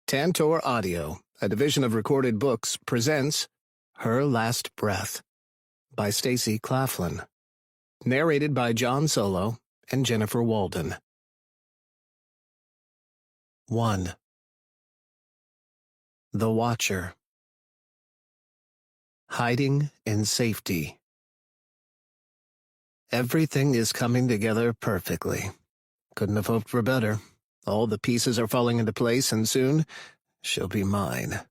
Tantor Audio, a division of Recorded Books, presents Her Last Breath by Stacy Claflin. Narrated by John Solo and Jennifer Walden. 1. The Watcher. Hiding in safety. Everything is coming together perfectly. Couldn't have hoped for better. All the pieces are falling into place, and soon she'll be mine.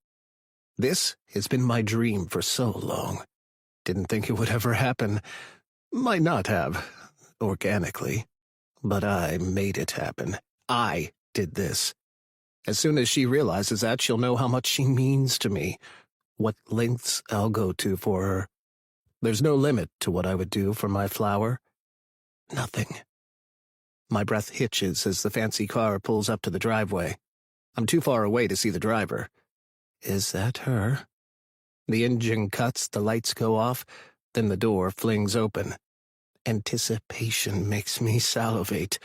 This has been my dream for so long. Didn't think it would ever happen. Might not have, organically. But I made it happen. I did this. As soon as she realizes that, she'll know how much she means to me, what lengths I'll go to for her. There's no limit to what I would do for my flower. Nothing. My breath hitches as the fancy car pulls up to the driveway. I'm too far away to see the driver. Is that her? The engine cuts, the lights go off, then the door flings open. Anticipation makes me salivate.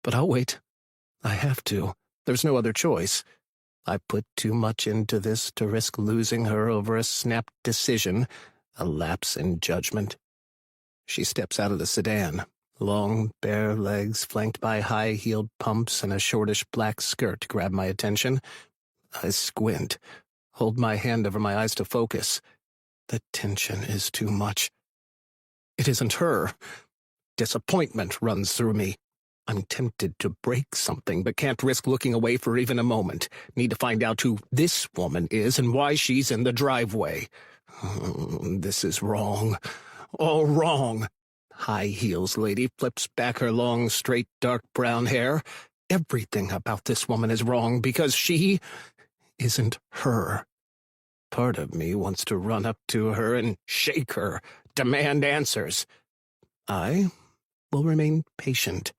But I'll wait. I have to. There's no other choice. I put too much into this to risk losing her over a snap decision, a lapse in judgment. She steps out of the sedan. Long, bare legs flanked by high-heeled pumps and a shortish black skirt grab my attention. I squint, hold my hand over my eyes to focus. The tension is too much. It isn't her. Disappointment runs through me. I'm tempted to break something, but can't risk looking away for even a moment. Need to find out who this woman is and why she's in the driveway. This is wrong. All wrong. High heels lady flips back her long, straight, dark brown hair. Everything about this woman is wrong because she isn't her. Part of me wants to run up to her and shake her, demand answers. I will remain patient.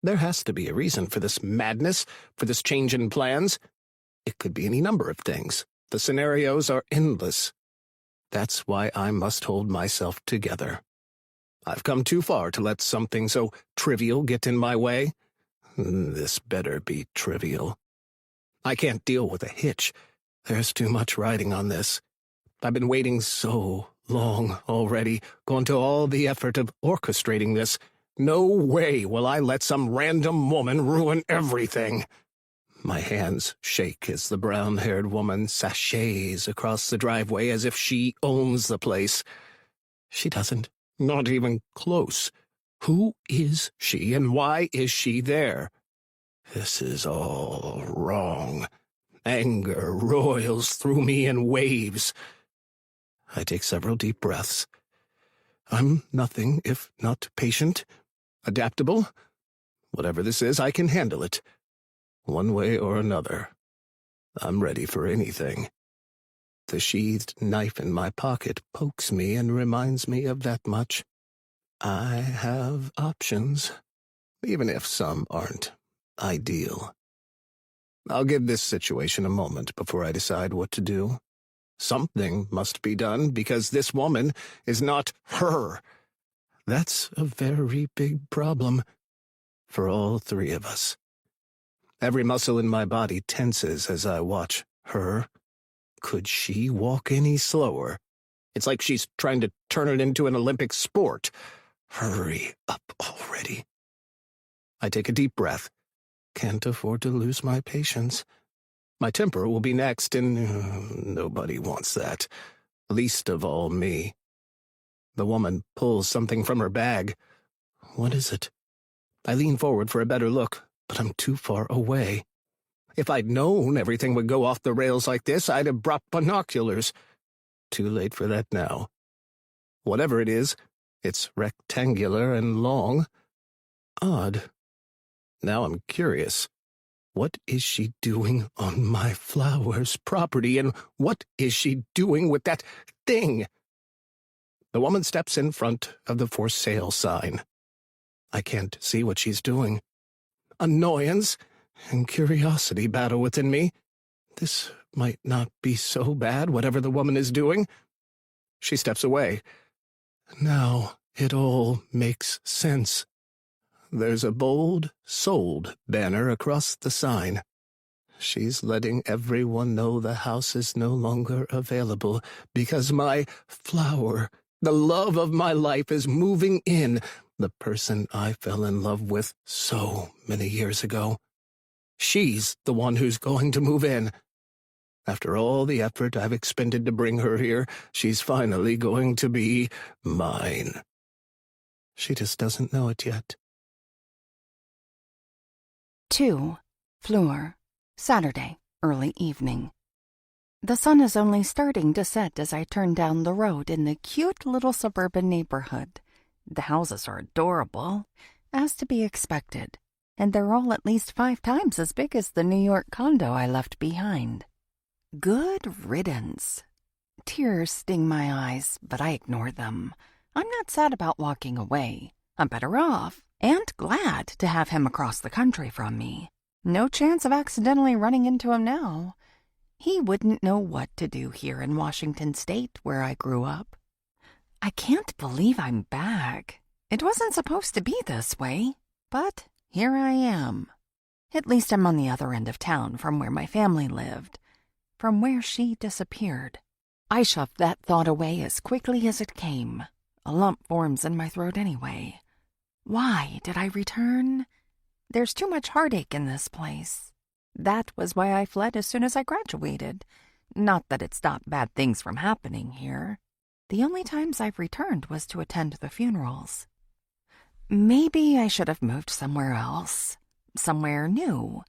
There has to be a reason for this madness, for this change in plans. It could be any number of things. The scenarios are endless. That's why I must hold myself together. I've come too far to let something so trivial get in my way. This better be trivial. I can't deal with a hitch. There's too much riding on this. I've been waiting so long already, gone to all the effort of orchestrating this. No way will I let some random woman ruin everything. My hands shake as the brown-haired woman sashays across the driveway as if she owns the place. She doesn't. Not even close. Who is she, and why is she there? This is all wrong. Anger roils through me in waves. I take several deep breaths. I'm nothing if not patient, adaptable. Whatever this is, I can handle it. One way or another. I'm ready for anything. The sheathed knife in my pocket pokes me and reminds me of that much. I have options, even if some aren't ideal. I'll give this situation a moment before I decide what to do. Something must be done because this woman is not her. That's a very big problem for all three of us. Every muscle in my body tenses as I watch her. Could she walk any slower? It's like she's trying to turn it into an Olympic sport. Hurry up already. I take a deep breath. Can't afford to lose my patience. My temper will be next, and nobody wants that. Least of all me. The woman pulls something from her bag. What is it? I lean forward for a better look, but I'm too far away. If I'd known everything would go off the rails like this, I'd have brought binoculars. Too late for that now. Whatever it is, it's rectangular and long. Odd. Now I'm curious. What is she doing on my flower's property, and what is she doing with that thing? The woman steps in front of the for sale sign. I can't see what she's doing. Annoyance and curiosity battle within me. This might not be so bad, whatever the woman is doing. She steps away. Now it all makes sense. There's a bold, sold banner across the sign. She's letting everyone know the house is no longer available because my flower, the love of my life, is moving in, the person I fell in love with so many years ago. She's the one who's going to move in. After all the effort I've expended to bring her here, she's finally going to be mine. She just doesn't know it yet. 2. Fleur, Saturday, early evening. The sun is only starting to set as I turn down the road in the cute little suburban neighborhood. The houses are adorable, as to be expected, and they're all at least 5 times as big as the New York condo I left behind. Good riddance. Tears sting my eyes, but I ignore them. I'm not sad about walking away. I'm better off, and glad to have him across the country from me. No chance of accidentally running into him now. He wouldn't know what to do here in Washington State, where I grew up. I can't believe I'm back. It wasn't supposed to be this way, but here I am. At least I'm on the other end of town from where my family lived, from where she disappeared. I shoved that thought away as quickly as it came. A lump forms in my throat anyway. Why did I return? There's too much heartache in this place. That was why I fled as soon as I graduated. Not that it stopped bad things from happening here. The only times I've returned was to attend the funerals. Maybe I should have moved somewhere else, somewhere new.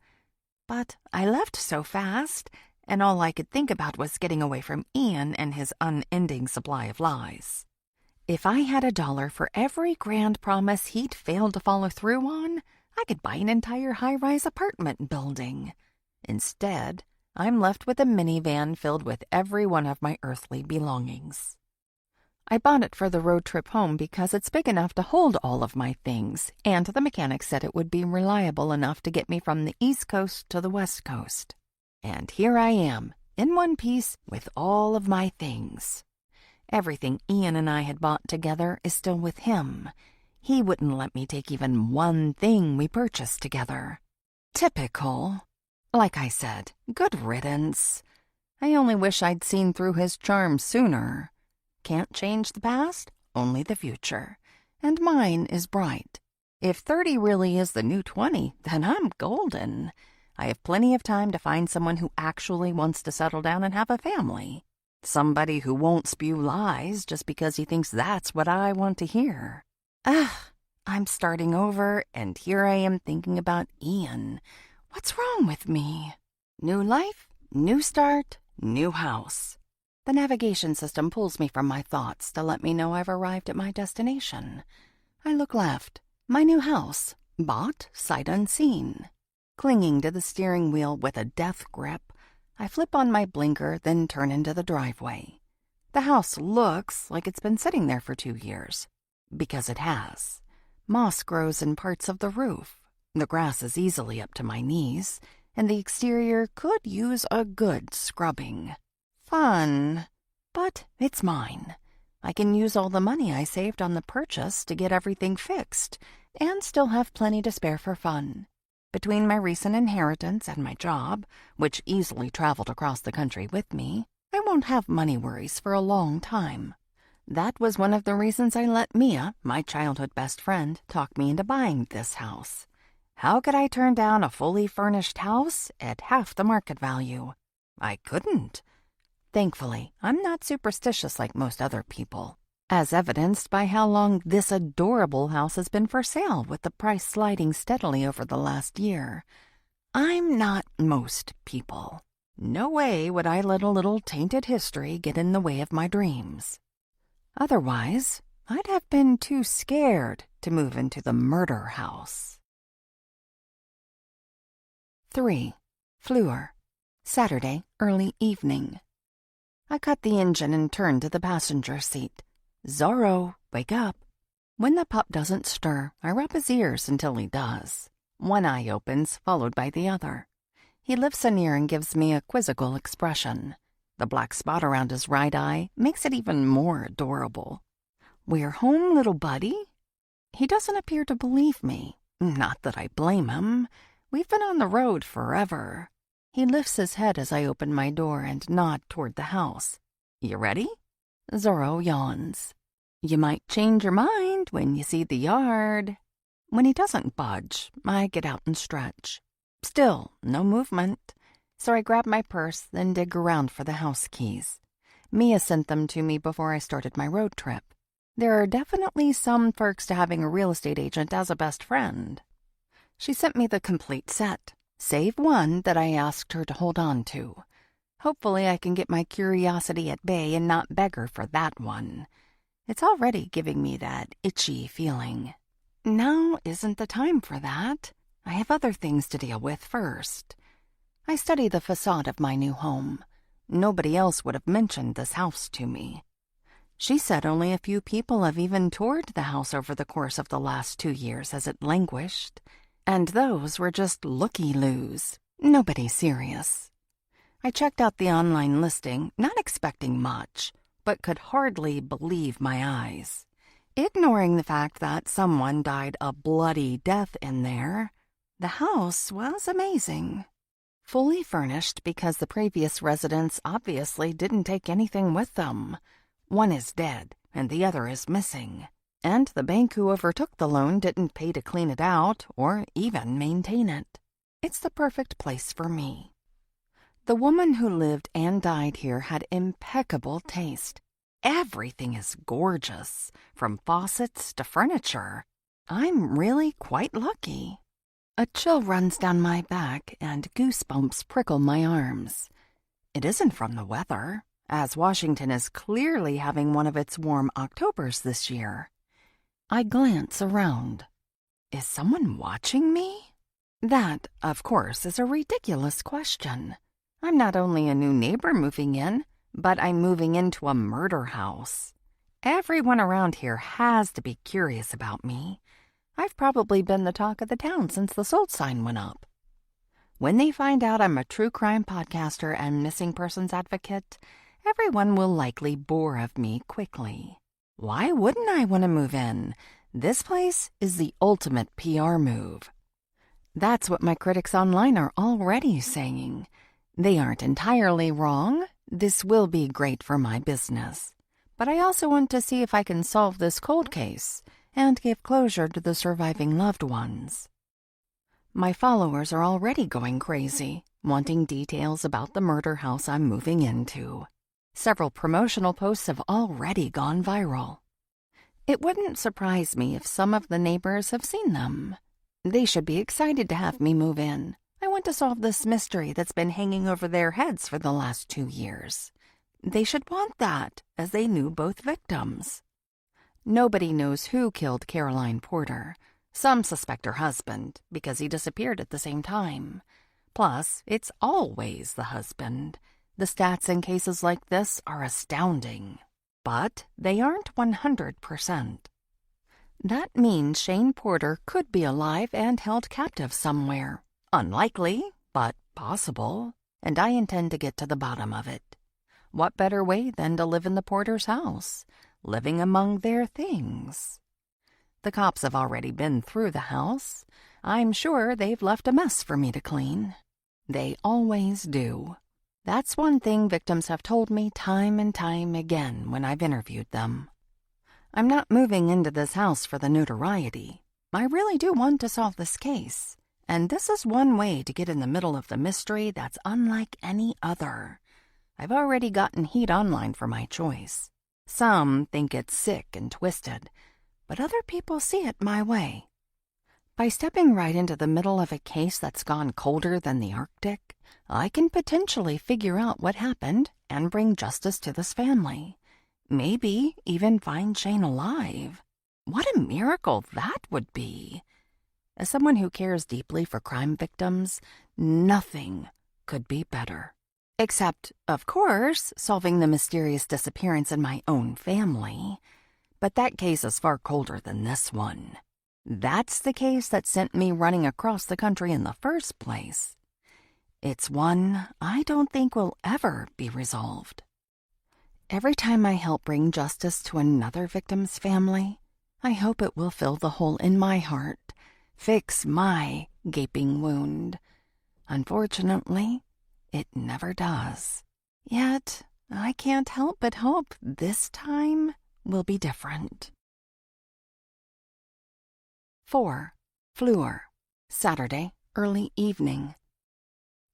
But I left so fast, and all I could think about was getting away from Ian and his unending supply of lies. If I had $1 for every grand promise he'd failed to follow through on, I could buy an entire high-rise apartment building. Instead, I'm left with a minivan filled with every one of my earthly belongings. I bought it for the road trip home because it's big enough to hold all of my things, and the mechanic said it would be reliable enough to get me from the East Coast to the West Coast. And here I am, in one piece with all of my things. Everything Ian and I had bought together is still with him. He wouldn't let me take even one thing we purchased together. Typical. Like I said, good riddance. I only wish I'd seen through his charm sooner. Can't change the past, only the future. And mine is bright. If 30 really is the new 20, then I'm golden. I have plenty of time to find someone who actually wants to settle down and have a family. Somebody who won't spew lies just because he thinks that's what I want to hear. I'm starting over, and here I am thinking about Ian. What's wrong with me? New life, new start, new house. The navigation system pulls me from my thoughts to let me know I've arrived at my destination. I look left. My new house. Bought sight unseen. Clinging to the steering wheel with a death grip, I flip on my blinker, then turn into the driveway. The house looks like it's been sitting there for 2 years. Because it has. Moss grows in parts of the roof. The grass is easily up to my knees, and the exterior could use a good scrubbing. Fun. But it's mine. I can use all the money I saved on the purchase to get everything fixed, and still have plenty to spare for fun. Between my recent inheritance and my job, which easily traveled across the country with me, I won't have money worries for a long time. That was one of the reasons I let Mia, my childhood best friend, talk me into buying this house. How could I turn down a fully furnished house at half the market value? I couldn't. Thankfully, I'm not superstitious like most other people, as evidenced by how long this adorable house has been for sale, with the price sliding steadily over the last year. I'm not most people. No way would I let a little tainted history get in the way of my dreams. Otherwise, I'd have been too scared to move into the murder house. 3. Fleur, Saturday, early evening. I cut the engine and turned to the passenger seat. Zorro, wake up. When the pup doesn't stir, I rub his ears until he does. One eye opens, followed by the other. He lifts an ear and gives me a quizzical expression. The black spot around his right eye makes it even more adorable. "We're home, little buddy." He doesn't appear to believe me. Not that I blame him. We've been on the road forever. He lifts his head as I open my door and nod toward the house. You ready? Zorro yawns. You might change your mind when you see the yard. When he doesn't budge, I get out and stretch. Still, no movement. So I grab my purse, then dig around for the house keys. Mia sent them to me before I started my road trip. There are definitely some perks to having a real estate agent as a best friend. She sent me the complete set, save one that I asked her to hold on to. Hopefully I can get my curiosity at bay and not beg her for that one. It's already giving me that itchy feeling. Now isn't the time for that. I have other things to deal with first. I study the facade of my new home. Nobody else would have mentioned this house to me. She said only a few people have even toured the house over the course of the last 2 years as it languished. And those were just looky-loos. Nobody serious. I checked out the online listing, not expecting much, but could hardly believe my eyes. Ignoring the fact that someone died a bloody death in there, the house was amazing. Fully furnished because the previous residents obviously didn't take anything with them. One is dead, and the other is missing. And the bank who overtook the loan didn't pay to clean it out or even maintain it. It's the perfect place for me. The woman who lived and died here had impeccable taste. Everything is gorgeous, from faucets to furniture. I'm really quite lucky. A chill runs down my back and goosebumps prickle my arms. It isn't from the weather, as Washington is clearly having one of its warm Octobers this year. I glance around. Is someone watching me? That, of course, is a ridiculous question. I'm not only a new neighbor moving in, but I'm moving into a murder house. Everyone around here has to be curious about me. I've probably been the talk of the town since the sold sign went up. When they find out I'm a true crime podcaster and missing persons advocate, everyone will likely bore of me quickly. Why wouldn't I want to move in? This place is the ultimate PR move. That's what my critics online are already saying. They aren't entirely wrong. This will be great for my business. But I also want to see if I can solve this cold case and give closure to the surviving loved ones. My followers are already going crazy, wanting details about the murder house I'm moving into. Several promotional posts have already gone viral. It wouldn't surprise me if some of the neighbors have seen them. They should be excited to have me move in. I want to solve this mystery that's been hanging over their heads for the last 2 years. They should want that, as they knew both victims. Nobody knows who killed Caroline Porter. Some suspect her husband, because he disappeared at the same time. Plus, it's always the husband. The stats in cases like this are astounding. But they aren't 100%. That means Shane Porter could be alive and held captive somewhere. Unlikely, but possible. And I intend to get to the bottom of it. What better way than to live in the Porter's house, living among their things? The cops have already been through the house. I'm sure they've left a mess for me to clean. They always do. That's one thing victims have told me time and time again when I've interviewed them. I'm not moving into this house for the notoriety. I really do want to solve this case. And this is one way to get in the middle of the mystery that's unlike any other. I've already gotten heat online for my choice. Some think it's sick and twisted, but other people see it my way. By stepping right into the middle of a case that's gone colder than the Arctic, I can potentially figure out what happened and bring justice to this family. Maybe even find Shane alive. What a miracle that would be! As someone who cares deeply for crime victims, nothing could be better. Except, of course, solving the mysterious disappearance in my own family. But that case is far colder than this one. That's the case that sent me running across the country in the first place. It's one I don't think will ever be resolved. Every time I help bring justice to another victim's family, I hope it will fill the hole in my heart, fix my gaping wound. Unfortunately, It never does. Yet, I can't help but hope this time will be different. 4. Fleur, Saturday, early evening.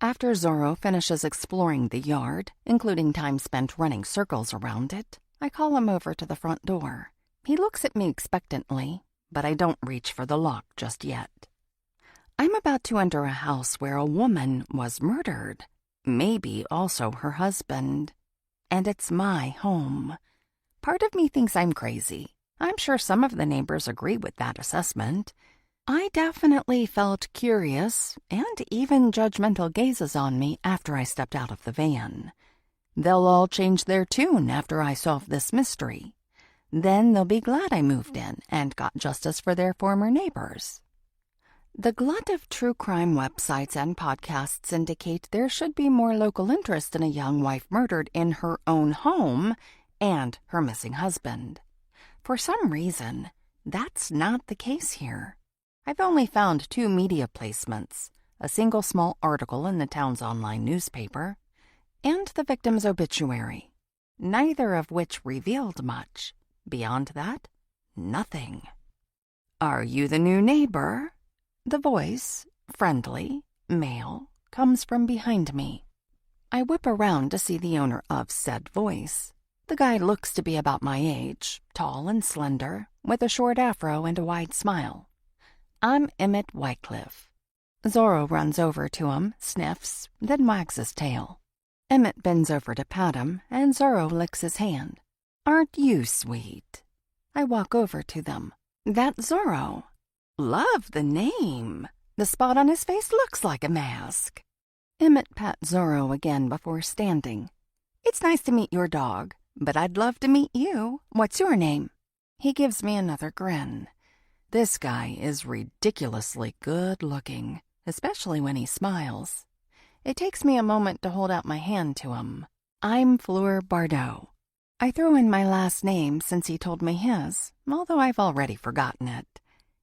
After Zorro finishes exploring the yard, including time spent running circles around it, I call him over to the front door. He looks at me expectantly, but I don't reach for the lock just yet. I'm about to enter a house where a woman was murdered, maybe also her husband, and it's my home. Part of me thinks I'm crazy. I'm sure some of the neighbors agree with that assessment. I definitely felt curious and even judgmental gazes on me after I stepped out of the van. They'll all change their tune after I solve this mystery. Then they'll be glad I moved in and got justice for their former neighbors. The glut of true crime websites and podcasts indicate there should be more local interest in a young wife murdered in her own home and her missing husband. For some reason, that's not the case here. I've only found 2 media placements, a single small article in the town's online newspaper, and the victim's obituary, neither of which revealed much. Beyond that, nothing. "Are you the new neighbor?" The voice, friendly, male, comes from behind me. I whip around to see the owner of said voice. The guy looks to be about my age, tall and slender, with a short afro and a wide smile. I'm Emmett Wycliffe. Zorro runs over to him, sniffs, then wags his tail. Emmett bends over to pat him, and Zorro licks his hand. "Aren't you sweet?" I walk over to them. "That's Zorro." "Love the name. The spot on his face looks like a mask." Emmett pats Zorro again before standing. "It's nice to meet your dog, but I'd love to meet you. What's your name?" He gives me another grin. This guy is ridiculously good-looking, especially when he smiles. It takes me a moment to hold out my hand to him. I'm Fleur Bardot. I throw in my last name since he told me his, although I've already forgotten it.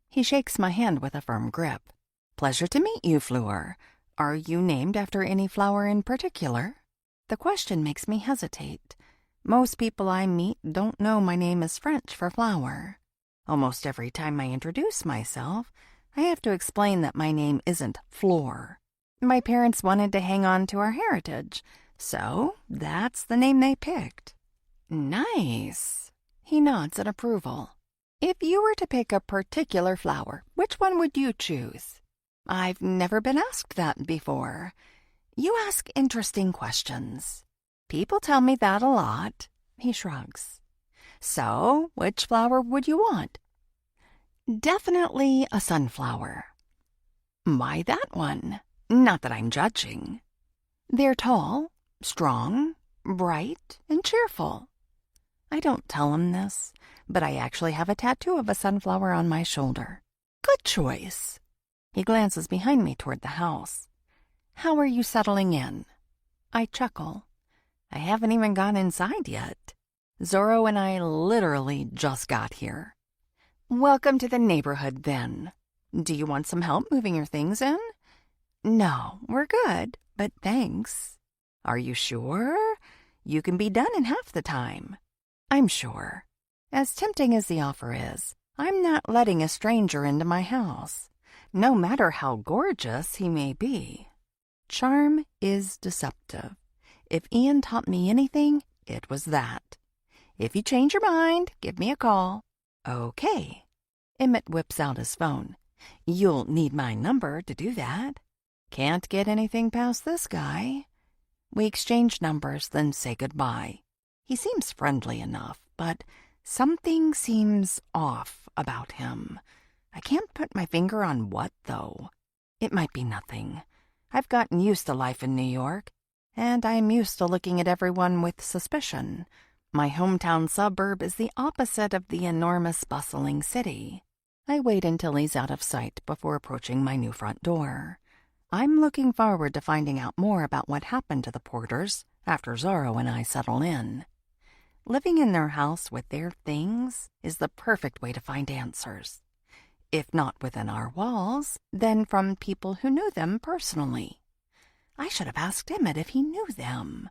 He shakes my hand with a firm grip. "Pleasure to meet you, Fleur. Are you named after any flower in particular?" The question makes me hesitate. Most people I meet don't know my name is French for flower. Almost every time I introduce myself, I have to explain that my name isn't Fleur. My parents wanted to hang on to our heritage, so that's the name they picked. "Nice." He nods in approval. "If you were to pick a particular flower, which one would you choose?" "I've never been asked that before. You ask interesting questions." "People tell me that a lot." He shrugs. "So, which flower would you want?" "Definitely a sunflower." "Why that one? Not that I'm judging." "They're tall, strong, bright, and cheerful." I don't tell him this, but I actually have a tattoo of a sunflower on my shoulder. "Good choice." He glances behind me toward the house. "How are you settling in?" I chuckle. I haven't even gone inside yet. Zorro and I literally just got here. "Welcome to the neighborhood, then. Do you want some help moving your things in?" "No, we're good, but thanks." "Are you sure? You can be done in half the time." "I'm sure. As tempting as the offer is, I'm not letting a stranger into my house, no matter how gorgeous he may be. Charm is deceptive. If Ian taught me anything, it was that. If you change your mind, give me a call." "Okay." Emmett whips out his phone. "You'll need my number to do that." Can't get anything past this guy. We exchange numbers, then say goodbye. He seems friendly enough, but something seems off about him. I can't put my finger on what, though. It might be nothing. I've gotten used to life in New York, and I'm used to looking at everyone with suspicion. My hometown suburb is the opposite of the enormous bustling city. I wait until he's out of sight before approaching my new front door. I'm looking forward to finding out more about what happened to the Porters after Zorro and I settle in. Living in their house with their things is the perfect way to find answers. If not within our walls, then from people who knew them personally. I should have asked Emmett if he knew them,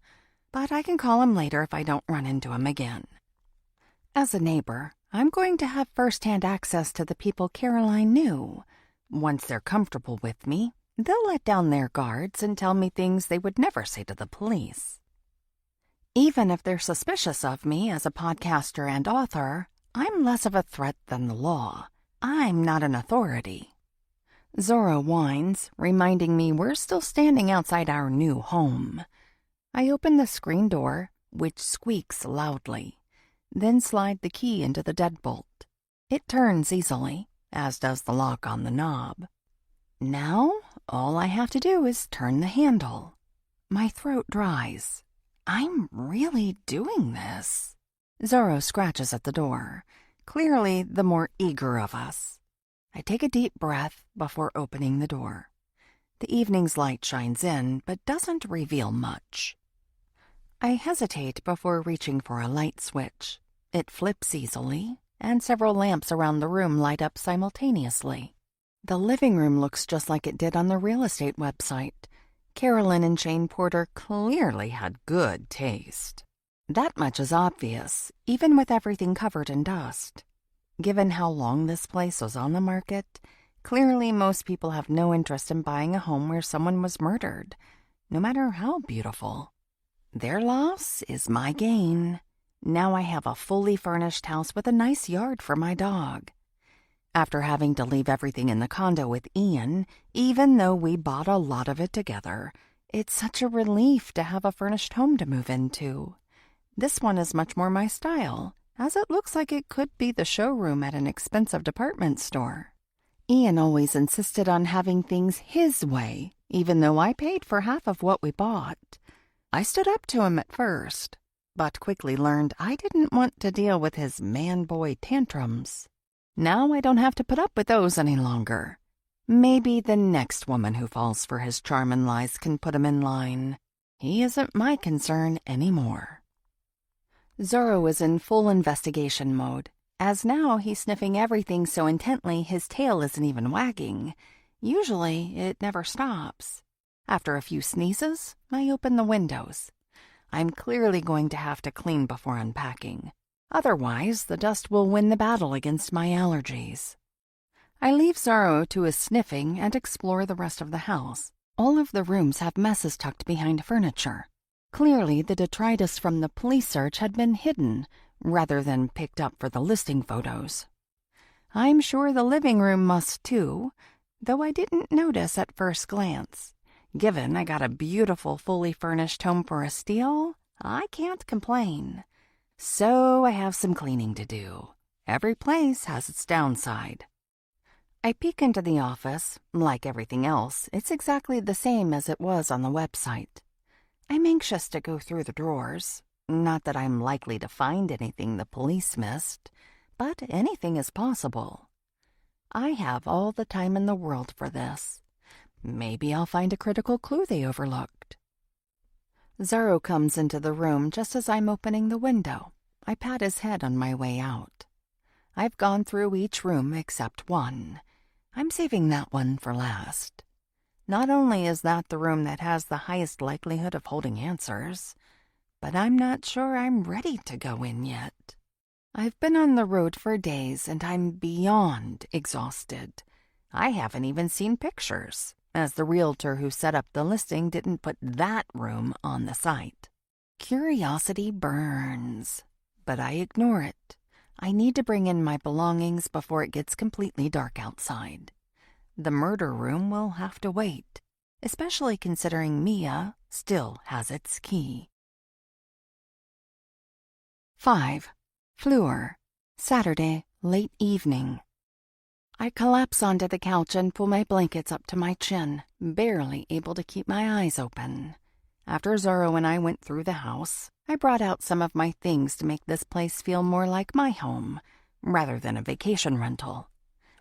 but I can call him later if I don't run into him again. As a neighbor, I'm going to have first-hand access to the people Caroline knew. Once they're comfortable with me, they'll let down their guards and tell me things they would never say to the police. Even if they're suspicious of me as a podcaster and author, I'm less of a threat than the law. I'm not an authority. Zorro whines, reminding me we're still standing outside our new home. I open the screen door, which squeaks loudly, then slide the key into the deadbolt. It turns easily, as does the lock on the knob. Now, all I have to do is turn the handle. My throat dries. I'm really doing this. Zorro scratches at the door, clearly the more eager of us. I take a deep breath before opening the door. The evening's light shines in, but doesn't reveal much. I hesitate before reaching for a light switch. It flips easily, and several lamps around the room light up simultaneously. The living room looks just like it did on the real estate website. Carolyn and Shane Porter clearly had good taste. That much is obvious, even with everything covered in dust. Given how long this place was on the market, clearly most people have no interest in buying a home where someone was murdered, no matter how beautiful. Their loss is my gain. Now I have a fully furnished house with a nice yard for my dog. After having to leave everything in the condo with Ian, even though we bought a lot of it together, it's such a relief to have a furnished home to move into. This one is much more my style, as it looks like it could be the showroom at an expensive department store. Ian always insisted on having things his way, even though I paid for half of what we bought. I stood up to him at first, but quickly learned I didn't want to deal with his man-boy tantrums. Now I don't have to put up with those any longer. Maybe the next woman who falls for his charm and lies can put him in line. He isn't my concern anymore. Zorro is in full investigation mode, as now he's sniffing everything so intently his tail isn't even wagging. Usually it never stops. After a few sneezes, I open the windows. I'm clearly going to have to clean before unpacking. Otherwise, the dust will win the battle against my allergies. I leave Zorro to his sniffing and explore the rest of the house. All of the rooms have messes tucked behind furniture. Clearly, the detritus from the police search had been hidden, rather than picked up for the listing photos. I'm sure the living room must too, though I didn't notice at first glance. Given I got a beautiful, fully furnished home for a steal, I can't complain. So I have some cleaning to do. Every place has its downside. I peek into the office. Like everything else, it's exactly the same as it was on the website. I'm anxious to go through the drawers. Not that I'm likely to find anything the police missed, but anything is possible. I have all the time in the world for this. Maybe I'll find a critical clue they overlooked. Zorro comes into the room just as I'm opening the window. I pat his head on my way out. I've gone through each room except one. I'm saving that one for last. Not only is that the room that has the highest likelihood of holding answers, but I'm not sure I'm ready to go in yet. I've been on the road for days and I'm beyond exhausted. I haven't even seen pictures, as the realtor who set up the listing didn't put that room on the site. Curiosity burns, but I ignore it. I need to bring in my belongings before it gets completely dark outside. The murder room will have to wait, especially considering Mia still has its key. 5. Fleur, Saturday, late evening. I collapse onto the couch and pull my blankets up to my chin, barely able to keep my eyes open. After Zorro and I went through the house, I brought out some of my things to make this place feel more like my home, rather than a vacation rental.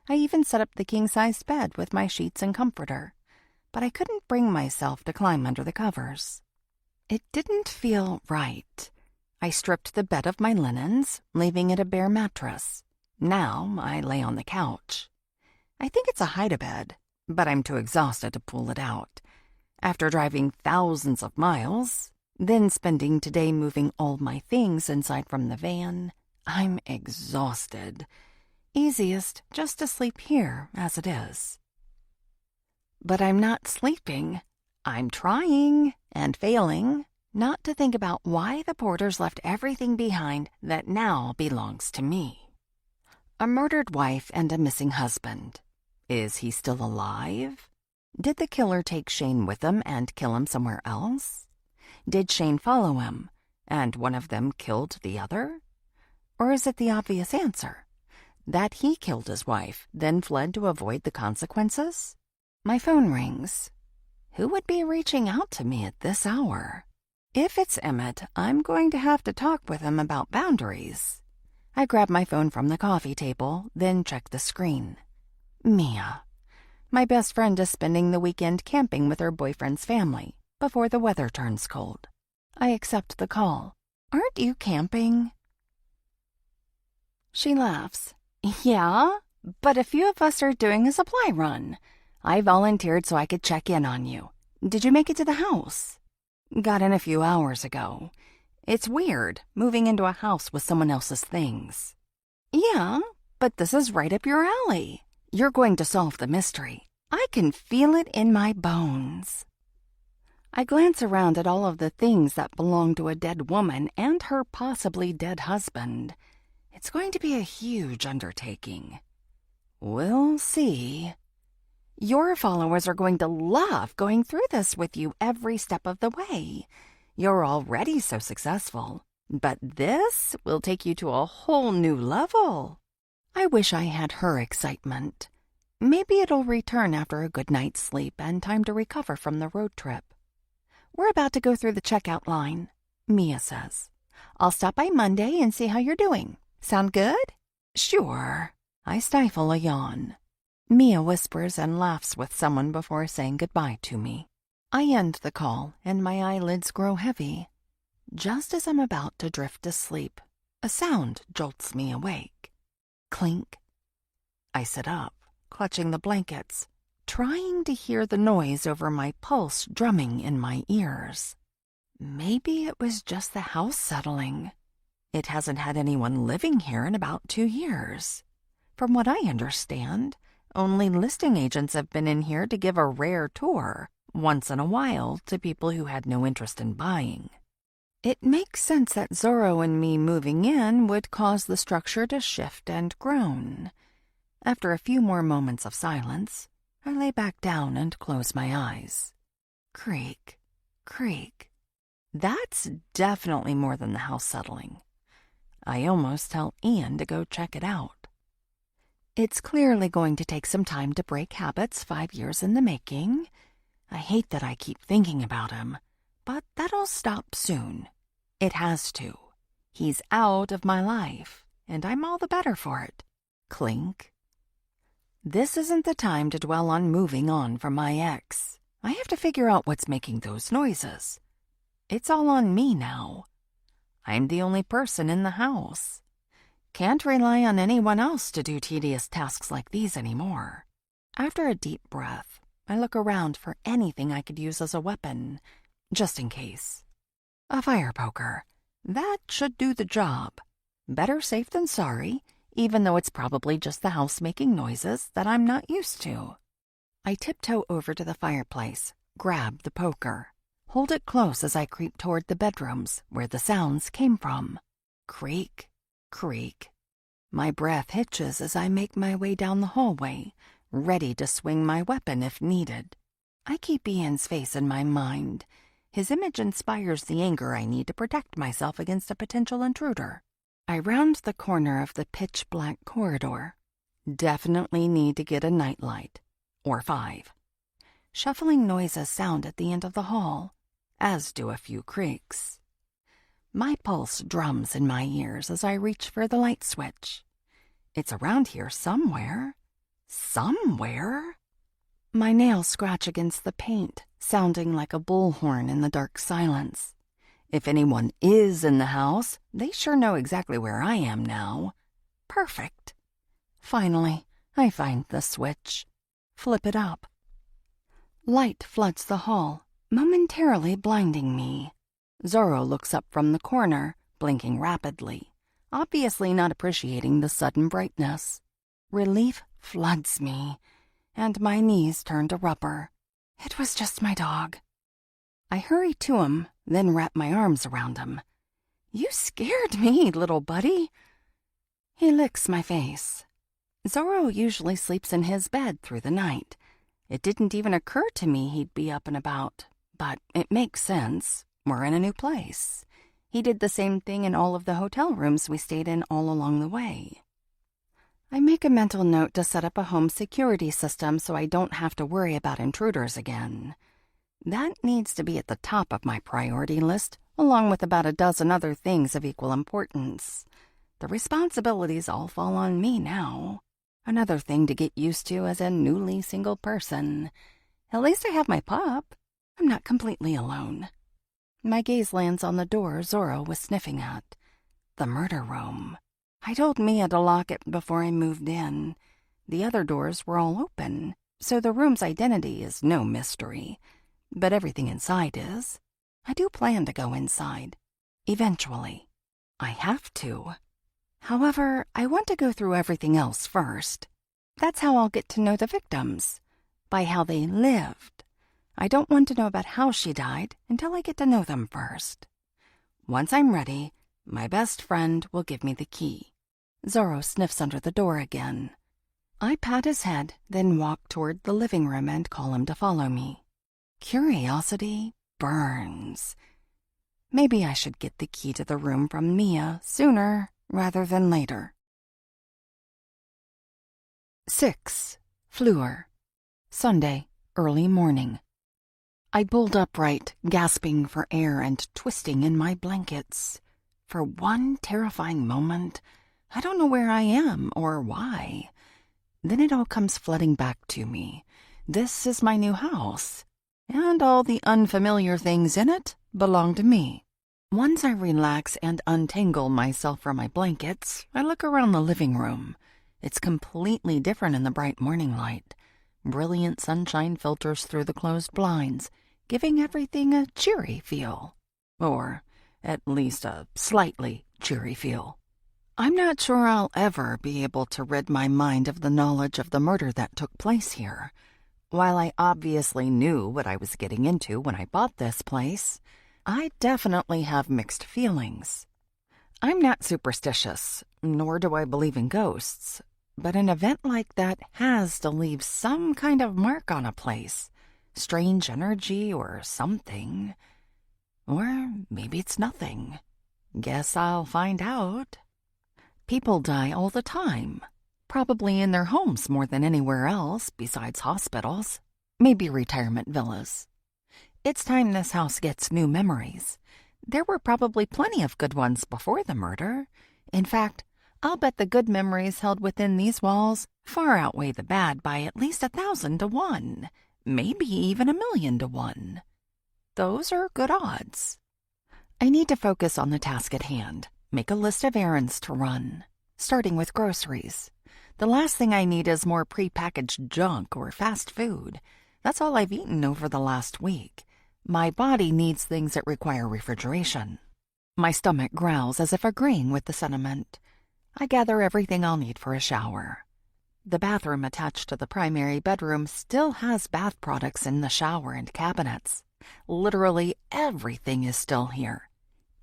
I even set up the king-sized bed with my sheets and comforter, but I couldn't bring myself to climb under the covers. It didn't feel right. I stripped the bed of my linens, leaving it a bare mattress. Now I lay on the couch. I think it's a hide-a-bed, but I'm too exhausted to pull it out. After driving thousands of miles, then spending today moving all my things inside from the van, I'm exhausted. Easiest just to sleep here as it is. But I'm not sleeping. I'm trying and failing not to think about why the porters left everything behind that now belongs to me. A murdered wife and a missing husband. Is he still alive? Did the killer take Shane with him and kill him somewhere else? Did Shane follow him, and one of them killed the other? Or is it the obvious answer, that he killed his wife, then fled to avoid the consequences? My phone rings. Who would be reaching out to me at this hour? If it's Emmett, I'm going to have to talk with him about boundaries. I grab my phone from the coffee table, then check the screen. Mia. My best friend is spending the weekend camping with her boyfriend's family before the weather turns cold. I accept the call. Aren't you camping? She laughs. Yeah, but a few of us are doing a supply run. I volunteered so I could check in on you. Did you make it to the house? Got in a few hours ago. It's weird, moving into a house with someone else's things. Yeah, but this is right up your alley. You're going to solve the mystery. I can feel it in my bones. I glance around at all of the things that belong to a dead woman and her possibly dead husband. It's going to be a huge undertaking. We'll see. Your followers are going to love going through this with you every step of the way. You're already so successful, but this will take you to a whole new level. I wish I had her excitement. Maybe it'll return after a good night's sleep and time to recover from the road trip. We're about to go through the checkout line, Mia says. I'll stop by Monday and see how you're doing. Sound good? Sure. I stifle a yawn. Mia whispers and laughs with someone before saying goodbye to me. I end the call and my eyelids grow heavy. Just as I'm about to drift to sleep, a sound jolts me awake. Clink. I sit up, clutching the blankets, trying to hear the noise over my pulse drumming in my ears. Maybe it was just the house settling. It hasn't had anyone living here in about 2 years. From what I understand, only listing agents have been in here to give a rare tour once in a while to people who had no interest in buying. It makes sense that Zorro and me moving in would cause the structure to shift and groan. After a few more moments of silence, I lay back down and close my eyes. Creak, creak. That's definitely more than the house settling. I almost tell Ian to go check it out. It's clearly going to take some time to break habits 5 years in the making. I hate that I keep thinking about him, but that'll stop soon. It has to. He's out of my life, and I'm all the better for it. Clink. This isn't the time to dwell on moving on from my ex. I have to figure out what's making those noises. It's all on me now. I'm the only person in the house. Can't rely on anyone else to do tedious tasks like these anymore. After a deep breath, I look around for anything I could use as a weapon, just in case. A fire poker. That should do the job. Better safe than sorry, even though it's probably just the house making noises that I'm not used to. I tiptoe over to the fireplace, grab the poker, hold it close as I creep toward the bedrooms where the sounds came from. Creak, creak. My breath hitches as I make my way down the hallway, ready to swing my weapon if needed. I keep Ian's face in my mind. His image inspires the anger I need to protect myself against a potential intruder. I round the corner of the pitch-black corridor. Definitely need to get a nightlight. Or 5. Shuffling noises sound at the end of the hall, as do a few creaks. My pulse drums in my ears as I reach for the light switch. It's around here somewhere. Somewhere? My nails scratch against the paint, sounding like a bullhorn in the dark silence. If anyone is in the house, they sure know exactly where I am now. Perfect. Finally, I find the switch. Flip it up. Light floods the hall, momentarily blinding me. Zorro looks up from the corner, blinking rapidly, obviously not appreciating the sudden brightness. Relief floods me, and my knees turn to rubber. It was just my dog. I hurry to him, then wrap my arms around him. "You scared me, little buddy." He licks my face. Zorro usually sleeps in his bed through the night. It didn't even occur to me he'd be up and about, but it makes sense. We're in a new place. He did the same thing in all of the hotel rooms we stayed in all along the way. I make a mental note to set up a home security system so I don't have to worry about intruders again. That needs to be at the top of my priority list, along with about a dozen other things of equal importance. The responsibilities all fall on me now. Another thing to get used to as a newly single person. At least I have my pup. I'm not completely alone. My gaze lands on the door Zorro was sniffing at. The murder room. I told Mia to lock it before I moved in. The other doors were all open, so the room's identity is no mystery. But everything inside is. I do plan to go inside. Eventually. I have to. However, I want to go through everything else first. That's how I'll get to know the victims. By how they lived. I don't want to know about how she died until I get to know them first. Once I'm ready, my best friend will give me the key. Zorro sniffs under the door again. I pat his head, then walk toward the living room and call him to follow me. Curiosity burns. Maybe I should get the key to the room from Mia sooner rather than later. 6. Fleur. Sunday, early morning. I pulled upright, gasping for air and twisting in my blankets. For one terrifying moment, I don't know where I am or why. Then it all comes flooding back to me. This is my new house, and all the unfamiliar things in it belong to me. Once I relax and untangle myself from my blankets, I look around the living room. It's completely different in the bright morning light. Brilliant sunshine filters through the closed blinds, giving everything a cheery feel. Or at least a slightly cheery feel. I'm not sure I'll ever be able to rid my mind of the knowledge of the murder that took place here. While I obviously knew what I was getting into when I bought this place, I definitely have mixed feelings. I'm not superstitious, nor do I believe in ghosts, but an event like that has to leave some kind of mark on a place. Strange energy or something. Or maybe it's nothing. Guess I'll find out. People die all the time. Probably in their homes more than anywhere else besides hospitals. Maybe retirement villas. It's time this house gets new memories. There were probably plenty of good ones before the murder. In fact, I'll bet the good memories held within these walls far outweigh the bad by at least 1,000 to 1. Maybe even 1,000,000 to 1. Those are good odds. I need to focus on the task at hand. Make a list of errands to run, starting with groceries. The last thing I need is more prepackaged junk or fast food. That's all I've eaten over the last week. My body needs things that require refrigeration. My stomach growls as if agreeing with the sentiment. I gather everything I'll need for a shower. The bathroom attached to the primary bedroom still has bath products in the shower and cabinets. Literally everything is still here.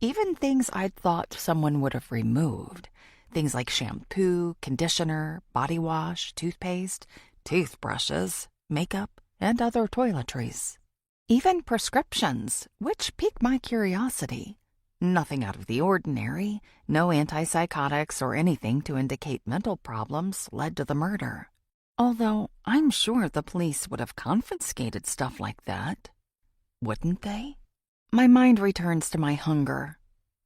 Even things I'd thought someone would have removed. Things like shampoo, conditioner, body wash, toothpaste, toothbrushes, makeup, and other toiletries. Even prescriptions, which pique my curiosity. Nothing out of the ordinary, no antipsychotics or anything to indicate mental problems led to the murder. Although I'm sure the police would have confiscated stuff like that. Wouldn't they? My mind returns to my hunger.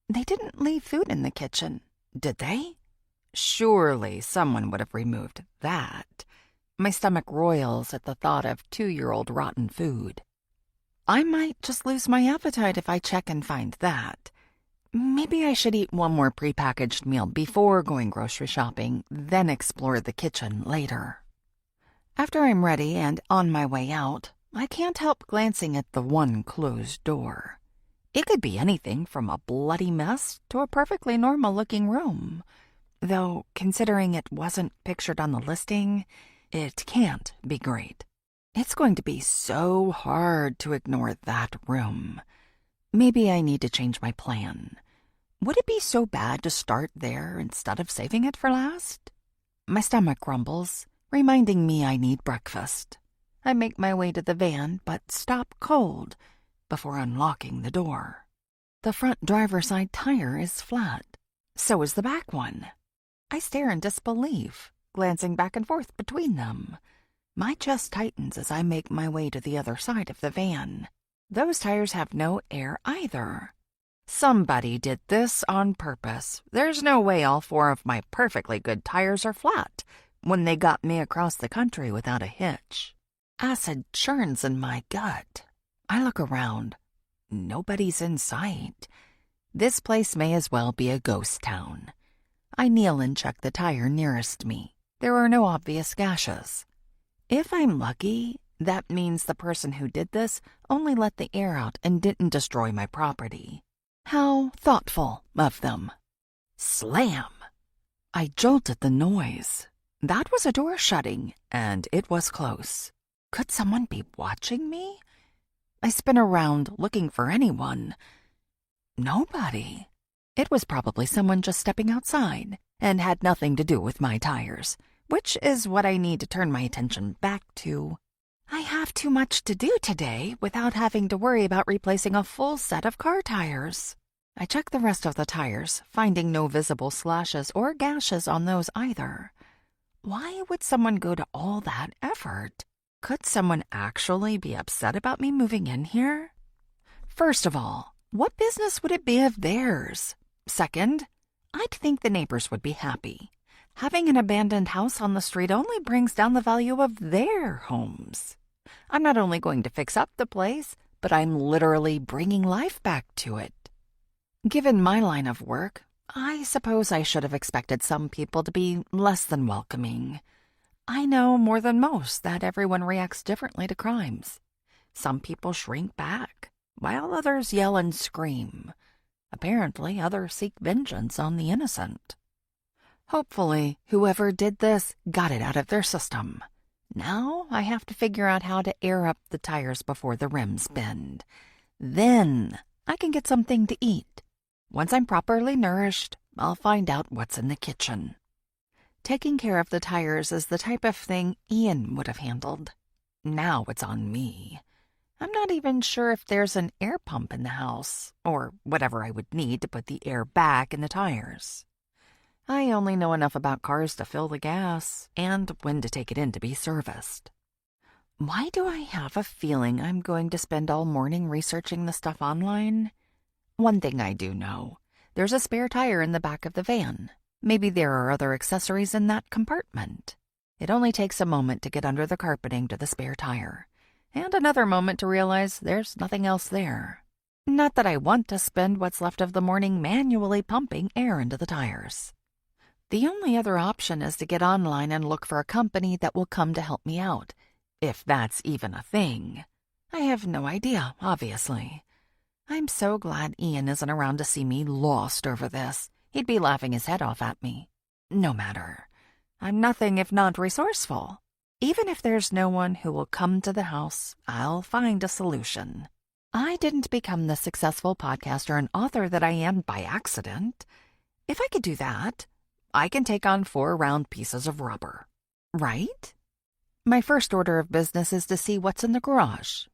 They didn't leave food in the kitchen, did they? Surely someone would have removed that. My stomach roils at the thought of 2-year-old rotten food. I might just lose my appetite if I check and find that. Maybe I should eat one more prepackaged meal before going grocery shopping, then explore the kitchen later. After I'm ready and on my way out, I can't help glancing at the one closed door. It could be anything from a bloody mess to a perfectly normal-looking room. Though, considering it wasn't pictured on the listing, it can't be great. It's going to be so hard to ignore that room. Maybe I need to change my plan. Would it be so bad to start there instead of saving it for last? My stomach grumbles, reminding me I need breakfast. I make my way to the van, but stop cold before unlocking the door. The front driver's side tire is flat. So is the back one. I stare in disbelief, glancing back and forth between them. My chest tightens as I make my way to the other side of the van. Those tires have no air either. Somebody did this on purpose. There's no way all 4 of my perfectly good tires are flat when they got me across the country without a hitch. Acid churns in my gut. I look around. Nobody's in sight. This place may as well be a ghost town. I kneel and check the tire nearest me. There are no obvious gashes. If I'm lucky, that means the person who did this only let the air out and didn't destroy my property. How thoughtful of them. Slam! I jolt at the noise. That was a door shutting, and it was close. Could someone be watching me? I spin around looking for anyone. Nobody. It was probably someone just stepping outside and had nothing to do with my tires, which is what I need to turn my attention back to. I have too much to do today without having to worry about replacing a full set of car tires. I check the rest of the tires, finding no visible slashes or gashes on those either. Why would someone go to all that effort? Could someone actually be upset about me moving in here? First of all, what business would it be of theirs? Second, I'd think the neighbors would be happy. Having an abandoned house on the street only brings down the value of their homes. I'm not only going to fix up the place, but I'm literally bringing life back to it. Given my line of work, I suppose I should have expected some people to be less than welcoming. I know more than most that everyone reacts differently to crimes. Some people shrink back, while others yell and scream. Apparently, others seek vengeance on the innocent. Hopefully, whoever did this got it out of their system. Now I have to figure out how to air up the tires before the rims bend. Then I can get something to eat. Once I'm properly nourished, I'll find out what's in the kitchen. Taking care of the tires is the type of thing Ian would have handled. Now it's on me. I'm not even sure if there's an air pump in the house, or whatever I would need to put the air back in the tires. I only know enough about cars to fill the gas, and when to take it in to be serviced. Why do I have a feeling I'm going to spend all morning researching the stuff online? One thing I do know, there's a spare tire in the back of the van. Maybe there are other accessories in that compartment. It only takes a moment to get under the carpeting to the spare tire, and another moment to realize there's nothing else there. Not that I want to spend what's left of the morning manually pumping air into the tires. The only other option is to get online and look for a company that will come to help me out, if that's even a thing. I have no idea, obviously. I'm so glad Ian isn't around to see me lost over this. He'd be laughing his head off at me. No matter. I'm nothing if not resourceful. Even if there's no one who will come to the house, I'll find a solution. I didn't become the successful podcaster and author that I am by accident. If I could do that, I can take on 4 round pieces of rubber. Right? My first order of business is to see what's in the garage.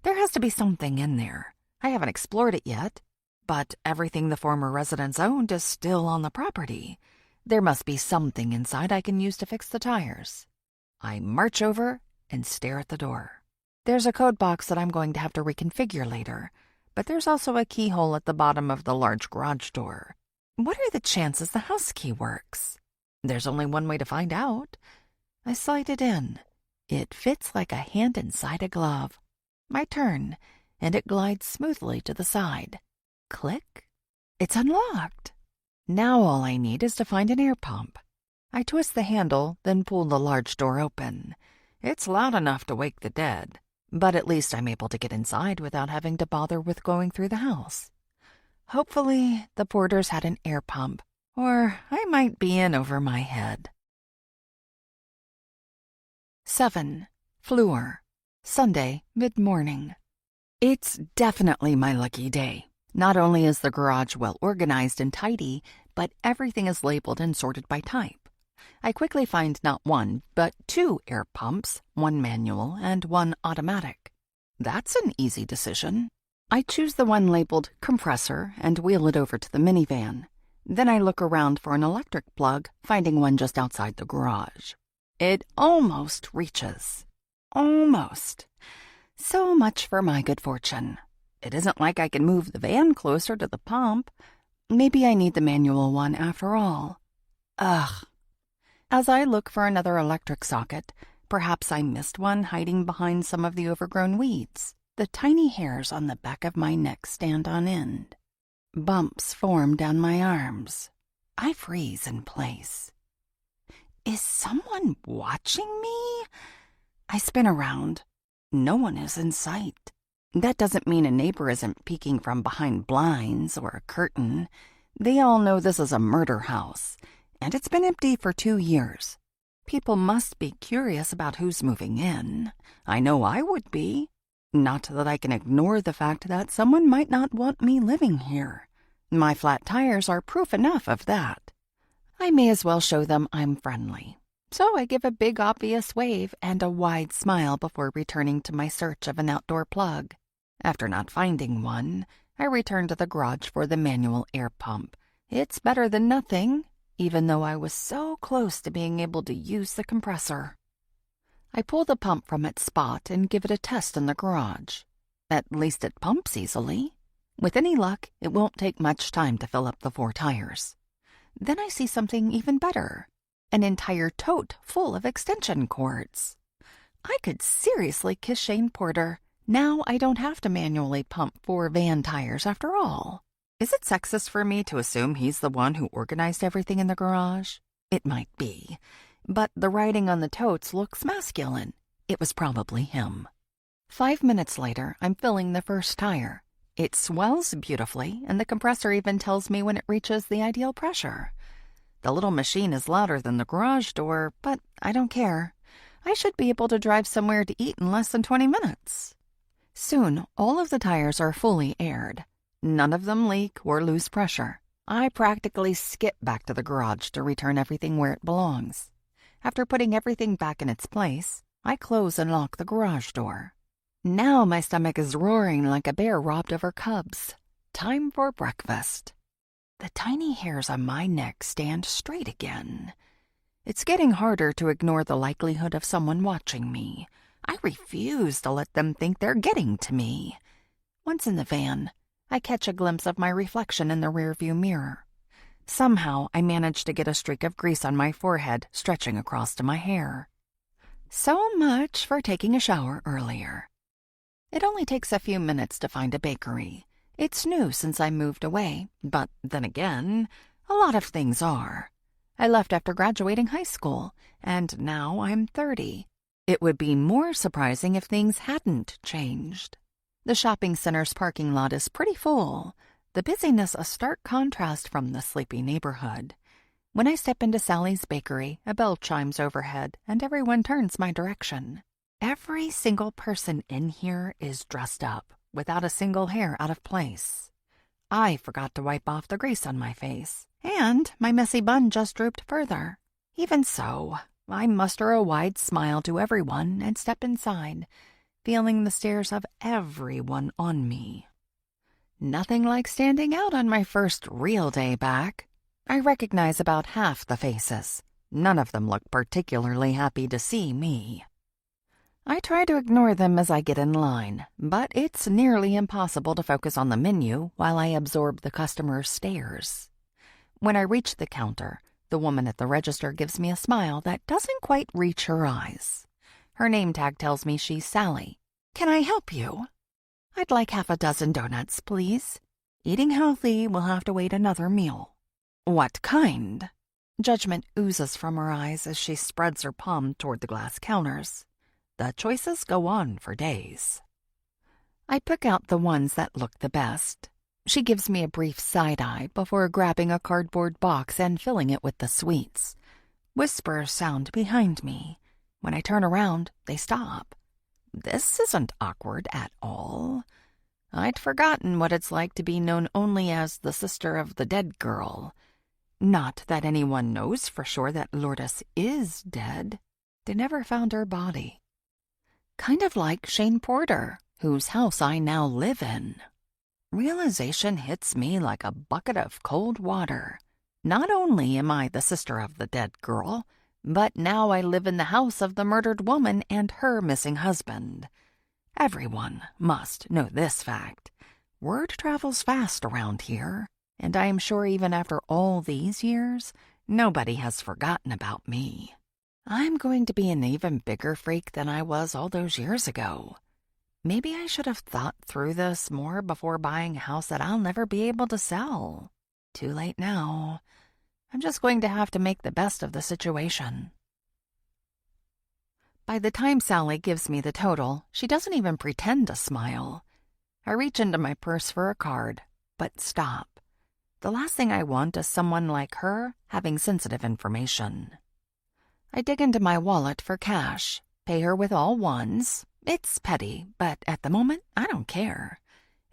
There has to be something in there. I haven't explored it yet. But everything the former residents owned is still on the property. There must be something inside I can use to fix the tires. I march over and stare at the door. There's a code box that I'm going to have to reconfigure later, but there's also a keyhole at the bottom of the large garage door. What are the chances the house key works? There's only one way to find out. I slide it in. It fits like a hand inside a glove. My turn, and it glides smoothly to the side. Click. It's unlocked. Now all I need is to find an air pump. I twist the handle, then pull the large door open. It's loud enough to wake the dead, But at least I'm able to get inside without having to bother with going through the house. Hopefully, the porters had an air pump, or I might be in over my head. 7. Fleur, Sunday, mid-morning. It's definitely my lucky day. Not only is the garage well organized and tidy, but everything is labeled and sorted by type. I quickly find not one, but 2 air pumps, 1 manual and 1 automatic. That's an easy decision. I choose the one labeled compressor and wheel it over to the minivan. Then I look around for an electric plug, finding one just outside the garage. It almost reaches. Almost. So much for my good fortune. It isn't like I can move the van closer to the pump. Maybe I need the manual one after all. Ugh. As I look for another electric socket, perhaps I missed one hiding behind some of the overgrown weeds. The tiny hairs on the back of my neck stand on end. Bumps form down my arms. I freeze in place. Is someone watching me? I spin around. No one is in sight. That doesn't mean a neighbor isn't peeking from behind blinds or a curtain. They all know this is a murder house, and it's been empty for 2 years. People must be curious about who's moving in. I know I would be. Not that I can ignore the fact that someone might not want me living here. My flat tires are proof enough of that. I may as well show them I'm friendly. So I give a big obvious wave and a wide smile before returning to my search of an outdoor plug. After not finding one, I return to the garage for the manual air pump. It's better than nothing, even though I was so close to being able to use the compressor. I pull the pump from its spot and give it a test in the garage. At least it pumps easily. With any luck, it won't take much time to fill up the 4 tires. Then I see something even better. An entire tote full of extension cords. I could seriously kiss Shane Porter. Now I don't have to manually pump 4 van tires after all. Is it sexist for me to assume he's the one who organized everything in the garage? It might be. But the writing on the totes looks masculine. It was probably him. 5 minutes later, I'm filling the first tire. It swells beautifully, and the compressor even tells me when it reaches the ideal pressure. The little machine is louder than the garage door, but I don't care. I should be able to drive somewhere to eat in less than 20 minutes. Soon, all of the tires are fully aired. None of them leak or lose pressure. I practically skip back to the garage to return everything where it belongs. After putting everything back in its place, I close and lock the garage door. Now my stomach is roaring like a bear robbed of her cubs. Time for breakfast. The tiny hairs on my neck stand straight again. It's getting harder to ignore the likelihood of someone watching me. I refuse to let them think they're getting to me. Once in the van, I catch a glimpse of my reflection in the rearview mirror. Somehow, I manage to get a streak of grease on my forehead stretching across to my hair. So much for taking a shower earlier. It only takes a few minutes to find a bakery. It's new since I moved away, but then again, a lot of things are. I left after graduating high school, and now I'm 30. It would be more surprising if things hadn't changed. The shopping center's parking lot is pretty full, the busyness a stark contrast from the sleepy neighborhood. When I step into Sally's bakery, a bell chimes overhead, and everyone turns my direction. Every single person in here is dressed up, without a single hair out of place. I forgot to wipe off the grease on my face, and my messy bun just drooped further. Even so, I muster a wide smile to everyone and step inside, feeling the stares of everyone on me. Nothing like standing out on my first real day back. I recognize about half the faces. None of them look particularly happy to see me. I try to ignore them as I get in line, but it's nearly impossible to focus on the menu while I absorb the customer's stares. When I reach the counter, the woman at the register gives me a smile that doesn't quite reach her eyes. Her name tag tells me she's Sally. Can I help you? I'd like 6 donuts, please. Eating healthy will have to wait another meal. What kind? Judgment oozes from her eyes as she spreads her palm toward the glass counters. the choices go on for days. I pick out the ones that look the best. She gives me a brief side-eye before grabbing a cardboard box and filling it with the sweets. Whispers sound behind me. When I turn around, they stop. This isn't awkward at all. I'd forgotten what it's like to be known only as the sister of the dead girl. Not that anyone knows for sure that Lourdes is dead. They never found her body. Kind of like Shane Porter, whose house I now live in. Realization hits me like a bucket of cold water. Not only am I the sister of the dead girl, but now I live in the house of the murdered woman and her missing husband. Everyone must know this fact. Word travels fast around here, and I am sure even after all these years, nobody has forgotten about me. I'm going to be an even bigger freak than I was all those years ago. Maybe I should have thought through this more before buying a house that I'll never be able to sell. Too late now. I'm just going to have to make the best of the situation. By the time Sally gives me the total, she doesn't even pretend to smile. I reach into my purse for a card, but stop. The last thing I want is someone like her having sensitive information. I dig into my wallet for cash, pay her with all ones. It's petty, but at the moment, I don't care.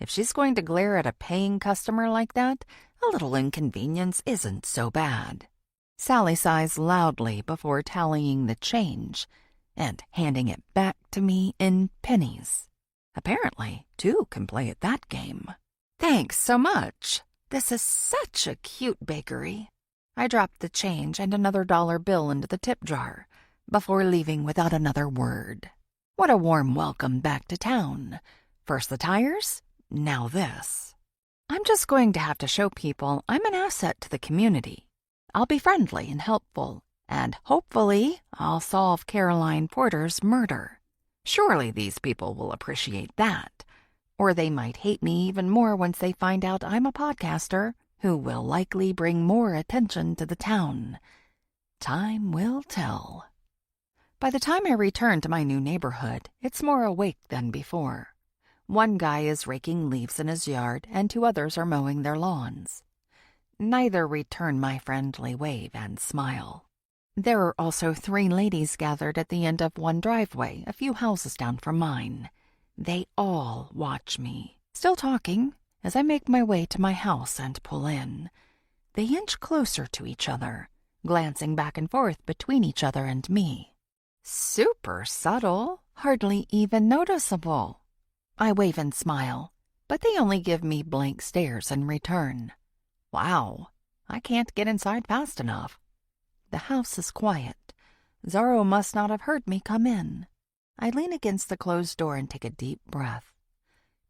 If she's going to glare at a paying customer like that, a little inconvenience isn't so bad. Sally sighs loudly before tallying the change and handing it back to me in pennies. Apparently, two can play at that game. Thanks so much. This is such a cute bakery. I dropped the change and another dollar bill into the tip jar before leaving without another word. What a warm welcome back to town. First the tires, now this. I'm just going to have to show people I'm an asset to the community. I'll be friendly and helpful, and hopefully I'll solve Caroline Porter's murder. Surely these people will appreciate that. Or they might hate me even more once they find out I'm a podcaster who will likely bring more attention to the town. Time will tell. By the time I return to my new neighborhood, it's more awake than before. One guy is raking leaves in his yard, and two others are mowing their lawns. Neither return my friendly wave and smile. There are also three ladies gathered at the end of one driveway, a few houses down from mine. They all watch me, still talking, as I make my way to my house and pull in. They inch closer to each other, glancing back and forth between each other and me. Super subtle, hardly even noticeable. I wave and smile, but they only give me blank stares in return. Wow, I can't get inside fast enough. The house is quiet. Zorro must not have heard me come in. I lean against the closed door and take a deep breath.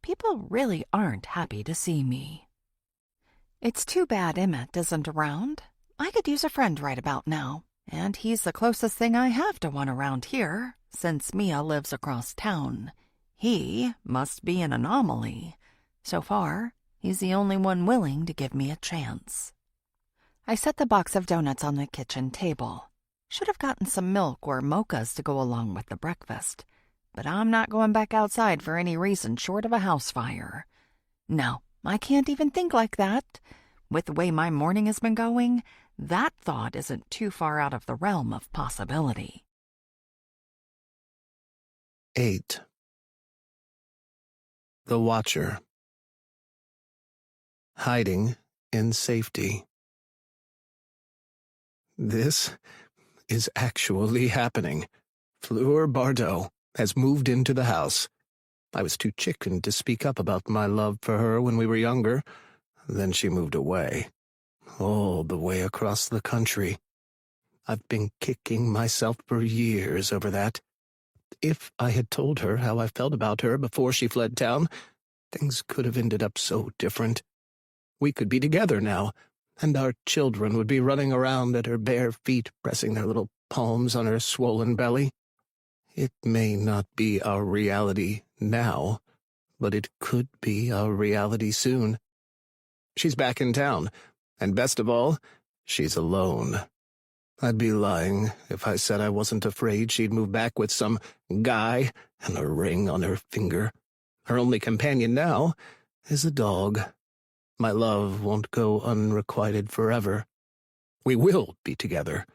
People really aren't happy to see me. It's too bad Emmett isn't around. I could use a friend right about now, and he's the closest thing I have to one around here, since Mia lives across town. He must be an anomaly. So far, he's the only one willing to give me a chance. I set the box of donuts on the kitchen table. Should have gotten some milk or mochas to go along with the breakfast, but I'm not going back outside for any reason short of a house fire. No, I can't even think like that. With the way my morning has been going, that thought isn't too far out of the realm of possibility. 8. The Watcher. Hiding in safety. This is actually happening. Fleur Bardot has moved into the house. I was too chicken to speak up about my love for her when we were younger. Then she moved away. All the way across the country. I've been kicking myself for years over that. If I had told her how I felt about her before she fled town, things could have ended up so different. We could be together now, and our children would be running around at her bare feet, pressing their little palms on her swollen belly. It may not be our reality now, but it could be our reality soon. She's back in town, and best of all, she's alone. I'd be lying if I said I wasn't afraid she'd move back with some guy and a ring on her finger. Her only companion now is a dog. My love won't go unrequited forever. We will be together.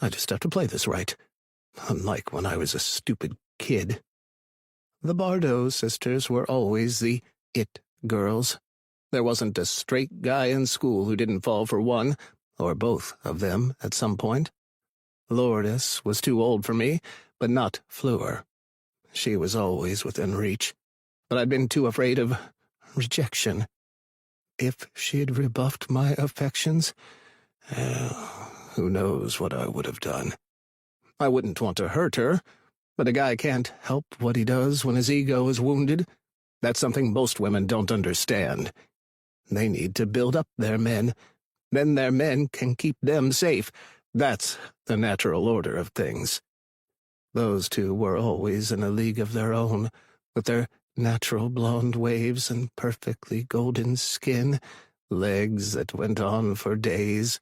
I just have to play this right, unlike when I was a stupid kid. The Bardot sisters were always the it girls. There wasn't a straight guy in school who didn't fall for one, or both of them at some point. Lourdes was too old for me, but not Fleur. She was always within reach, but I'd been too afraid of rejection. If she'd rebuffed my affections, who knows what I would have done. I wouldn't want to hurt her, but a guy can't help what he does when his ego is wounded. That's something most women don't understand. They need to build up their men. Then their men can keep them safe. That's the natural order of things. Those two were always in a league of their own, with their natural blonde waves and perfectly golden skin, legs that went on for days.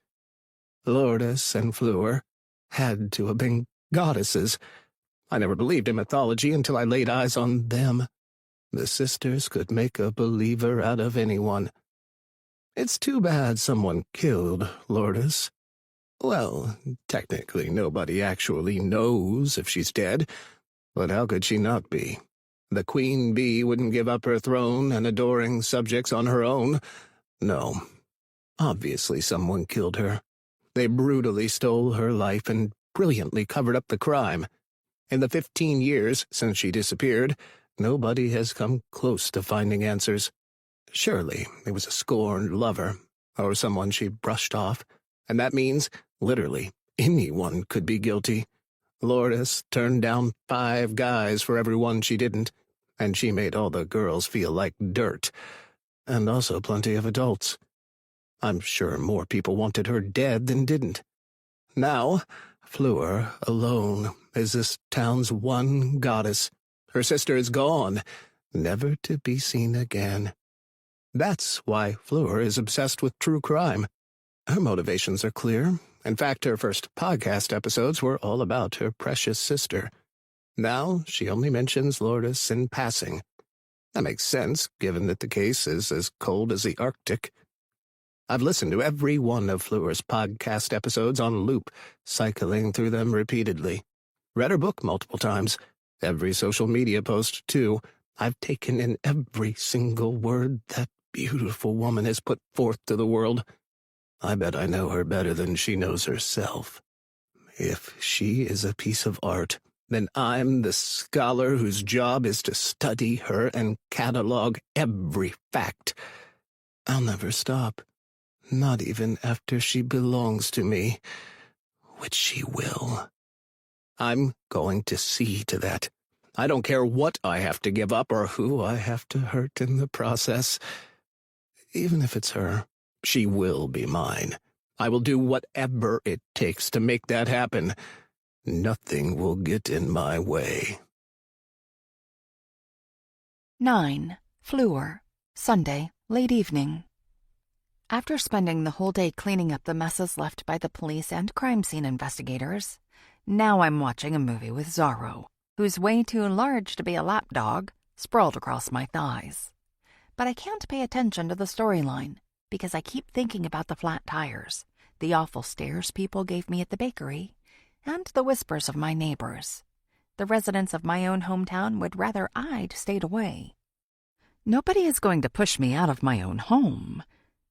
Lourdes and Fleur had to have been goddesses. I never believed in mythology until I laid eyes on them. The sisters could make a believer out of anyone. It's too bad someone killed Lourdes. Well, technically nobody actually knows if she's dead, but how could she not be? The queen bee wouldn't give up her throne and adoring subjects on her own. No, obviously someone killed her. They brutally stole her life and brilliantly covered up the crime. In the 15 years since she disappeared, nobody has come close to finding answers. Surely it was a scorned lover, or someone she brushed off, and that means, literally, anyone could be guilty. Lourdes turned down 5 guys for every one she didn't, and she made all the girls feel like dirt, and also plenty of adults. I'm sure more people wanted her dead than didn't. Now, Fleur alone is this town's one goddess. Her sister is gone, never to be seen again. That's why Fleur is obsessed with true crime. Her motivations are clear. In fact, her first podcast episodes were all about her precious sister. Now she only mentions Lourdes in passing. That makes sense, given that the case is as cold as the Arctic. I've listened to every one of Fleur's podcast episodes on loop, cycling through them repeatedly. Read her book multiple times. Every social media post, too. I've taken in every single word that beautiful woman has put forth to the world. I bet I know her better than she knows herself. If she is a piece of art, then I'm the scholar whose job is to study her and catalog every fact. I'll never stop, not even after she belongs to me, which she will. I'm going to see to that. I don't care what I have to give up or who I have to hurt in the process. Even if it's her, she will be mine. I will do whatever it takes to make that happen. Nothing will get in my way. 9. Fleur, Sunday, late evening. After spending the whole day cleaning up the messes left by the police and crime scene investigators, now I'm watching a movie with Zorro, who's way too large to be a lapdog, sprawled across my thighs. But I can't pay attention to the storyline because I keep thinking about the flat tires, the awful stares people gave me at the bakery, and the whispers of my neighbors. The residents of my own hometown would rather I'd stayed away. Nobody is going to push me out of my own home.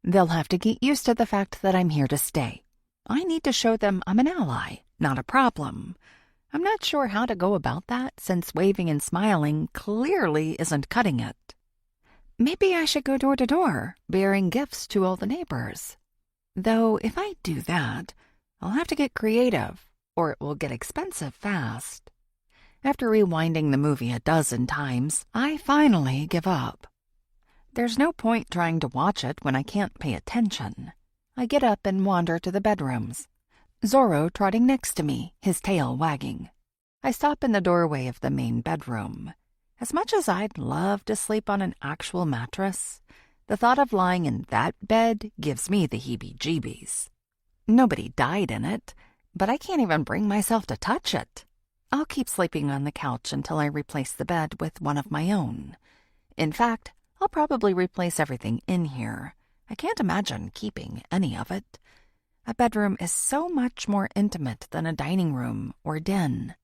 They'll have to get used to the fact that I'm here to stay. I need to show them I'm an ally, not a problem. I'm not sure how to go about that, since waving and smiling clearly isn't cutting it. Maybe I should go door to door, bearing gifts to all the neighbors. Though if I do that, I'll have to get creative, or it will get expensive fast. After rewinding the movie a dozen times, I finally give up. There's no point trying to watch it when I can't pay attention. I get up and wander to the bedrooms. Zorro trotting next to me, his tail wagging. I stop in the doorway of the main bedroom. As much as I'd love to sleep on an actual mattress, the thought of lying in that bed gives me the heebie-jeebies. Nobody died in it, but I can't even bring myself to touch it. I'll keep sleeping on the couch until I replace the bed with one of my own. In fact, I'll probably replace everything in here. I can't imagine keeping any of it. A bedroom is so much more intimate than a dining room or den.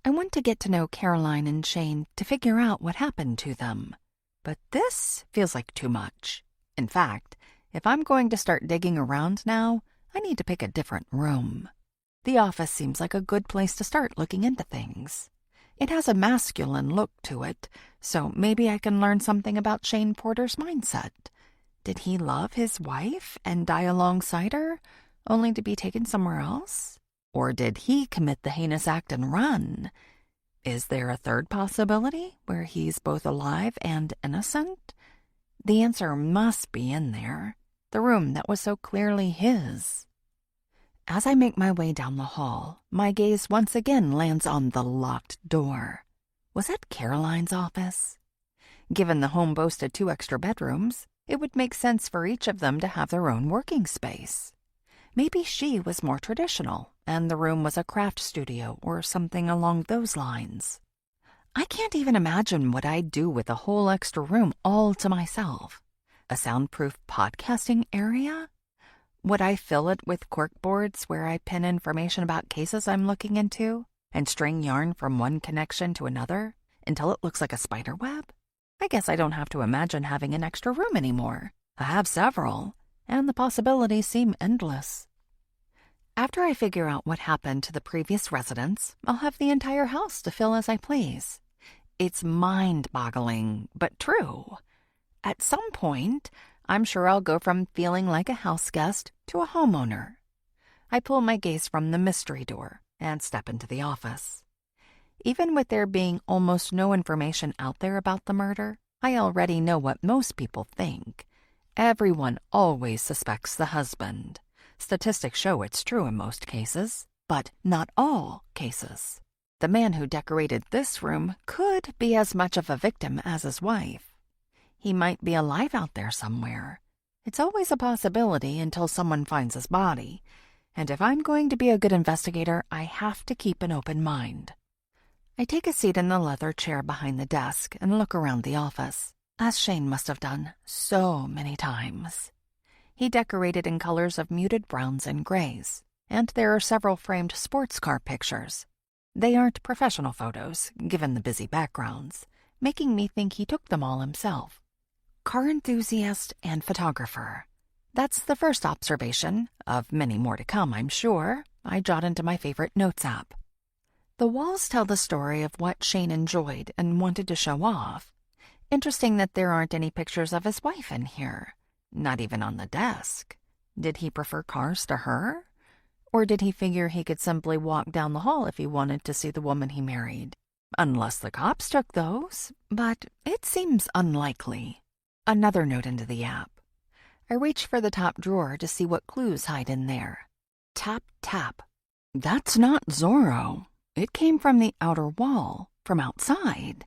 I want to get to know Caroline and Shane to figure out what happened to them. But this feels like too much. In fact, if I'm going to start digging around now, I need to pick a different room. The office seems like a good place to start looking into things. It has a masculine look to it, so maybe I can learn something about Shane Porter's mindset. Did he love his wife and die alongside her, only to be taken somewhere else? Or did he commit the heinous act and run? Is there a third possibility where he's both alive and innocent? The answer must be in there, the room that was so clearly his. As I make my way down the hall, my gaze once again lands on the locked door. Was that Caroline's office? Given the home boasted 2 extra bedrooms, it would make sense for each of them to have their own working space. Maybe she was more traditional, and the room was a craft studio or something along those lines. I can't even imagine what I'd do with a whole extra room all to myself. A soundproof podcasting area? Would I fill it with corkboards where I pin information about cases I'm looking into and string yarn from one connection to another until it looks like a spider web? I guess I don't have to imagine having an extra room anymore. I have several, and the possibilities seem endless. After I figure out what happened to the previous residents, I'll have the entire house to fill as I please. It's mind-boggling, but true. At some point, I'm sure I'll go from feeling like a house guest to a homeowner. I pull my gaze from the mystery door and step into the office. Even with there being almost no information out there about the murder, I already know what most people think. Everyone always suspects the husband. Statistics show it's true in most cases, but not all cases. The man who decorated this room could be as much of a victim as his wife. He might be alive out there somewhere. It's always a possibility until someone finds his body. And if I'm going to be a good investigator, I have to keep an open mind. I take a seat in the leather chair behind the desk and look around the office, as Shane must have done so many times. He decorated in colors of muted browns and grays, and there are several framed sports car pictures. They aren't professional photos, given the busy backgrounds, making me think he took them all himself. Car enthusiast and photographer. That's the first observation, of many more to come, I'm sure, I jot into my favorite notes app. The walls tell the story of what Shane enjoyed and wanted to show off. Interesting that there aren't any pictures of his wife in here, not even on the desk. Did he prefer cars to her? Or did he figure he could simply walk down the hall if he wanted to see the woman he married? Unless the cops took those, but it seems unlikely. Another note into the app. I reach for the top drawer to see what clues hide in there. Tap, tap. That's not Zorro. It came from the outer wall, from outside,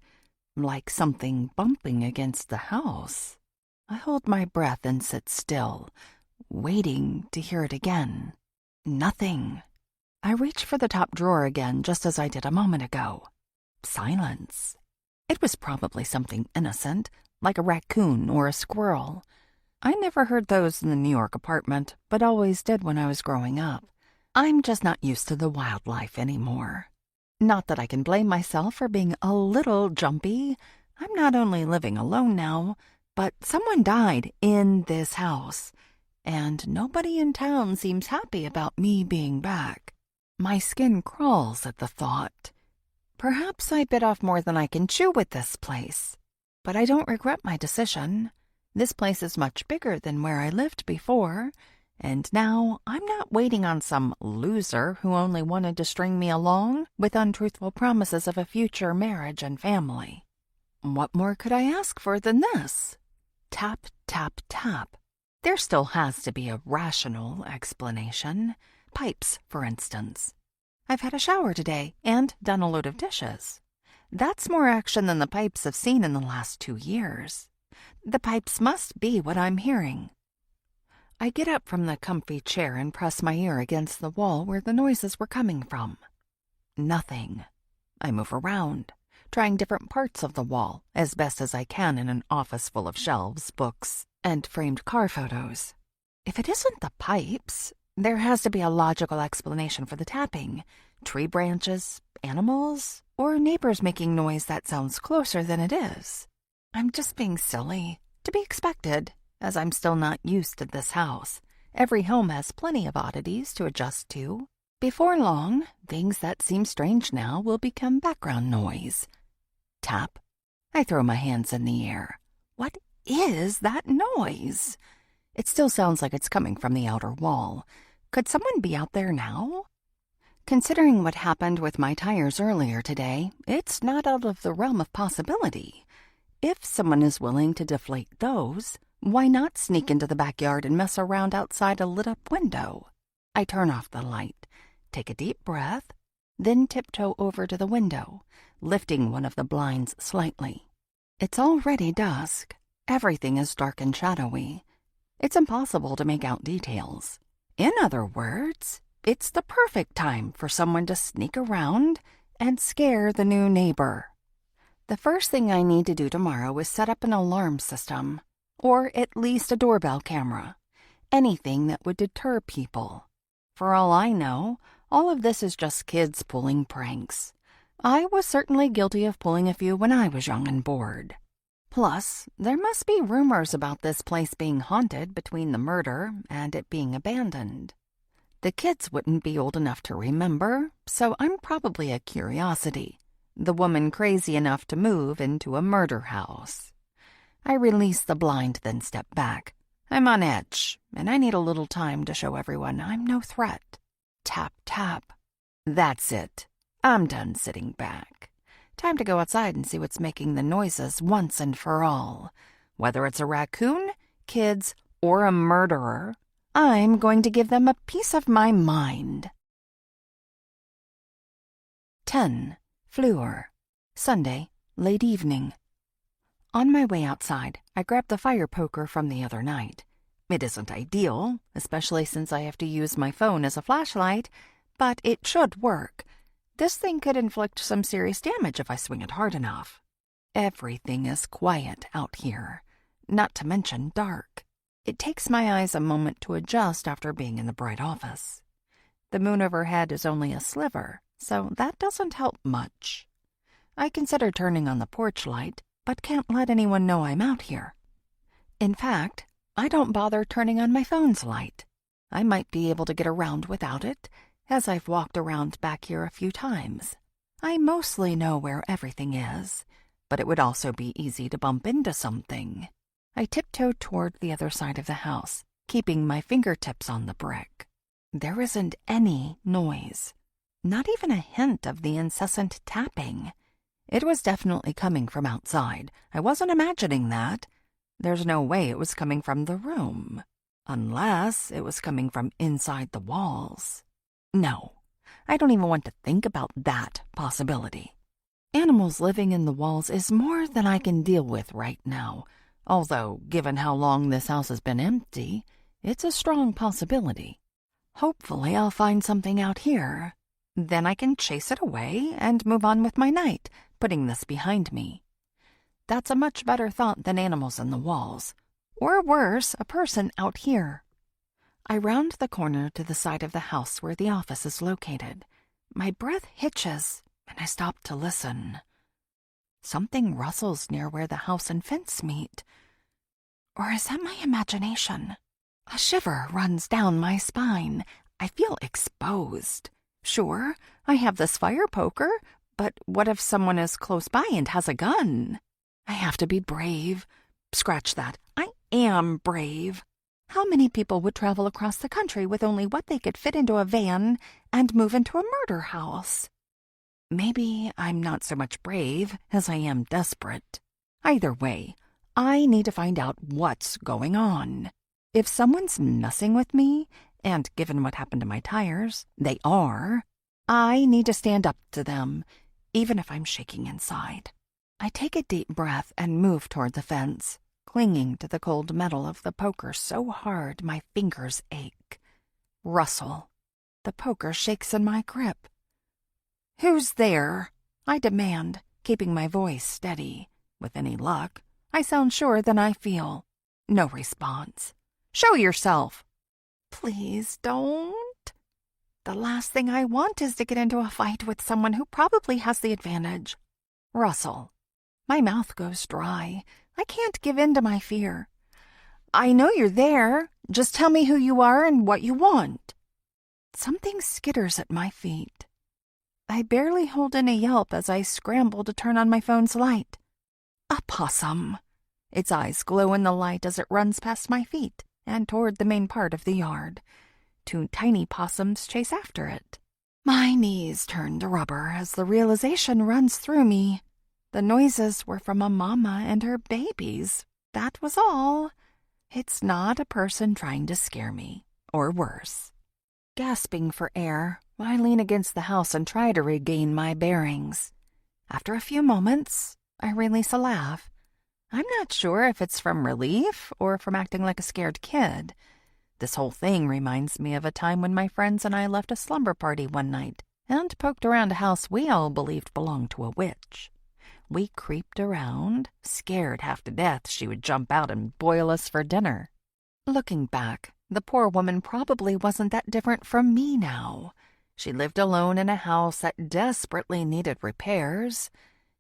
like something bumping against the house. I hold my breath and sit still, waiting to hear it again. Nothing. I reach for the top drawer again just as I did a moment ago. Silence. It was probably something innocent, like a raccoon or a squirrel. I never heard those in the New York apartment, but always did when I was growing up. I'm just not used to the wildlife anymore. Not that I can blame myself for being a little jumpy. I'm not only living alone now, but someone died in this house, and nobody in town seems happy about me being back. My skin crawls at the thought. Perhaps I bit off more than I can chew with this place, but I don't regret my decision. This place is much bigger than where I lived before, and now I'm not waiting on some loser who only wanted to string me along with untruthful promises of a future marriage and family. What more could I ask for than this? Tap, tap, tap. There still has to be a rational explanation. Pipes, for instance. I've had a shower today and done a load of dishes. That's more action than the pipes have seen in the last 2 years. The pipes must be what I'm hearing. I get up from the comfy chair and press my ear against the wall where the noises were coming from. Nothing. I move around, trying different parts of the wall as best as I can in an office full of shelves, books, and framed car photos. If it isn't the pipes, there has to be a logical explanation for the tapping. Tree branches, animals, or neighbors making noise that sounds closer than it is. I'm just being silly. To be expected, as I'm still not used to this house. Every home has plenty of oddities to adjust to. Before long, things that seem strange now will become background noise. Tap. I throw my hands in the air. What is that noise? It still sounds like it's coming from the outer wall. Could someone be out there now? Considering what happened with my tires earlier today, it's not out of the realm of possibility. If someone is willing to deflate those, why not sneak into the backyard and mess around outside a lit-up window? I turn off the light, take a deep breath, then tiptoe over to the window, lifting one of the blinds slightly. It's already dusk. Everything is dark and shadowy. It's impossible to make out details. In other words, it's the perfect time for someone to sneak around and scare the new neighbor. The first thing I need to do tomorrow is set up an alarm system, or at least a doorbell camera. Anything that would deter people. For all I know, all of this is just kids pulling pranks. I was certainly guilty of pulling a few when I was young and bored. Plus, there must be rumors about this place being haunted between the murder and it being abandoned. The kids wouldn't be old enough to remember, so I'm probably a curiosity. The woman crazy enough to move into a murder house. I release the blind, then step back. I'm on edge, and I need a little time to show everyone I'm no threat. Tap, tap. That's it. I'm done sitting back. Time to go outside and see what's making the noises once and for all. Whether it's a raccoon, kids, or a murderer, I'm going to give them a piece of my mind. 10. Fleur. Sunday, late evening. On my way outside, I grabbed the fire poker from the other night. It isn't ideal, especially since I have to use my phone as a flashlight, but it should work. This thing could inflict some serious damage if I swing it hard enough. Everything is quiet out here, not to mention dark. It takes my eyes a moment to adjust after being in the bright office. The moon overhead is only a sliver, so that doesn't help much. I consider turning on the porch light, but can't let anyone know I'm out here. In fact, I don't bother turning on my phone's light. I might be able to get around without it, as I've walked around back here a few times. I mostly know where everything is, but it would also be easy to bump into something. I tiptoe toward the other side of the house, keeping my fingertips on the brick. There isn't any noise, not even a hint of the incessant tapping. It was definitely coming from outside. I wasn't imagining that. There's no way it was coming from the room, unless it was coming from inside the walls. No, I don't even want to think about that possibility. Animals living in the walls is more than I can deal with right now, although, given how long this house has been empty, it's a strong possibility. Hopefully I'll find something out here. Then I can chase it away and move on with my night, putting this behind me. That's a much better thought than animals in the walls. Or worse, a person out here. I round the corner to the side of the house where the office is located. My breath hitches, and I stop to listen. Something rustles near where the house and fence meet. Or is that my imagination? A shiver runs down my spine. I feel exposed. Sure, I have this fire poker, but what if someone is close by and has a gun? I have to be brave. Scratch that. I am brave. How many people would travel across the country with only what they could fit into a van and move into a murder house? Maybe I'm not so much brave as I am desperate. Either way, I need to find out what's going on. If someone's messing with me, and given what happened to my tires, they are, I need to stand up to them, even if I'm shaking inside. I take a deep breath and move toward the fence, clinging to the cold metal of the poker so hard my fingers ache. Rustle. The poker shakes in my grip. "Who's there?" I demand, keeping my voice steady. With any luck, I sound surer than I feel. No response. "Show yourself." "Please don't." The last thing I want is to get into a fight with someone who probably has the advantage. Rustle. My mouth goes dry. I can't give in to my fear. "I know you're there. Just tell me who you are and what you want." Something skitters at my feet. I barely hold in a yelp as I scramble to turn on my phone's light. A possum. Its eyes glow in the light as it runs past my feet and toward the main part of the yard. 2 tiny possums chase after it. My knees turn to rubber as the realization runs through me. The noises were from a mama and her babies. That was all. It's not a person trying to scare me, or worse. Gasping for air, I lean against the house and try to regain my bearings. After a few moments, I release a laugh. I'm not sure if it's from relief or from acting like a scared kid. This whole thing reminds me of a time when my friends and I left a slumber party one night and poked around a house we all believed belonged to a witch. We creeped around, scared half to death she would jump out and boil us for dinner. Looking back, the poor woman probably wasn't that different from me now. She lived alone in a house that desperately needed repairs,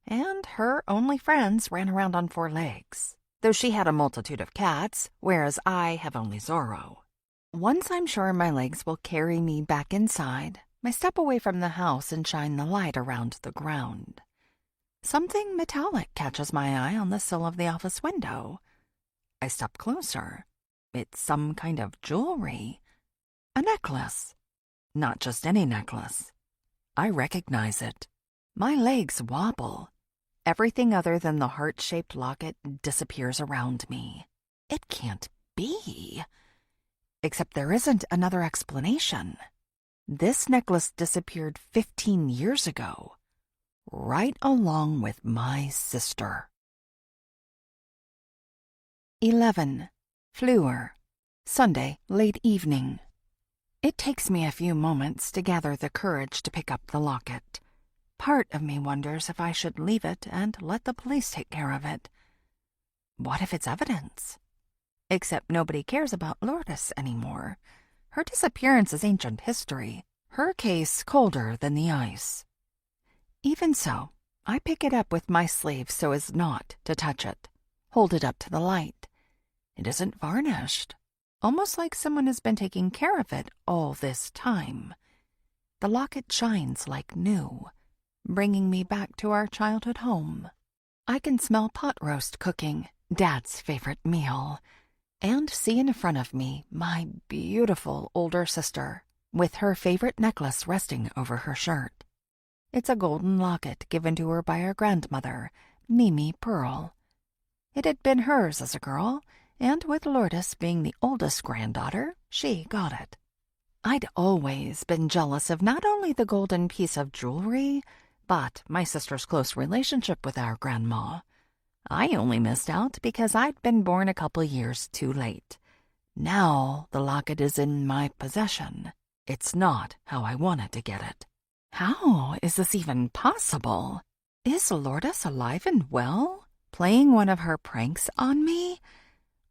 and her only friends ran around on 4 legs, though she had a multitude of cats, whereas I have only Zorro. Once I'm sure my legs will carry me back inside, I step away from the house and shine the light around the ground. Something metallic catches my eye on the sill of the office window. I step closer. It's some kind of jewelry. A necklace. Not just any necklace. I recognize it. My legs wobble. Everything other than the heart-shaped locket disappears around me. It can't be. Except there isn't another explanation. This necklace disappeared 15 years ago, right along with my sister. 11. Fleur. Sunday, late evening. It takes me a few moments to gather the courage to pick up the locket. Part of me wonders if I should leave it and let the police take care of it. What if it's evidence? Except nobody cares about Lourdes anymore. Her disappearance is ancient history, her case colder than the ice. Even so, I pick it up with my sleeve so as not to touch it, hold it up to the light. It isn't varnished, almost like someone has been taking care of it all this time. The locket shines like new, bringing me back to our childhood home. I can smell pot roast cooking, Dad's favorite meal, and see in front of me my beautiful older sister, with her favorite necklace resting over her shirt. It's a golden locket given to her by her grandmother, Mimi Pearl. It had been hers as a girl, and with Lourdes being the oldest granddaughter, she got it. I'd always been jealous of not only the golden piece of jewelry, but my sister's close relationship with our grandma. I only missed out because I'd been born a couple years too late. Now the locket is in my possession. It's not how I wanted to get it. How is this even possible? Is Lourdes alive and well, playing one of her pranks on me?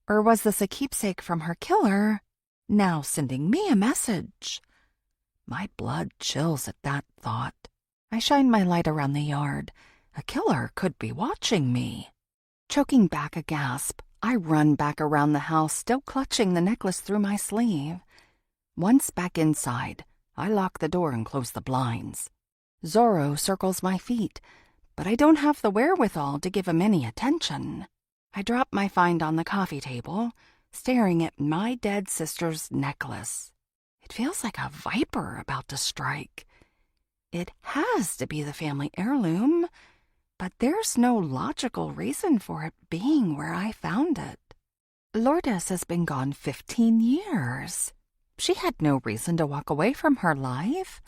Or was this a keepsake from her killer, now sending me a message? My blood chills at that thought. I shine my light around the yard. A killer could be watching me. Choking back a gasp, I run back around the house, still clutching the necklace through my sleeve. Once back inside, I lock the door and close the blinds. Zorro circles my feet, but I don't have the wherewithal to give him any attention. I drop my find on the coffee table, staring at my dead sister's necklace. It feels like a viper about to strike. It has to be the family heirloom, but there's no logical reason for it being where I found it. Lourdes has been gone 15 years. She had no reason to walk away from her life.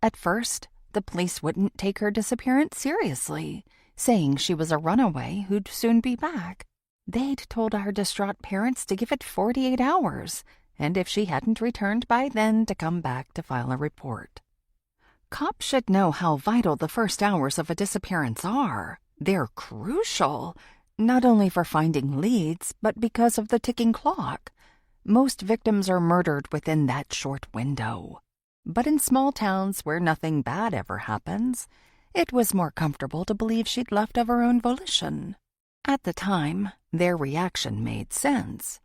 At first, the police wouldn't take her disappearance seriously, saying she was a runaway who'd soon be back. They'd told our distraught parents to give it 48 hours, and if she hadn't returned by then, to come back to file a report. Cops should know how vital the first hours of a disappearance are. They're crucial, not only for finding leads, but because of the ticking clock. Most victims are murdered within that short window. But in small towns where nothing bad ever happens, it was more comfortable to believe she'd left of her own volition. At the time, their reaction made sense.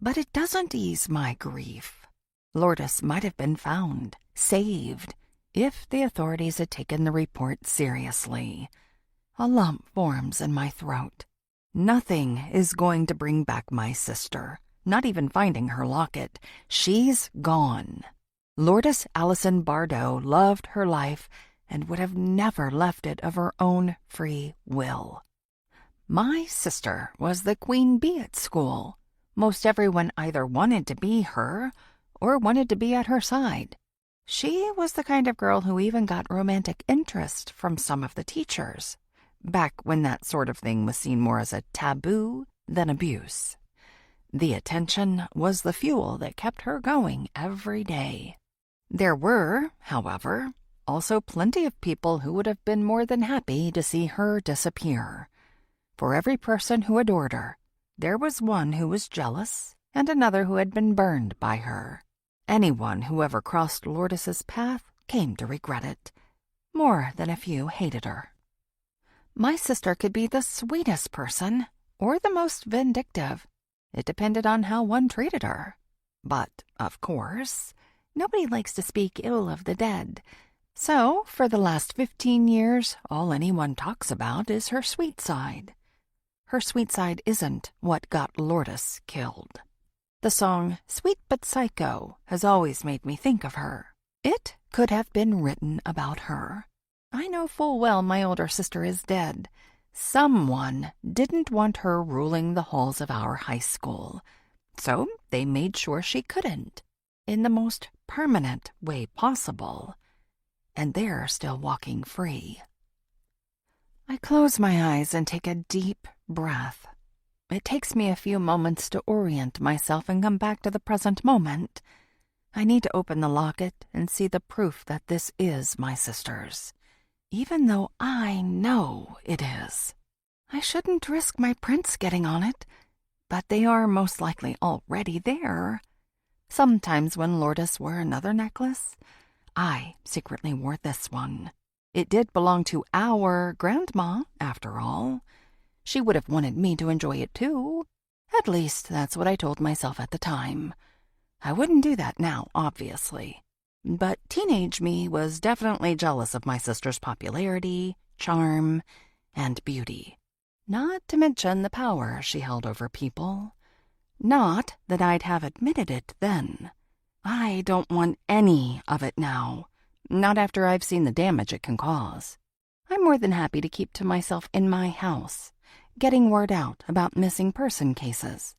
But it doesn't ease my grief. Lourdes might have been found, saved, if the authorities had taken the report seriously. A lump forms in my throat. Nothing is going to bring back my sister, not even finding her locket. She's gone. Lourdes Allison Bardot loved her life and would have never left it of her own free will. My sister was the queen bee at school. Most everyone either wanted to be her or wanted to be at her side. She was the kind of girl who even got romantic interest from some of the teachers, back when that sort of thing was seen more as a taboo than abuse. The attention was the fuel that kept her going every day. There were, however, also plenty of people who would have been more than happy to see her disappear. For every person who adored her, there was one who was jealous and another who had been burned by her. Anyone who ever crossed Lourdes's path came to regret it. More than a few hated her. My sister could be the sweetest person or the most vindictive. It depended on how one treated her. But, of course, nobody likes to speak ill of the dead. So, for the last 15 years, all anyone talks about is her sweet side. Her sweet side isn't what got Lourdes killed. The song Sweet But Psycho has always made me think of her. It could have been written about her. I know full well my older sister is dead. Someone didn't want her ruling the halls of our high school, so they made sure she couldn't, in the most permanent way possible. And they're still walking free. I close my eyes and take a deep breath. It takes me a few moments to orient myself and come back to the present moment. I need to open the locket and see the proof that this is my sister's, even though I know it is. I shouldn't risk my prints getting on it, but they are most likely already there. Sometimes when Lourdes wore another necklace, I secretly wore this one. It did belong to our grandma, after all. She would have wanted me to enjoy it too. At least that's what I told myself at the time. I wouldn't do that now, obviously. But teenage me was definitely jealous of my sister's popularity, charm, and beauty. Not to mention the power she held over people. Not that I'd have admitted it then. I don't want any of it now. Not after I've seen the damage it can cause. I'm more than happy to keep to myself in my house, getting word out about missing person cases.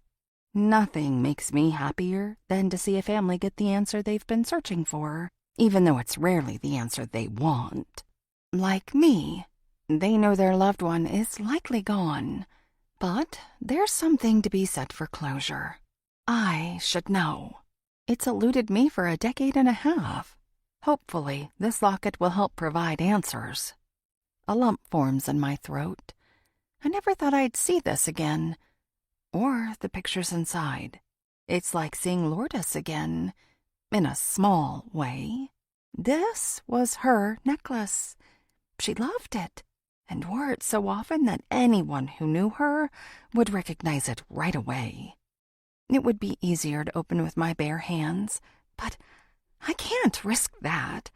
Nothing makes me happier than to see a family get the answer they've been searching for, even though it's rarely the answer they want. Like me, they know their loved one is likely gone, but there's something to be said for closure. I should know. It's eluded me for a decade and a half. Hopefully, this locket will help provide answers. A lump forms in my throat. I never thought I'd see this again, or the pictures inside. It's like seeing Lourdes again, in a small way. This was her necklace. She loved it, and wore it so often that anyone who knew her would recognize it right away. It would be easier to open with my bare hands, but I can't risk that.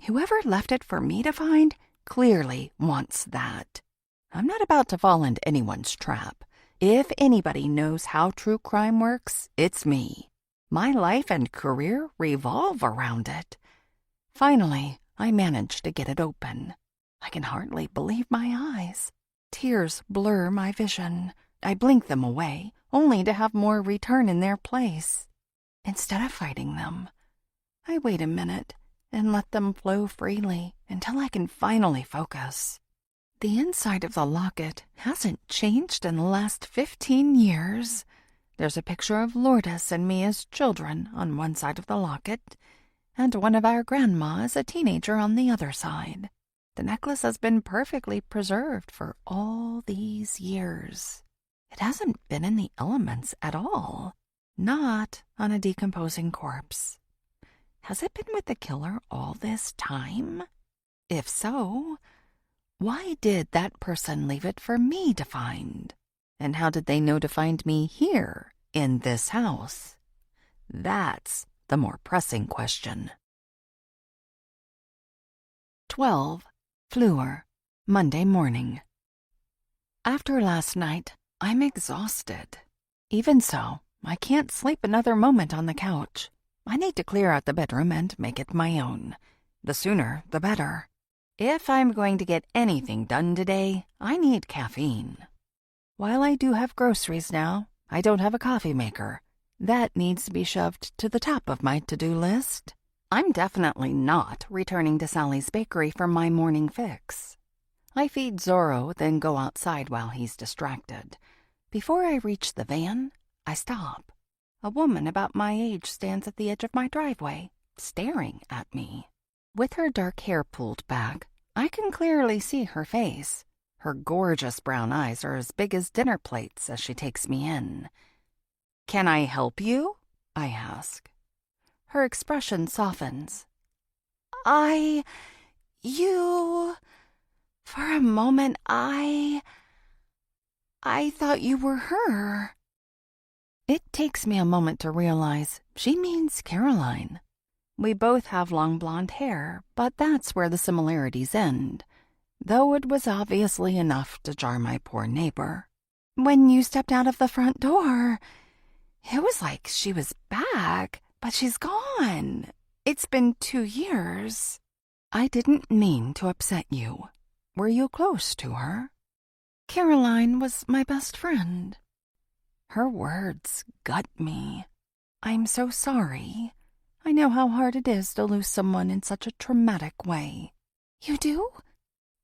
Whoever left it for me to find clearly wants that. I'm not about to fall into anyone's trap. If anybody knows how true crime works, it's me. My life and career revolve around it. Finally, I managed to get it open. I can hardly believe my eyes. Tears blur my vision. I blink them away, only to have more return in their place. Instead of fighting them, I wait a minute and let them flow freely until I can finally focus. The inside of the locket hasn't changed in the last 15 years. There's a picture of Lourdes and me as children on one side of the locket, and one of our grandma as a teenager on the other side. The necklace has been perfectly preserved for all these years. It hasn't been in the elements at all, not on a decomposing corpse. Has it been with the killer all this time? If so, why did that person leave it for me to find? And how did they know to find me here, in this house? That's the more pressing question. 12. Fleur, Monday morning. After last night, I'm exhausted. Even so, I can't sleep another moment on the couch. I need to clear out the bedroom and make it my own. The sooner, the better. If I'm going to get anything done today, I need caffeine. While I do have groceries now, I don't have a coffee maker. That needs to be shoved to the top of my to-do list. I'm definitely not returning to Sally's bakery for my morning fix. I feed Zorro, then go outside while he's distracted. Before I reach the van, I stop. A woman about my age stands at the edge of my driveway, staring at me. With her dark hair pulled back, I can clearly see her face. Her gorgeous brown eyes are as big as dinner plates as she takes me in. "Can I help you?" I ask. Her expression softens. For a moment, I thought you were her." It takes me a moment to realize she means Caroline. We both have long blonde hair, but that's where the similarities end, though it was obviously enough to jar my poor neighbor. "When you stepped out of the front door, it was like she was back, but she's gone. It's been 2 years. I didn't mean to upset you. Were you close to her?" "Caroline was my best friend." Her words gut me. I'm so sorry. I know how hard it is to lose someone in such a traumatic way. "You do?"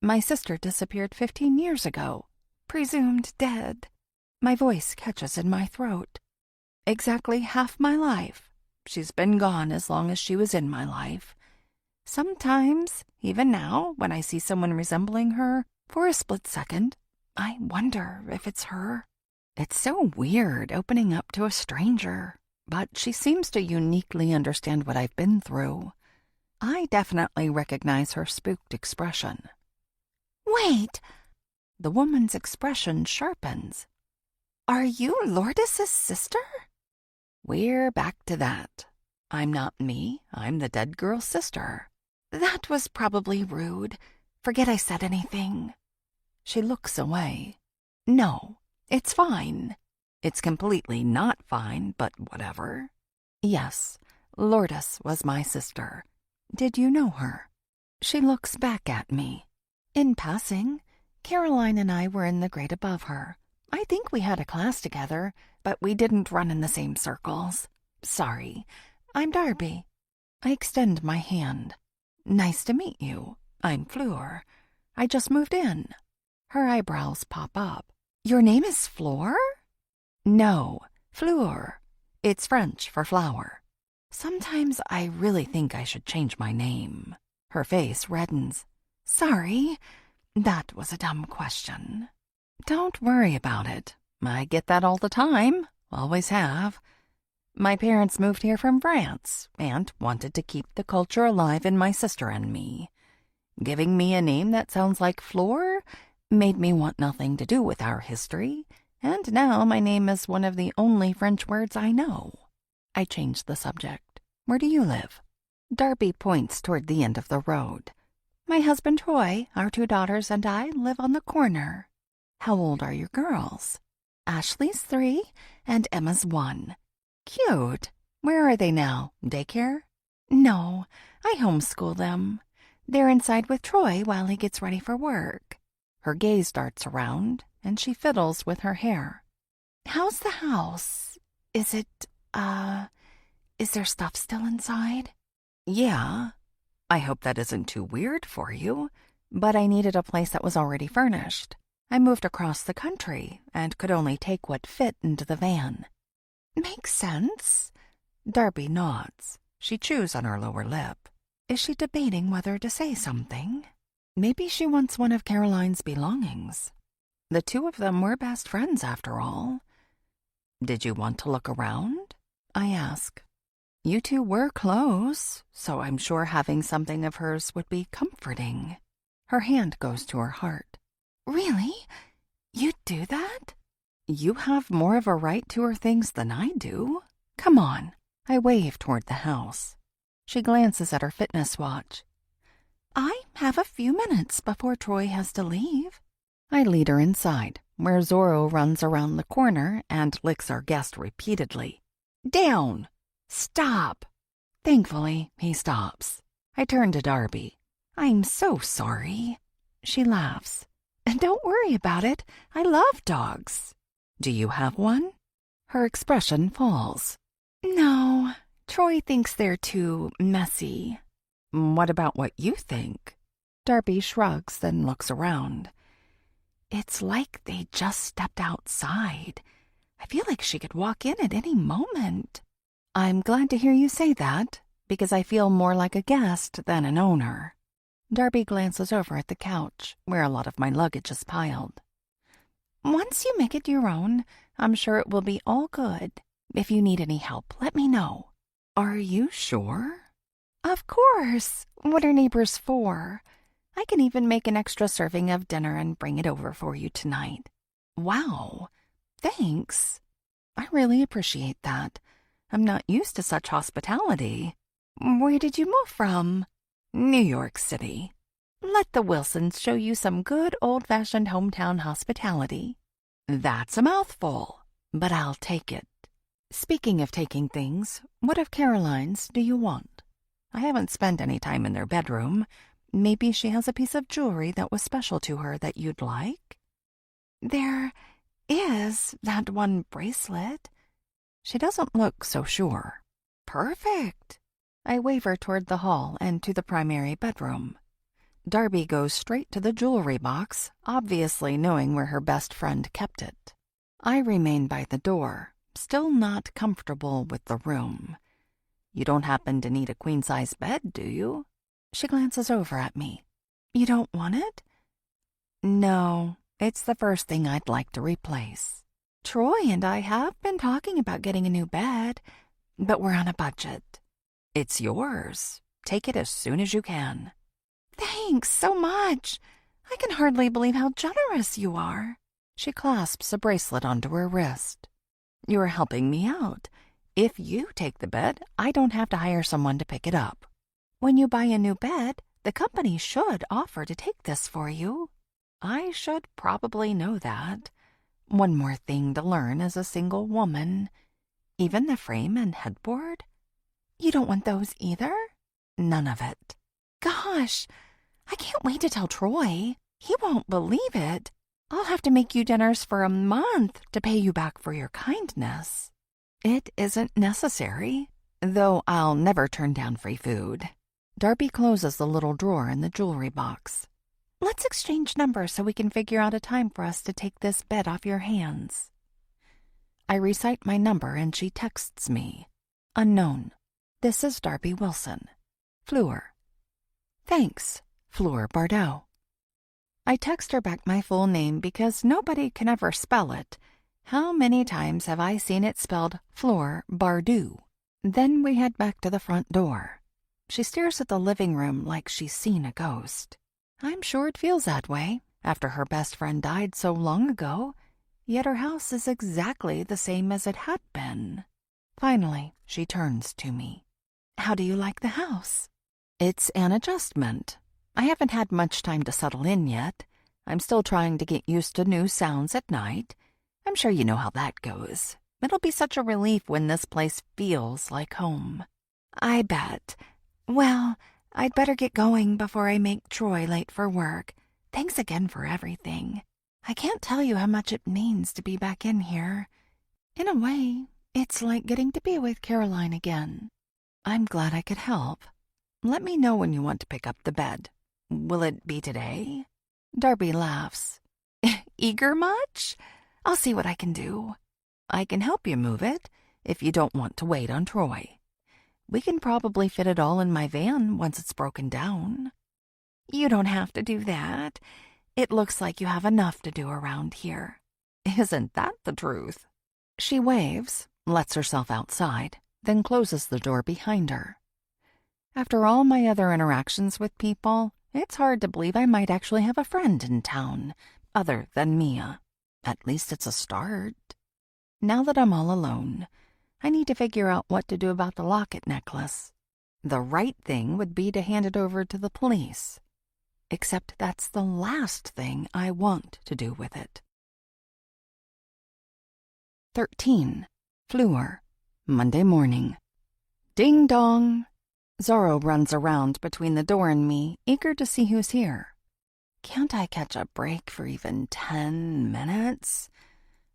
"My sister disappeared 15 years ago, presumed dead." My voice catches in my throat. "Exactly half my life. She's been gone as long as she was in my life. Sometimes, even now, when I see someone resembling her, for a split second, I wonder if it's her." It's so weird opening up to a stranger, but she seems to uniquely understand what I've been through. I definitely recognize her spooked expression. "Wait!" The woman's expression sharpens. "Are you Lourdes' sister?" We're back to that. I'm not me, I'm the dead girl's sister. "That was probably rude. Forget I said anything." She looks away. "No, it's fine." It's completely not fine, but whatever. "Yes, Lourdes was my sister. Did you know her?" She looks back at me. "In passing, Caroline and I were in the grade above her. I think we had a class together, but we didn't run in the same circles. Sorry, I'm Darby." I extend my hand. "Nice to meet you. I'm Fleur. I just moved in." Her eyebrows pop up. "Your name is Fleur?" "No, Fleur. It's French for flower." Sometimes I really think I should change my name. Her face reddens. "Sorry, that was a dumb question." "Don't worry about it. I get that all the time. Always have. My parents moved here from France and wanted to keep the culture alive in my sister and me. Giving me a name that sounds like Fleur made me want nothing to do with our history, and now my name is one of the only French words I know." I change the subject. "Where do you live?" Darby points toward the end of the road. "My husband Troy, our 2 daughters, and I live on the corner." "How old are your girls?" "Ashley's 3 and Emma's 1. "Cute. Where are they now? Daycare?" "No, I homeschool them. They're inside with Troy while he gets ready for work." Her gaze darts around, and she fiddles with her hair. "How's the house? Is there stuff still inside?" "Yeah. I hope that isn't too weird for you. but I needed a place that was already furnished. I moved across the country and could only take what fit into the van. Makes sense. Darby nods. She chews on her lower lip. Is she debating whether to say something? Maybe she wants one of Caroline's belongings. The two of them were best friends, after all. Did you want to look around? I ask. You two were close, so I'm sure having something of hers would be comforting. Her hand goes to her heart. Really? You'd do that? You have more of a right to her things than I do. Come on. I wave toward the house. She glances at her fitness watch. I have a few minutes before Troy has to leave. I lead her inside, where Zorro runs around the corner and licks our guest repeatedly. Down! Stop! Thankfully, he stops. I turn to Darby. I'm so sorry. She laughs. Don't worry about it. I love dogs. Do you have one? Her expression falls. No, Troy thinks they're too messy. What about what you think? Darby shrugs, then looks around. It's like they just stepped outside. I feel like she could walk in at any moment. I'm glad to hear you say that, because I feel more like a guest than an owner. Darby glances over at the couch, where a lot of my luggage is piled. Once you make it your own, I'm sure it will be all good. If you need any help, let me know. Are you sure? Of course. What are neighbors for? I can even make an extra serving of dinner and bring it over for you tonight. Wow. Thanks. I really appreciate that. I'm not used to such hospitality. Where did you move from? New York City. Let the Wilsons show you some good old-fashioned hometown hospitality. That's a mouthful, but I'll take it. Speaking of taking things, what of Caroline's do you want? I haven't spent any time in their bedroom. Maybe she has a piece of jewelry that was special to her that you'd like? There is that one bracelet. She doesn't look so sure. Perfect. I wave her toward the hall and to the primary bedroom. Darby goes straight to the jewelry box, obviously knowing where her best friend kept it. I remain by the door, still not comfortable with the room. You don't happen to need a queen-size bed, do you? She glances over at me. You don't want it? No, it's the first thing I'd like to replace. Troy and I have been talking about getting a new bed, but we're on a budget. It's yours. Take it as soon as you can. Thanks so much. I can hardly believe how generous you are. She clasps a bracelet onto her wrist. You're helping me out. If you take the bed, I don't have to hire someone to pick it up. When you buy a new bed, the company should offer to take this for you. I should probably know that. One more thing to learn as a single woman. Even the frame and headboard? You don't want those either? None of it. Gosh, I can't wait to tell Troy. He won't believe it. I'll have to make you dinners for a month to pay you back for your kindness. It isn't necessary, though I'll never turn down free food. Darby closes the little drawer in the jewelry box. Let's exchange numbers so we can figure out a time for us to take this bed off your hands. I recite my number and she texts me. Unknown. This is Darby Wilson. Fleur. Thanks, Fleur Bardot. I text her back my full name because nobody can ever spell it. How many times have I seen it spelled Fleur Bardot? Then we head back to the front door. She stares at the living room like she's seen a ghost. I'm sure it feels that way after her best friend died so long ago, yet her house is exactly the same as it had been. Finally, she turns to me. How do you like the house? It's an adjustment. I haven't had much time to settle in yet. I'm still trying to get used to new sounds at night. I'm sure you know how that goes. It'll be such a relief when this place feels like home. I bet. Well, I'd better get going before I make Troy late for work. Thanks again for everything. I can't tell you how much it means to be back in here. In a way, it's like getting to be with Caroline again. I'm glad I could help. Let me know when you want to pick up the bed. Will it be today? Darby laughs. Eager much? I'll see what I can do. I can help you move it if you don't want to wait on Troy. We can probably fit it all in my van once it's broken down. You don't have to do that. It looks like you have enough to do around here. Isn't that the truth? She waves, lets herself outside, then closes the door behind her. After all my other interactions with people, it's hard to believe I might actually have a friend in town, other than Mia. At least it's a start. Now that I'm all alone, I need to figure out what to do about the locket necklace. The right thing would be to hand it over to the police. Except that's the last thing I want to do with it. 13. Fleur. Monday morning. Ding dong. Zorro runs around between the door and me, eager to see who's here. Can't I catch a break for even 10 minutes?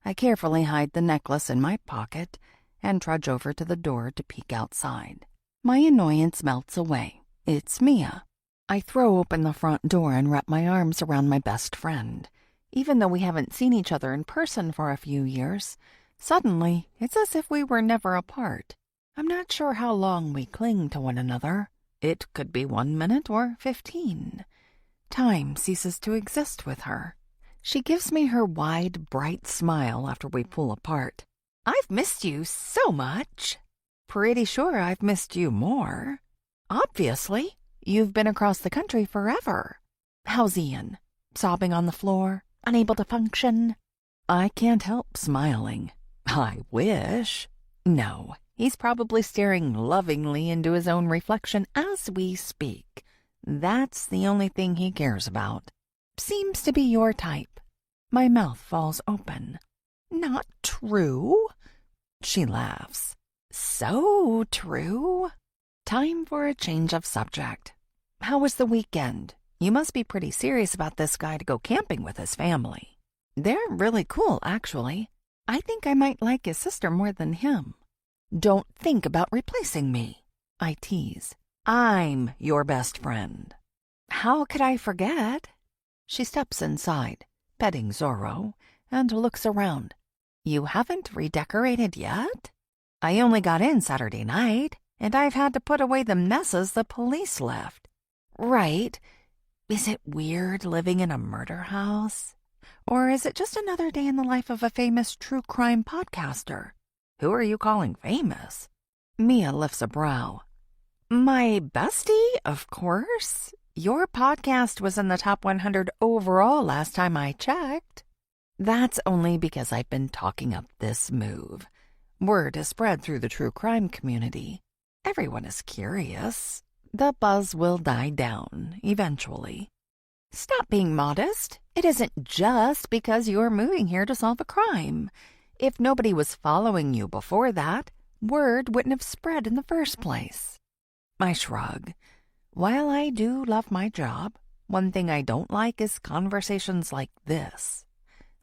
I carefully hide the necklace in my pocket and trudge over to the door to peek outside. My annoyance melts away. It's Mia. I throw open the front door and wrap my arms around my best friend. Even though we haven't seen each other in person for a few years, suddenly it's as if we were never apart. I'm not sure how long we cling to one another. It could be 1 minute or 15. Time ceases to exist with her. She gives me her wide, bright smile after we pull apart. I've missed you so much. Pretty sure I've missed you more. Obviously, you've been across the country forever. How's Ian? Sobbing on the floor? Unable to function? I can't help smiling. I wish. No, he's probably staring lovingly into his own reflection as we speak. That's the only thing he cares about. Seems to be your type. My mouth falls open. Not true. She laughs. So true. Time for a change of subject. How was the weekend? You must be pretty serious about this guy to go camping with his family. They're really cool, actually. I think I might like his sister more than him. Don't think about replacing me, I tease. I'm your best friend. How could I forget? She steps inside, petting Zorro, and looks around. You haven't redecorated yet? I only got in Saturday night, and I've had to put away the messes the police left. Right. Is it weird living in a murder house? Or is it just another day in the life of a famous true crime podcaster? Who are you calling famous? Mia lifts a brow. My bestie, of course. Your podcast was in the top 100 overall last time I checked. That's only because I've been talking up this move. Word has spread through the true crime community. Everyone is curious. The buzz will die down eventually. Stop being modest. It isn't just because you're moving here to solve a crime. If nobody was following you before that, word wouldn't have spread in the first place. I shrug. While I do love my job, one thing I don't like is conversations like this.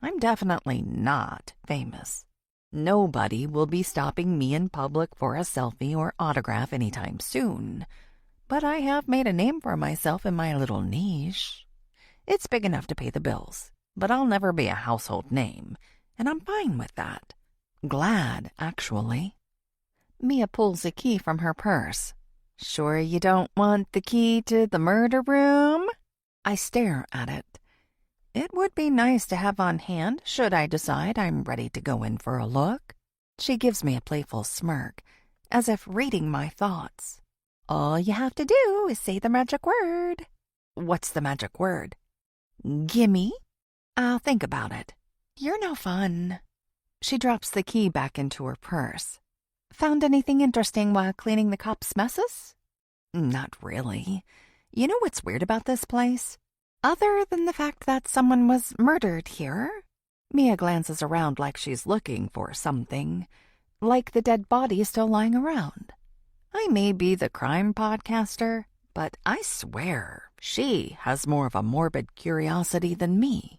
I'm definitely not famous. Nobody will be stopping me in public for a selfie or autograph anytime soon. But I have made a name for myself in my little niche. It's big enough to pay the bills, but I'll never be a household name, and I'm fine with that. Glad, actually. Mia pulls a key from her purse. Sure you don't want the key to the murder room? I stare at it. It would be nice to have on hand should I decide I'm ready to go in for a look. She gives me a playful smirk, as if reading my thoughts. All you have to do is say the magic word. What's the magic word? Gimme? I'll think about it. You're no fun. She drops the key back into her purse. Found anything interesting while cleaning the cops' messes? Not really. You know what's weird about this place? Other than the fact that someone was murdered here? Mia glances around like she's looking for something, like the dead body is still lying around. I may be the crime podcaster, but I swear she has more of a morbid curiosity than me.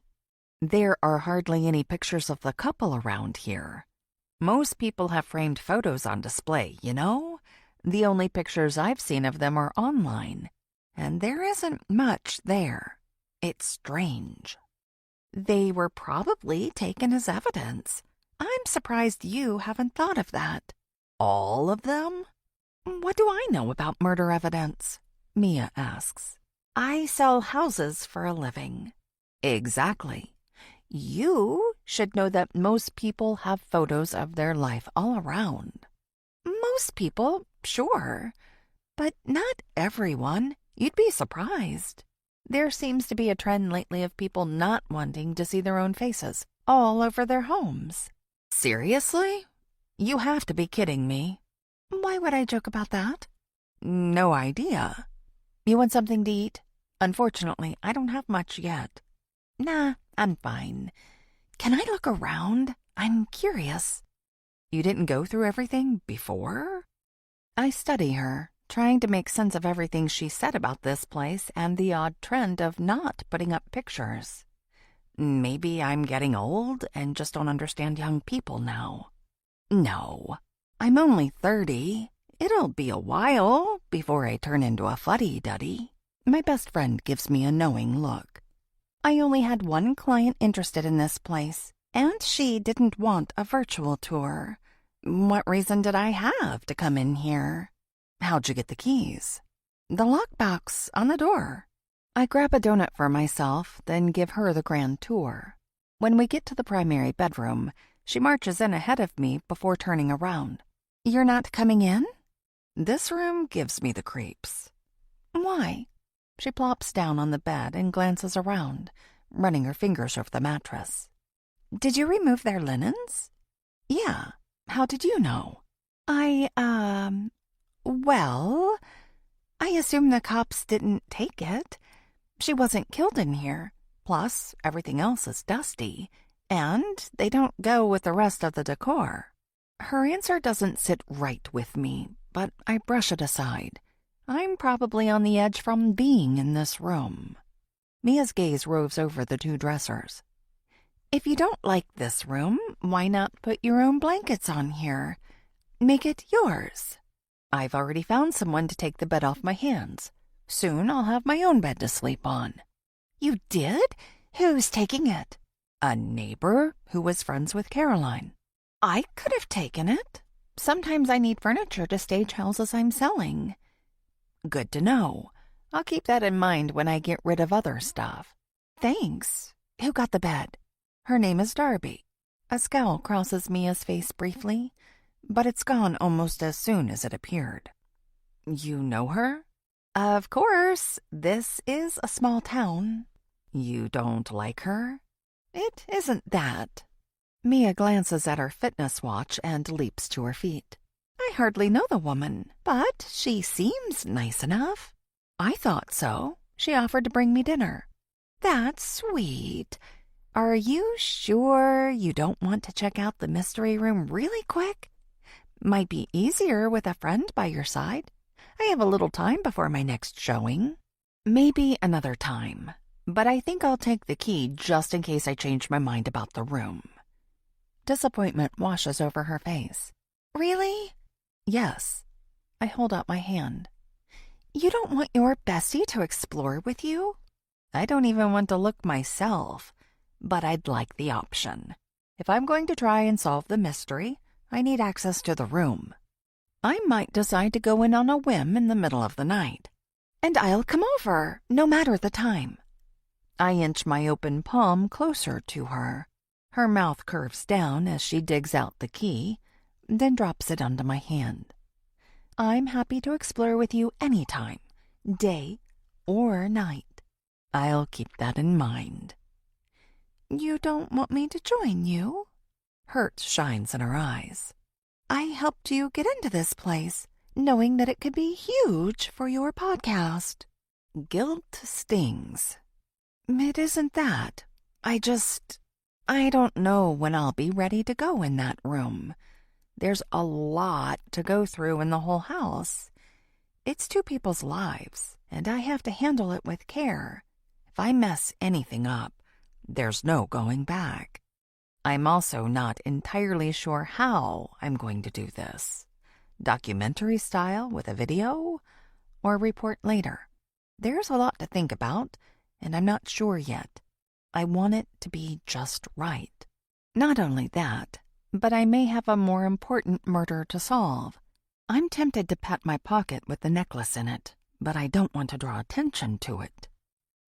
There are hardly any pictures of the couple around here. Most people have framed photos on display, you know? The only pictures I've seen of them are online. and there isn't much there. It's strange. They were probably taken as evidence. I'm surprised you haven't thought of that. All of them? What do I know about murder evidence? Mia asks. I sell houses for a living. Exactly. You should know that most people have photos of their life all around. Most people, sure, but not everyone. You'd be surprised. There seems to be a trend lately of people not wanting to see their own faces all over their homes. Seriously? You have to be kidding me. Why would I joke about that? No idea. You want something to eat? Unfortunately, I don't have much yet. Nah, I'm fine. Can I look around? I'm curious. You didn't go through everything before? I study her, trying to make sense of everything she said about this place and the odd trend of not putting up pictures. Maybe I'm getting old and just don't understand young people now. No, I'm only 30. It'll be a while before I turn into a fuddy-duddy. My best friend gives me a knowing look. I only had one client interested in this place, and she didn't want a virtual tour. What reason did I have to come in here? How'd you get the keys? The lockbox on the door. I grab a donut for myself, then give her the grand tour. When we get to the primary bedroom, she marches in ahead of me before turning around. You're not coming in? This room gives me the creeps. Why? She plops down on the bed and glances around, running her fingers over the mattress. Did you remove their linens? Yeah. How did you know? Well, I assume the cops didn't take it. She wasn't killed in here. Plus, everything else is dusty, and they don't go with the rest of the decor. Her answer doesn't sit right with me, but I brush it aside. I'm probably on the edge from being in this room. Mia's gaze roves over the two dressers. If you don't like this room, why not put your own blankets on here? Make it yours. I've already found someone to take the bed off my hands. Soon I'll have my own bed to sleep on. You did? Who's taking it? A neighbor who was friends with Caroline. I could have taken it. Sometimes I need furniture to stage houses I'm selling. Good to know. I'll keep that in mind when I get rid of other stuff. Thanks. Who got the bed? Her name is Darby. A scowl crosses Mia's face briefly, but it's gone almost as soon as it appeared. You know her? Of course. This is a small town. You don't like her? It isn't that. Mia glances at her fitness watch and leaps to her feet. I hardly know the woman, but she seems nice enough. I thought so. She offered to bring me dinner. That's sweet. Are you sure you don't want to check out the mystery room really quick? Might be easier with a friend by your side. I have a little time before my next showing. Maybe another time, but I think I'll take the key just in case I change my mind about the room. Disappointment washes over her face. Really? Yes. I hold out my hand. You don't want your bestie to explore with you? I don't even want to look myself, but I'd like the option. If I'm going to try and solve the mystery, I need access to the room. I might decide to go in on a whim in the middle of the night. And I'll come over, no matter the time. I inch my open palm closer to her. Her mouth curves down as she digs out the key, then drops it onto my hand. I'm happy to explore with you anytime, day or night. I'll keep that in mind. You don't want me to join you? Hurt shines in her eyes. I helped you get into this place, knowing that it could be huge for your podcast. Guilt stings. It isn't that. I don't know when I'll be ready to go in that room. There's a lot to go through in the whole house. It's two people's lives, and I have to handle it with care. If I mess anything up, there's no going back. I'm also not entirely sure how I'm going to do this. Documentary style with a video, or report later. There's a lot to think about, and I'm not sure yet. I want it to be just right. Not only that, but I may have a more important murder to solve. I'm tempted to pat my pocket with the necklace in it, but I don't want to draw attention to it.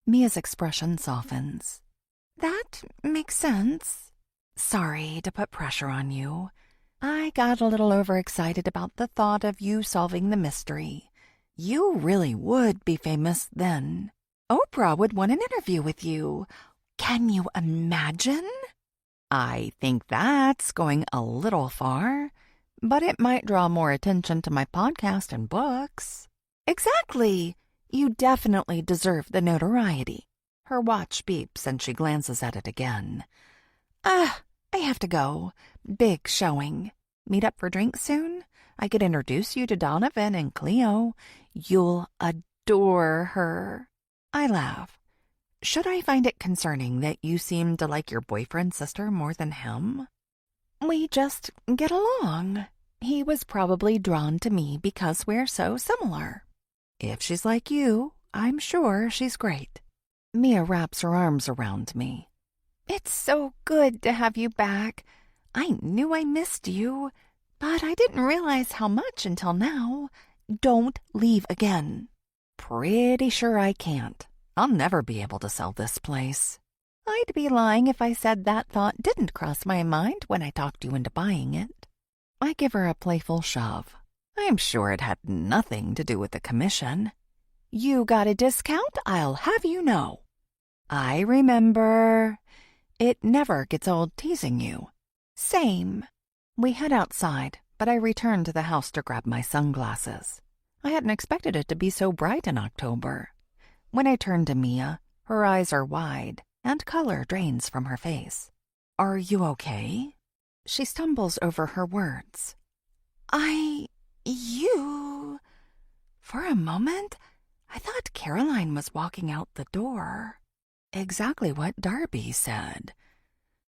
Mia's expression softens. That makes sense. Sorry to put pressure on you. I got a little overexcited about the thought of you solving the mystery. You really would be famous then. Oprah would want an interview with you. Can you imagine? I think that's going a little far, but it might draw more attention to my podcast and books. Exactly. You definitely deserve the notoriety. Her watch beeps and she glances at it again. I have to go. Big showing. Meet up for drinks soon? I could introduce you to Donovan and Cleo. You'll adore her. I laugh. Should I find it concerning that you seem to like your boyfriend's sister more than him? We just get along. He was probably drawn to me because we're so similar. If she's like you, I'm sure she's great. Mia wraps her arms around me. It's so good to have you back. I knew I missed you, but I didn't realize how much until now. Don't leave again. Pretty sure I can't. I'll never be able to sell this place. I'd be lying if I said that thought didn't cross my mind when I talked you into buying it. I give her a playful shove. I'm sure it had nothing to do with the commission. You got a discount, I'll have you know. I remember. It never gets old teasing you. Same. We head outside, but I return to the house to grab my sunglasses. I hadn't expected it to be so bright in October. When I turn to Mia, her eyes are wide, and color drains from her face. Are you okay? She stumbles over her words. You... For a moment, I thought Caroline was walking out the door. Exactly what Darby said.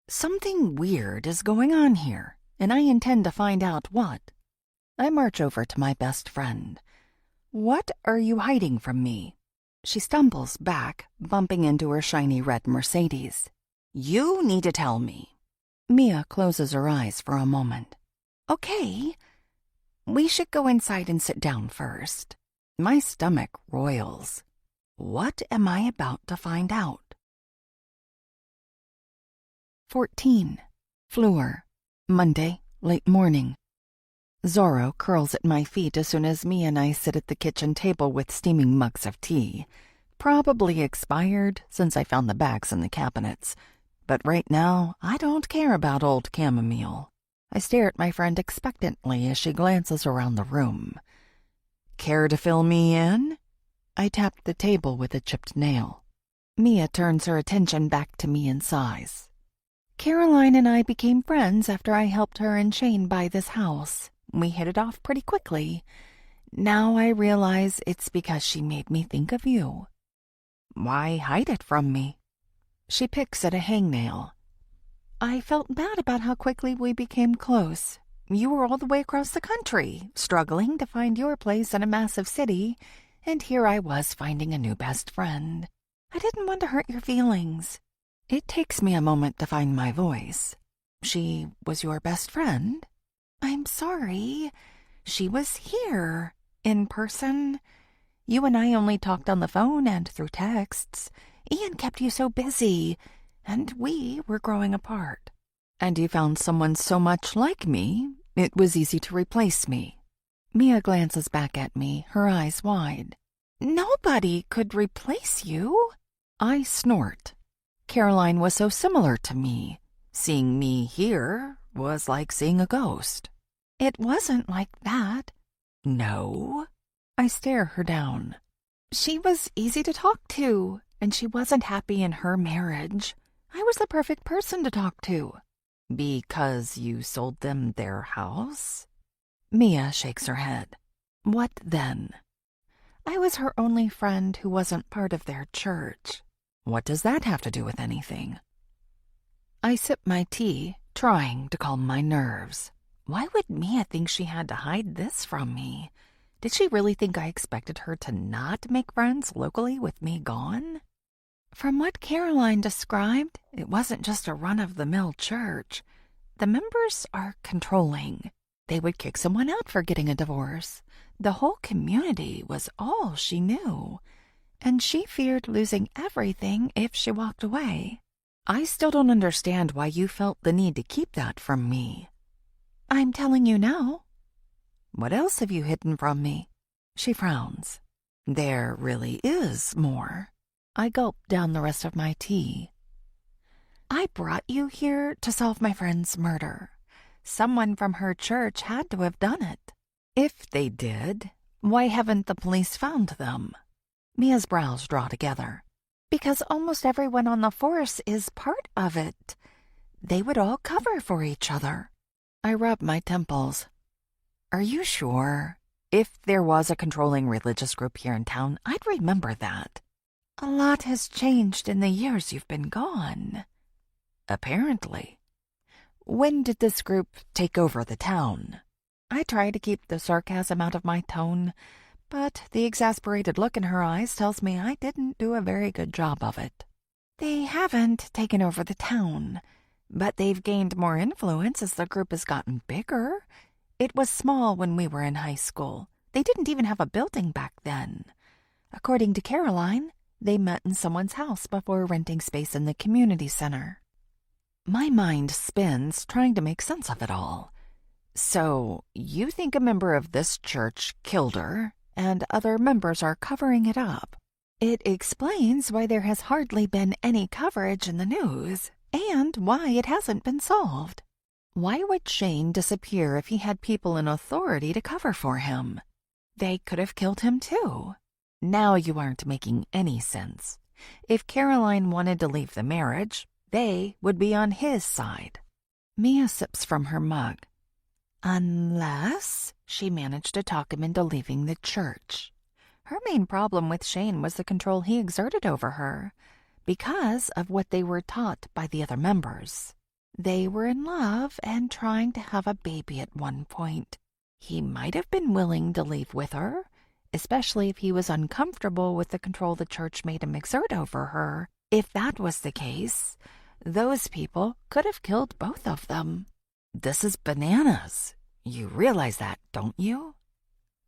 Something weird is going on here, and I intend to find out what. I march over to my best friend. What are you hiding from me? She stumbles back, bumping into her shiny red Mercedes. You need to tell me. Mia closes her eyes for a moment. Okay, we should go inside and sit down first. My stomach roils. What am I about to find out? 14. Fleur. Monday, late morning. Zorro curls at my feet as soon as Mia and I sit at the kitchen table with steaming mugs of tea. Probably expired since I found the bags in the cabinets. But right now, I don't care about old chamomile. I stare at my friend expectantly as she glances around the room. Care to fill me in? I tapped the table with a chipped nail. Mia turns her attention back to me and sighs. Caroline and I became friends after I helped her and Shane buy this house. We hit it off pretty quickly. Now I realize it's because she made me think of you. Why hide it from me? She picks at a hangnail. I felt bad about how quickly we became close. You were all the way across the country, struggling to find your place in a massive city, and here I was finding a new best friend. I didn't want to hurt your feelings. It takes me a moment to find my voice. She was your best friend? I'm sorry. She was here, in person. You and I only talked on the phone and through texts. Ian kept you so busy, and we were growing apart. And you found someone so much like me, it was easy to replace me. Mia glances back at me, her eyes wide. Nobody could replace you. I snort. Caroline was so similar to me. Seeing me here was like seeing a ghost. It wasn't like that. No. I stare her down. She was easy to talk to, and she wasn't happy in her marriage. I was the perfect person to talk to. Because you sold them their house? Mia shakes her head. What then? I was her only friend who wasn't part of their church. What does that have to do with anything? I sip my tea, trying to calm my nerves. Why would Mia think she had to hide this from me? Did she really think I expected her to not make friends locally with me gone? From what Caroline described, it wasn't just a run-of-the-mill church. The members are controlling. They would kick someone out for getting a divorce. The whole community was all she knew, and she feared losing everything if she walked away. I still don't understand why you felt the need to keep that from me. I'm telling you now. What else have you hidden from me? She frowns. There really is more. I gulp down the rest of my tea. I brought you here to solve my friend's murder. Someone from her church had to have done it. If they did, why haven't the police found them? Mia's brows draw together. Because almost everyone on the force is part of it. They would all cover for each other. I rub my temples. Are you sure? If there was a controlling religious group here in town, I'd remember that. A lot has changed in the years you've been gone. Apparently. When did this group take over the town? I try to keep the sarcasm out of my tone, but the exasperated look in her eyes tells me I didn't do a very good job of it. They haven't taken over the town, but they've gained more influence as the group has gotten bigger. It was small when we were in high school. They didn't even have a building back then. According to Caroline, they met in someone's house before renting space in the community center. My mind spins trying to make sense of it all. So, you think a member of this church killed her, and other members are covering it up. It explains why there has hardly been any coverage in the news, and why it hasn't been solved. Why would Shane disappear if he had people in authority to cover for him? They could have killed him too. Now you aren't making any sense. If Caroline wanted to leave the marriage, they would be on his side. Mia sips from her mug. Unless she managed to talk him into leaving the church. Her main problem with Shane was the control he exerted over her, because of what they were taught by the other members. They were in love and trying to have a baby at one point. He might have been willing to leave with her, especially if he was uncomfortable with the control the church made him exert over her. If that was the case, those people could have killed both of them. This is bananas. You realize that, don't you?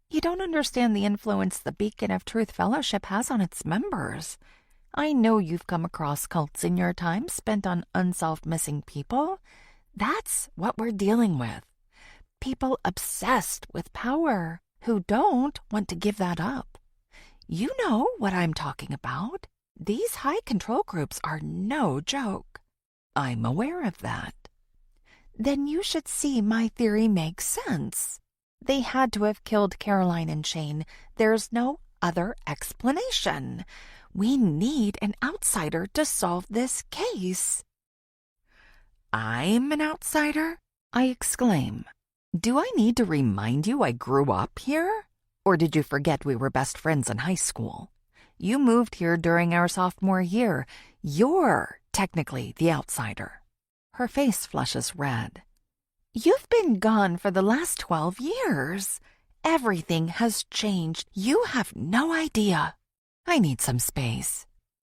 You don't understand the influence the Beacon of Truth Fellowship has on its members. I know you've come across cults in your time spent on unsolved missing people. That's what we're dealing with. People obsessed with power who don't want to give that up. You know what I'm talking about. These high control groups are no joke. I'm aware of that. Then you should see my theory makes sense. They had to have killed Caroline and Shane. There's no other explanation. We need an outsider to solve this case. I'm an outsider? I exclaim. Do I need to remind you I grew up here? Or did you forget we were best friends in high school? You moved here during our sophomore year. You're technically the outsider. Her face flushes red. You've been gone for the last 12 years. Everything has changed. You have no idea. I need some space.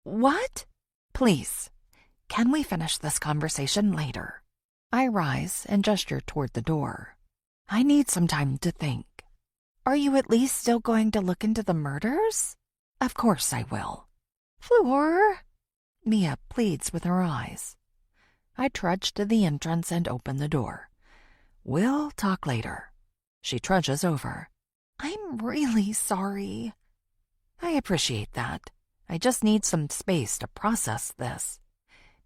What? Please, can we finish this conversation later? I rise and gesture toward the door. I need some time to think. Are you at least still going to look into the murders? Of course I will. Fleur? Mia pleads with her eyes. I trudge to the entrance and open the door. We'll talk later. She trudges over. I'm really sorry. I appreciate that. I just need some space to process this.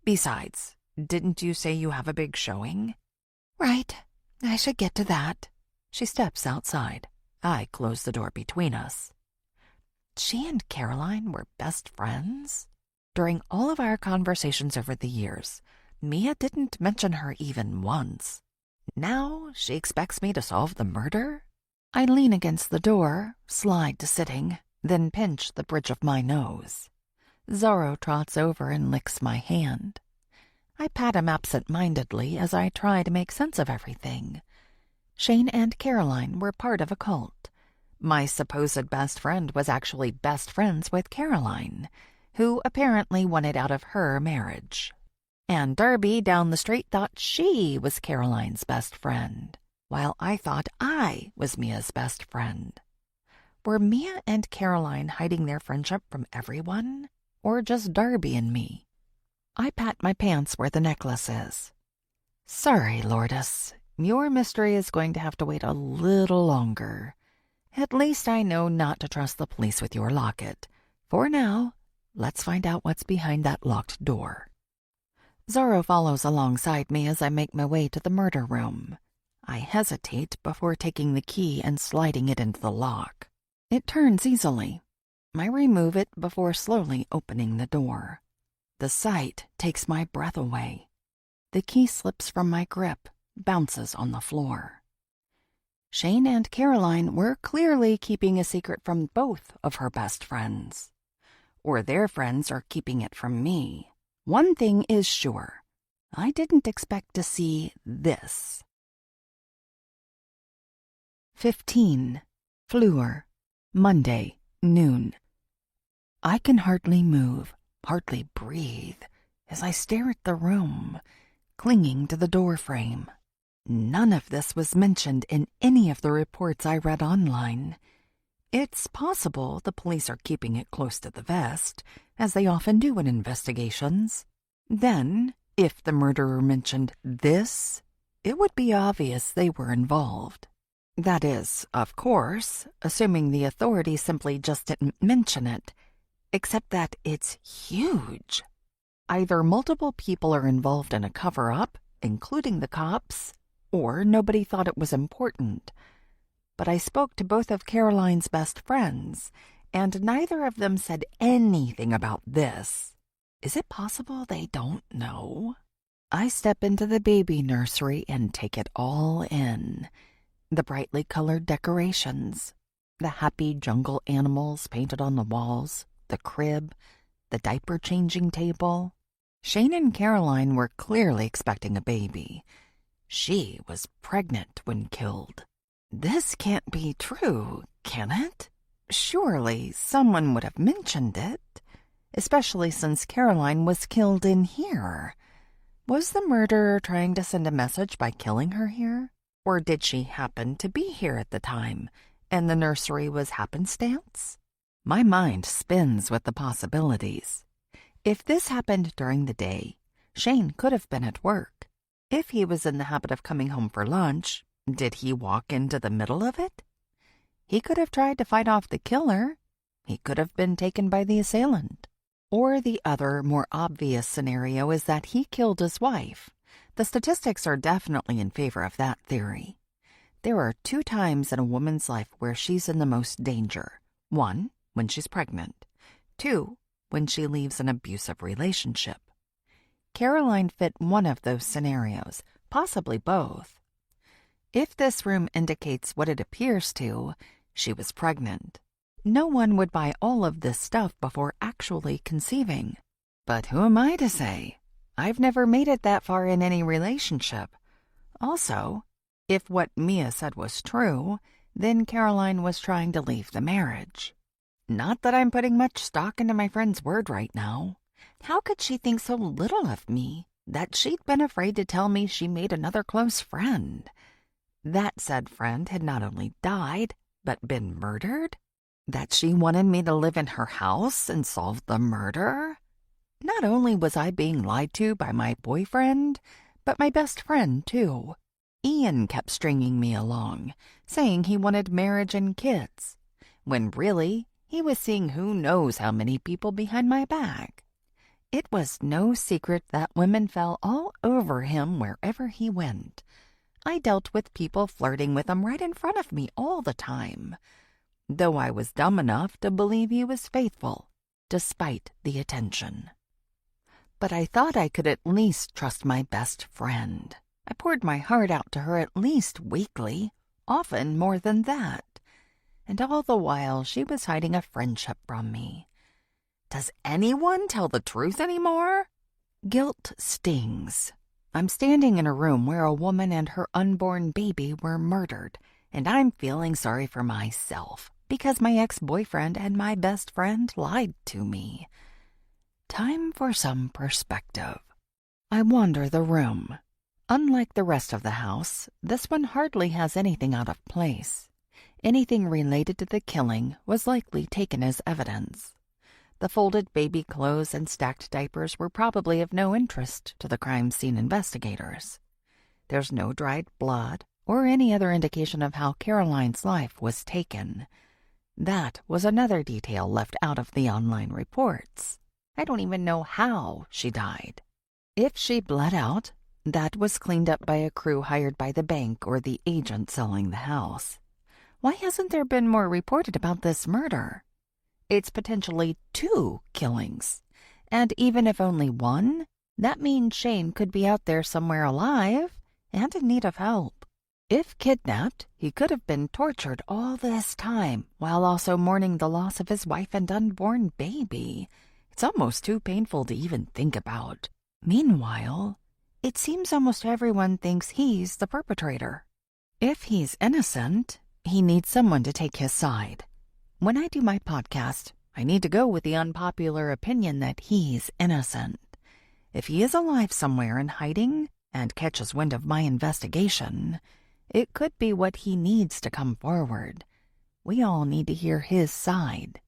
Besides, didn't you say you have a big showing? Right. I should get to that. She steps outside. I close the door between us. She and Caroline were best friends? During all of our conversations over the years, Mia didn't mention her even once. Now she expects me to solve the murder? I lean against the door, slide to sitting, then pinch the bridge of my nose. Zorro trots over and licks my hand. I pat him absent-mindedly as I try to make sense of everything. Shane and Caroline were part of a cult, My supposed best friend was actually best friends with Caroline, who apparently wanted out of her marriage. And Darby down the street thought she was Caroline's best friend, while I thought I was Mia's best friend. Were Mia and Caroline hiding their friendship from everyone, or just Darby and me? I pat my pants where the necklace is. Sorry, Lourdes. Your mystery is going to have to wait a little longer. At least I know not to trust the police with your locket. For now, let's find out what's behind that locked door. Zorro follows alongside me as I make my way to the murder room. I hesitate before taking the key and sliding it into the lock. It turns easily. I remove it before slowly opening the door. The sight takes my breath away. The key slips from my grip, bounces on the floor. Shane and Caroline were clearly keeping a secret from both of her best friends. Or their friends are keeping it from me. One thing is sure. I didn't expect to see this. 15. Fleur. Monday, noon. I can hardly move, hardly breathe, as I stare at the room, clinging to the doorframe. None of this was mentioned in any of the reports I read online. It's possible the police are keeping it close to the vest, as they often do in investigations. Then, if the murderer mentioned this, it would be obvious they were involved. That is, of course, assuming the authorities simply just didn't mention it, except that it's huge. Either multiple people are involved in a cover-up, including the cops, or nobody thought it was important. But I spoke to both of Caroline's best friends, and neither of them said anything about this. Is it possible they don't know? I step into the baby nursery and take it all in. The brightly colored decorations, the happy jungle animals painted on the walls, the crib, the diaper-changing table. Shane and Caroline were clearly expecting a baby. She was pregnant when killed. This can't be true, can it? Surely someone would have mentioned it, especially since Caroline was killed in here. Was the murderer trying to send a message by killing her here? Or did she happen to be here at the time, and the nursery was happenstance? My mind spins with the possibilities. If this happened during the day, Shane could have been at work. If he was in the habit of coming home for lunch, did he walk into the middle of it? He could have tried to fight off the killer. He could have been taken by the assailant. Or the other, more obvious scenario is that he killed his wife. The statistics are definitely in favor of that theory. There are 2 times in a woman's life where she's in the most danger. 1, when she's pregnant. 2, when she leaves an abusive relationship. Caroline fit one of those scenarios, possibly both. If this room indicates what it appears to, she was pregnant. No one would buy all of this stuff before actually conceiving. But who am I to say? I've never made it that far in any relationship. Also, if what Mia said was true, then Caroline was trying to leave the marriage. Not that I'm putting much stock into my friend's word right now. How could she think so little of me, that she'd been afraid to tell me she made another close friend? That said friend had not only died, but been murdered? That she wanted me to live in her house and solve the murder? Not only was I being lied to by my boyfriend, but my best friend, too. Ian kept stringing me along, saying he wanted marriage and kids, when really he was seeing who knows how many people behind my back. It was no secret that women fell all over him wherever he went. I dealt with people flirting with him right in front of me all the time, though I was dumb enough to believe he was faithful, despite the attention. But I thought I could at least trust my best friend. I poured my heart out to her at least weekly, often more than that. And all the while she was hiding a friendship from me. Does anyone tell the truth anymore? Guilt stings. I'm standing in a room where a woman and her unborn baby were murdered, and I'm feeling sorry for myself because my ex-boyfriend and my best friend lied to me. Time for some perspective. I wander the room. Unlike the rest of the house, this one hardly has anything out of place. Anything related to the killing was likely taken as evidence. The folded baby clothes and stacked diapers were probably of no interest to the crime scene investigators. There's no dried blood or any other indication of how Caroline's life was taken. That was another detail left out of the online reports. I don't even know how she died. If she bled out, that was cleaned up by a crew hired by the bank or the agent selling the house. Why hasn't there been more reported about this murder? It's potentially 2 killings. And even if only one, that means Shane could be out there somewhere alive and in need of help. If kidnapped, he could have been tortured all this time while also mourning the loss of his wife and unborn baby. It's almost too painful to even think about. Meanwhile, it seems almost everyone thinks he's the perpetrator. If he's innocent, he needs someone to take his side. When I do my podcast, I need to go with the unpopular opinion that he's innocent. If he is alive somewhere and hiding and catches wind of my investigation, it could be what he needs to come forward. We all need to hear his side.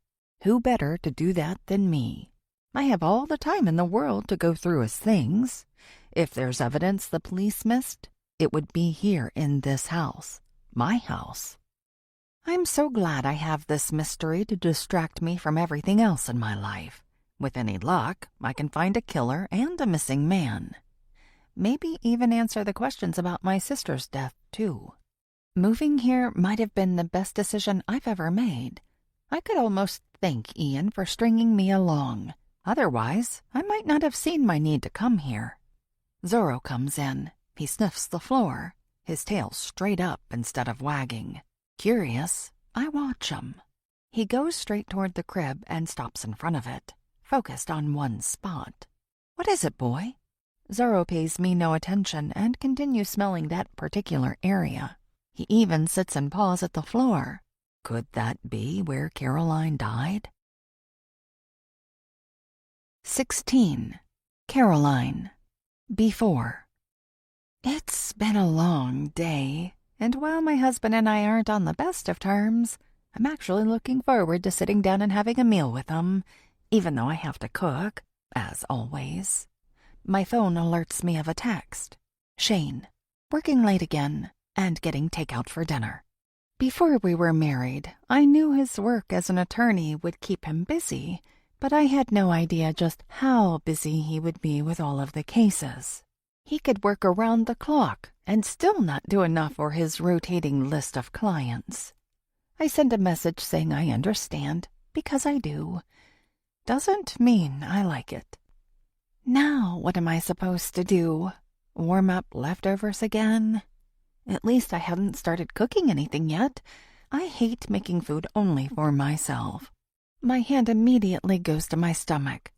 Who better to do that than me? I have all the time in the world to go through his things. If there's evidence the police missed, it would be here in this house, my house. I'm so glad I have this mystery to distract me from everything else in my life. With any luck, I can find a killer and a missing man. Maybe even answer the questions about my sister's death, too. Moving here might have been the best decision I've ever made. I could almost thank Ian for stringing me along. Otherwise, I might not have seen my need to come here. Zorro comes in. He sniffs the floor, his tail straight up instead of wagging. Curious, I watch him. He goes straight toward the crib and stops in front of it, focused on one spot. What is it, boy? Zorro pays me no attention and continues smelling that particular area. He even sits and paws at the floor. Could that be where Caroline died? 16. Caroline. Before. It's been a long day, and while my husband and I aren't on the best of terms, I'm actually looking forward to sitting down and having a meal with him, even though I have to cook, as always. My phone alerts me of a text. Shane, working late again, and getting takeout for dinner. Before we were married, I knew his work as an attorney would keep him busy, but I had no idea just how busy he would be with all of the cases. He could work around the clock and still not do enough for his rotating list of clients. I send a message saying I understand, because I do. Doesn't mean I like it. Now what am I supposed to do? Warm up leftovers again? At least I haven't started cooking anything yet. I hate making food only for myself. My hand immediately goes to my stomach.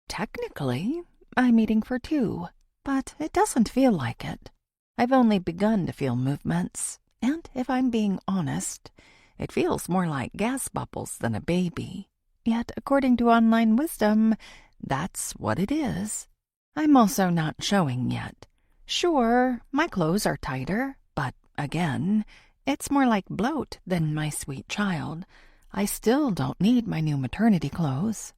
Technically, I'm eating for 2, but it doesn't feel like it. I've only begun to feel movements, and if I'm being honest, it feels more like gas bubbles than a baby. Yet, according to online wisdom, that's what it is. I'm also not showing yet. Sure, my clothes are tighter, but again, it's more like bloat than my sweet child. I still don't need my new maternity clothes.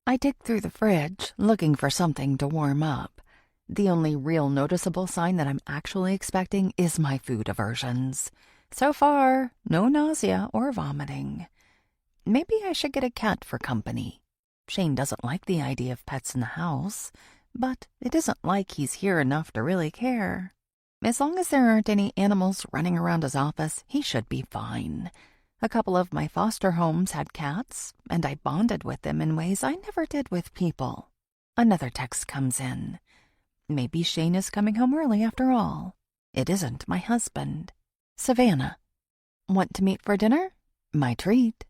I dig through the fridge, looking for something to warm up. The only real noticeable sign that I'm actually expecting is my food aversions. So far, no nausea or vomiting. Maybe I should get a cat for company. Shane doesn't like the idea of pets in the house, but it isn't like he's here enough to really care. As long as there aren't any animals running around his office, he should be fine. A couple of my foster homes had cats, and I bonded with them in ways I never did with people. Another text comes in. Maybe Shane is coming home early after all. It isn't my husband. Savannah. Want to meet for dinner? My treat.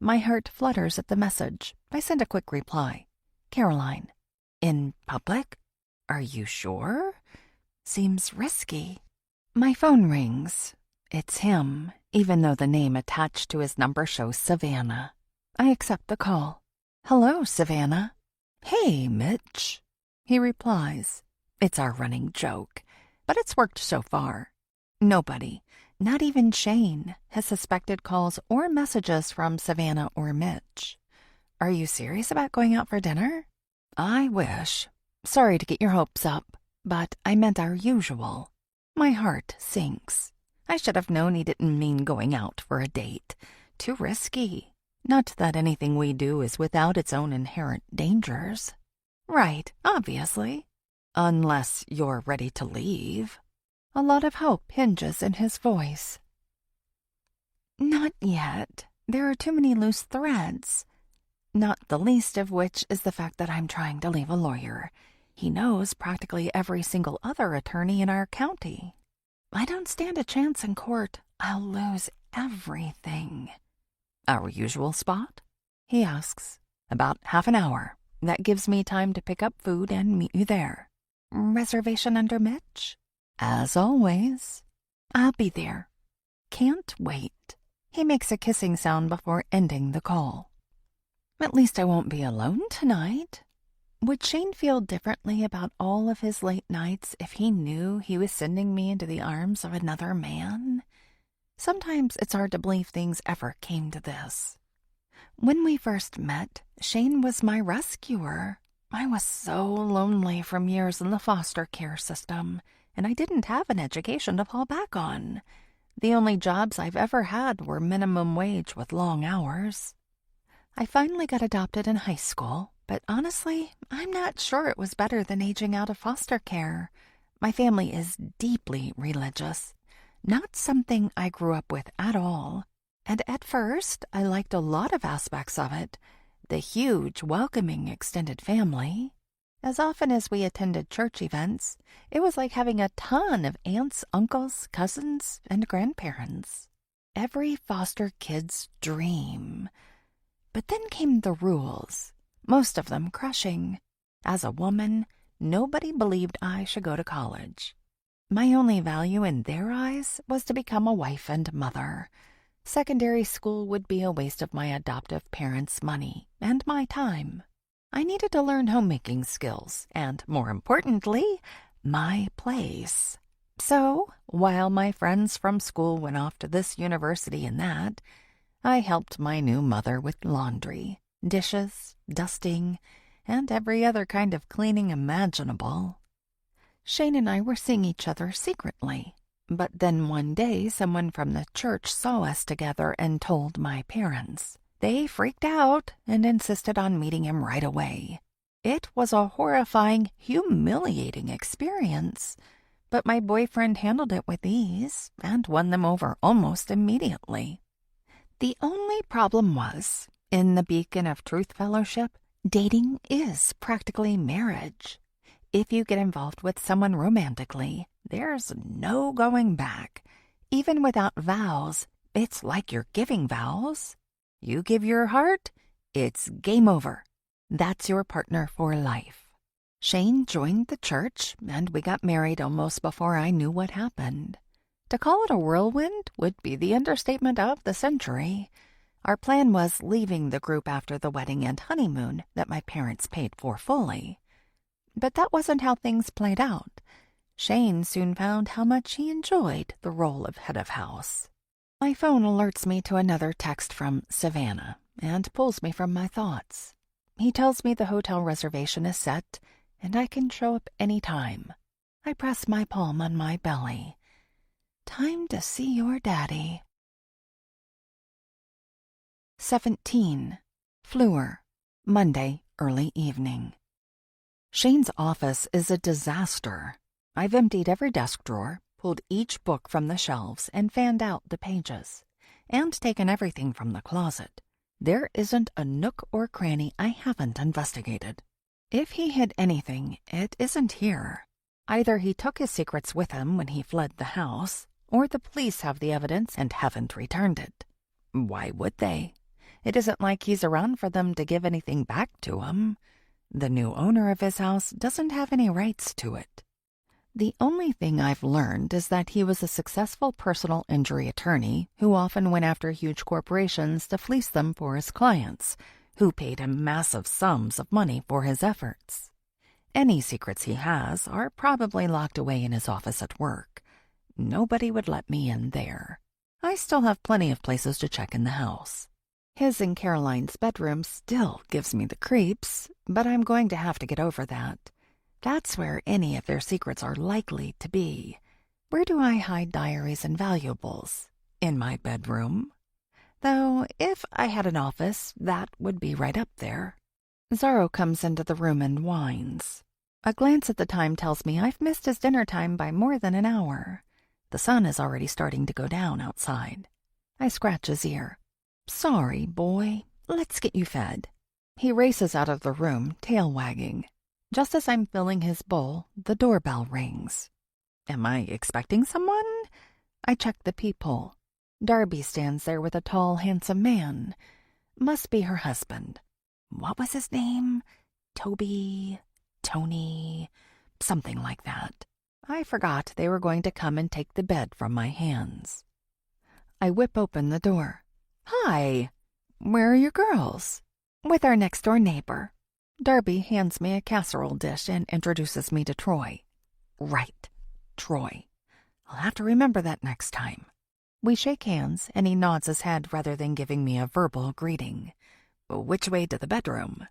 My heart flutters at the message. I send a quick reply. Caroline. In public? Are you sure? Seems risky. My phone rings. It's him, even though the name attached to his number shows Savannah. I accept the call. "Hello, Savannah." "Hey, Mitch," he replies. It's our running joke, but it's worked so far. Nobody, not even Shane, has suspected calls or messages from Savannah or Mitch. "Are you serious about going out for dinner?" "I wish. Sorry to get your hopes up, but I meant our usual." My heart sinks. I should have known he didn't mean going out for a date. Too risky. Not that anything we do is without its own inherent dangers. "Right, obviously. Unless you're ready to leave." A lot of hope hinges in his voice. "Not yet. There are too many loose threads. Not the least of which is the fact that I'm trying to leave a lawyer. He knows practically every single other attorney in our county. I don't stand a chance in court. I'll lose everything." "Our usual spot?" he asks. "About half an hour. That gives me time to pick up food and meet you there." "Reservation under Mitch?" "As always." "I'll be there. Can't wait." He makes a kissing sound before ending the call. At least I won't be alone tonight. Would Shane feel differently about all of his late nights if he knew he was sending me into the arms of another man? Sometimes it's hard to believe things ever came to this. When we first met, Shane was my rescuer. I was so lonely from years in the foster care system, and I didn't have an education to fall back on. The only jobs I've ever had were minimum wage with long hours. I finally got adopted in high school, but honestly, I'm not sure it was better than aging out of foster care. My family is deeply religious, not something I grew up with at all. And at first, I liked a lot of aspects of it. The huge, welcoming extended family. As often as we attended church events, it was like having a ton of aunts, uncles, cousins, and grandparents. Every foster kid's dream. But then came the rules, most of them crushing. As a woman, nobody believed I should go to college. My only value in their eyes was to become a wife and mother. Secondary school would be a waste of my adoptive parents' money and my time. I needed to learn homemaking skills and, more importantly, my place. So, while my friends from school went off to this university and that, I helped my new mother with laundry, dishes, dusting, and every other kind of cleaning imaginable. Shane and I were seeing each other secretly, but then one day someone from the church saw us together and told my parents. They freaked out and insisted on meeting him right away. It was a horrifying, humiliating experience, but my boyfriend handled it with ease and won them over almost immediately. The only problem was, in the Beacon of Truth Fellowship, dating is practically marriage. If you get involved with someone romantically, there's no going back. Even without vows, it's like you're giving vows. You give your heart, it's game over. That's your partner for life. Shane joined the church, and we got married almost before I knew what happened. To call it a whirlwind would be the understatement of the century. Our plan was leaving the group after the wedding and honeymoon that my parents paid for fully. But that wasn't how things played out. Shane soon found how much he enjoyed the role of head of house. My phone alerts me to another text from Savannah and pulls me from my thoughts. He tells me the hotel reservation is set and I can show up any time. I press my palm on my belly. Time to see your daddy. 17. Fleur, Monday, early evening. Shane's office is a disaster. I've emptied every desk drawer, pulled each book from the shelves, and fanned out the pages, and taken everything from the closet. There isn't a nook or cranny I haven't investigated. If he hid anything, it isn't here. Either he took his secrets with him when he fled the house, or the police have the evidence and haven't returned it. Why would they? It isn't like he's around for them to give anything back to him. The new owner of his house doesn't have any rights to it. The only thing I've learned is that he was a successful personal injury attorney who often went after huge corporations to fleece them for his clients, who paid him massive sums of money for his efforts. Any secrets he has are probably locked away in his office at work. Nobody would let me in there. I still have plenty of places to check in the house. His and Caroline's bedroom still gives me the creeps, but I'm going to have to get over that. That's where any of their secrets are likely to be. Where do I hide diaries and valuables? In my bedroom? Though, if I had an office, that would be right up there. Zorro comes into the room and whines. A glance at the time tells me I've missed his dinner time by more than an hour. The sun is already starting to go down outside. I scratch his ear. "Sorry, boy. Let's get you fed." He races out of the room, tail wagging. Just as I'm filling his bowl, the doorbell rings. Am I expecting someone? I check the peephole. Darby stands there with a tall, handsome man. Must be her husband. What was his name? Toby, Tony, something like that. I forgot they were going to come and take the bed from my hands. I whip open the door. "Hi, where are your girls?" "With our next-door neighbor." Darby hands me a casserole dish and introduces me to Troy. Right, Troy. I'll have to remember that next time. We shake hands, and he nods his head rather than giving me a verbal greeting. "Which way to the bedroom?"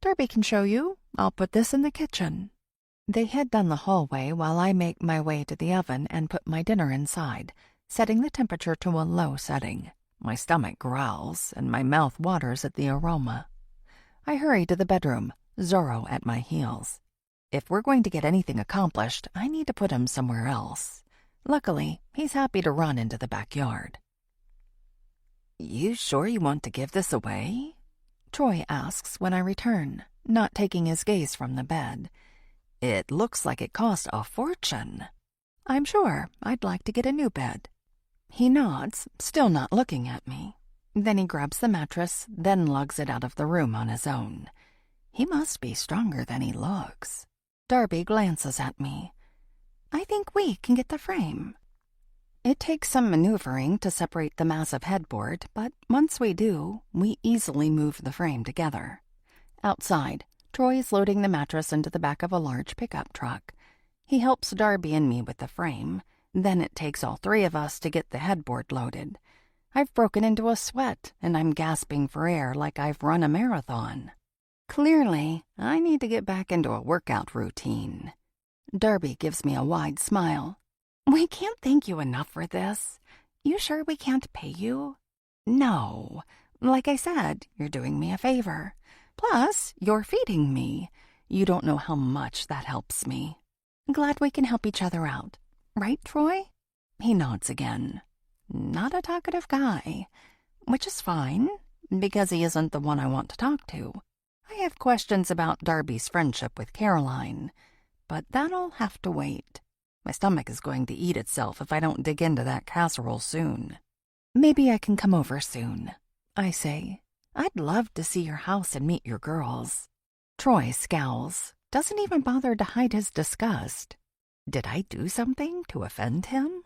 "Darby can show you. I'll put this in the kitchen." They head down the hallway while I make my way to the oven and put my dinner inside, setting the temperature to a low setting. My stomach growls, and my mouth waters at the aroma. I hurry to the bedroom, Zorro at my heels. If we're going to get anything accomplished, I need to put him somewhere else. Luckily, he's happy to run into the backyard. "You sure you want to give this away?" Troy asks when I return, not taking his gaze from the bed. "It looks like it cost a fortune." "I'm sure. I'd like to get a new bed." He nods, still not looking at me. Then he grabs the mattress, then lugs it out of the room on his own. He must be stronger than he looks. Darby glances at me. "I think we can get the frame." It takes some maneuvering to separate the massive headboard, but once we do, we easily move the frame together. Outside, Troy is loading the mattress into the back of a large pickup truck. He helps Darby and me with the frame. Then it takes all three of us to get the headboard loaded. I've broken into a sweat, and I'm gasping for air like I've run a marathon. Clearly, I need to get back into a workout routine. Darby gives me a wide smile. "We can't thank you enough for this. You sure we can't pay you?" "No. Like I said, you're doing me a favor. Plus, you're feeding me. You don't know how much that helps me. Glad we can help each other out. Right, Troy?" He nods again. Not a talkative guy, which is fine, because he isn't the one I want to talk to. I have questions about Darby's friendship with Caroline, but that'll have to wait. My stomach is going to eat itself if I don't dig into that casserole soon. "Maybe I can come over soon," I say. "I'd love to see your house and meet your girls." Troy scowls, doesn't even bother to hide his disgust. Did I do something to offend him?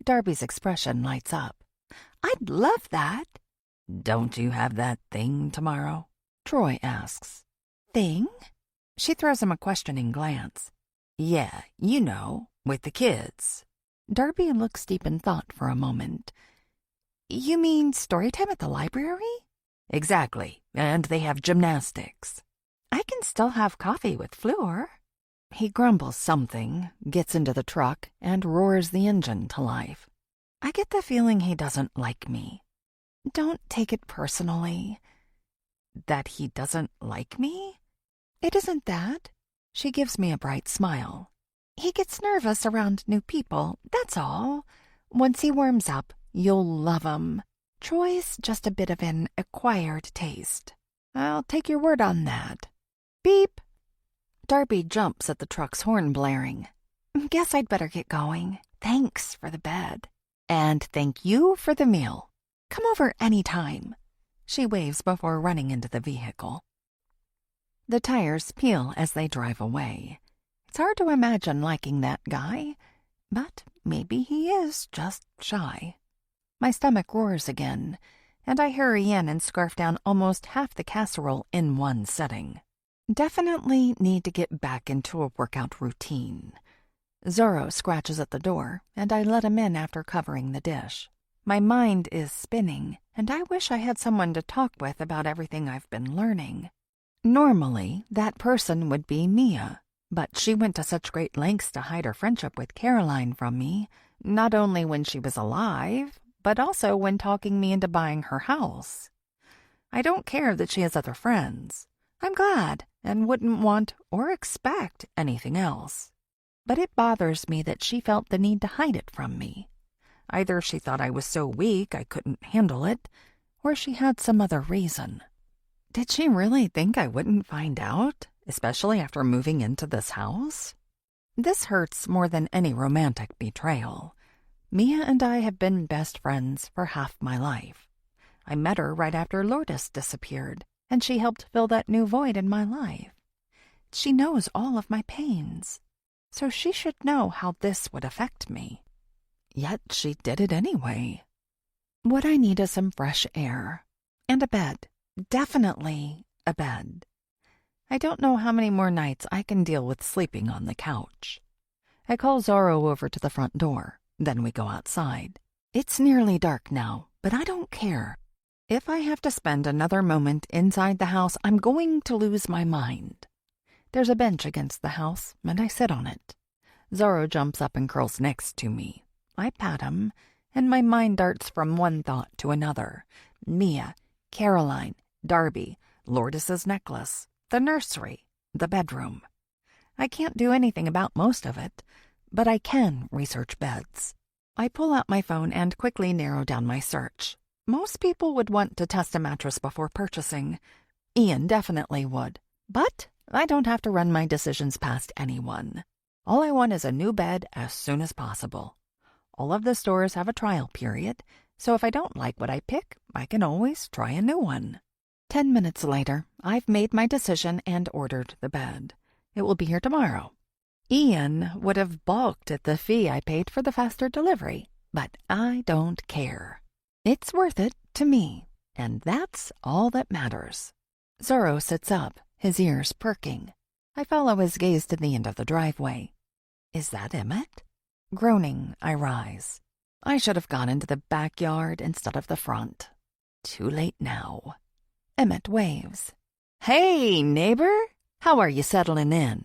Darby's expression lights up. "I'd love that." "Don't you have that thing tomorrow?" Troy asks. "Thing?" She throws him a questioning glance. "Yeah, you know, with the kids." Darby looks deep in thought for a moment. "You mean story time at the library?" "Exactly, and they have gymnastics." "I can still have coffee with Fleur." He grumbles something, gets into the truck, and roars the engine to life. I get the feeling he doesn't like me. Don't take it personally. That he doesn't like me? It isn't that. She gives me a bright smile. He gets nervous around new people, that's all. Once he warms up, you'll love him. Troy's just a bit of an acquired taste. I'll take your word on that. Beep! Darby jumps at the truck's horn blaring. Guess I'd better get going. Thanks for the bed. And thank you for the meal. Come over any time. She waves before running into the vehicle. The tires peel as they drive away. It's hard to imagine liking that guy, but maybe he is just shy. My stomach roars again, and I hurry in and scarf down almost half the casserole in one sitting. Definitely need to get back into a workout routine. Zorro scratches at the door, and I let him in after covering the dish. My mind is spinning, and I wish I had someone to talk with about everything I've been learning. Normally, that person would be Mia, but she went to such great lengths to hide her friendship with Caroline from me, not only when she was alive, but also when talking me into buying her house. I don't care that she has other friends. I'm glad and wouldn't want or expect anything else. But it bothers me that she felt the need to hide it from me. Either she thought I was so weak I couldn't handle it, or she had some other reason. Did she really think I wouldn't find out, especially after moving into this house? This hurts more than any romantic betrayal. Mia and I have been best friends for half my life. I met her right after Lourdes disappeared, and she helped fill that new void in my life. She knows all of my pains, so she should know how this would affect me. Yet she did it anyway. What I need is some fresh air. And a bed. Definitely a bed. I don't know how many more nights I can deal with sleeping on the couch. I call Zorro over to the front door. Then we go outside. It's nearly dark now, but I don't care. If I have to spend another moment inside the house, I'm going to lose my mind. There's a bench against the house, and I sit on it. Zorro jumps up and curls next to me. I pat him, and my mind darts from one thought to another. Mia, Caroline, Darby, Lourdes's necklace, the nursery, the bedroom. I can't do anything about most of it, but I can research beds. I pull out my phone and quickly narrow down my search. Most people would want to test a mattress before purchasing. Ian definitely would. But I don't have to run my decisions past anyone. All I want is a new bed as soon as possible. All of the stores have a trial period, so if I don't like what I pick, I can always try a new one. 10 minutes later, I've made my decision and ordered the bed. It will be here tomorrow. Ian would have balked at the fee I paid for the faster delivery, but I don't care. It's worth it to me, and that's all that matters. Zorro sits up, his ears perking. I follow his gaze to the end of the driveway. Is that Emmett? Groaning, I rise. I should have gone into the backyard instead of the front. Too late now. Emmett waves. Hey, neighbor! How are you settling in?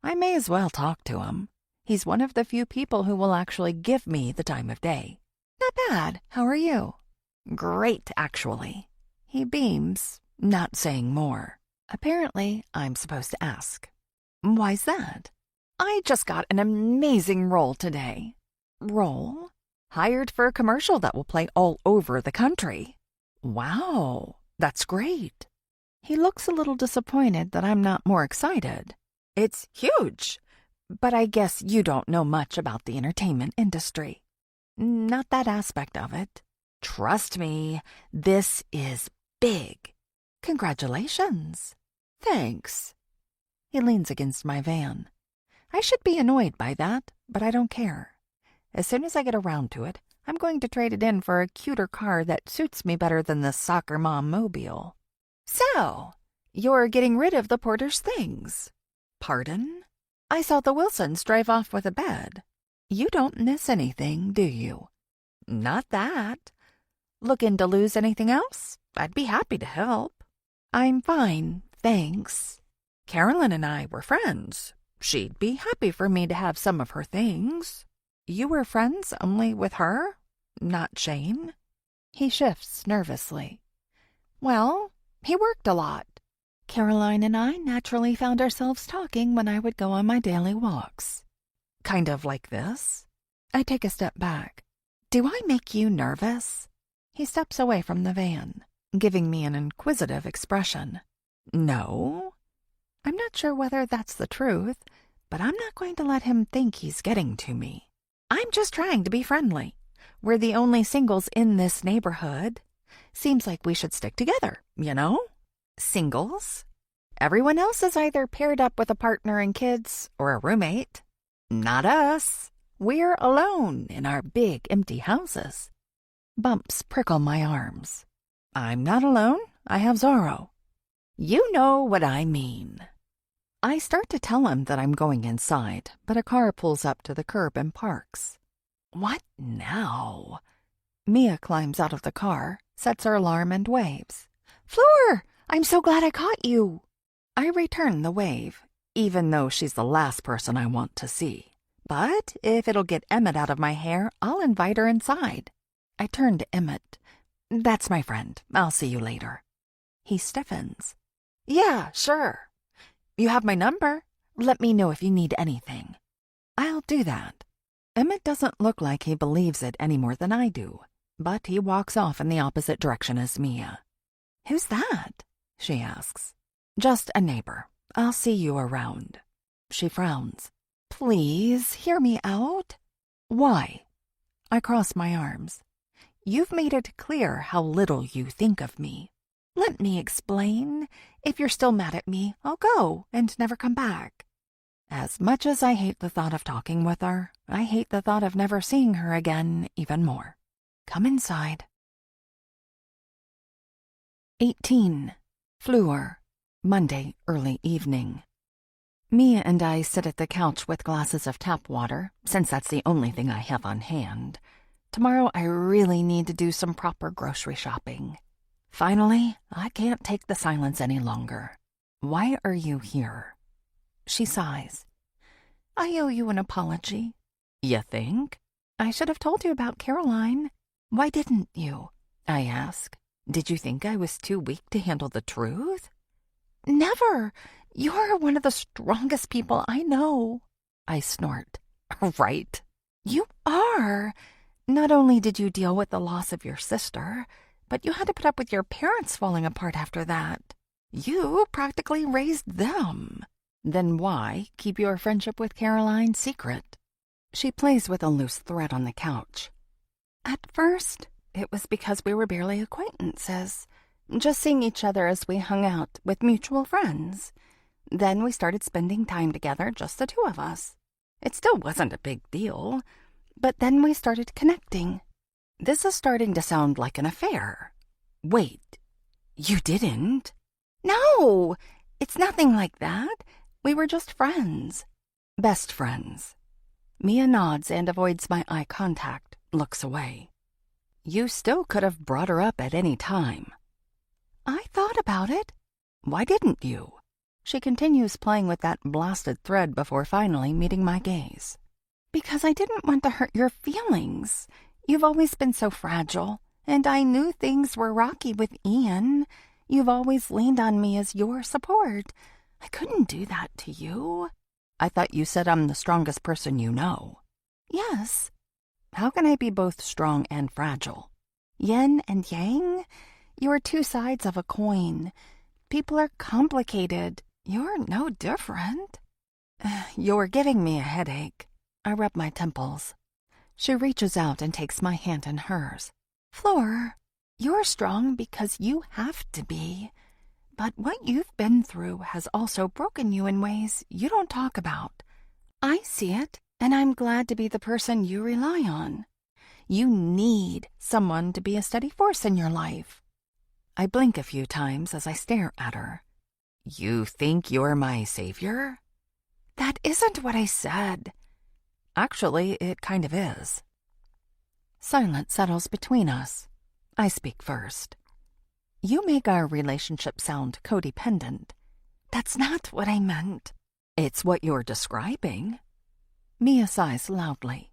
I may as well talk to him. He's one of the few people who will actually give me the time of day. Not bad. How are you? Great, actually. He beams, not saying more. Apparently, I'm supposed to ask. Why's that? I just got an amazing role today. Role? Hired for a commercial that will play all over the country. Wow, that's great. He looks a little disappointed that I'm not more excited. It's huge, but I guess you don't know much about the entertainment industry. Not that aspect of it. Trust me, this is big. Congratulations. Thanks. He leans against my van. I should be annoyed by that, but I don't care. As soon as I get around to it, I'm going to trade it in for a cuter car that suits me better than the soccer mom mobile. So, you're getting rid of the porter's things. Pardon? I saw the Wilsons drive off with a bed. You don't miss anything, do you? Not that. Looking to lose anything else? I'd be happy to help. I'm fine, thanks. Carolyn and I were friends. She'd be happy for me to have some of her things. You were friends only with her? Not Shane? He shifts nervously. Well, he worked a lot. Caroline and I naturally found ourselves talking when I would go on my daily walks. Kind of like this? I take a step back. Do I make you nervous? He steps away from the van, giving me an inquisitive expression. No. I'm not sure whether that's the truth, but I'm not going to let him think he's getting to me. I'm just trying to be friendly. We're the only singles in this neighborhood. Seems like we should stick together, you know? Singles? Everyone else is either paired up with a partner and kids or a roommate. Not us. We're alone in our big empty houses. Bumps prickle my arms. I'm not alone. I have Zorro. You know what I mean. I start to tell him that I'm going inside, but a car pulls up to the curb and parks. What now? Mia climbs out of the car, sets her alarm, and waves. Fleur, I'm so glad I caught you. I return the wave, even though she's the last person I want to see. But if it'll get Emmett out of my hair, I'll invite her inside. I turn to Emmett. That's my friend. I'll see you later. He stiffens. Yeah, sure. You have my number. Let me know if you need anything. I'll do that. Emmett doesn't look like he believes it any more than I do, but he walks off in the opposite direction as Mia. Who's that? She asks. Just a neighbor. I'll see you around. She frowns. Please, hear me out. Why? I cross my arms. You've made it clear how little you think of me. Let me explain. If you're still mad at me, I'll go and never come back. As much as I hate the thought of talking with her, I hate the thought of never seeing her again even more. Come inside. 18. Fleur. Monday, early evening. Mia and I sit at the couch with glasses of tap water, since that's the only thing I have on hand. Tomorrow I really need to do some proper grocery shopping. Finally, I can't take the silence any longer. Why are you here? She sighs. I owe you an apology. You think? I should have told you about Caroline. Why didn't you? I ask. Did you think I was too weak to handle the truth? Never. You're one of the strongest people I know. I snort. Right. You are. Not only did you deal with the loss of your sister, but you had to put up with your parents falling apart after that. You practically raised them. Then why keep your friendship with Caroline secret? She plays with a loose thread on the couch. At first, it was because we were barely acquaintances, just seeing each other as we hung out with mutual friends. Then we started spending time together, just the two of us. It still wasn't a big deal, but then we started connecting. This is starting to sound like an affair. Wait, you didn't? No, it's nothing like that. We were just friends. Best friends. Mia nods and avoids my eye contact, looks away. You still could have brought her up at any time. I thought about it. Why didn't you? She continues playing with that blasted thread before finally meeting my gaze. Because I didn't want to hurt your feelings. You've always been so fragile, and I knew things were rocky with Ian. You've always leaned on me as your support. I couldn't do that to you. I thought you said I'm the strongest person you know. Yes. How can I be both strong and fragile? Yin and yang? You're two sides of a coin. People are complicated. You're no different. You're giving me a headache. I rub my temples. She reaches out and takes my hand in hers. Fleur, you're strong because you have to be. But what you've been through has also broken you in ways you don't talk about. I see it, and I'm glad to be the person you rely on. You need someone to be a steady force in your life. I blink a few times as I stare at her. You think you're my savior? That isn't what I said. Actually, it kind of is. Silence settles between us. I speak first. You make our relationship sound codependent. That's not what I meant. It's what you're describing. Mia sighs loudly.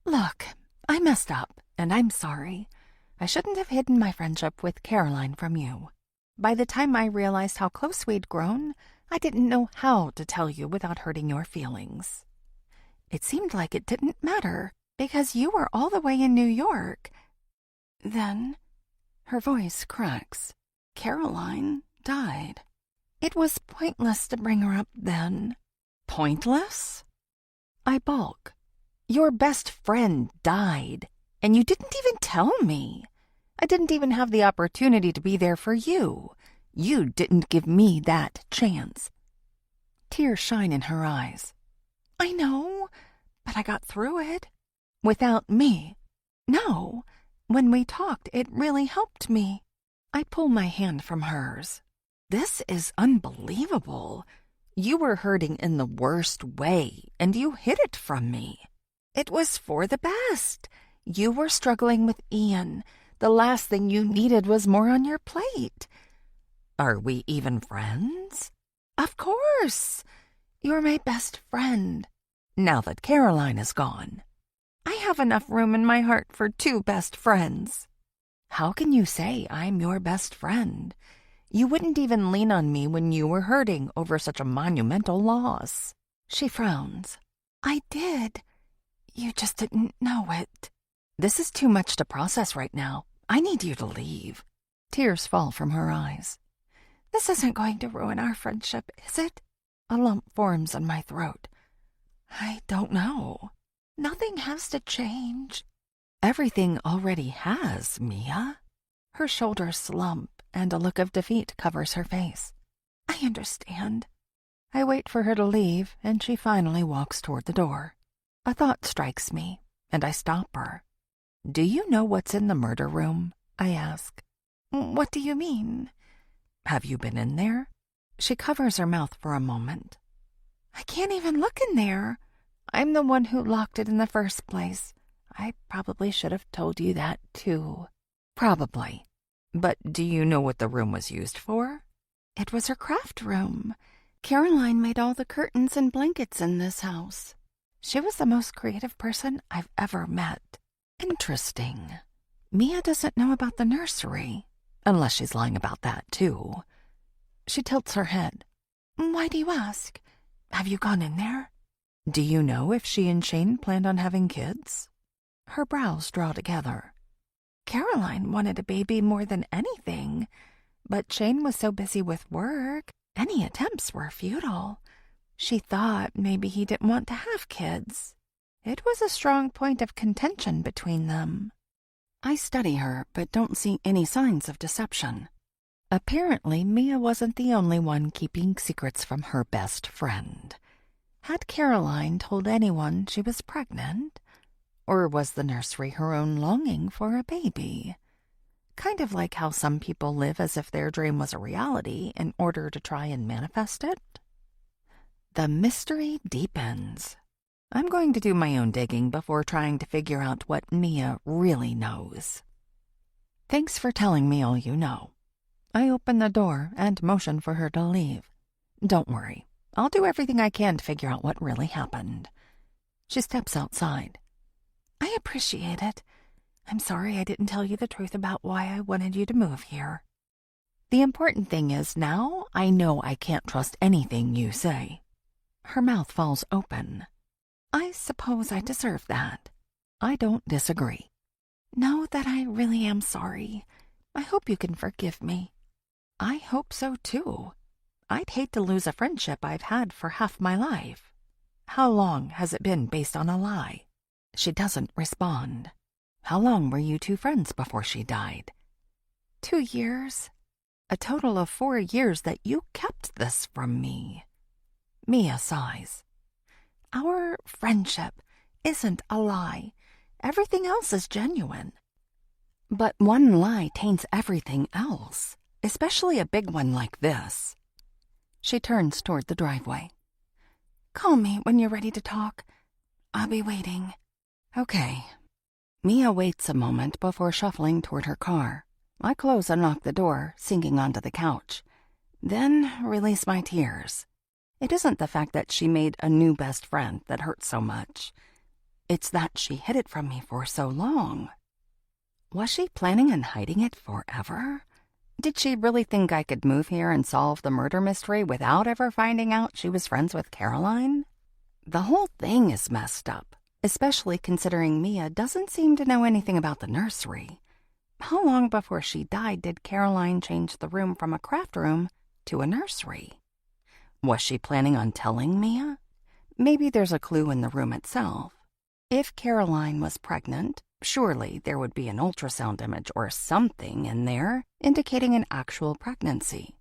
Look, I messed up, and I'm sorry. I shouldn't have hidden my friendship with Caroline from you. By the time I realized how close we'd grown, I didn't know how to tell you without hurting your feelings. It seemed like it didn't matter, because you were all the way in New York. Then, her voice cracks. Caroline died. It was pointless to bring her up then. Pointless? I balk. Your best friend died, and you didn't even tell me. I didn't even have the opportunity to be there for you. You didn't give me that chance." Tears shine in her eyes. "I know, but I got through it. Without me. No, when we talked, it really helped me." I pull my hand from hers. "This is unbelievable. You were hurting in the worst way, and you hid it from me. It was for the best. You were struggling with Ian. The last thing you needed was more on your plate. Are we even friends?" "Of course. You're my best friend. Now that Caroline is gone, I have enough room in my heart for 2 best friends." "How can you say I'm your best friend? You wouldn't even lean on me when you were hurting over such a monumental loss." She frowns. "I did. You just didn't know it." "This is too much to process right now. I need you to leave." Tears fall from her eyes. "This isn't going to ruin our friendship, is it?" A lump forms in my throat. "I don't know. Nothing has to change." "Everything already has, Mia." Her shoulders slump, and a look of defeat covers her face. "I understand." I wait for her to leave, and she finally walks toward the door. A thought strikes me, and I stop her. "Do you know what's in the murder room?" I ask. "What do you mean?" "Have you been in there?" She covers her mouth for a moment. "I can't even look in there. I'm the one who locked it in the first place. I probably should have told you that, too." "Probably. But do you know what the room was used for?" "It was her craft room. Caroline made all the curtains and blankets in this house. She was the most creative person I've ever met." "Interesting. Mia doesn't know about the nursery, unless she's lying about that, too." She tilts her head. "Why do you ask? Have you gone in there?" "Do you know if she and Shane planned on having kids?" Her brows draw together. "Caroline wanted a baby more than anything, but Shane was so busy with work, any attempts were futile. She thought maybe he didn't want to have kids. It was a strong point of contention between them." I study her, but don't see any signs of deception. Apparently, Mia wasn't the only one keeping secrets from her best friend. Had Caroline told anyone she was pregnant? Or was the nursery her own longing for a baby? Kind of like how some people live as if their dream was a reality in order to try and manifest it. The mystery deepens. I'm going to do my own digging before trying to figure out what Mia really knows. "Thanks for telling me all you know." I open the door and motion for her to leave. "Don't worry. I'll do everything I can to figure out what really happened." She steps outside. "I appreciate it. I'm sorry I didn't tell you the truth about why I wanted you to move here. The important thing is now I know I can't trust anything you say." Her mouth falls open. "I suppose I deserve that." I don't disagree. "Know that I really am sorry. I hope you can forgive me." I hope so, too. I'd hate to lose a friendship I've had for half my life. "How long has it been based on a lie?" She doesn't respond. "How long were you 2 friends before she died?" 2 years. A total of 4 years that you kept this from me." Mia sighs. "Our friendship isn't a lie. Everything else is genuine." "But one lie taints everything else, especially a big one like this." She turns toward the driveway. "Call me when you're ready to talk. I'll be waiting." "Okay." Mia waits a moment before shuffling toward her car. I close and lock the door, sinking onto the couch. Then release my tears. It isn't the fact that she made a new best friend that hurts so much. It's that she hid it from me for so long. Was she planning on hiding it forever? Did she really think I could move here and solve the murder mystery without ever finding out she was friends with Caroline? The whole thing is messed up, especially considering Mia doesn't seem to know anything about the nursery. How long before she died did Caroline change the room from a craft room to a nursery? Was she planning on telling Mia? Maybe there's a clue in the room itself. If Caroline was pregnant, surely there would be an ultrasound image or something in there indicating an actual pregnancy.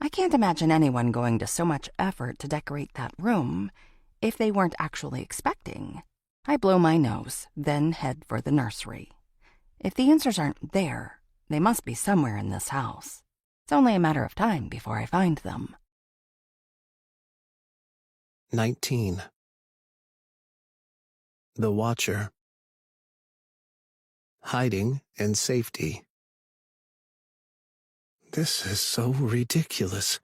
I can't imagine anyone going to so much effort to decorate that room if they weren't actually expecting. I blow my nose, then head for the nursery. If the answers aren't there, they must be somewhere in this house. It's only a matter of time before I find them. 19. The Watcher. Hiding in safety. This is so ridiculous.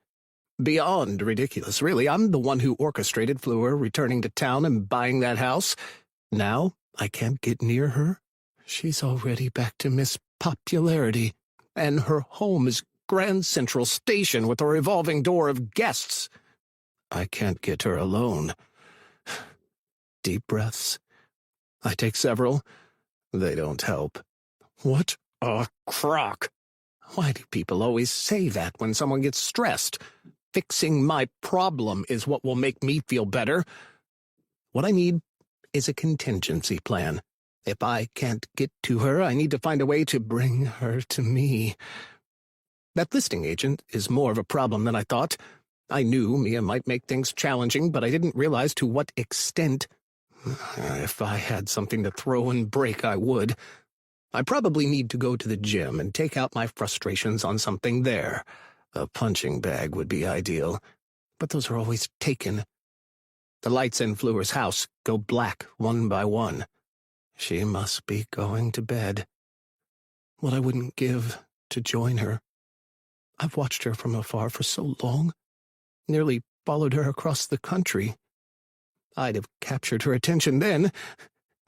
Beyond ridiculous, really. I'm the one who orchestrated Fleur returning to town and buying that house. Now I can't get near her. She's already back to Miss Popularity, and her home is Grand Central Station with a revolving door of guests. I can't get her alone. Deep breaths. I take several. They don't help. What a crock! Why do people always say that when someone gets stressed? Fixing my problem is what will make me feel better. What I need is a contingency plan. If I can't get to her, I need to find a way to bring her to me. That listing agent is more of a problem than I thought. I knew Mia might make things challenging, but I didn't realize to what extent. If I had something to throw and break, I would. I probably need to go to the gym and take out my frustrations on something there. A punching bag would be ideal, but those are always taken. The lights in Fleur's house go black one by one. She must be going to bed. What I wouldn't give to join her. I've watched her from afar for so long, nearly followed her across the country. I'd have captured her attention then.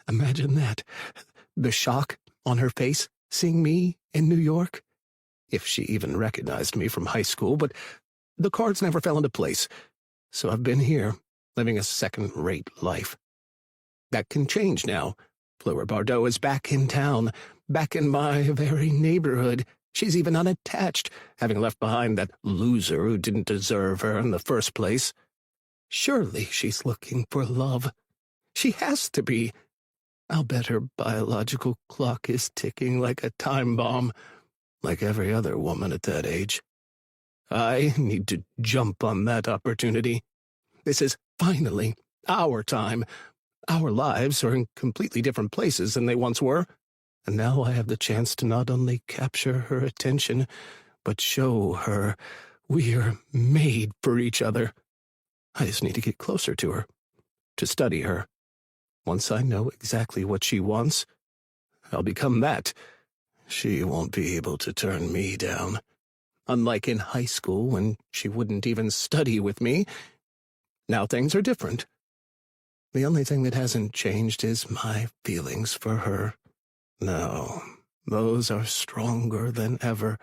Imagine that. The shock on her face, seeing me in New York. If she even recognized me from high school, but the cards never fell into place. So I've been here, living a second-rate life. That can change now. Fleur Bardot is back in town, back in my very neighborhood. She's even unattached, having left behind that loser who didn't deserve her in the first place. Surely she's looking for love. She has to be. I'll bet her biological clock is ticking like a time bomb, like every other woman at that age. I need to jump on that opportunity. This is finally our time. Our lives are in completely different places than they once were, and now I have the chance to not only capture her attention, but show her we're made for each other. I just need to get closer to her, to study her. Once I know exactly what she wants, I'll become that. She won't be able to turn me down. Unlike in high school when she wouldn't even study with me, now things are different. The only thing that hasn't changed is my feelings for her. No, those are stronger than ever.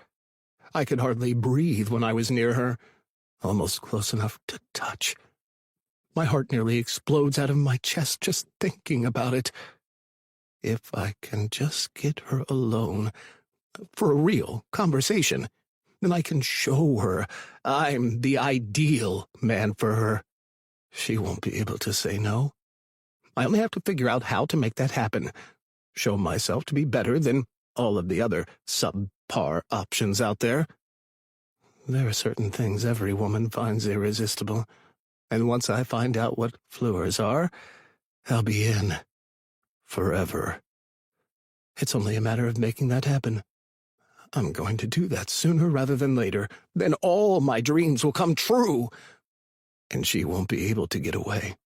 I could hardly breathe when I was near her, almost close enough to touch. My heart nearly explodes out of my chest just thinking about it. If I can just get her alone, for a real conversation, then I can show her I'm the ideal man for her. She won't be able to say no. I only have to figure out how to make that happen. Show myself to be better than all of the other subpar options out there. There are certain things every woman finds irresistible, and once I find out what Fleur's are, I'll be in. Forever. It's only a matter of making that happen. I'm going to do that sooner rather than later. Then all my dreams will come true. And she won't be able to get away.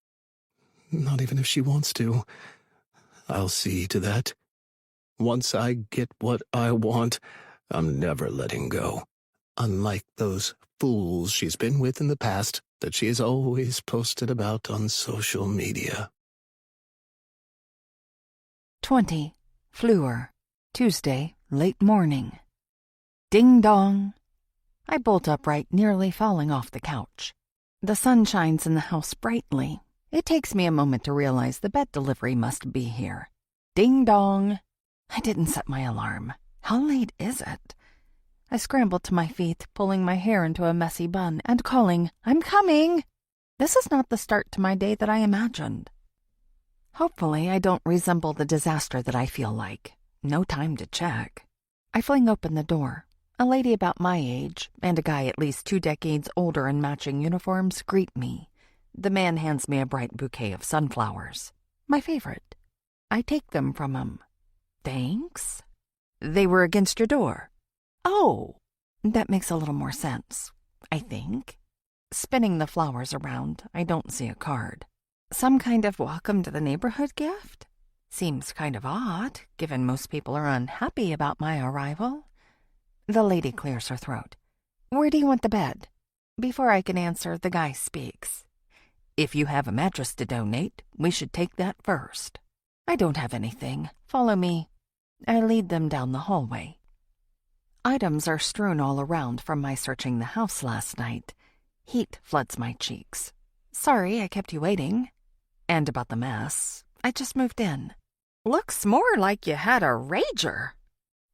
Not even if she wants to. I'll see to that. Once I get what I want, I'm never letting go. Unlike those fools she's been with in the past that she has always posted about on social media. 20. Fleur. Tuesday, late morning. Ding dong. I bolt upright, nearly falling off the couch. The sun shines in the house brightly. It takes me a moment to realize the bed delivery must be here. Ding dong. I didn't set my alarm. How late is it? I scrambled to my feet, pulling my hair into a messy bun and calling, "I'm coming!" This is not the start to my day that I imagined. Hopefully, I don't resemble the disaster that I feel like. No time to check. I fling open the door. A lady about my age and a guy at least 2 decades older in matching uniforms greet me. The man hands me a bright bouquet of sunflowers, my favorite. I take them from him. Thanks. They were against your door. Oh, that makes a little more sense, I think. Spinning the flowers around, I don't see a card. Some kind of welcome to the neighborhood gift? Seems kind of odd, given most people are unhappy about my arrival. The lady clears her throat. Where do you want the bed? Before I can answer, the guy speaks. If you have a mattress to donate, we should take that first. I don't have anything. Follow me. I lead them down the hallway. Items are strewn all around from my searching the house last night. Heat floods my cheeks. Sorry I kept you waiting. And about the mess, I just moved in. Looks more like you had a rager,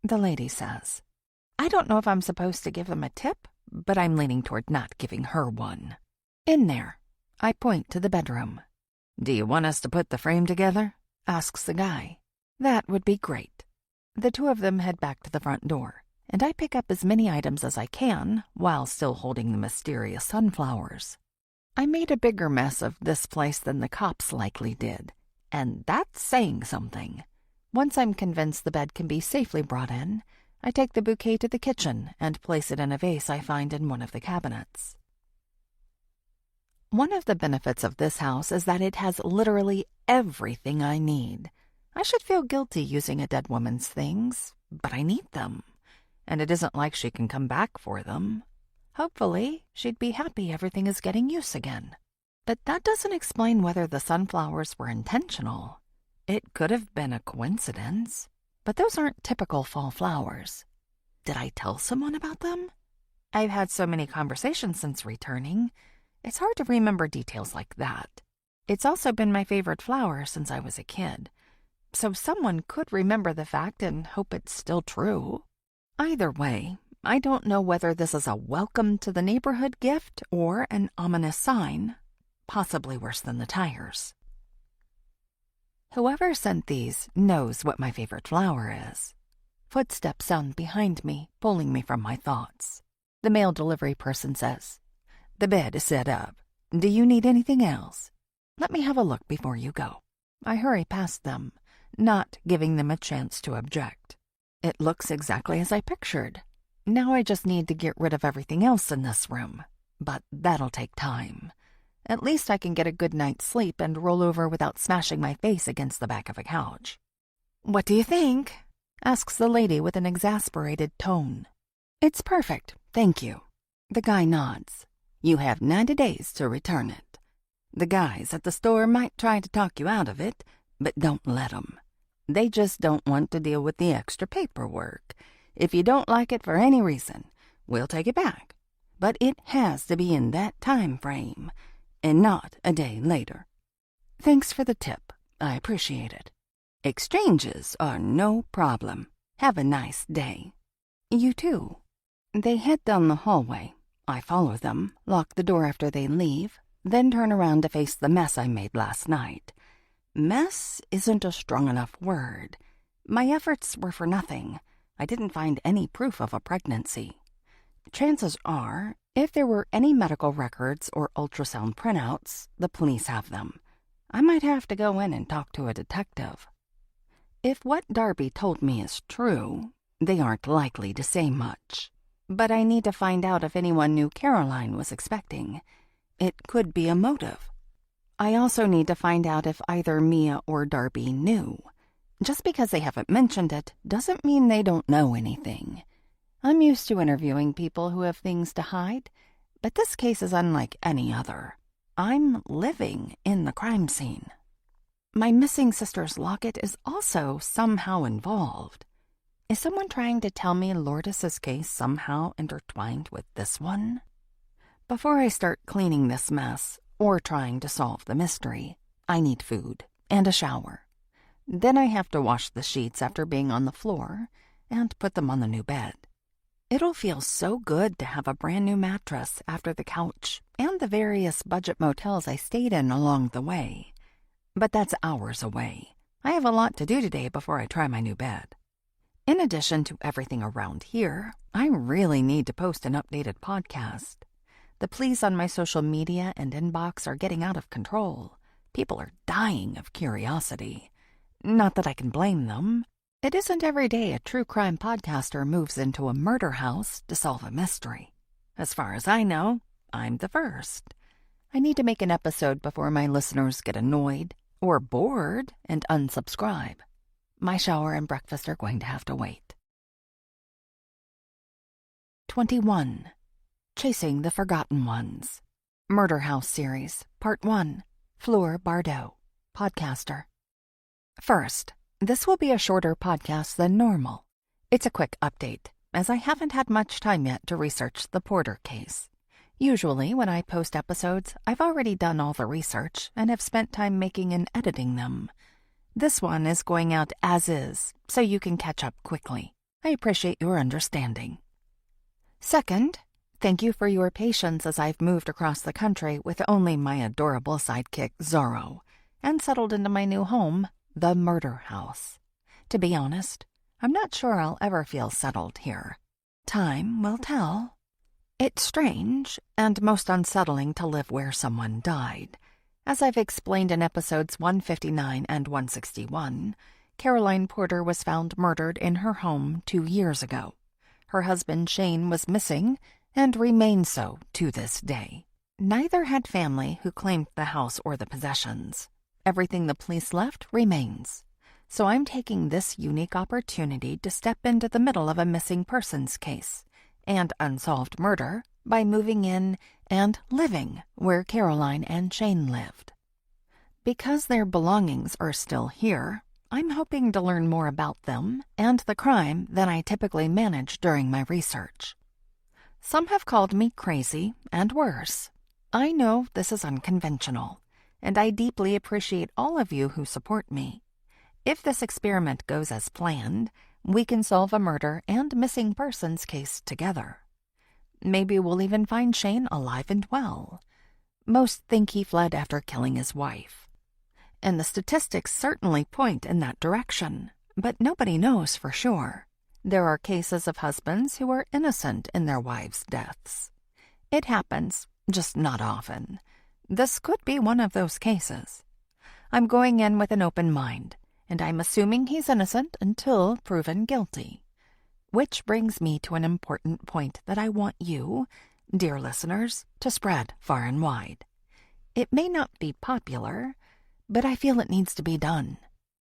the lady says. I don't know if I'm supposed to give them a tip, but I'm leaning toward not giving her one. In there, I point to the bedroom. Do you want us to put the frame together? Asks the guy. That would be great. The two of them head back to the front door, and I pick up as many items as I can while still holding the mysterious sunflowers. I made a bigger mess of this place than the cops likely did, and that's saying something. Once I'm convinced the bed can be safely brought in, I take the bouquet to the kitchen and place it in a vase I find in one of the cabinets. One of the benefits of this house is that it has literally everything I need. I should feel guilty using a dead woman's things, but I need them, and it isn't like she can come back for them. Hopefully, she'd be happy everything is getting use again. But that doesn't explain whether the sunflowers were intentional. It could have been a coincidence. But those aren't typical fall flowers. Did I tell someone about them? I've had so many conversations since returning. It's hard to remember details like that. It's also been my favorite flower since I was a kid. So someone could remember the fact and hope it's still true. Either way, I don't know whether this is a welcome to the neighborhood gift or an ominous sign, possibly worse than the tires. Whoever sent these knows what my favorite flower is. Footsteps sound behind me, pulling me from my thoughts. The mail delivery person says, "The bed is set up. Do you need anything else? Let me have a look before you go." I hurry past them, not giving them a chance to object. It looks exactly as I pictured. Now I just need to get rid of everything else in this room, but that'll take time. At least I can get a good night's sleep and roll over without smashing my face against the back of a couch. "What do you think?" asks the lady with an exasperated tone. "It's perfect, thank you." The guy nods. "You have 90 days to return it. The guys at the store might try to talk you out of it, but don't let them. They just don't want to deal with the extra paperwork. If you don't like it for any reason, we'll take it back. But it has to be in that time frame, and not a day later." "Thanks for the tip. I appreciate it." "Exchanges are no problem. Have a nice day." "You too." They head down the hallway. I follow them, lock the door after they leave, then turn around to face the mess I made last night. Mess isn't a strong enough word. My efforts were for nothing. I didn't find any proof of a pregnancy. Chances are, if there were any medical records or ultrasound printouts, the police have them. I might have to go in and talk to a detective. If what Darby told me is true, they aren't likely to say much. But I need to find out if anyone knew Caroline was expecting. It could be a motive. I also need to find out if either Mia or Darby knew. Just because they haven't mentioned it doesn't mean they don't know anything. I'm used to interviewing people who have things to hide, but this case is unlike any other. I'm living in the crime scene. My missing sister's locket is also somehow involved. Is someone trying to tell me Lourdes's case somehow intertwined with this one? Before I start cleaning this mess, or trying to solve the mystery, I need food and a shower. Then I have to wash the sheets after being on the floor and put them on the new bed. It'll feel so good to have a brand new mattress after the couch and the various budget motels I stayed in along the way. But that's hours away. I have a lot to do today before I try my new bed. In addition to everything around here, I really need to post an updated podcast. The pleas on my social media and inbox are getting out of control. People are dying of curiosity. Not that I can blame them. It isn't every day a true crime podcaster moves into a murder house to solve a mystery. As far as I know, I'm the first. I need to make an episode before my listeners get annoyed or bored and unsubscribe. My shower and breakfast are going to have to wait. 21. Chasing the Forgotten Ones. Murder House Series, Part 1. Fleur Bardot, podcaster. First, this will be a shorter podcast than normal. It's a quick update, as I haven't had much time yet to research the Porter case. Usually, when I post episodes, I've already done all the research and have spent time making and editing them. This one is going out as is, so you can catch up quickly. I appreciate your understanding. Second, thank you for your patience as I've moved across the country with only my adorable sidekick, Zorro, and settled into my new home, the murder house. To be honest, I'm not sure I'll ever feel settled here. Time will tell. It's strange and most unsettling to live where someone died. As I've explained in episodes 159 and 161, Caroline Porter was found murdered in her home 2 years ago. Her husband Shane was missing and remains so to this day. Neither had family who claimed the house or the possessions. Everything the police left remains. So I'm taking this unique opportunity to step into the middle of a missing persons case and unsolved murder by moving in and living where Caroline and Shane lived. Because their belongings are still here, I'm hoping to learn more about them and the crime than I typically manage during my research. Some have called me crazy and worse. I know this is unconventional, and I deeply appreciate all of you who support me. If this experiment goes as planned, we can solve a murder and missing persons case together. Maybe we'll even find Shane alive and well. Most think he fled after killing his wife. And the statistics certainly point in that direction, but nobody knows for sure. There are cases of husbands who are innocent in their wives' deaths. It happens, just not often. This could be one of those cases. I'm going in with an open mind, and I'm assuming he's innocent until proven guilty. Which brings me to an important point that I want you, dear listeners, to spread far and wide. It may not be popular, but I feel it needs to be done.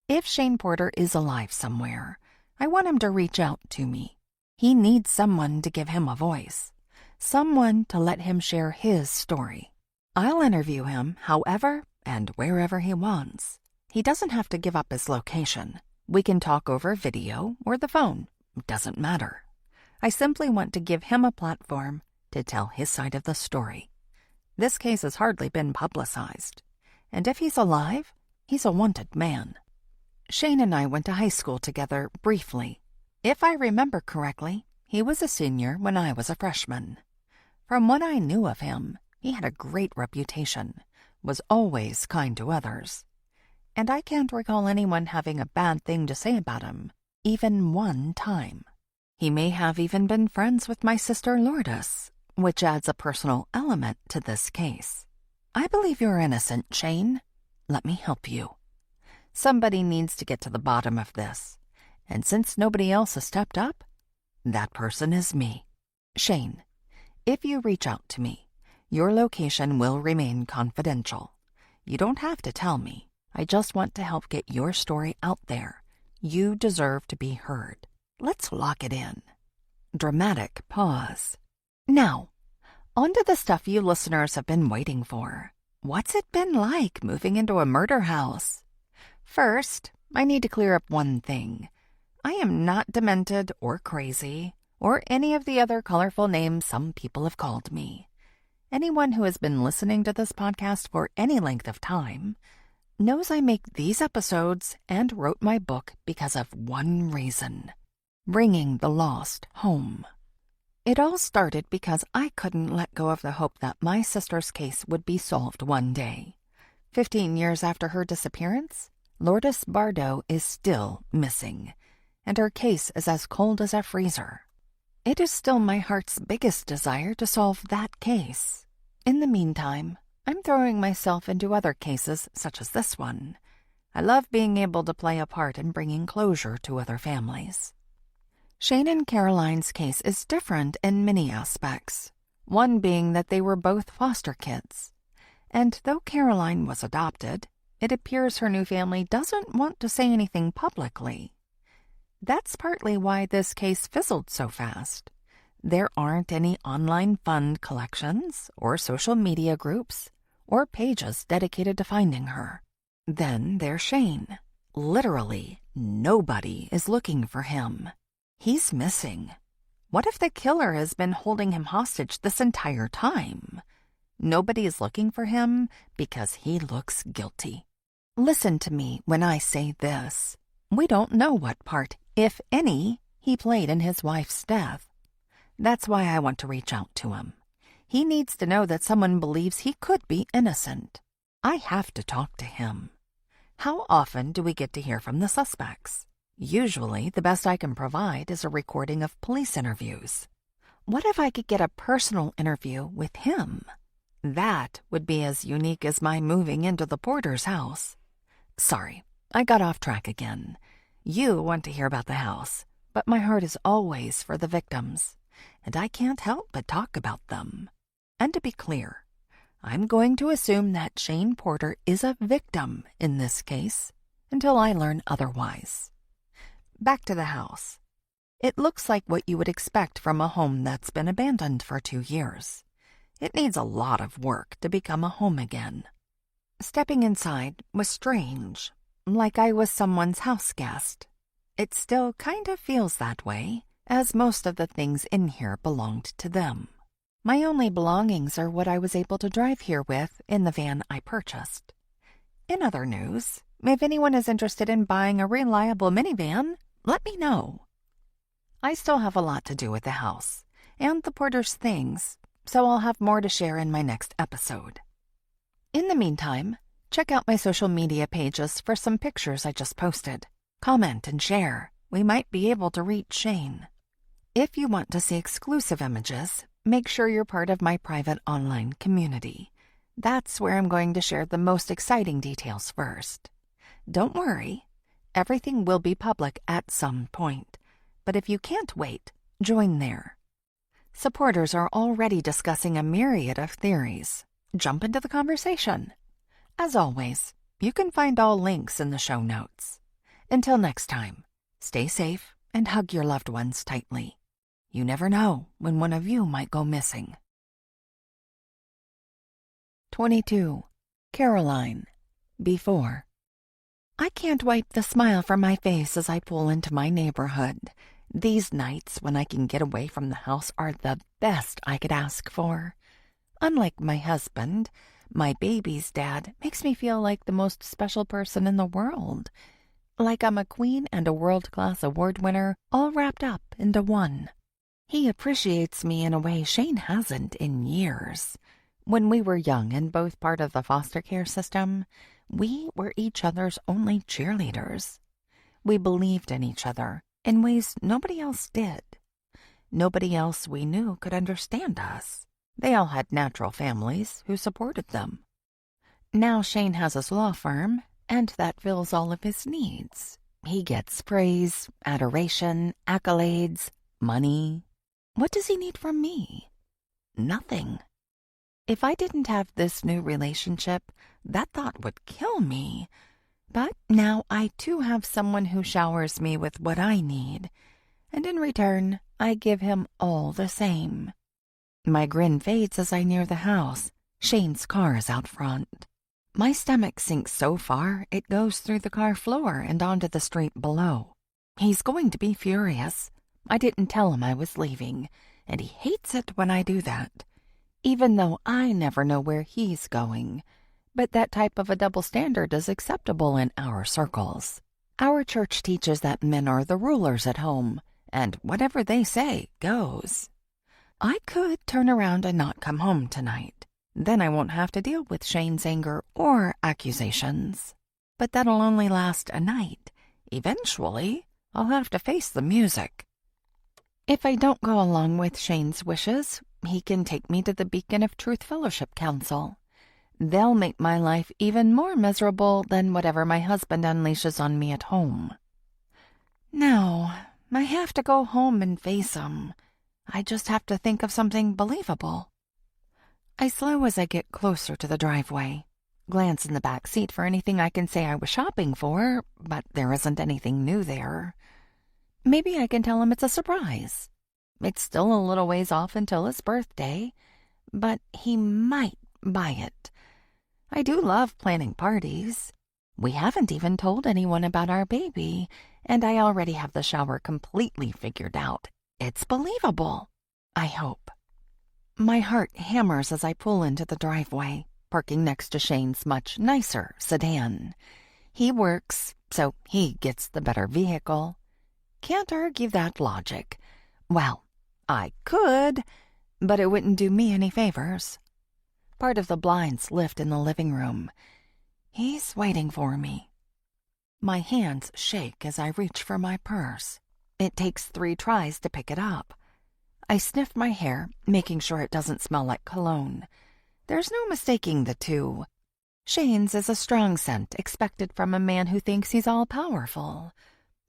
If Shane Porter is alive somewhere, I want him to reach out to me. He needs someone to give him a voice, someone to let him share his story. I'll interview him however and wherever he wants. He doesn't have to give up his location. We can talk over video or the phone. Doesn't matter. I simply want to give him a platform to tell his side of the story. This case has hardly been publicized, and if he's alive, he's a wanted man. Shane and I went to high school together briefly. If I remember correctly, he was a senior when I was a freshman. From what I knew of him, he had a great reputation, was always kind to others. And I can't recall anyone having a bad thing to say about him, even one time. He may have even been friends with my sister Lourdes, which adds a personal element to this case. I believe you're innocent, Shane. Let me help you. Somebody needs to get to the bottom of this, and since nobody else has stepped up, that person is me. Shane, if you reach out to me, your location will remain confidential. You don't have to tell me. I just want to help get your story out there. You deserve to be heard. Let's lock it in. Dramatic pause. Now, on to the stuff you listeners have been waiting for. What's it been like moving into a murder house? First, I need to clear up one thing. I am not demented or crazy, or any of the other colorful names some people have called me. Anyone who has been listening to this podcast for any length of time knows I make these episodes and wrote my book because of one reason: bringing the lost home. It all started because I couldn't let go of the hope that my sister's case would be solved one day. 15 years after her disappearance, Lourdes Bardot is still missing, and her case is as cold as a freezer. It is still my heart's biggest desire to solve that case. In the meantime, I'm throwing myself into other cases such as this one. I love being able to play a part in bringing closure to other families. Shane and Caroline's case is different in many aspects, one being that they were both foster kids. And though Caroline was adopted, it appears her new family doesn't want to say anything publicly. That's partly why this case fizzled so fast. There aren't any online fund collections or social media groups or pages dedicated to finding her. Then there's Shane. Literally, nobody is looking for him. He's missing. What if the killer has been holding him hostage this entire time? Nobody is looking for him because he looks guilty. Listen to me when I say this. We don't know what part, if any, he played in his wife's death. That's why I want to reach out to him. He needs to know that someone believes he could be innocent. I have to talk to him. How often do we get to hear from the suspects? Usually, the best I can provide is a recording of police interviews. What if I could get a personal interview with him? That would be as unique as my moving into the porter's house. Sorry, I got off track again. You want to hear about the house, but my heart is always for the victims, and I can't help but talk about them. And to be clear, I'm going to assume that Shane Porter is a victim in this case until I learn otherwise. Back to the house. It looks like what you would expect from a home that's been abandoned for 2 years. It needs a lot of work to become a home again. Stepping inside was strange, like I was someone's house guest. It still kind of feels that way, as most of the things in here belonged to them. My only belongings are what I was able to drive here with in the van I purchased. In other news, if anyone is interested in buying a reliable minivan, let me know. I still have a lot to do with the house and the porter's things, so I'll have more to share in my next episode. In the meantime, check out my social media pages for some pictures I just posted. Comment and share. We might be able to reach Shane. If you want to see exclusive images, make sure you're part of my private online community. That's where I'm going to share the most exciting details first. Don't worry, everything will be public at some point, but if you can't wait, join there. Supporters are already discussing a myriad of theories. Jump into the conversation. As always, you can find all links in the show notes. Until next time, stay safe and hug your loved ones tightly. You never know when one of you might go missing. 22. Caroline. Before. I can't wipe the smile from my face as I pull into my neighborhood. These nights when I can get away from the house are the best I could ask for. Unlike my husband, my baby's dad makes me feel like the most special person in the world. Like I'm a queen and a world-class award winner all wrapped up into one. He appreciates me in a way Shane hasn't in years. When we were young and both part of the foster care system, we were each other's only cheerleaders. We believed in each other in ways nobody else did. Nobody else we knew could understand us. They all had natural families who supported them. Now Shane has his law firm, and that fills all of his needs. He gets praise, adoration, accolades, money. What does he need from me? Nothing. If I didn't have this new relationship, that thought would kill me. But now I too have someone who showers me with what I need, and in return, I give him all the same. My grin fades as I near the house. Shane's car is out front. My stomach sinks so far it goes through the car floor and onto the street below. He's going to be furious. I didn't tell him I was leaving, and he hates it when I do that, even though I never know where he's going. But that type of a double standard is acceptable in our circles. Our church teaches that men are the rulers at home, and whatever they say goes. I could turn around and not come home tonight. Then I won't have to deal with Shane's anger or accusations. But that'll only last a night. Eventually, I'll have to face the music. If I don't go along with Shane's wishes, he can take me to the Beacon of Truth Fellowship Council. They'll make my life even more miserable than whatever my husband unleashes on me at home. No, I have to go home and face him. I just have to think of something believable. I slow as I get closer to the driveway. Glance in the back seat for anything I can say I was shopping for, but there isn't anything new there. Maybe I can tell him it's a surprise. It's still a little ways off until his birthday, but he might buy it. I do love planning parties. We haven't even told anyone about our baby, and I already have the shower completely figured out. It's believable, I hope. My heart hammers as I pull into the driveway, parking next to Shane's much nicer sedan. He works, so he gets the better vehicle. Can't argue that logic. Well, I could, but it wouldn't do me any favors. Part of the blinds lift in the living room. He's waiting for me. My hands shake as I reach for my purse. It takes 3 tries to pick it up. I sniff my hair, making sure it doesn't smell like cologne. There's no mistaking the two. Shane's is a strong scent expected from a man who thinks he's all-powerful.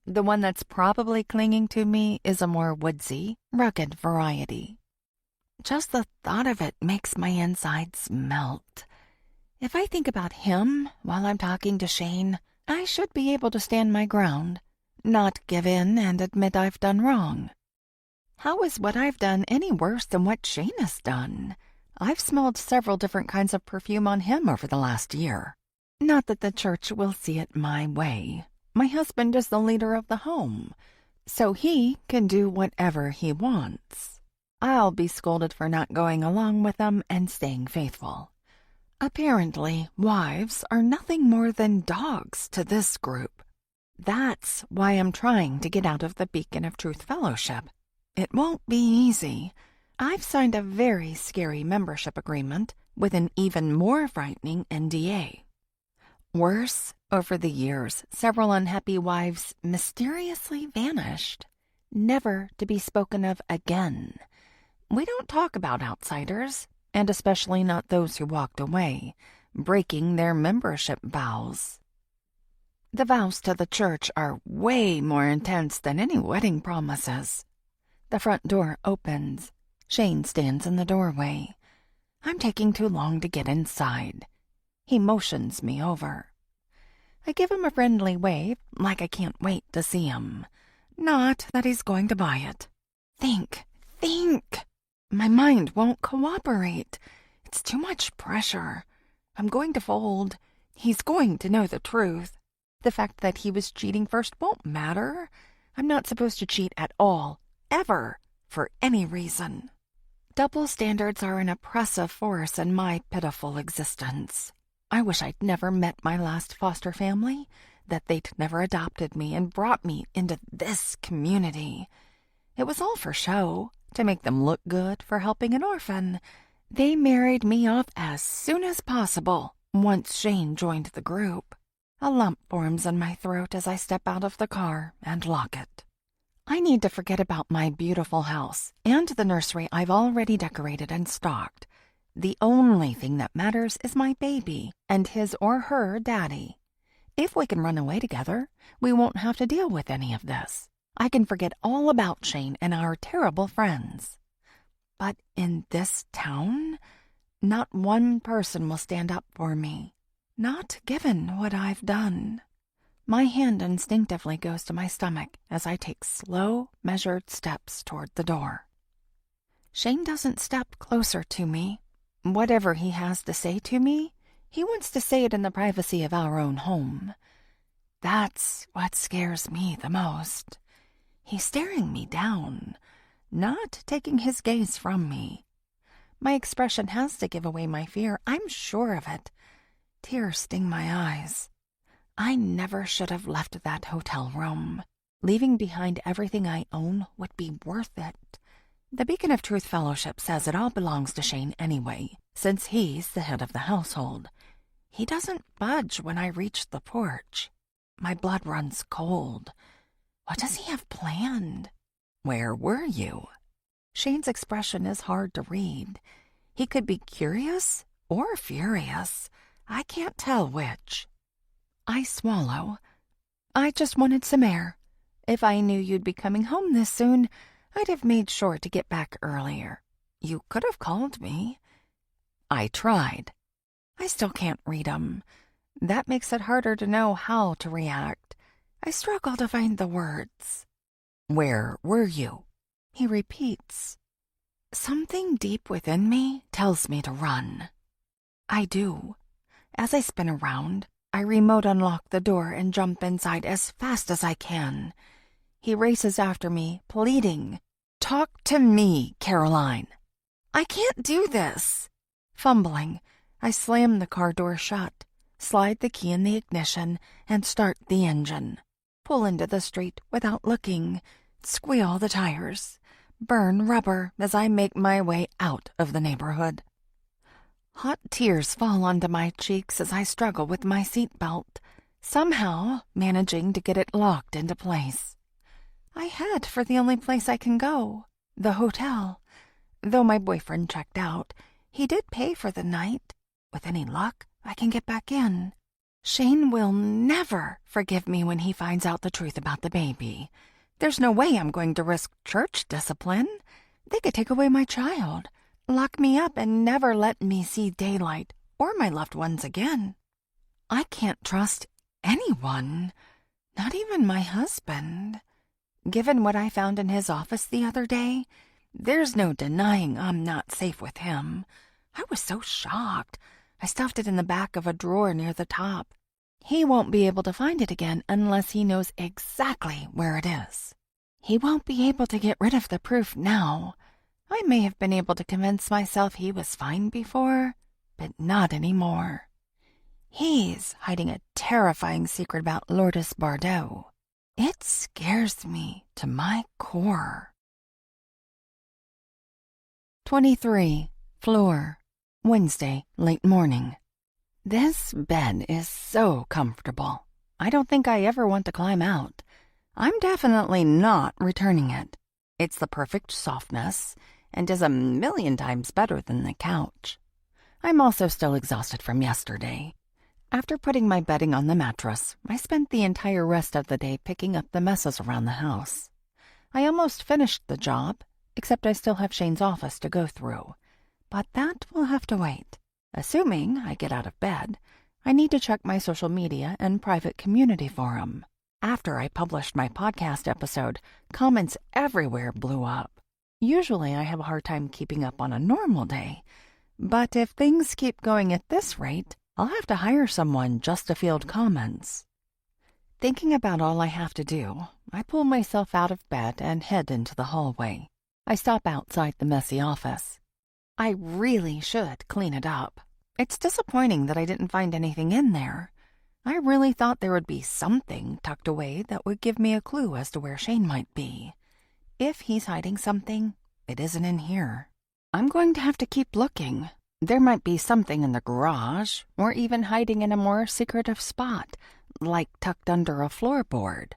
The one that's probably clinging to me is a more woodsy, rugged variety. Just the thought of it makes my insides melt. If I think about him while I'm talking to Shane, I should be able to stand my ground, not give in and admit I've done wrong. How is what I've done any worse than what Shane has done? I've smelled several different kinds of perfume on him over the last year. Not that the church will see it my way. My husband is the leader of the home, so he can do whatever he wants. I'll be scolded for not going along with him and staying faithful. Apparently, wives are nothing more than dogs to this group. That's why I'm trying to get out of the Beacon of Truth Fellowship. It won't be easy. I've signed a very scary membership agreement with an even more frightening NDA. Worse, over the years, several unhappy wives mysteriously vanished, never to be spoken of again. We don't talk about outsiders, and especially not those who walked away, breaking their membership vows. The vows to the church are way more intense than any wedding promises. The front door opens. Shane stands in the doorway. I'm taking too long to get inside. He motions me over. I give him a friendly wave, like I can't wait to see him. Not that he's going to buy it. Think! My mind won't cooperate. It's too much pressure. I'm going to fold. He's going to know the truth. The fact that he was cheating first won't matter. I'm not supposed to cheat at all, ever, for any reason. Double standards are an oppressive force in my pitiful existence. I wish I'd never met my last foster family, that they'd never adopted me and brought me into this community. It was all for show, to make them look good for helping an orphan. They married me off as soon as possible, once Shane joined the group. A lump forms in my throat as I step out of the car and lock it. I need to forget about my beautiful house and the nursery I've already decorated and stocked. The only thing that matters is my baby and his or her daddy. If we can run away together, we won't have to deal with any of this. I can forget all about Shane and our terrible friends. But in this town, not one person will stand up for me. Not given what I've done. My hand instinctively goes to my stomach as I take slow, measured steps toward the door. Shane doesn't step closer to me. Whatever he has to say to me, he wants to say it in the privacy of our own home. That's what scares me the most. He's staring me down, not taking his gaze from me. My expression has to give away my fear, I'm sure of it. Tears sting my eyes. I never should have left that hotel room. Leaving behind everything I own would be worth it. The Beacon of Truth Fellowship says it all belongs to Shane anyway, since he's the head of the household. He doesn't budge when I reach the porch. My blood runs cold. What does he have planned? Where were you? Shane's expression is hard to read. He could be curious or furious. I can't tell which. I swallow. I just wanted some air. If I knew you'd be coming home this soon, I'd have made sure to get back earlier. You could have called me. I tried. I still can't read 'em. That makes it harder to know how to react. I struggle to find the words. Where were you? He repeats. Something deep within me tells me to run. I do. As I spin around, I remote unlock the door and jump inside as fast as I can. He races after me, pleading, "Talk to me, Caroline." I can't do this. Fumbling, I slam the car door shut, slide the key in the ignition, and start the engine. Pull into the street without looking, squeal the tires, burn rubber as I make my way out of the neighborhood. Hot tears fall onto my cheeks as I struggle with my seatbelt, somehow managing to get it locked into place. I head for the only place I can go, the hotel. Though my boyfriend checked out, he did pay for the night. With any luck, I can get back in. Shane will never forgive me when he finds out the truth about the baby. There's no way I'm going to risk church discipline. They could take away my child, lock me up, and never let me see daylight or my loved ones again. I can't trust anyone, not even my husband. Given what I found in his office the other day, there's no denying I'm not safe with him. I was so shocked. I stuffed it in the back of a drawer near the top. He won't be able to find it again unless he knows exactly where it is. He won't be able to get rid of the proof now. I may have been able to convince myself he was fine before, but not anymore. He's hiding a terrifying secret about Lourdes Bardot. It scares me to my core. 23. Floor. Wednesday, late morning. This bed is so comfortable. I don't think I ever want to climb out. I'm definitely not returning it. It's the perfect softness and is a million times better than the couch. I'm also still exhausted from yesterday. After putting my bedding on the mattress, I spent the entire rest of the day picking up the messes around the house. I almost finished the job, except I still have Shane's office to go through. But that will have to wait. Assuming I get out of bed, I need to check my social media and private community forum. After I published my podcast episode, comments everywhere blew up. Usually I have a hard time keeping up on a normal day, but if things keep going at this rate, I'll have to hire someone just to field comments. Thinking about all I have to do, I pull myself out of bed and head into the hallway. I stop outside the messy office. I really should clean it up. It's disappointing that I didn't find anything in there. I really thought there would be something tucked away that would give me a clue as to where Shane might be. If he's hiding something, it isn't in here. I'm going to have to keep looking. There might be something in the garage, or even hiding in a more secretive spot, like tucked under a floorboard.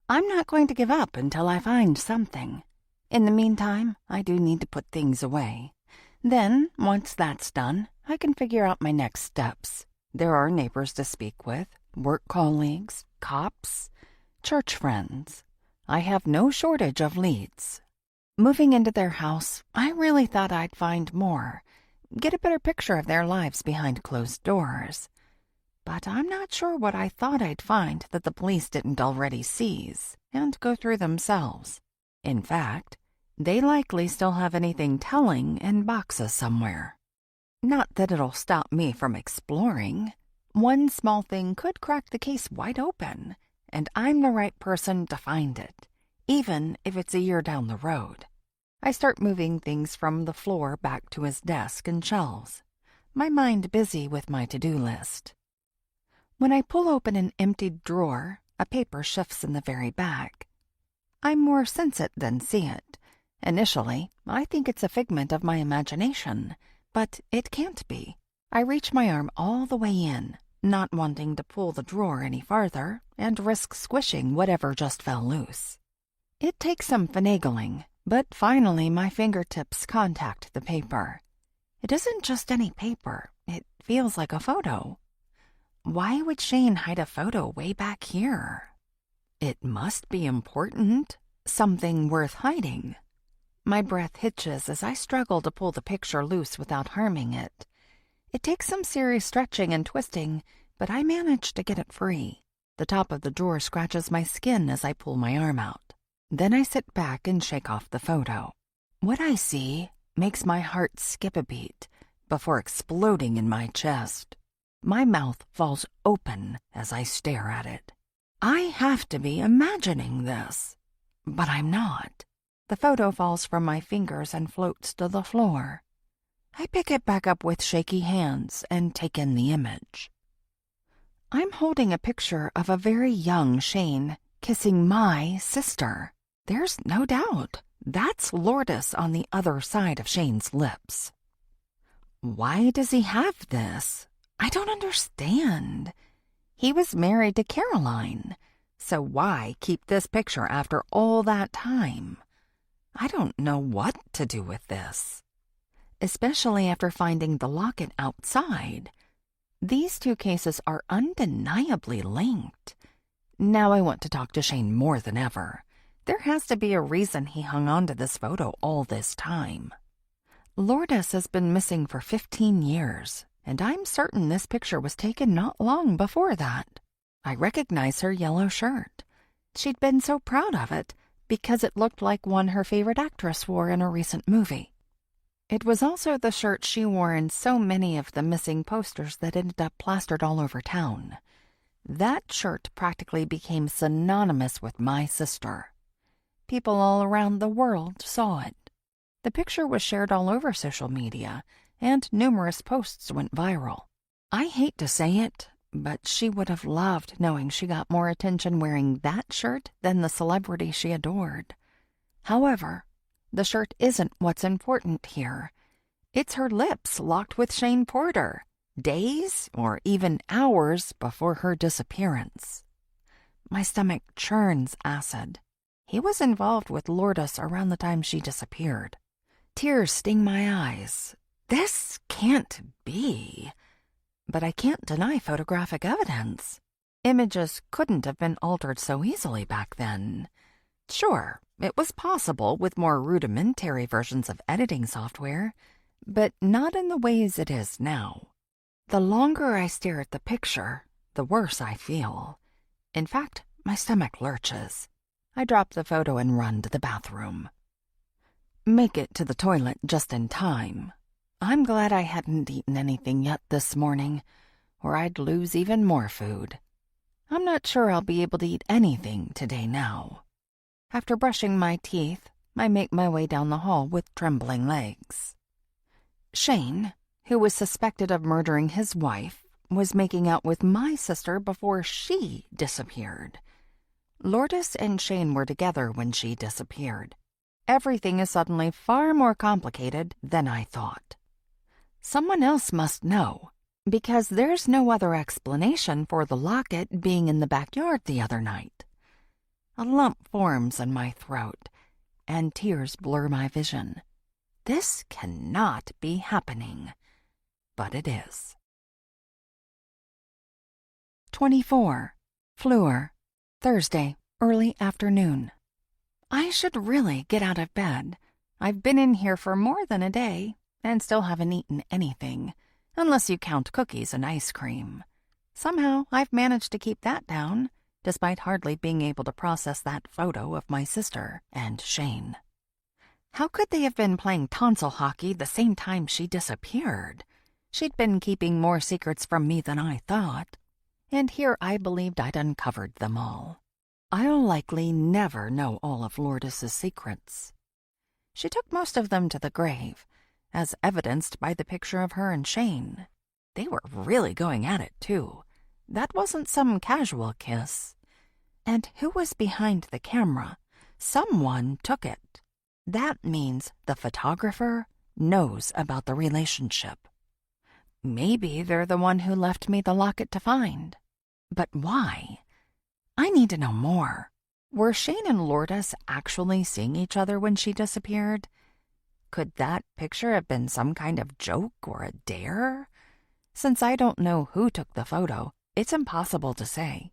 I'm not going to give up until I find something. In the meantime, I do need to put things away. Then, once that's done, I can figure out my next steps. There are neighbors to speak with, work colleagues, cops, church friends. I have no shortage of leads. Moving into their house, I really thought I'd find more, get a better picture of their lives behind closed doors. But I'm not sure what I thought I'd find that the police didn't already seize and go through themselves. In fact, they likely still have anything telling in boxes somewhere. Not that it'll stop me from exploring. One small thing could crack the case wide open, and I'm the right person to find it, even if it's a year down the road. I start moving things from the floor back to his desk and shelves, my mind busy with my to-do list. When I pull open an emptied drawer, a paper shifts in the very back. I more sense it than see it. Initially, I think it's a figment of my imagination, but it can't be. I reach my arm all the way in, not wanting to pull the drawer any farther and risk squishing whatever just fell loose. It takes some finagling, but finally my fingertips contact the paper. It isn't just any paper. It feels like a photo. Why would Shane hide a photo way back here? It must be important. Something worth hiding. My breath hitches as I struggle to pull the picture loose without harming it. It takes some serious stretching and twisting, but I manage to get it free. The top of the drawer scratches my skin as I pull my arm out. Then I sit back and shake off the photo. What I see makes my heart skip a beat before exploding in my chest. My mouth falls open as I stare at it. I have to be imagining this, but I'm not. The photo falls from my fingers and floats to the floor. I pick it back up with shaky hands and take in the image. I'm holding a picture of a very young Shane kissing my sister. There's no doubt. That's Lourdes on the other side of Shane's lips. Why does he have this? I don't understand. He was married to Caroline, so why keep this picture after all that time? I don't know what to do with this, especially after finding the locket outside. These two cases are undeniably linked. Now I want to talk to Shane more than ever. There has to be a reason he hung on to this photo all this time. Lourdes has been missing for 15 years, and I'm certain this picture was taken not long before that. I recognize her yellow shirt. She'd been so proud of it because it looked like one her favorite actress wore in a recent movie. It was also the shirt she wore in so many of the missing posters that ended up plastered all over town. That shirt practically became synonymous with my sister. People all around the world saw it. The picture was shared all over social media, and numerous posts went viral. I hate to say it, but she would have loved knowing she got more attention wearing that shirt than the celebrity she adored. However, the shirt isn't what's important here. It's her lips locked with Shane Porter, days or even hours before her disappearance. My stomach churns acid. He was involved with Lourdes around the time she disappeared. Tears sting my eyes. This can't be. But I can't deny photographic evidence. Images couldn't have been altered so easily back then. Sure, it was possible with more rudimentary versions of editing software, but not in the ways it is now. The longer I stare at the picture, the worse I feel. In fact, my stomach lurches. I drop the photo and run to the bathroom. Make it to the toilet just in time. I'm glad I hadn't eaten anything yet this morning, or I'd lose even more food. I'm not sure I'll be able to eat anything today now. After brushing my teeth, I make my way down the hall with trembling legs. Shane, who was suspected of murdering his wife, was making out with my sister before she disappeared. Lourdes and Shane were together when she disappeared. Everything is suddenly far more complicated than I thought. Someone else must know, because there's no other explanation for the locket being in the backyard the other night. A lump forms in my throat, and tears blur my vision. This cannot be happening, but it is. 24. Fleur, Thursday, early afternoon. I should really get out of bed. I've been in here for more than a day and still haven't eaten anything, unless you count cookies and ice cream. Somehow I've managed to keep that down, despite hardly being able to process that photo of my sister and Shane. How could they have been playing tonsil hockey the same time she disappeared? She'd been keeping more secrets from me than I thought, and here I believed I'd uncovered them all. I'll likely never know all of Lourdes's secrets. She took most of them to the grave, as evidenced by the picture of her and Shane. They were really going at it, too. That wasn't some casual kiss. And who was behind the camera? Someone took it. That means the photographer knows about the relationship. Maybe they're the one who left me the locket to find. But why? I need to know more. Were Shane and Lourdes actually seeing each other when she disappeared? Could that picture have been some kind of joke or a dare? Since I don't know who took the photo, it's impossible to say.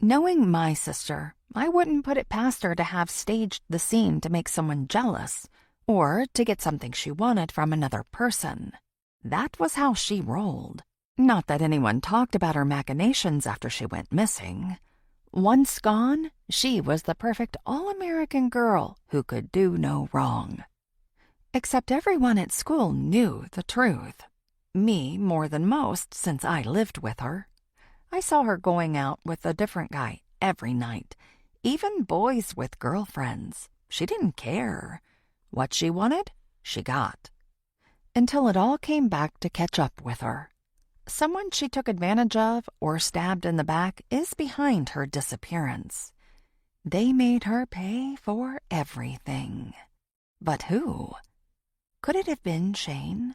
Knowing my sister, I wouldn't put it past her to have staged the scene to make someone jealous, or to get something she wanted from another person. That was how she rolled. Not that anyone talked about her machinations after she went missing. Once gone, she was the perfect all-American girl who could do no wrong. Except everyone at school knew the truth. Me more than most, since I lived with her. I saw her going out with a different guy every night, even boys with girlfriends. She didn't care. What she wanted, she got. Until it all came back to catch up with her. Someone she took advantage of or stabbed in the back is behind her disappearance. They made her pay for everything. But who? Could it have been Shane?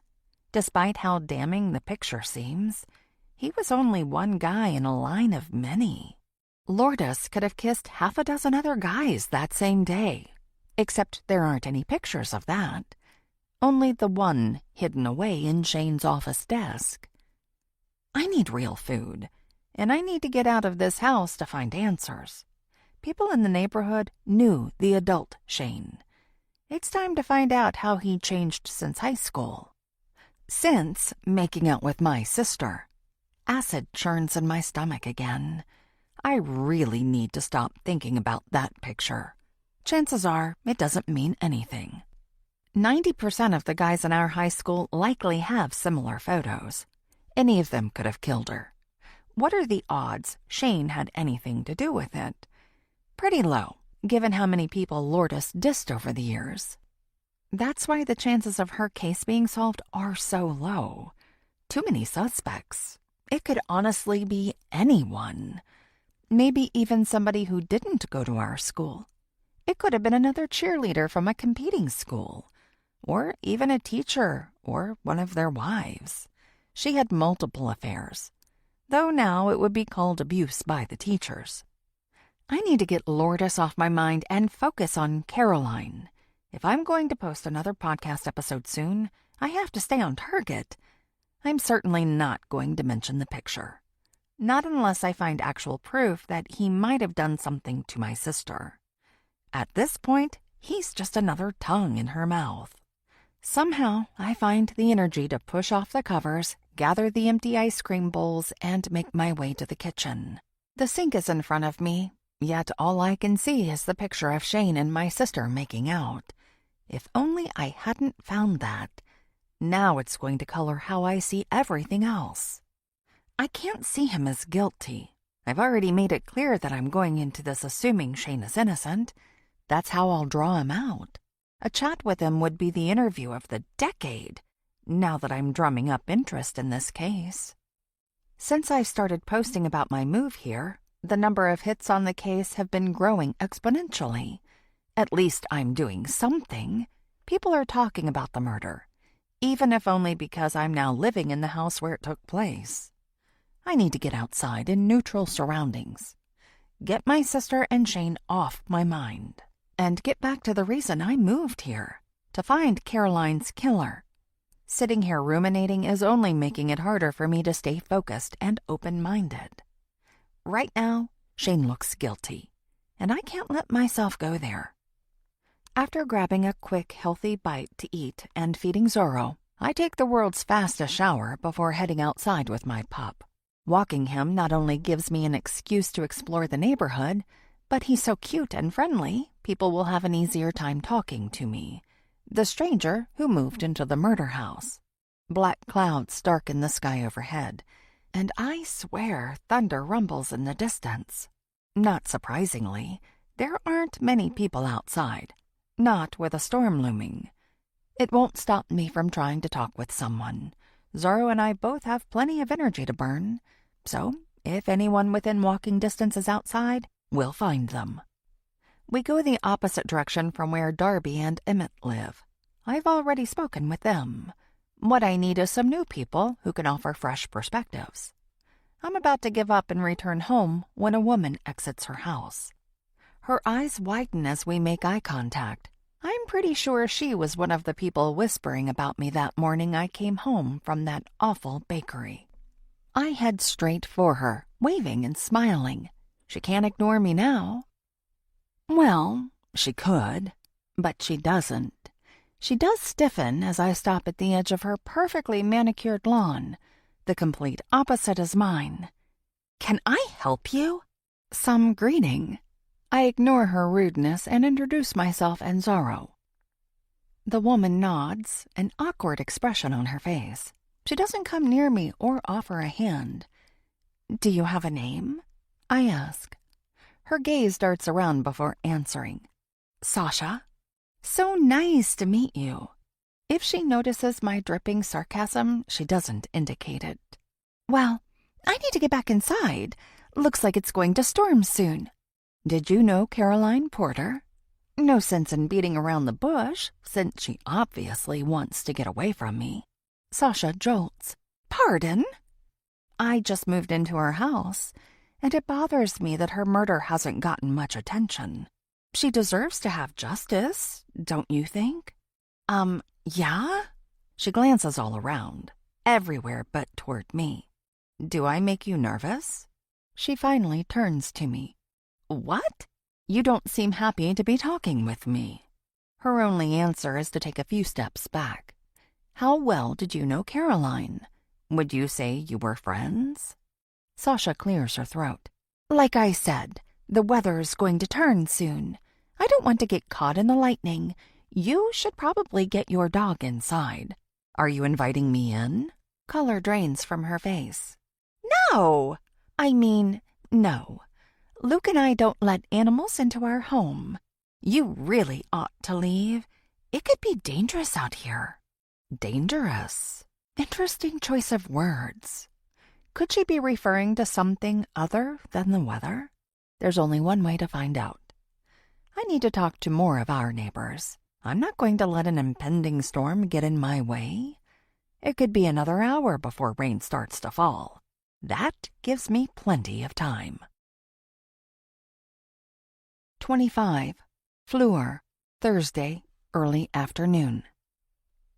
Despite how damning the picture seems, he was only one guy in a line of many. Lourdes could have kissed half a dozen other guys that same day, except there aren't any pictures of that. Only the one hidden away in Shane's office desk. I need real food, and I need to get out of this house to find answers. People in the neighborhood knew the adult Shane. It's time to find out how he changed since high school. Since making out with my sister. Acid churns in my stomach again. I really need to stop thinking about that picture. Chances are it doesn't mean anything. 90% of the guys in our high school likely have similar photos. Any of them could have killed her. What are the odds Shane had anything to do with it? Pretty low, given how many people Lourdes dissed over the years. That's why the chances of her case being solved are so low. Too many suspects. It could honestly be anyone. Maybe even somebody who didn't go to our school. It could have been another cheerleader from a competing school. Or even a teacher, or one of their wives. She had multiple affairs. Though now it would be called abuse by the teachers. I need to get Lourdes off my mind and focus on Caroline. If I'm going to post another podcast episode soon, I have to stay on target. I'm certainly not going to mention the picture. Not unless I find actual proof that he might have done something to my sister. At this point, he's just another tongue in her mouth. Somehow, I find the energy to push off the covers, gather the empty ice cream bowls, and make my way to the kitchen. The sink is in front of me, yet all I can see is the picture of Shane and my sister making out. If only I hadn't found that. Now it's going to color how I see everything else. I can't see him as guilty. I've already made it clear that I'm going into this assuming Shane is innocent. That's how I'll draw him out. A chat with him would be the interview of the decade, now that I'm drumming up interest in this case. Since I started posting about my move here, the number of hits on the case have been growing exponentially. At least I'm doing something. People are talking about the murder, even if only because I'm now living in the house where it took place. I need to get outside in neutral surroundings. Get my sister and Shane off my mind. And get back to the reason I moved here, to find Caroline's killer. Sitting here ruminating is only making it harder for me to stay focused and open-minded. Right now, Shane looks guilty, and I can't let myself go there. After grabbing a quick, healthy bite to eat and feeding Zorro, I take the world's fastest shower before heading outside with my pup. Walking him not only gives me an excuse to explore the neighborhood, but he's so cute and friendly, people will have an easier time talking to me. The stranger who moved into the murder house. Black clouds darken the sky overhead, and I swear thunder rumbles in the distance. Not surprisingly, there aren't many people outside, not with a storm looming. It won't stop me from trying to talk with someone. Zorro and I both have plenty of energy to burn, so if anyone within walking distance is outside, we'll find them. We go the opposite direction from where Darby and Emmett live. I've already spoken with them. What I need is some new people who can offer fresh perspectives. I'm about to give up and return home when a woman exits her house. Her eyes widen as we make eye contact. I'm pretty sure she was one of the people whispering about me that morning I came home from that awful bakery. I head straight for her, waving and smiling. She can't ignore me now. Well, she could, but she doesn't. She does stiffen as I stop at the edge of her perfectly manicured lawn. The complete opposite is mine. "Can I help you?" Some greeting. I ignore her rudeness and introduce myself and Zorro. The woman nods, an awkward expression on her face. She doesn't come near me or offer a hand. "Do you have a name?" I ask. Her gaze darts around before answering. "Sasha." "So nice to meet you." If she notices my dripping sarcasm, she doesn't indicate it. "Well, I need to get back inside. Looks like it's going to storm soon." "Did you know Caroline Porter?" No sense in beating around the bush, since she obviously wants to get away from me. Sasha jolts. "Pardon?" "I just moved into her house, and it bothers me that her murder hasn't gotten much attention. She deserves to have justice, don't you think?" Yeah?" She glances all around, everywhere but toward me. "Do I make you nervous?" She finally turns to me. "What? You don't seem happy to be talking with me." Her only answer is to take a few steps back. "How well did you know Caroline? Would you say you were friends?" Sasha clears her throat. "Like I said, the weather's going to turn soon. I don't want to get caught in the lightning. You should probably get your dog inside." "Are you inviting me in?" Color drains from her face. "No! I mean, no. Luke and I don't let animals into our home. You really ought to leave. It could be dangerous out here." Dangerous? Interesting choice of words. Could she be referring to something other than the weather? There's only one way to find out. I need to talk to more of our neighbors. I'm not going to let an impending storm get in my way. It could be another hour before rain starts to fall. That gives me plenty of time. 25. Fleur, Thursday, early afternoon.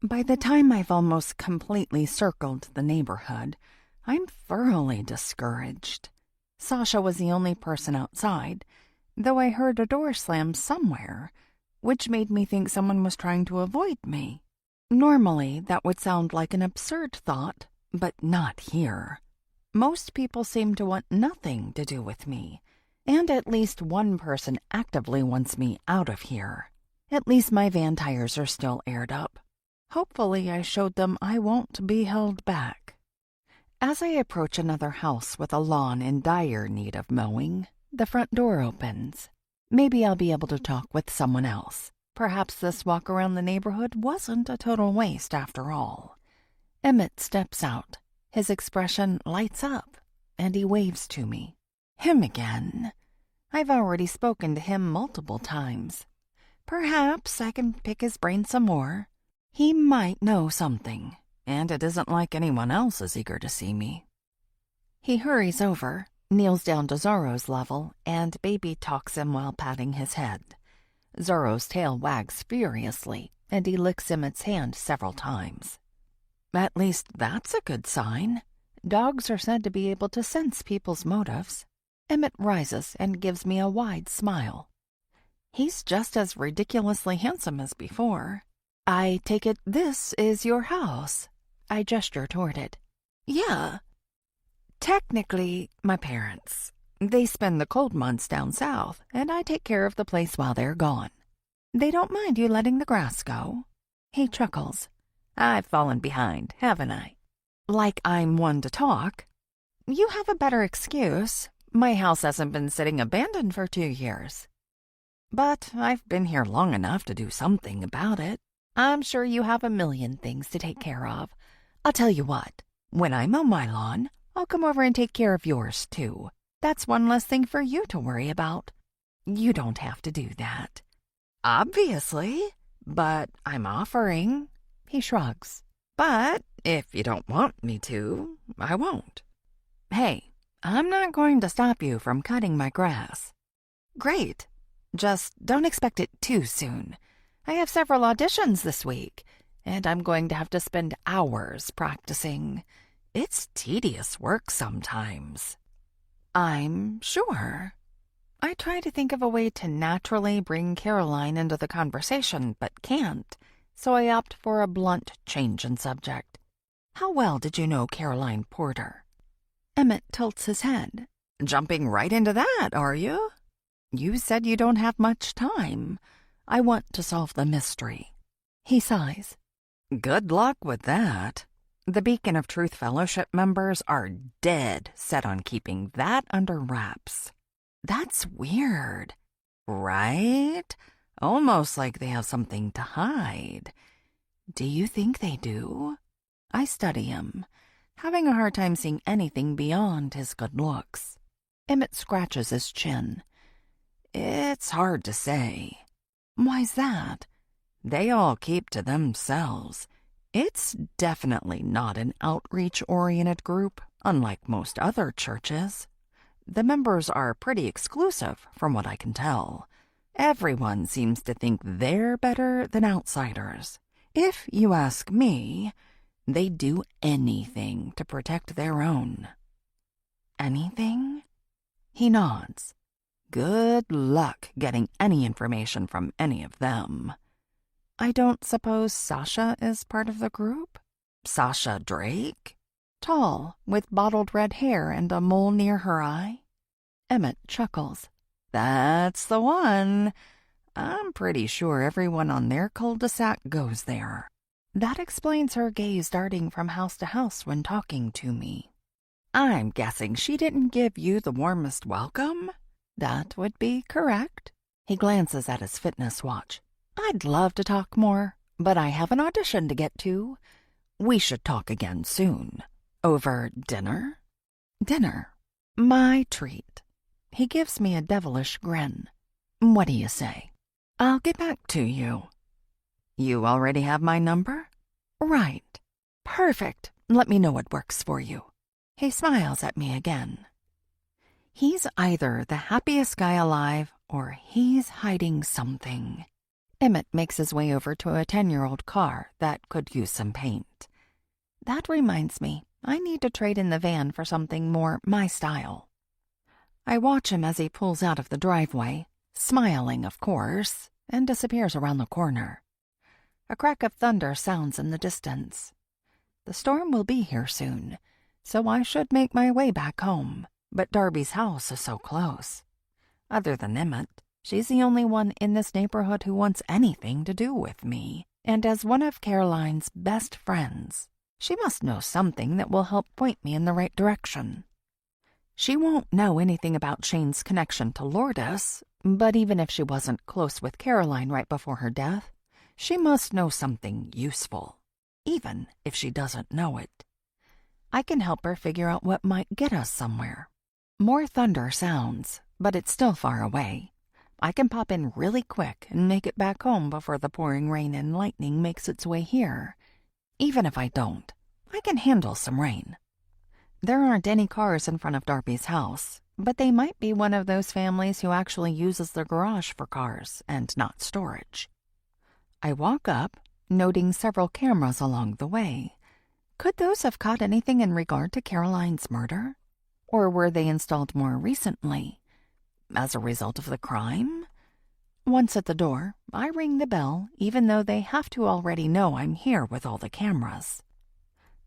By the time I've almost completely circled the neighborhood, I'm thoroughly discouraged. Sasha was the only person outside, though I heard a door slam somewhere, which made me think someone was trying to avoid me. Normally, that would sound like an absurd thought, but not here. Most people seem to want nothing to do with me, and at least one person actively wants me out of here. At least my van tires are still aired up. Hopefully I showed them I won't be held back. As I approach another house with a lawn in dire need of mowing, the front door opens. Maybe I'll be able to talk with someone else. Perhaps this walk around the neighborhood wasn't a total waste after all. Emmett steps out. His expression lights up, and he waves to me. Him again. I've already spoken to him multiple times. Perhaps I can pick his brain some more. He might know something, and it isn't like anyone else is eager to see me. He hurries over, kneels down to Zorro's level, and baby talks him while patting his head. Zorro's tail wags furiously, and he licks Emmett's hand several times. At least that's a good sign. Dogs are said to be able to sense people's motives. Emmett rises and gives me a wide smile. He's just as ridiculously handsome as before. "I take it this is your house?" I gesture toward it. "Yeah." "Technically, my parents. They spend the cold months down south, and I take care of the place while they're gone. They don't mind you letting the grass go." He chuckles. "I've fallen behind, haven't I?" "Like I'm one to talk." "You have a better excuse. My house hasn't been sitting abandoned for 2 years. But I've been here long enough to do something about it. I'm sure you have a million things to take care of. I'll tell you what, when I mow my lawn, I'll come over and take care of yours, too. That's one less thing for you to worry about. You don't have to do that." "Obviously, but I'm offering." He shrugs. "But if you don't want me to, I won't." "Hey, I'm not going to stop you from cutting my grass." "Great. Just don't expect it too soon. I have several auditions this week, and I'm going to have to spend hours practicing. It's tedious work sometimes. I'm sure. I try to think of a way to naturally bring Caroline into the conversation, but can't, so I opt for a blunt change in subject. How well did you know Caroline Porter? Emmett tilts his head. Jumping right into that, are you? You said you don't have much time. I want to solve the mystery. He sighs. Good luck with that. The Beacon of Truth Fellowship members are dead set on keeping that under wraps. That's weird, right? Almost like they have something to hide. Do you think they do? I study him, having a hard time seeing anything beyond his good looks. Emmett scratches his chin. It's hard to say. Why's that? They all keep to themselves. It's definitely not an outreach-oriented group, unlike most other churches. The members are pretty exclusive, from what I can tell. Everyone seems to think they're better than outsiders. If you ask me, they'd do anything to protect their own. Anything? He nods. Good luck getting any information from any of them. I don't suppose Sasha is part of the group? Sasha Drake? Tall, with bottled red hair and a mole near her eye? Emmett chuckles. That's the one. I'm pretty sure everyone on their cul-de-sac goes there. That explains her gaze darting from house to house when talking to me. I'm guessing she didn't give you the warmest welcome? That would be correct. He glances at his fitness watch. I'd love to talk more, but I have an audition to get to. We should talk again soon. Over dinner? Dinner. My treat. He gives me a devilish grin. What do you say? I'll get back to you. You already have my number? Right. Perfect. Let me know what works for you. He smiles at me again. He's either the happiest guy alive or he's hiding something. Emmett makes his way over to a 10-year-old car that could use some paint. That reminds me, I need to trade in the van for something more my style. I watch him as he pulls out of the driveway, smiling, of course, and disappears around the corner. A crack of thunder sounds in the distance. The storm will be here soon, so I should make my way back home, but Darby's house is so close. Other than Emmett, she's the only one in this neighborhood who wants anything to do with me, and as one of Caroline's best friends, she must know something that will help point me in the right direction. She won't know anything about Shane's connection to Lourdes, but even if she wasn't close with Caroline right before her death, she must know something useful, even if she doesn't know it. I can help her figure out what might get us somewhere. More thunder sounds, but it's still far away. I can pop in really quick and make it back home before the pouring rain and lightning makes its way here. Even if I don't, I can handle some rain. There aren't any cars in front of Darby's house, but they might be one of those families who actually uses the garage for cars and not storage. I walk up, noting several cameras along the way. Could those have caught anything in regard to Caroline's murder? Or were they installed more recently? As a result of the crime? Once at the door, I ring the bell, even though they have to already know I'm here with all the cameras.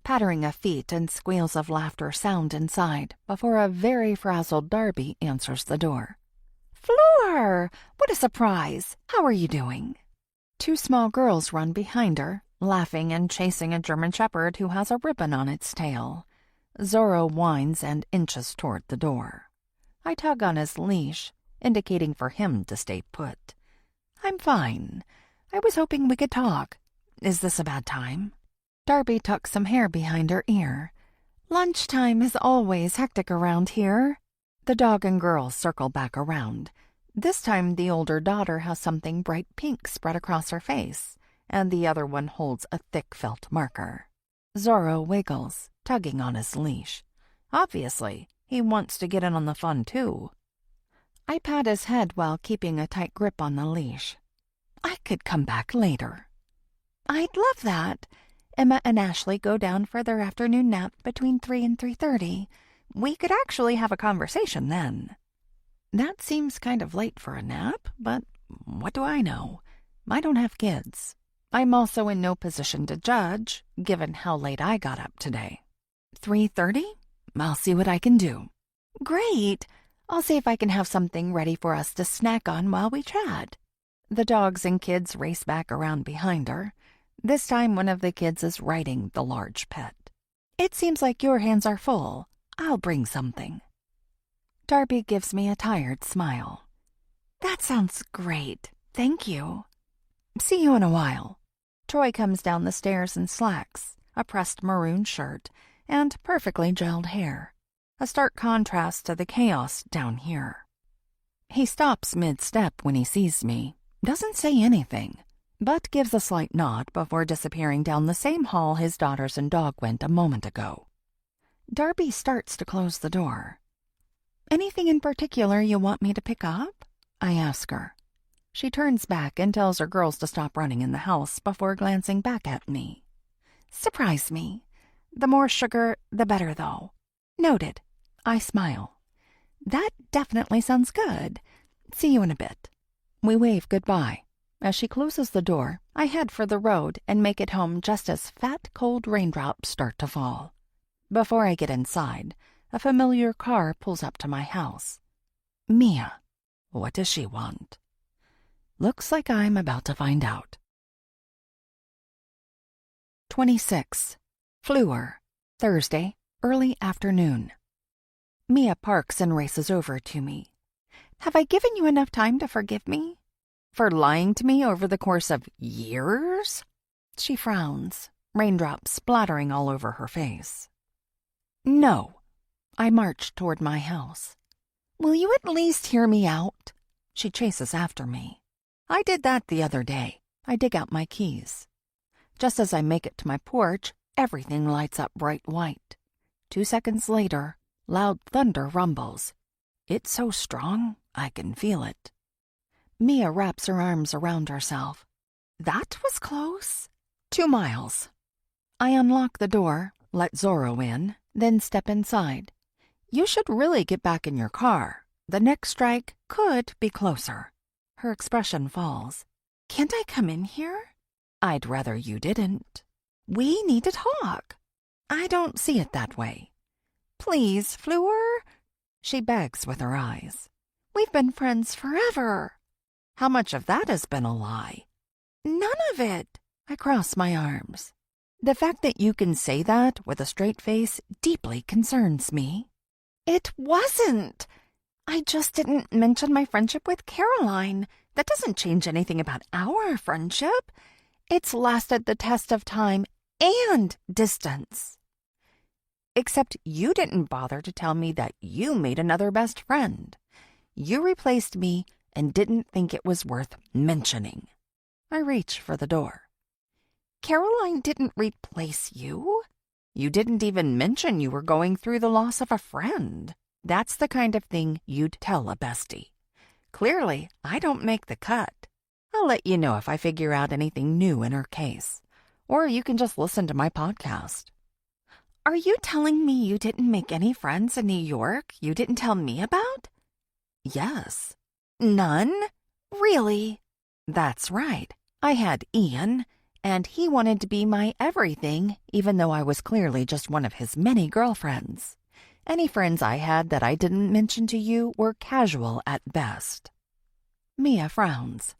Pattering of feet and squeals of laughter sound inside before a very frazzled Darby answers the door. Fleur! What a surprise! How are you doing? Two small girls run behind her, laughing and chasing a German shepherd who has a ribbon on its tail. Zorro whines and inches toward the door. I tug on his leash, indicating for him to stay put. I'm fine. I was hoping we could talk. Is this a bad time? Darby tucks some hair behind her ear. Lunchtime is always hectic around here. The dog and girl circle back around. This time the older daughter has something bright pink spread across her face, and the other one holds a thick felt marker. Zorro wiggles, tugging on his leash. Obviously, he wants to get in on the fun, too. I pat his head while keeping a tight grip on the leash. I could come back later. I'd love that. Emma and Ashley go down for their afternoon nap between 3 and 3:30. We could actually have a conversation then. That seems kind of late for a nap, but what do I know? I don't have kids. I'm also in no position to judge, given how late I got up today. 3:30? I'll see what I can do. Great! I'll see if I can have something ready for us to snack on while we chat. The dogs and kids race back around behind her. This time one of the kids is riding the large pet. It seems like your hands are full. I'll bring something. Darby gives me a tired smile. That sounds great. Thank you. See you in a while. Troy comes down the stairs in slacks, a pressed maroon shirt, and perfectly gelled hair, a stark contrast to the chaos down here. He stops mid-step when he sees me, doesn't say anything, but gives a slight nod before disappearing down the same hall his daughters and dog went a moment ago. Darby starts to close the door. Anything in particular you want me to pick up? I ask her. She turns back and tells her girls to stop running in the house before glancing back at me. Surprise me. The more sugar, the better, though. Noted. I smile. That definitely sounds good. See you in a bit. We wave goodbye. As she closes the door, I head for the road and make it home just as fat, cold raindrops start to fall. Before I get inside, a familiar car pulls up to my house. Mia. What does she want? Looks like I'm about to find out. 26. Fleur. Thursday, early afternoon. Mia parks and races over to me. Have I given you enough time to forgive me? For lying to me over the course of years? She frowns, raindrops splattering all over her face. No. I march toward my house. Will you at least hear me out? She chases after me. I did that the other day. I dig out my keys. Just as I make it to my porch, everything lights up bright white. 2 seconds later, loud thunder rumbles. It's so strong, I can feel it. Mia wraps her arms around herself. That was close. 2 miles. I unlock the door, let Zorro in, then step inside. You should really get back in your car. The next strike could be closer. Her expression falls. Can't I come in here? I'd rather you didn't. We need to talk. I don't see it that way. Please, Fleur. She begs with her eyes. We've been friends forever. How much of that has been a lie? None of it. I cross my arms. The fact that you can say that with a straight face deeply concerns me. It wasn't. I just didn't mention my friendship with Caroline. That doesn't change anything about our friendship. It's lasted the test of time and distance. Except you didn't bother to tell me that you made another best friend. You replaced me and didn't think it was worth mentioning. I reach for the door. Caroline didn't replace you. You didn't even mention you were going through the loss of a friend. That's the kind of thing you'd tell a bestie. Clearly, I don't make the cut. I'll let you know if I figure out anything new in her case. Or you can just listen to my podcast. Are you telling me you didn't make any friends in New York you didn't tell me about? Yes. None? Really? That's right. I had Ian, and he wanted to be my everything, even though I was clearly just one of his many girlfriends. Any friends I had that I didn't mention to you were casual at best. Mia frowns.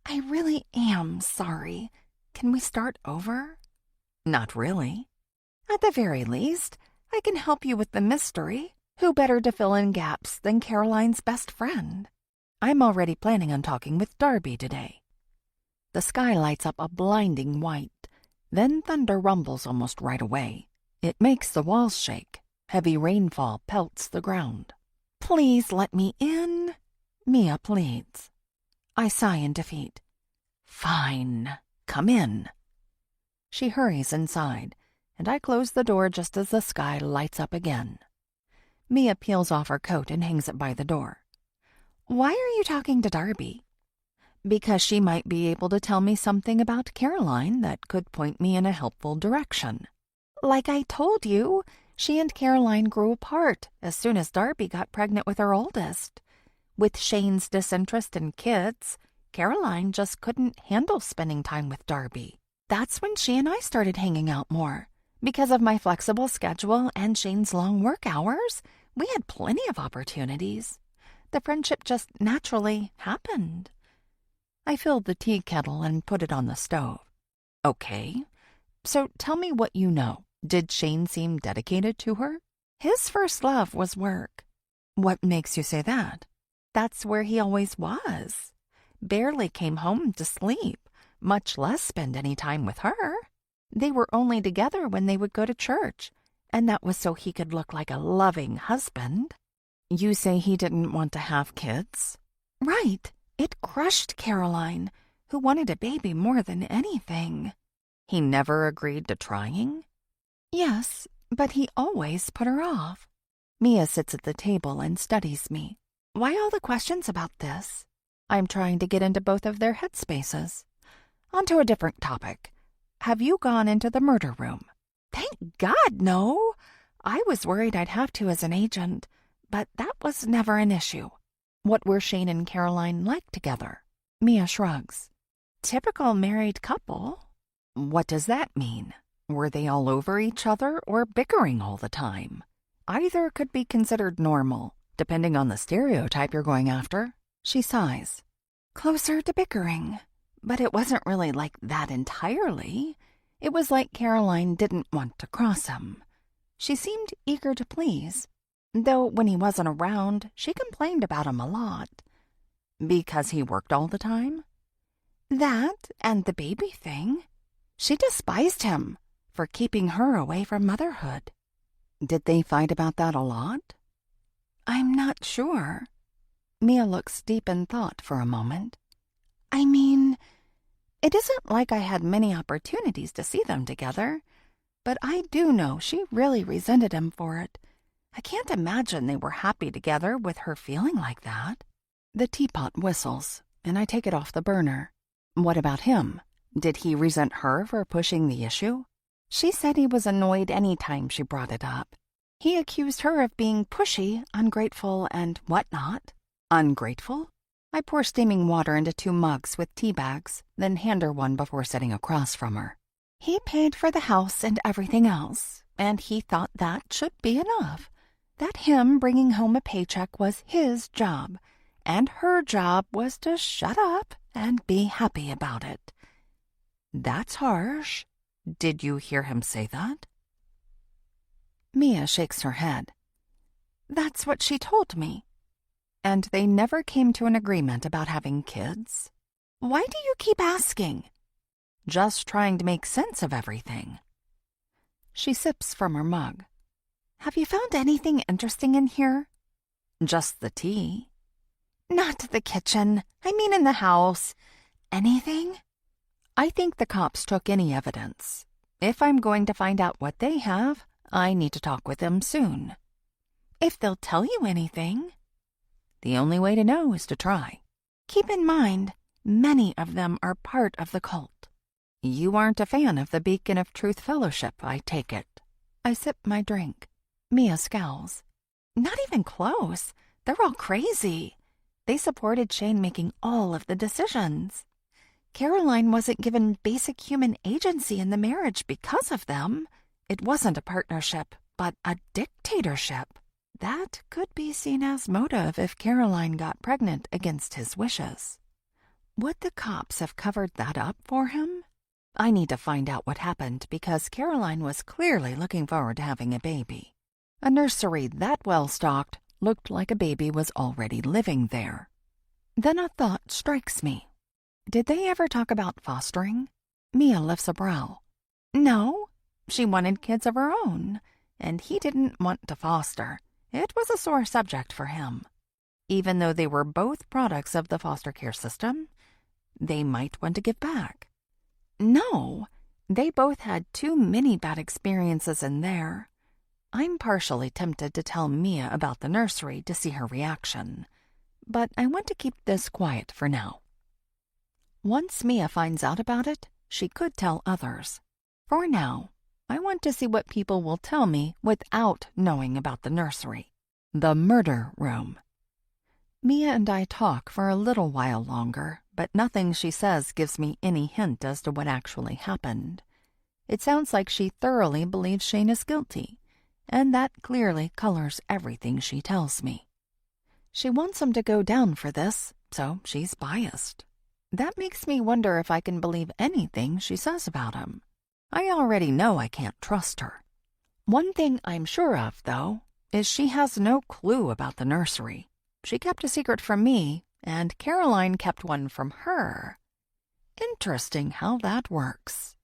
I really am sorry. Can we start over? Not really. At the very least, I can help you with the mystery. Who better to fill in gaps than Caroline's best friend? I'm already planning on talking with Darby today. The sky lights up a blinding white. Then thunder rumbles almost right away. It makes the walls shake. Heavy rainfall pelts the ground. Please let me in, Mia pleads. I sigh in defeat. Fine, come in. She hurries inside, and I close the door just as the sky lights up again. Mia peels off her coat and hangs it by the door. Why are you talking to Darby? Because she might be able to tell me something about Caroline that could point me in a helpful direction. Like I told you, she and Caroline grew apart as soon as Darby got pregnant with her oldest. With Shane's disinterest in kids, Caroline just couldn't handle spending time with Darby. That's when she and I started hanging out more. Because of my flexible schedule and Shane's long work hours, we had plenty of opportunities. The friendship just naturally happened. I filled the tea kettle and put it on the stove. Okay, so tell me what you know. Did Shane seem dedicated to her? His first love was work. What makes you say that? That's where he always was. Barely came home to sleep, much less spend any time with her. They were only together when they would go to church, and that was so he could look like a loving husband. You say he didn't want to have kids? Right. It crushed Caroline, who wanted a baby more than anything. He never agreed to trying? Yes, but he always put her off. Mia sits at the table and studies me. Why all the questions about this? I'm trying to get into both of their headspaces. On to a different topic. Have you gone into the murder room? Thank God, no. I was worried I'd have to as an agent, but that was never an issue. What were Shane and Caroline like together? Mia shrugs. Typical married couple. What does that mean? Were they all over each other or bickering all the time? Either could be considered normal, depending on the stereotype you're going after. She sighs. Closer to bickering. But it wasn't really like that entirely. It was like Caroline didn't want to cross him. She seemed eager to please, though when he wasn't around, she complained about him a lot. Because he worked all the time? That and the baby thing. She despised him for keeping her away from motherhood. Did they fight about that a lot? I'm not sure. Mia looks deep in thought for a moment. I mean, it isn't like I had many opportunities to see them together, but I do know she really resented him for it. I can't imagine they were happy together with her feeling like that. The teapot whistles, and I take it off the burner. What about him? Did he resent her for pushing the issue? She said he was annoyed any time she brought it up. He accused her of being pushy, ungrateful, and whatnot. Ungrateful? I pour steaming water into 2 mugs with tea bags, then hand her one before sitting across from her. He paid for the house and everything else, and he thought that should be enough. That him bringing home a paycheck was his job, and her job was to shut up and be happy about it. That's harsh. Did you hear him say that? Mia shakes her head. That's what she told me. And they never came to an agreement about having kids? Why do you keep asking? Just trying to make sense of everything. She sips from her mug. Have you found anything interesting in here? Just the tea. Not the kitchen. I mean in the house. Anything? I think the cops took any evidence. If I'm going to find out what they have, I need to talk with them soon. If they'll tell you anything. The only way to know is to try. Keep in mind, many of them are part of the cult. You aren't a fan of the Beacon of Truth Fellowship, I take it. I sip my drink. Mia scowls. Not even close. They're all crazy. They supported Shane making all of the decisions. Caroline wasn't given basic human agency in the marriage because of them. It wasn't a partnership, but a dictatorship. That could be seen as motive if Caroline got pregnant against his wishes. Would the cops have covered that up for him? I need to find out what happened because Caroline was clearly looking forward to having a baby. A nursery that well stocked looked like a baby was already living there. Then a thought strikes me. Did they ever talk about fostering? Mia lifts a brow. No, she wanted kids of her own, and he didn't want to foster. It was a sore subject for him. Even though they were both products of the foster care system, they might want to give back. No, they both had too many bad experiences in there. I'm partially tempted to tell Mia about the nursery to see her reaction. but I want to keep this quiet for now. Once Mia finds out about it, she could tell others. For now, I want to see what people will tell me without knowing about the nursery. The murder room. Mia and I talk for a little while longer, but nothing she says gives me any hint as to what actually happened. It sounds like she thoroughly believes Shane is guilty, and that clearly colors everything she tells me. She wants him to go down for this, so she's biased. That makes me wonder if I can believe anything she says about him. I already know I can't trust her. One thing I'm sure of, though, is she has no clue about the nursery. She kept a secret from me, and Caroline kept one from her. Interesting how that works.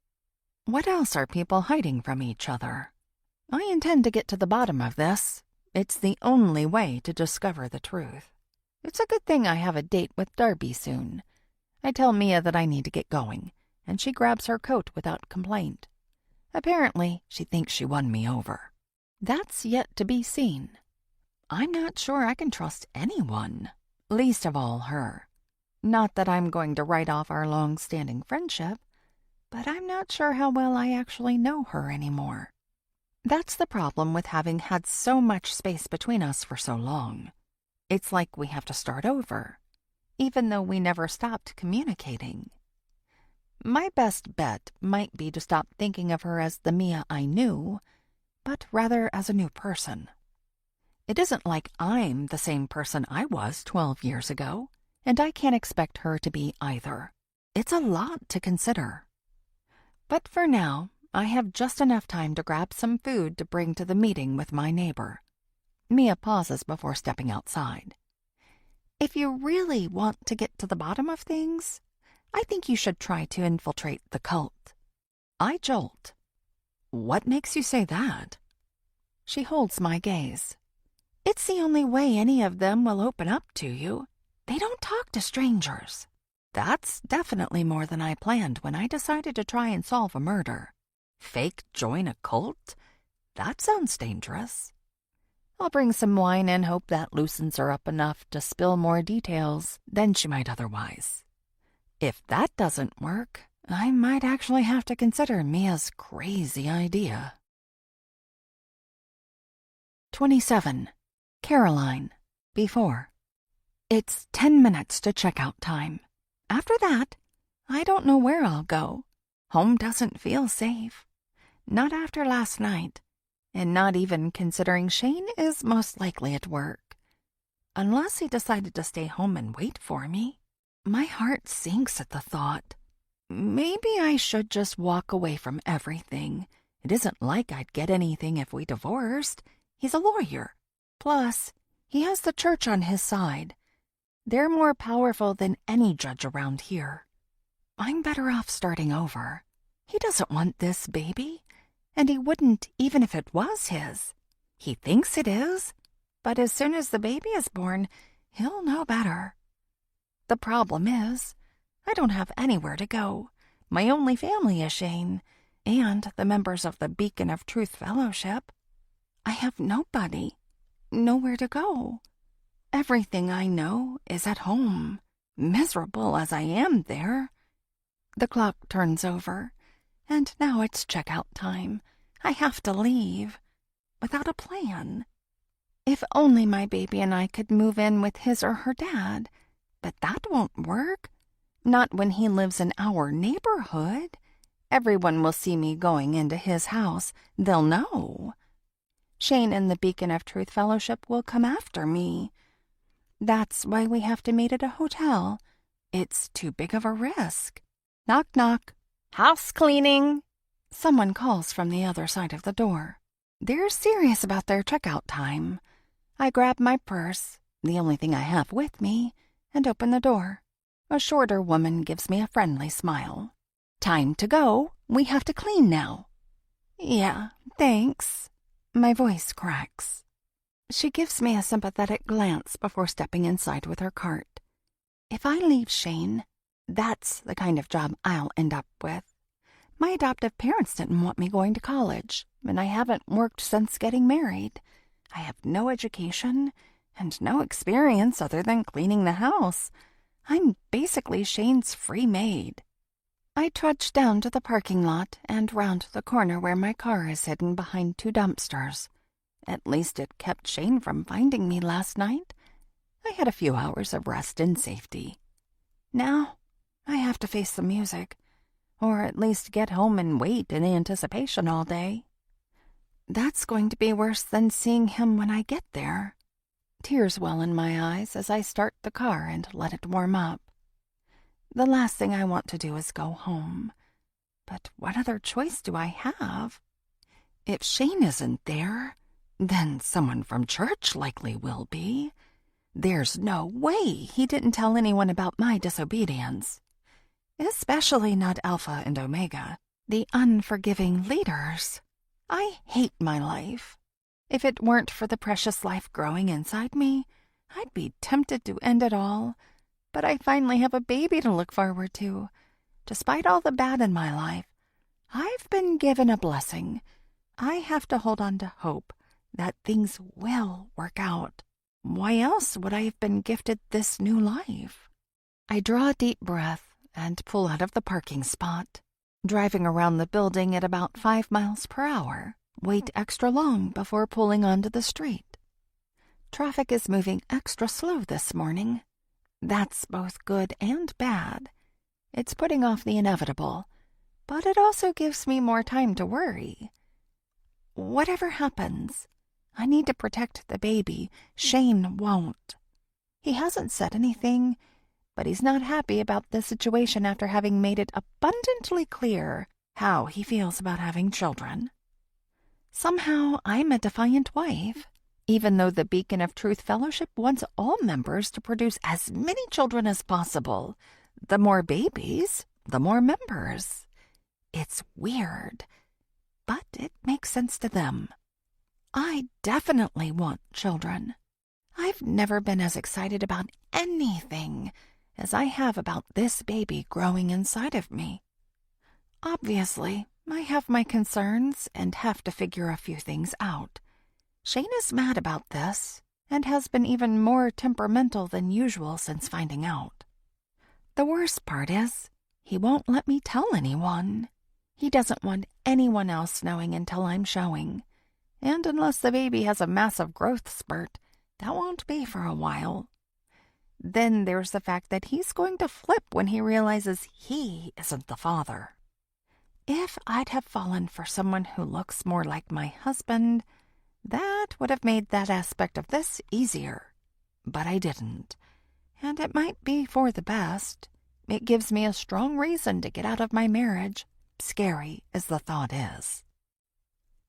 What else are people hiding from each other? I intend to get to the bottom of this. It's the only way to discover the truth. It's a good thing I have a date with Darby soon. I tell Mia that I need to get going, and she grabs her coat without complaint. Apparently, she thinks she won me over. That's yet to be seen. I'm not sure I can trust anyone, least of all her. Not that I'm going to write off our long-standing friendship, but I'm not sure how well I actually know her anymore. That's the problem with having had so much space between us for so long. It's like we have to start over, even though we never stopped communicating. My best bet might be to stop thinking of her as the Mia I knew, but rather as a new person. It isn't like I'm the same person I was 12 years ago, and I can't expect her to be either. It's a lot to consider. But for now, I have just enough time to grab some food to bring to the meeting with my neighbor. Mia pauses before stepping outside. If you really want to get to the bottom of things, I think you should try to infiltrate the cult. I jolt. What makes you say that? She holds my gaze. It's the only way any of them will open up to you. They don't talk to strangers. That's definitely more than I planned when I decided to try and solve a murder. Fake join a cult? That sounds dangerous. I'll bring some wine and hope that loosens her up enough to spill more details than she might otherwise. If that doesn't work, I might actually have to consider Mia's crazy idea. 27. Caroline. Before. It's 10 minutes to checkout time. After that, I don't know where I'll go. Home doesn't feel safe. Not after last night, and not even considering Shane is most likely at work. Unless he decided to stay home and wait for me. My heart sinks at the thought. Maybe I should just walk away from everything. It isn't like I'd get anything if we divorced. He's a lawyer. Plus, he has the church on his side. They're more powerful than any judge around here. I'm better off starting over. He doesn't want this baby, and he wouldn't even if it was his. He thinks it is, but as soon as the baby is born, he'll know better. The problem is, I don't have anywhere to go. My only family is Shane, and the members of the Beacon of Truth Fellowship. I have nobody, nowhere to go. Everything I know is at home, miserable as I am there. The clock turns over, and now it's checkout time. I have to leave, without a plan. If only my baby and I could move in with his or her dad, but that won't work. Not when he lives in our neighborhood. Everyone will see me going into his house. They'll know. Shane and the Beacon of Truth Fellowship will come after me. That's why we have to meet at a hotel. It's too big of a risk. Knock, knock. House cleaning. Someone calls from the other side of the door. They're serious about their checkout time. I grab my purse, the only thing I have with me, and open the door. A shorter woman gives me a friendly smile. Time to go. We have to clean now. Yeah, thanks. My voice cracks. She gives me a sympathetic glance before stepping inside with her cart. If I leave Shane, that's the kind of job I'll end up with. My adoptive parents didn't want me going to college, and I haven't worked since getting married. I have no education, and no experience other than cleaning the house. I'm basically Shane's free maid. I trudge down to the parking lot and round the corner where my car is hidden behind 2 dumpsters. At least it kept Shane from finding me last night. I had a few hours of rest in safety. Now, I have to face the music, or at least get home and wait in anticipation all day. That's going to be worse than seeing him when I get there. Tears well in my eyes as I start the car and let it warm up. The last thing I want to do is go home. But what other choice do I have? If Shane isn't there, then someone from church likely will be. There's no way he didn't tell anyone about my disobedience. Especially not Alpha and Omega, the unforgiving leaders. I hate my life. If it weren't for the precious life growing inside me, I'd be tempted to end it all. But I finally have a baby to look forward to. Despite all the bad in my life, I've been given a blessing. I have to hold on to hope that things will work out. Why else would I have been gifted this new life? I draw a deep breath and pull out of the parking spot. Driving around the building at about 5 miles per hour, wait extra long before pulling onto the street. Traffic is moving extra slow this morning. That's both good and bad. It's putting off the inevitable, but it also gives me more time to worry. Whatever happens, I need to protect the baby. Shane won't. He hasn't said anything, but he's not happy about the situation after having made it abundantly clear how he feels about having children. Somehow, I'm a defiant wife, even though the Beacon of Truth Fellowship wants all members to produce as many children as possible. The more babies, the more members. It's weird, but it makes sense to them. I definitely want children. I've never been as excited about anything as I have about this baby growing inside of me. Obviously, I have my concerns and have to figure a few things out. Shane is mad about this and has been even more temperamental than usual since finding out. The worst part is, he won't let me tell anyone. He doesn't want anyone else knowing until I'm showing. And unless the baby has a massive growth spurt, that won't be for a while. Then there's the fact that he's going to flip when he realizes he isn't the father. If I'd have fallen for someone who looks more like my husband, that would have made that aspect of this easier. But I didn't. And it might be for the best. It gives me a strong reason to get out of my marriage, scary as the thought is.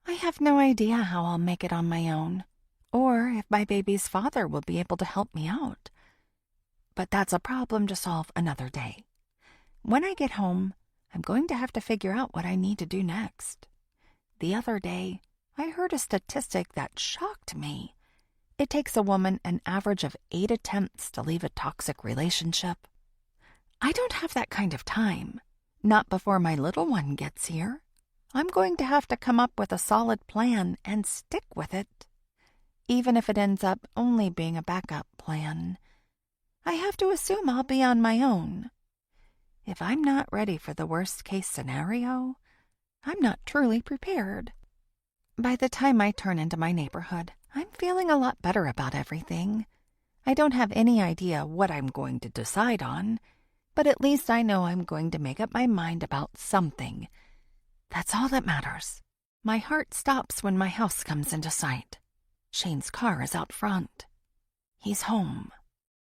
I have no idea how I'll make it on my own, or if my baby's father will be able to help me out. But that's a problem to solve another day. When I get home, I'm going to have to figure out what I need to do next. The other day, I heard a statistic that shocked me. It takes a woman an average of 8 attempts to leave a toxic relationship. I don't have that kind of time. Not before my little one gets here. I'm going to have to come up with a solid plan and stick with it. Even if it ends up only being a backup plan. I have to assume I'll be on my own. If I'm not ready for the worst-case scenario, I'm not truly prepared. By the time I turn into my neighborhood, I'm feeling a lot better about everything. I don't have any idea what I'm going to decide on, but at least I know I'm going to make up my mind about something. That's all that matters. My heart stops when my house comes into sight. Shane's car is out front. He's home.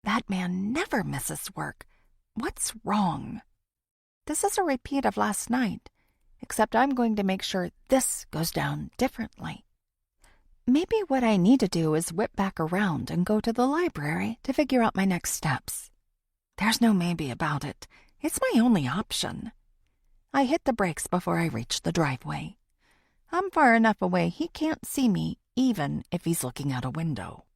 That man never misses work. What's wrong? This is a repeat of last night, except I'm going to make sure this goes down differently. Maybe what I need to do is whip back around and go to the library to figure out my next steps. There's no maybe about it. It's my only option. I hit the brakes before I reach the driveway. I'm far enough away he can't see me, even if he's looking out a window.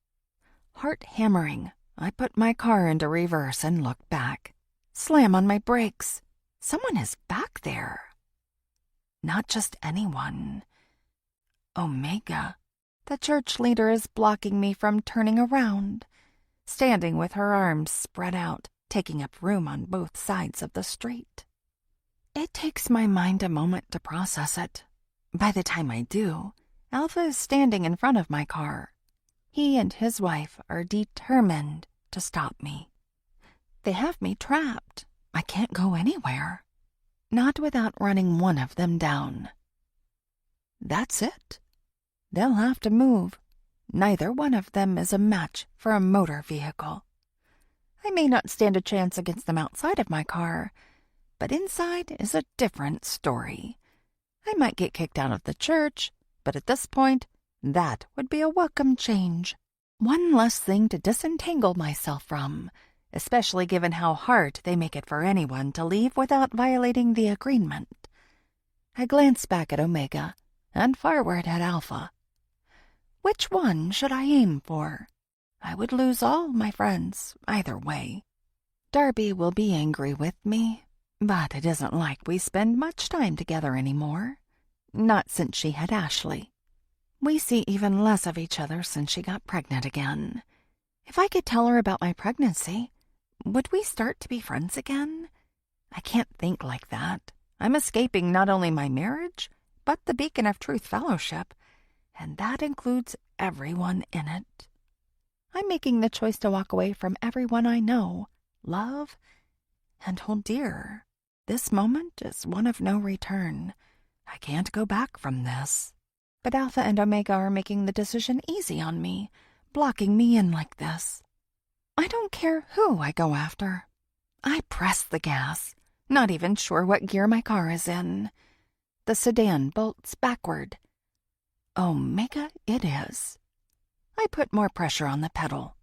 Heart hammering, I put my car into reverse and look back. Slam on my brakes. Someone is back there. Not just anyone. Omega. The church leader is blocking me from turning around, standing with her arms spread out, taking up room on both sides of the street. It takes my mind a moment to process it. By the time I do, Alpha is standing in front of my car. He and his wife are determined to stop me. They have me trapped. I can't go anywhere. Not without running one of them down. That's it. They'll have to move. Neither one of them is a match for a motor vehicle. I may not stand a chance against them outside of my car, but inside is a different story. I might get kicked out of the church, but at this point, that would be a welcome change. One less thing to disentangle myself from, especially given how hard they make it for anyone to leave without violating the agreement. I glance back at Omega and forward at Alpha. Which one should I aim for? I would lose all my friends either way. Darby will be angry with me, but it isn't like we spend much time together anymore. Not since she had Ashley. We see even less of each other since she got pregnant again. If I could tell her about my pregnancy, would we start to be friends again? I can't think like that. I'm escaping not only my marriage, but the Beacon of Truth Fellowship, and that includes everyone in it. I'm making the choice to walk away from everyone I know, love, and hold dear. This moment is one of no return. I can't go back from this. But Alpha and Omega are making the decision easy on me, blocking me in like this. I don't care who I go after. I press the gas, not even sure what gear my car is in. The sedan bolts backward. Omega it is. I put more pressure on the pedal.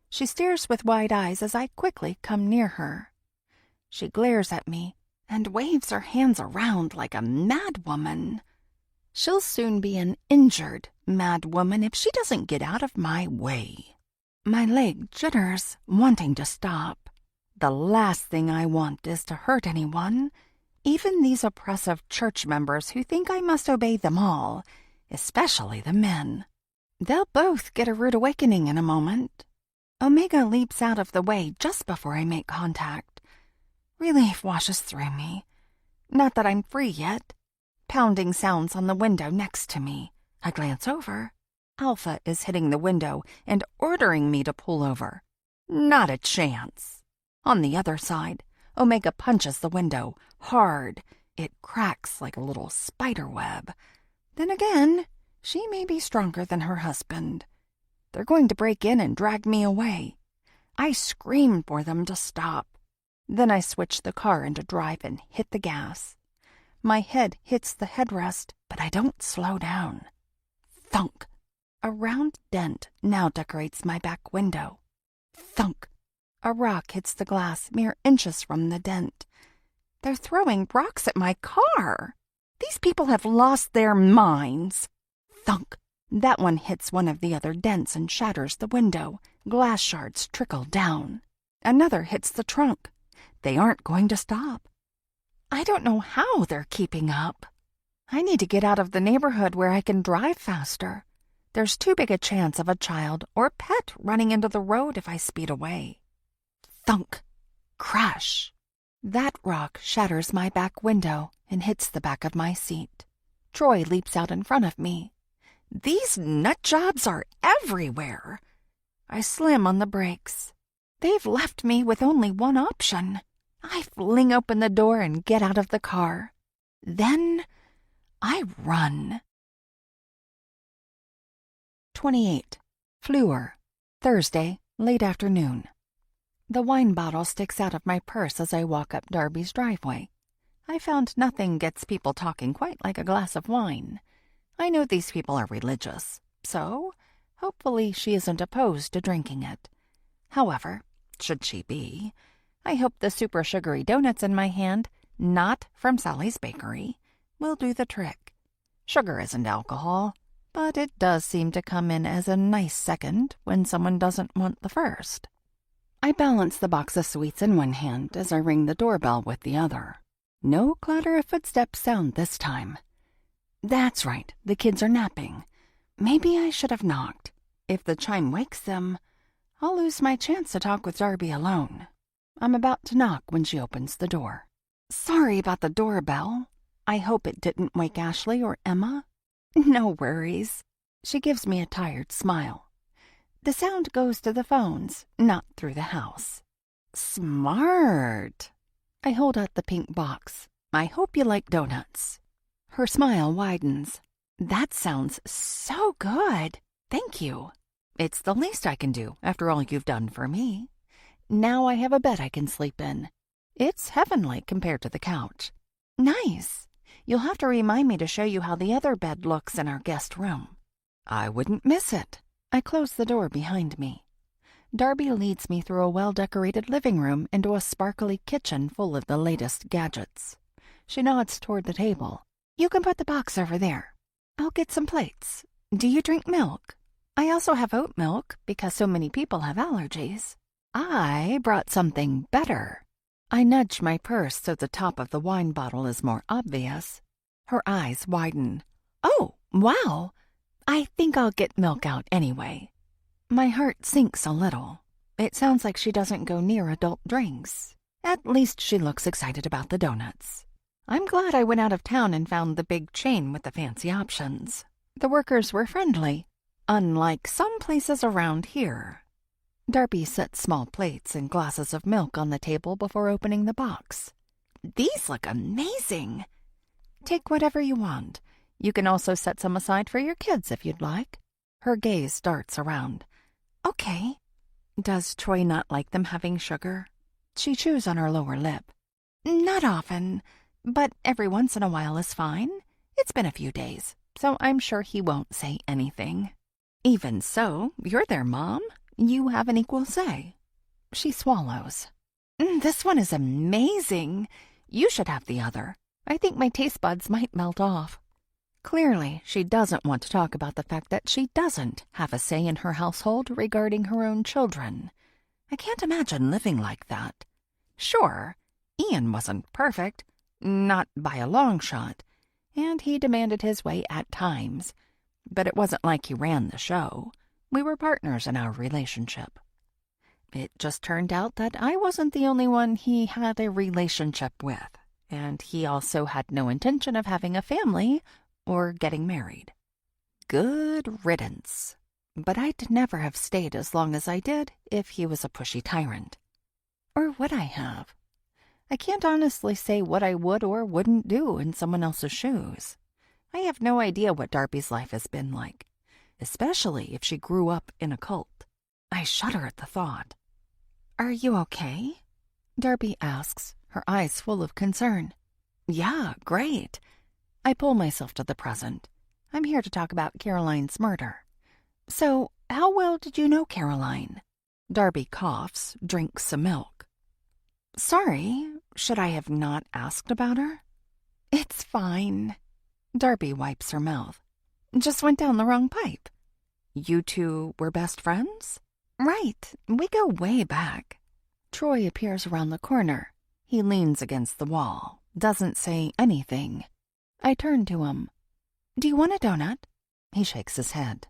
She stares with wide eyes as I quickly come near her. She glares at me and waves her hands around like a mad woman. She'll soon be an injured mad woman if she doesn't get out of my way. My leg jitters, wanting to stop. The last thing I want is to hurt anyone, even these oppressive church members who think I must obey them all, especially the men. They'll both get a rude awakening in a moment. Omega leaps out of the way just before I make contact. Relief washes through me. Not that I'm free yet. Pounding sounds on the window next to me. I glance over. Alpha is hitting the window and ordering me to pull over. Not a chance. On the other side, Omega punches the window hard. It cracks like a little spider web. Then again, she may be stronger than her husband. They're going to break in and drag me away. I scream for them to stop. Then I switch the car into drive and hit the gas. My head hits the headrest, but I don't slow down. Thunk! A round dent now decorates my back window. Thunk! A rock hits the glass mere inches from the dent. They're throwing rocks at my car. These people have lost their minds. Thunk! That one hits one of the other dents and shatters the window. Glass shards trickle down. Another hits the trunk. They aren't going to stop. I don't know how they're keeping up. I need to get out of the neighborhood where I can drive faster. There's too big a chance of a child or pet running into the road if I speed away. Thunk! Crash! That rock shatters my back window and hits the back of my seat. Troy leaps out in front of me. These nut jobs are everywhere. I slam on the brakes. They've left me with only one option. I fling open the door and get out of the car. Then I run. 28. Fleur. Thursday, late afternoon. The wine bottle sticks out of my purse as I walk up Darby's driveway. I found nothing gets people talking quite like a glass of wine. I know these people are religious, so hopefully she isn't opposed to drinking it. However, should she be, I hope the super sugary donuts in my hand, not from Sally's Bakery, will do the trick. Sugar isn't alcohol, but it does seem to come in as a nice second when someone doesn't want the first. I balance the box of sweets in one hand as I ring the doorbell with the other. No clatter of footsteps sound this time. That's right, the kids are napping. Maybe I should have knocked. If the chime wakes them, I'll lose my chance to talk with Darby alone. I'm about to knock when she opens the door. Sorry about the doorbell. I hope it didn't wake Ashley or Emma. No worries. She gives me a tired smile. The sound goes to the phones, not through the house. Smart. I hold out the pink box. I hope you like donuts. Her smile widens. That sounds so good. Thank you. It's the least I can do after all you've done for me. Now I have a bed I can sleep in. It's heavenly compared to the couch. Nice. You'll have to remind me to show you how the other bed looks in our guest room. I wouldn't miss it. I close the door behind me. Darby leads me through a well-decorated living room into a sparkly kitchen full of the latest gadgets. She nods toward the table. You can put the box over there. I'll get some plates. Do you drink milk? I also have oat milk because so many people have allergies. I brought something better. I nudge my purse so the top of the wine bottle is more obvious. Her eyes widen. Oh, wow! I think I'll get milk out anyway. My heart sinks a little. It sounds like she doesn't go near adult drinks. At least she looks excited about the donuts. I'm glad I went out of town and found the big chain with the fancy options. The workers were friendly, unlike some places around here. Darby sets small plates and glasses of milk on the table before opening the box. These look amazing. Take whatever you want. You can also set some aside for your kids if you'd like. Her gaze darts around. Okay. Does Troy not like them having sugar? She chews on her lower lip. Not often, but every once in a while is fine. It's been a few days, so I'm sure he won't say anything. Even so, you're their mom. You have an equal say. She swallows. This one is amazing. You should have the other. I think my taste buds might melt off. Clearly, she doesn't want to talk about the fact that she doesn't have a say in her household regarding her own children. I can't imagine living like that. Sure, Ian wasn't perfect, not by a long shot, and he demanded his way at times, but it wasn't like he ran the show. We were partners in our relationship. It just turned out that I wasn't the only one he had a relationship with, and he also had no intention of having a family or getting married. Good riddance. But I'd never have stayed as long as I did if he was a pushy tyrant. Or would I have? I can't honestly say what I would or wouldn't do in someone else's shoes. I have no idea what Darby's life has been like, especially if she grew up in a cult. I shudder at the thought. Are you okay? Darby asks, her eyes full of concern. Yeah, great. I pull myself to the present. I'm here to talk about Caroline's murder. So, how well did you know Caroline? Darby coughs, drinks some milk. Sorry, should I have not asked about her? It's fine. Darby wipes her mouth. Just went down the wrong pipe. You two were best friends? Right, we go way back. Troy appears around the corner. He leans against the wall, doesn't say anything. I turn to him. Do you want a donut? He shakes his head.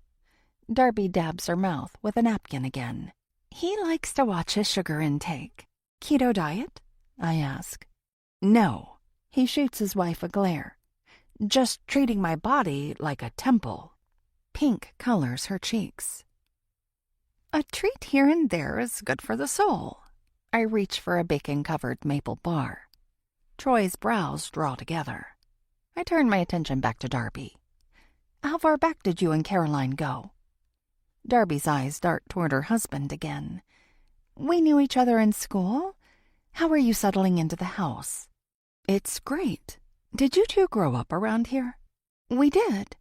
Darby dabs her mouth with a napkin again. He likes to watch his sugar intake. Keto diet? I ask. No. He shoots his wife a glare. Just treating my body like a temple. Pink colors her cheeks. A treat here and there is good for the soul. I reach for a bacon-covered maple bar. Troy's brows draw together. I turn my attention back to Darby. How far back did you and Caroline go? Darby's eyes dart toward her husband again. We knew each other in school. How are you settling into the house? It's great. Did you two grow up around here? We did.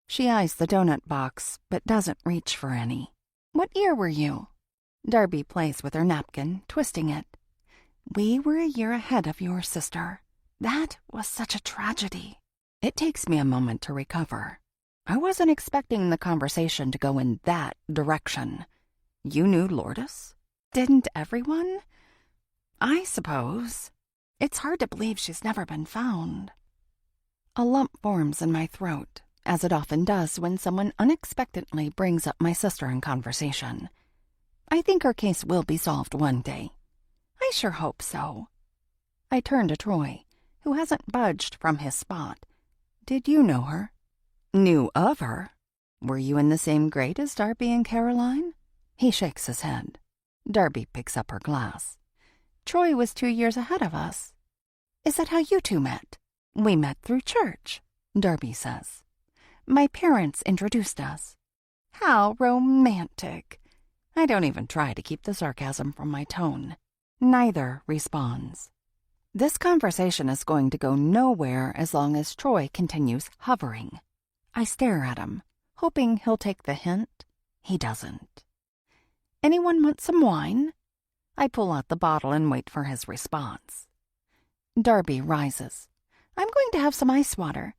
She eyes the donut box, but doesn't reach for any. What year were you? Darby plays with her napkin, twisting it. We were a year ahead of your sister. That was such a tragedy. It takes me a moment to recover. I wasn't expecting the conversation to go in that direction. You knew Lourdes? Didn't everyone? I suppose. It's hard to believe she's never been found. A lump forms in my throat. as it often does when someone unexpectedly brings up my sister in conversation. I think her case will be solved one day. I sure hope so. I turn to Troy, who hasn't budged from his spot. Did you know her? Knew of her? Were you in the same grade as Darby and Caroline? He shakes his head. Darby picks up her glass. Troy was 2 years ahead of us. Is that how you two met? We met through church, Darby says. My parents introduced us. How romantic. I don't even try to keep the sarcasm from my tone. Neither responds. This conversation is going to go nowhere as long as Troy continues hovering. I stare at him, hoping he'll take the hint. He doesn't. Anyone want some wine? I pull out the bottle and wait for his response. Darby rises. I'm going to have some ice water.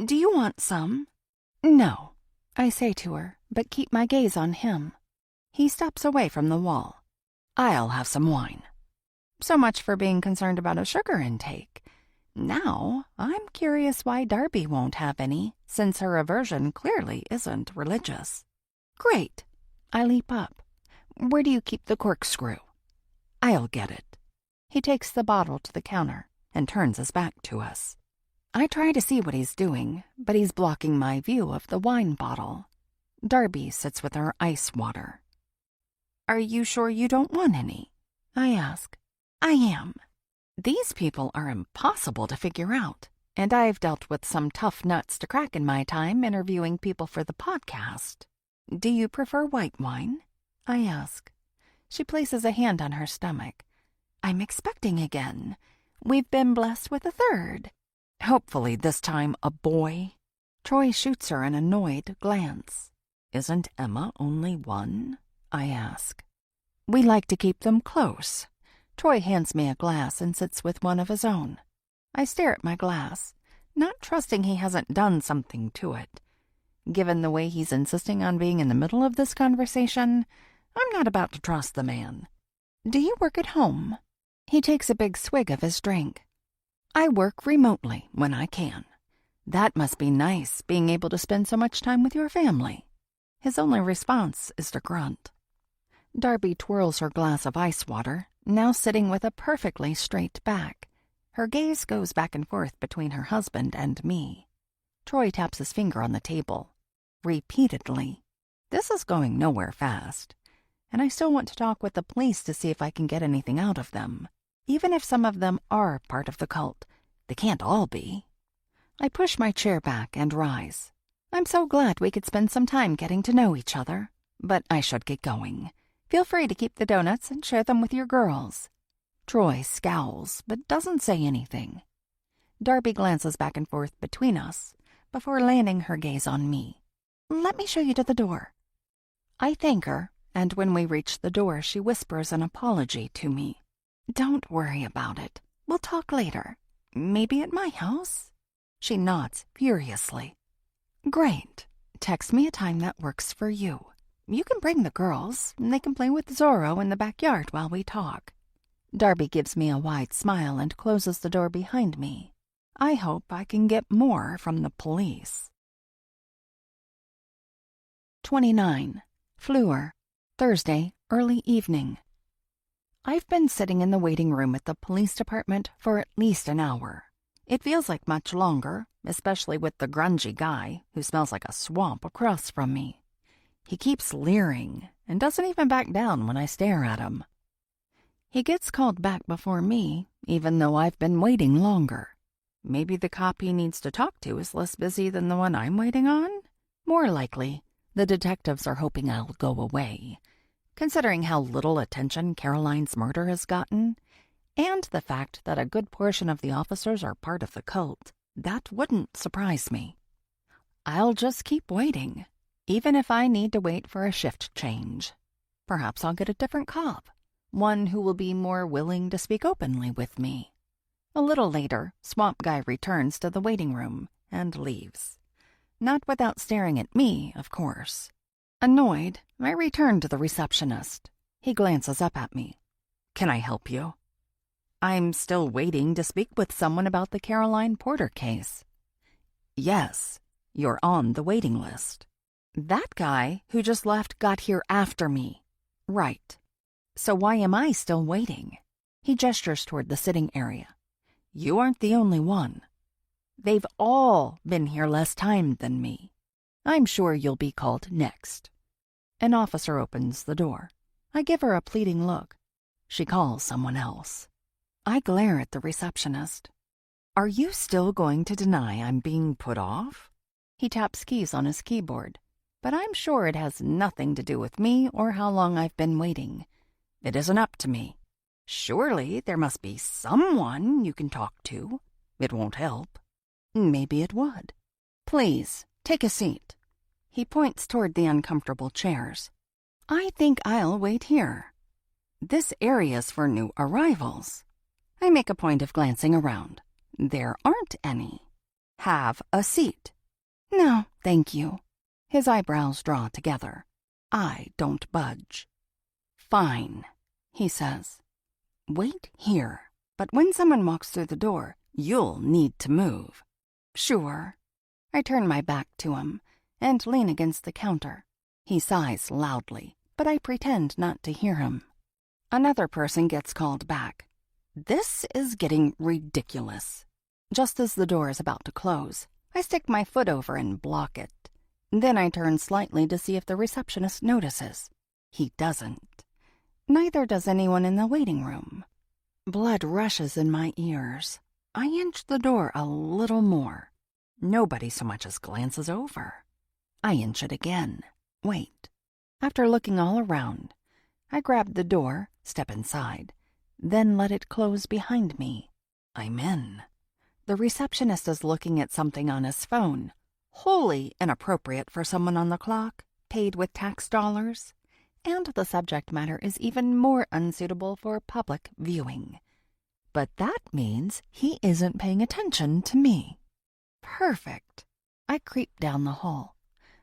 Do you want some? No, I say to her, but keep my gaze on him. He steps away from the wall. I'll have some wine. So much for being concerned about a sugar intake. Now, I'm curious why Darby won't have any, since her aversion clearly isn't religious. Great. I leap up. Where do you keep the corkscrew? I'll get it. He takes the bottle to the counter and turns his back to us. I try to see what he's doing, but he's blocking my view of the wine bottle. Darby sits with her ice water. Are you sure you don't want any? I ask. I am. These people are impossible to figure out, and I've dealt with some tough nuts to crack in my time interviewing people for the podcast. Do you prefer white wine? I ask. She places a hand on her stomach. I'm expecting again. We've been blessed with a third. Hopefully this time a boy. Troy shoots her an annoyed glance. Isn't Emma only one? I ask. We like to keep them close. Troy hands me a glass and sits with one of his own. I stare at my glass, not trusting he hasn't done something to it. Given the way he's insisting on being in the middle of this conversation, I'm not about to trust the man. Do you work at home? He takes a big swig of his drink. I work remotely when I can. That must be nice, being able to spend so much time with your family. His only response is to grunt. Darby twirls her glass of ice water, now sitting with a perfectly straight back. Her gaze goes back and forth between her husband and me. Troy taps his finger on the table. Repeatedly. This is going nowhere fast, and I still want to talk with the police to see if I can get anything out of them. Even if some of them are part of the cult, they can't all be. I push my chair back and rise. I'm so glad we could spend some time getting to know each other, but I should get going. Feel free to keep the donuts and share them with your girls. Troy scowls, but doesn't say anything. Darby glances back and forth between us before landing her gaze on me. Let me show you to the door. I thank her, and when we reach the door, she whispers an apology to me. Don't worry about it. We'll talk later. Maybe at my house? She nods furiously. Great. Text me a time that works for you. You can bring the girls, and they can play with Zorro in the backyard while we talk. Darby gives me a wide smile and closes the door behind me. I hope I can get more from the police. 29. Fleur, Thursday, early evening. I've been sitting in the waiting room at the police department for at least an hour. It feels like much longer, especially with the grungy guy who smells like a swamp across from me. He keeps leering and doesn't even back down when I stare at him. He gets called back before me, even though I've been waiting longer. Maybe the cop he needs to talk to is less busy than the one I'm waiting on? More likely, the detectives are hoping I'll go away. Considering how little attention Caroline's murder has gotten, and the fact that a good portion of the officers are part of the cult, that wouldn't surprise me. I'll just keep waiting, even if I need to wait for a shift change. Perhaps I'll get a different cop, one who will be more willing to speak openly with me. A little later, Swamp Guy returns to the waiting room and leaves. Not without staring at me, of course. Annoyed, I return to the receptionist. He glances up at me. Can I help you? I'm still waiting to speak with someone about the Caroline Porter case. Yes. You're on the waiting list. That guy who just left got here after me. Right. So why am I still waiting? He gestures toward the sitting area. You aren't the only one. They've all been here less time than me. I'm sure you'll be called next. An officer opens the door. I give her a pleading look. She calls someone else. I glare at the receptionist. Are you still going to deny I'm being put off? He taps keys on his keyboard, but I'm sure it has nothing to do with me or how long I've been waiting. It isn't up to me. Surely there must be someone you can talk to. It won't help. Maybe it would. Please, take a seat. He points toward the uncomfortable chairs. I think I'll wait here. This area's for new arrivals. I make a point of glancing around. There aren't any. Have a seat. No, thank you. His eyebrows draw together. I don't budge. Fine, he says. Wait here, but when someone walks through the door, you'll need to move. Sure. I turn my back to him and lean against the counter. He sighs loudly, but I pretend not to hear him. Another person gets called back. This is getting ridiculous. Just as the door is about to close, I stick my foot over and block it. Then I turn slightly to see if the receptionist notices. He doesn't. Neither does anyone in the waiting room. Blood rushes in my ears. I inch the door a little more. Nobody so much as glances over. I inch it again. Wait. After looking all around, I grab the door, step inside, then let it close behind me. I'm in. The receptionist is looking at something on his phone, wholly inappropriate for someone on the clock, paid with tax dollars, and the subject matter is even more unsuitable for public viewing. But that means he isn't paying attention to me. Perfect. I creep down the hall.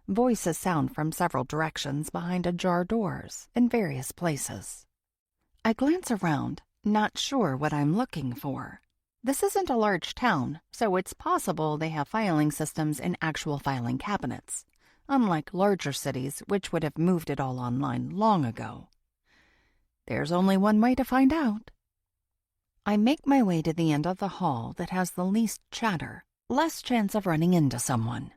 Voices sound from several directions behind ajar doors in various places. I glance around, not sure what I'm looking for. This isn't a large town, so it's possible they have filing systems in actual filing cabinets, unlike larger cities which would have moved it all online long ago. There's only one way to find out. I make my way to the end of the hall that has the least chatter, less chance of running into someone.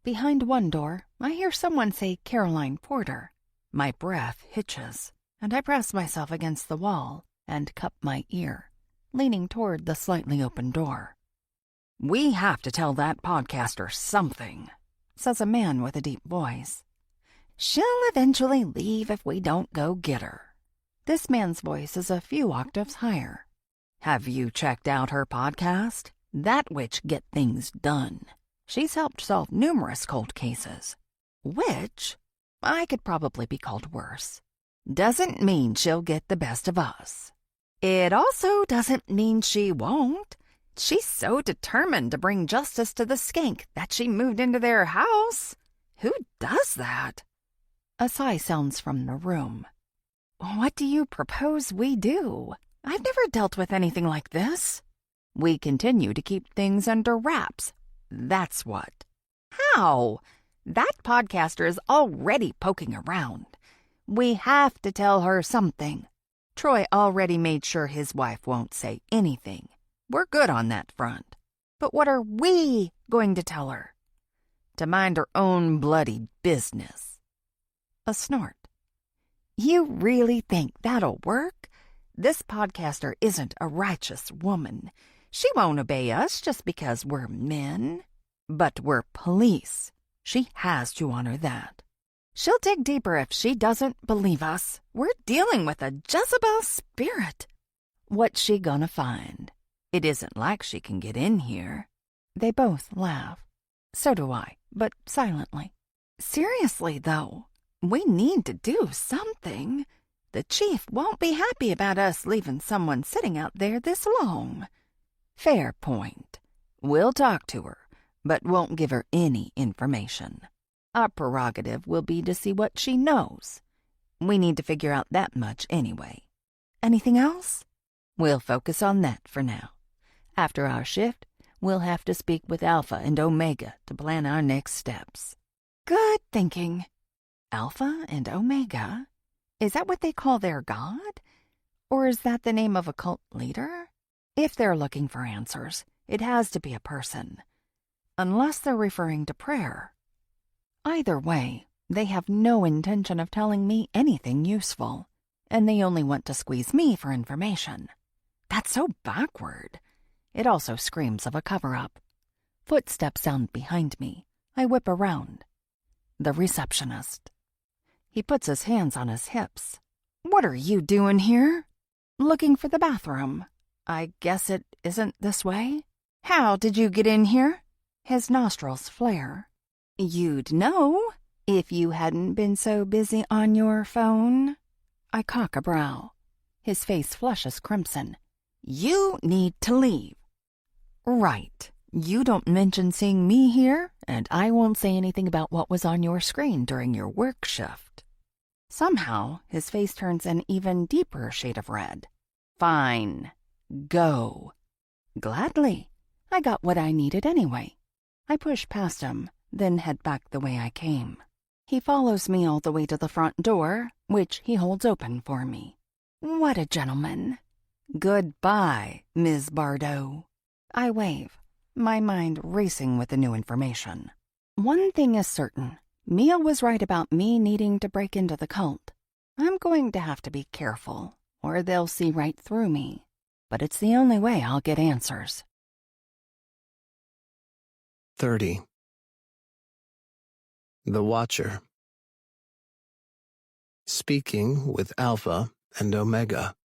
Behind one door, I hear someone say Caroline Porter. My breath hitches, and I press myself against the wall and cup my ear, leaning toward the slightly open door. We have to tell that podcaster something, says a man with a deep voice. She'll eventually leave if we don't go get her. This man's voice is a few octaves higher. Have you checked out her podcast? That witch get things done. She's helped solve numerous cold cases. Which, I could probably be called worse. Doesn't mean she'll get the best of us. It also doesn't mean she won't. She's so determined to bring justice to the skank that she moved into their house. Who does that? A sigh sounds from the room. What do you propose we do? I've never dealt with anything like this. We continue to keep things under wraps. That's what. How? That podcaster is already poking around. We have to tell her something. Troy already made sure his wife won't say anything. We're good on that front. But what are we going to tell her? To mind her own bloody business. A snort. You really think that'll work? This podcaster isn't a righteous woman. She won't obey us just because we're men. But we're police. She has to honor that. She'll dig deeper if she doesn't believe us. We're dealing with a Jezebel spirit. What's she gonna find? It isn't like she can get in here. They both laugh. So do I, but silently. Seriously, though, we need to do something. The chief won't be happy about us leaving someone sitting out there this long. Fair point. We'll talk to her, but won't give her any information. Our prerogative will be to see what she knows. We need to figure out that much anyway. Anything else? We'll focus on that for now. After our shift, We'll have to speak with Alpha and Omega to plan our next steps." Good thinking. Alpha and Omega? Is that what they call their god? Or is that the name of a cult leader? If they're looking for answers, it has to be a person. Unless they're referring to prayer. Either way, they have no intention of telling me anything useful, and they only want to squeeze me for information. That's so backward. It also screams of a cover-up. Footsteps sound behind me. I whip around. The receptionist. He puts his hands on his hips. "What are you doing here?" "Looking for the bathroom. I guess it isn't this way." "How did you get in here?" His nostrils flare. "You'd know if you hadn't been so busy on your phone." I cock a brow. His face flushes crimson. "You need to leave." "Right. You don't mention seeing me here, and I won't say anything about what was on your screen during your work shift." Somehow, his face turns an even deeper shade of red. "Fine. Go." "Gladly. I got what I needed anyway." I push past him, then head back the way I came. He follows me all the way to the front door, which he holds open for me. What a gentleman. "Goodbye, Ms. Bardot." I wave, my mind racing with the new information. One thing is certain. Mia was right about me needing to break into the cult. I'm going to have to be careful, or they'll see right through me. But it's the only way I'll get answers. 30. The Watcher. Speaking with Alpha and Omega.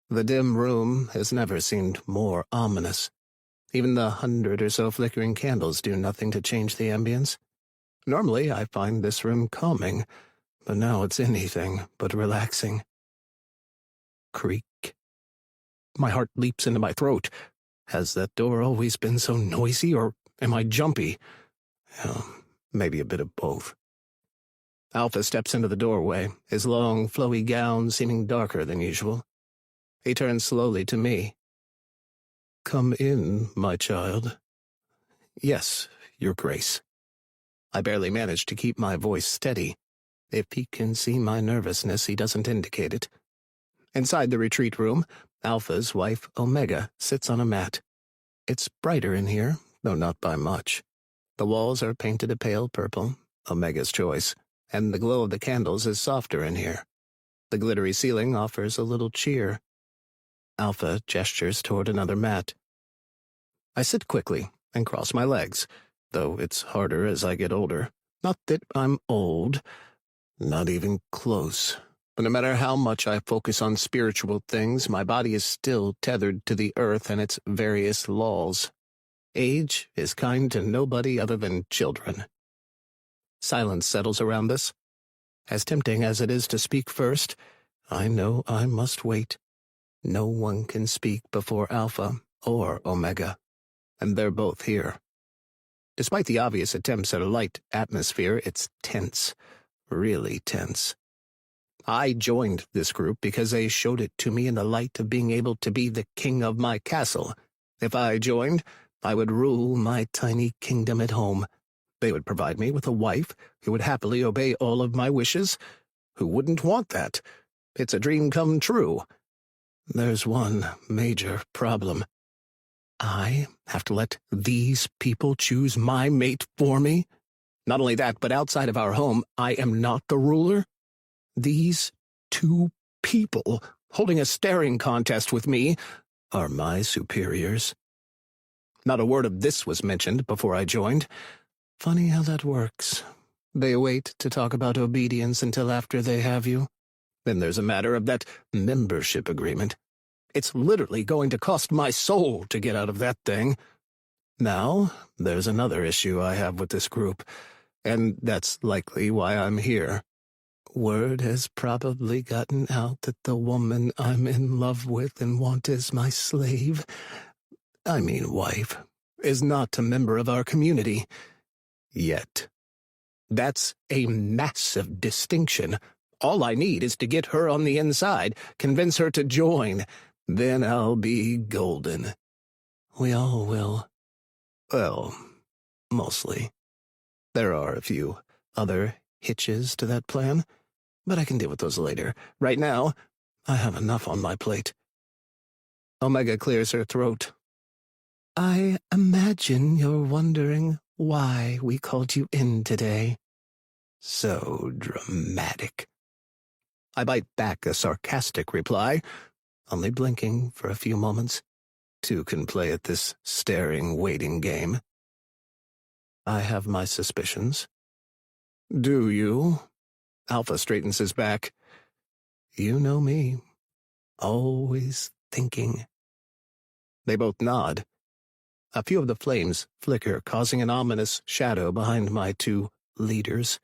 The dim room has never seemed more ominous. Even the 100 or so flickering candles do nothing to change the ambience. Normally, I find this room calming, but now it's anything but relaxing. Creak. My heart leaps into my throat. Has that door always been so noisy, or am I jumpy? Maybe a bit of both. Alpha steps into the doorway, his long, flowy gown seeming darker than usual. He turns slowly to me. "Come in, my child." "Yes, Your Grace." I barely manage to keep my voice steady. If he can see my nervousness, he doesn't indicate it. Inside the retreat room, Alpha's wife, Omega, sits on a mat. It's brighter in here, though not by much. The walls are painted a pale purple, Omega's choice, and the glow of the candles is softer in here. The glittery ceiling offers a little cheer. Alpha gestures toward another mat. I sit quickly and cross my legs, though it's harder as I get older. Not that I'm old, not even close. But no matter how much I focus on spiritual things, my body is still tethered to the earth and its various laws. Age is kind to nobody other than children. Silence settles around us. As tempting as it is to speak first, I know I must wait. No one can speak before Alpha or Omega, and they're both here. Despite the obvious attempts at a light atmosphere, it's tense, really tense. I joined this group because they showed it to me in the light of being able to be the king of my castle. If I joined, I would rule my tiny kingdom at home. They would provide me with a wife who would happily obey all of my wishes. Who wouldn't want that? It's a dream come true. There's one major problem. I have to let these people choose my mate for me? Not only that, but outside of our home, I am not the ruler. These two people holding a staring contest with me are my superiors. Not a word of this was mentioned before I joined. Funny how that works. They wait to talk about obedience until after they have you. Then there's a matter of that membership agreement. It's literally going to cost my soul to get out of that thing. Now, there's another issue I have with this group, and that's likely why I'm here. Word has probably gotten out that the woman I'm in love with and want as my slave, I mean wife, is not a member of our community. Yet. That's a massive distinction. All I need is to get her on the inside, convince her to join. Then I'll be golden. We all will. Well, mostly. There are a few other hitches to that plan, but I can deal with those later. Right now, I have enough on my plate. Omega clears her throat. I imagine you're wondering why we called you in today. So dramatic. I bite back a sarcastic reply, only blinking for a few moments. Two can play at this staring, waiting game. I have my suspicions. Do you? Alpha straightens his back. You know me. Always thinking. They both nod. A few of the flames flicker, causing an ominous shadow behind my two leaders.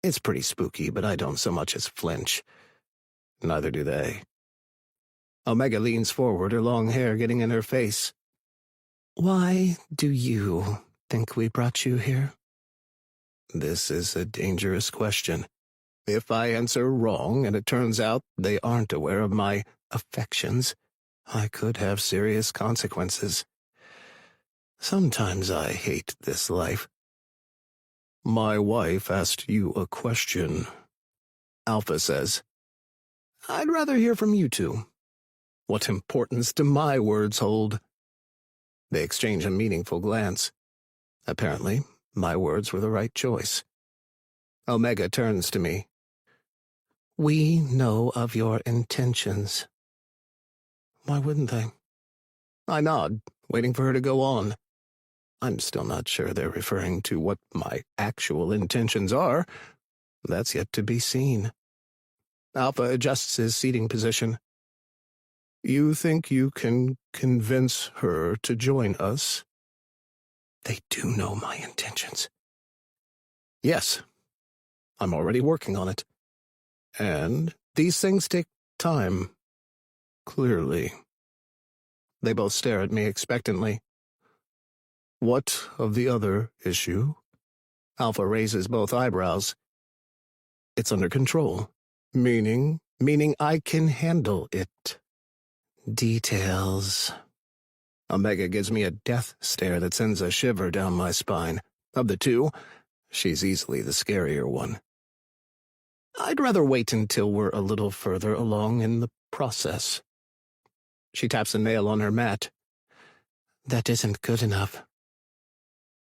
It's pretty spooky, but I don't so much as flinch. Neither do they. Omega leans forward, her long hair getting in her face. Why do you think we brought you here? This is a dangerous question. If I answer wrong and it turns out they aren't aware of my affections, I could have serious consequences. Sometimes I hate this life. My wife asked you a question, Alpha says. I'd rather hear from you two. What importance do my words hold? They exchange a meaningful glance. Apparently, my words were the right choice. Omega turns to me. We know of your intentions. Why wouldn't they? I nod, waiting for her to go on. I'm still not sure they're referring to what my actual intentions are. That's yet to be seen. Alpha adjusts his seating position. You think you can convince her to join us? They do know my intentions. Yes, I'm already working on it. And these things take time. Clearly. They both stare at me expectantly. What of the other issue? Alpha raises both eyebrows. It's under control. Meaning I can handle it. Details. Omega gives me a death stare that sends a shiver down my spine. Of the two, she's easily the scarier one. I'd rather wait until we're a little further along in the process. She taps a nail on her mat. That isn't good enough.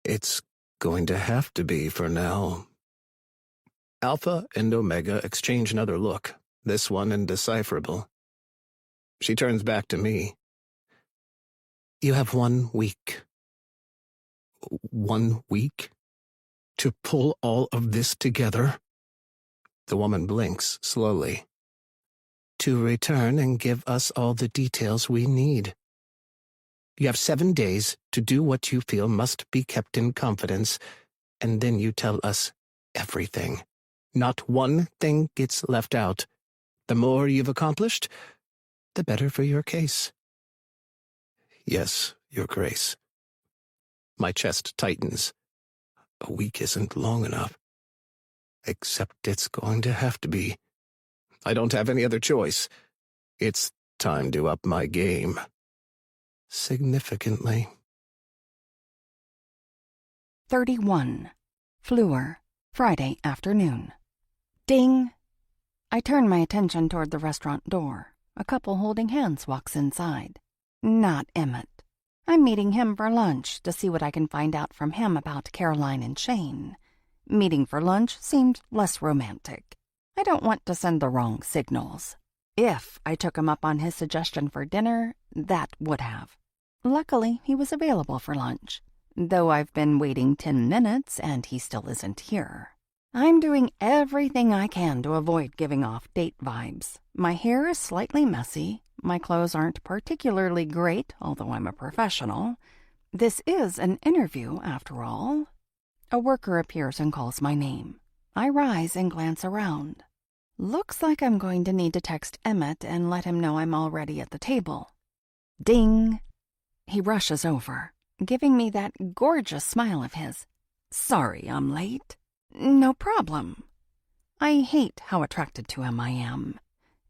It's going to have to be for now. Alpha and Omega exchange another look, this one indecipherable. She turns back to me. You have 1 week. 1 week? To pull all of this together? The woman blinks slowly. To return and give us all the details we need. You have 7 days to do what you feel must be kept in confidence, and then you tell us everything. Not one thing gets left out. The more you've accomplished, the better for your case. Yes, Your Grace. My chest tightens. A week isn't long enough. Except it's going to have to be. I don't have any other choice. It's time to up my game. Significantly. 31. Fleur, Friday afternoon. Ding! I turn my attention toward the restaurant door. A couple holding hands walks inside. Not Emmett. I'm meeting him for lunch to see what I can find out from him about Caroline and Shane. Meeting for lunch seemed less romantic. I don't want to send the wrong signals. If I took him up on his suggestion for dinner, that would have. Luckily, he was available for lunch, though I've been waiting 10 minutes and he still isn't here. I'm doing everything I can to avoid giving off date vibes. My hair is slightly messy. My clothes aren't particularly great, although I'm a professional. This is an interview, after all. A worker appears and calls my name. I rise and glance around. Looks like I'm going to need to text Emmett and let him know I'm already at the table. Ding! He rushes over, giving me that gorgeous smile of his. Sorry I'm late. No problem. I hate how attracted to him I am.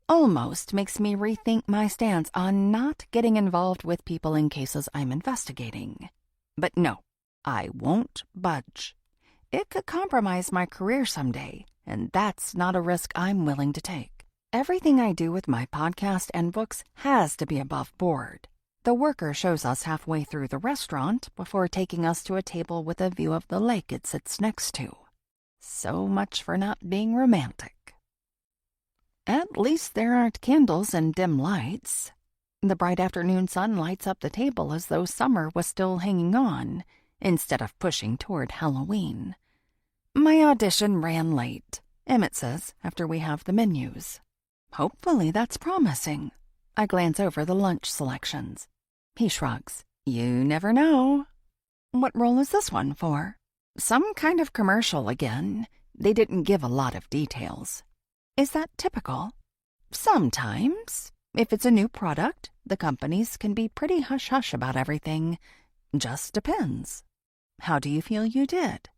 almost makes me rethink my stance on not getting involved with people in cases I'm investigating. But no, I won't budge. It could compromise my career someday, and that's not a risk I'm willing to take. Everything I do with my podcast and books has to be above board. The worker shows us halfway through the restaurant before taking us to a table with a view of the lake it sits next to. So much for not being romantic. At least there aren't candles and dim lights. The bright afternoon sun lights up the table as though summer was still hanging on, instead of pushing toward Halloween. My audition ran late, Emmett says, after we have the menus. Hopefully that's promising. I glance over the lunch selections. He shrugs. You never know. What role is this one for? Some kind of commercial again. They didn't give a lot of details. Is that typical? Sometimes. If it's a new product, the companies can be pretty hush-hush about everything. Just depends. How do you feel you did?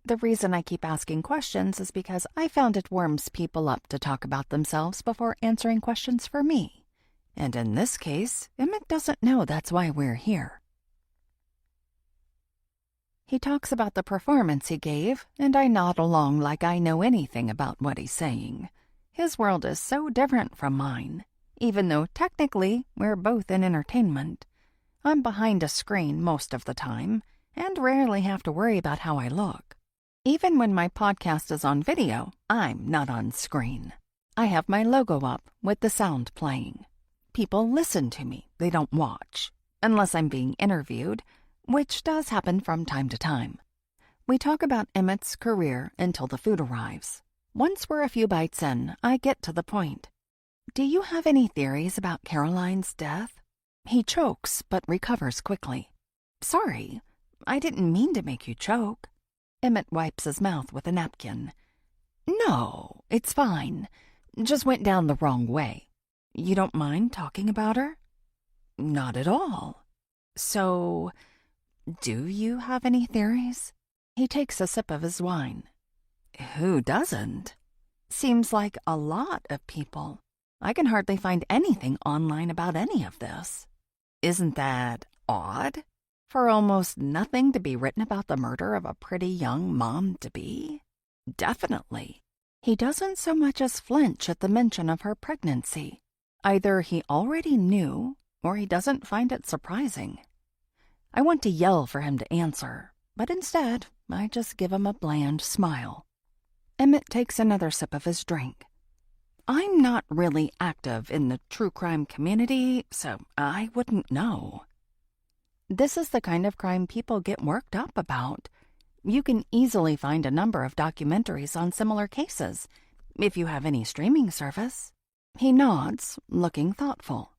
The reason I keep asking questions is because I found it warms people up to talk about themselves before answering questions for me. And in this case, Emmett doesn't know that's why we're here. He talks about the performance he gave, and I nod along like I know anything about what he's saying. His world is so different from mine, even though technically we're both in entertainment. I'm behind a screen most of the time, and rarely have to worry about how I look. Even when my podcast is on video, I'm not on screen. I have my logo up with the sound playing. People listen to me, they don't watch, unless I'm being interviewed, which does happen from time to time. We talk about Emmett's career until the food arrives. Once we're a few bites in, I get to the point. Do you have any theories about Caroline's death? He chokes, but recovers quickly. Sorry, I didn't mean to make you choke. Emmett wipes his mouth with a napkin. No, it's fine. Just went down the wrong way. You don't mind talking about her? Not at all. So, do you have any theories? He takes a sip of his wine. Who doesn't? Seems like a lot of people. I can hardly find anything online about any of this. Isn't that odd? For almost nothing to be written about the murder of a pretty young mom-to-be? Definitely. He doesn't so much as flinch at the mention of her pregnancy. Either he already knew, or he doesn't find it surprising. I want to yell for him to answer, but instead, I just give him a bland smile. Emmett takes another sip of his drink. I'm not really active in the true crime community, so I wouldn't know. This is the kind of crime people get worked up about. You can easily find a number of documentaries on similar cases, if you have any streaming service. He nods, looking thoughtful.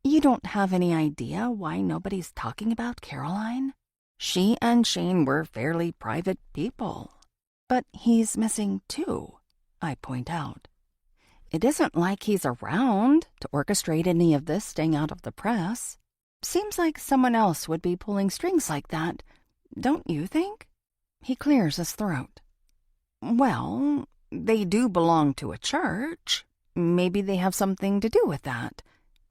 You don't have any idea why nobody's talking about Caroline? She and Shane were fairly private people. But he's missing too, I point out. It isn't like he's around to orchestrate any of this staying out of the press. Seems like someone else would be pulling strings like that, don't you think? He clears his throat. Well, they do belong to a church. Maybe they have something to do with that.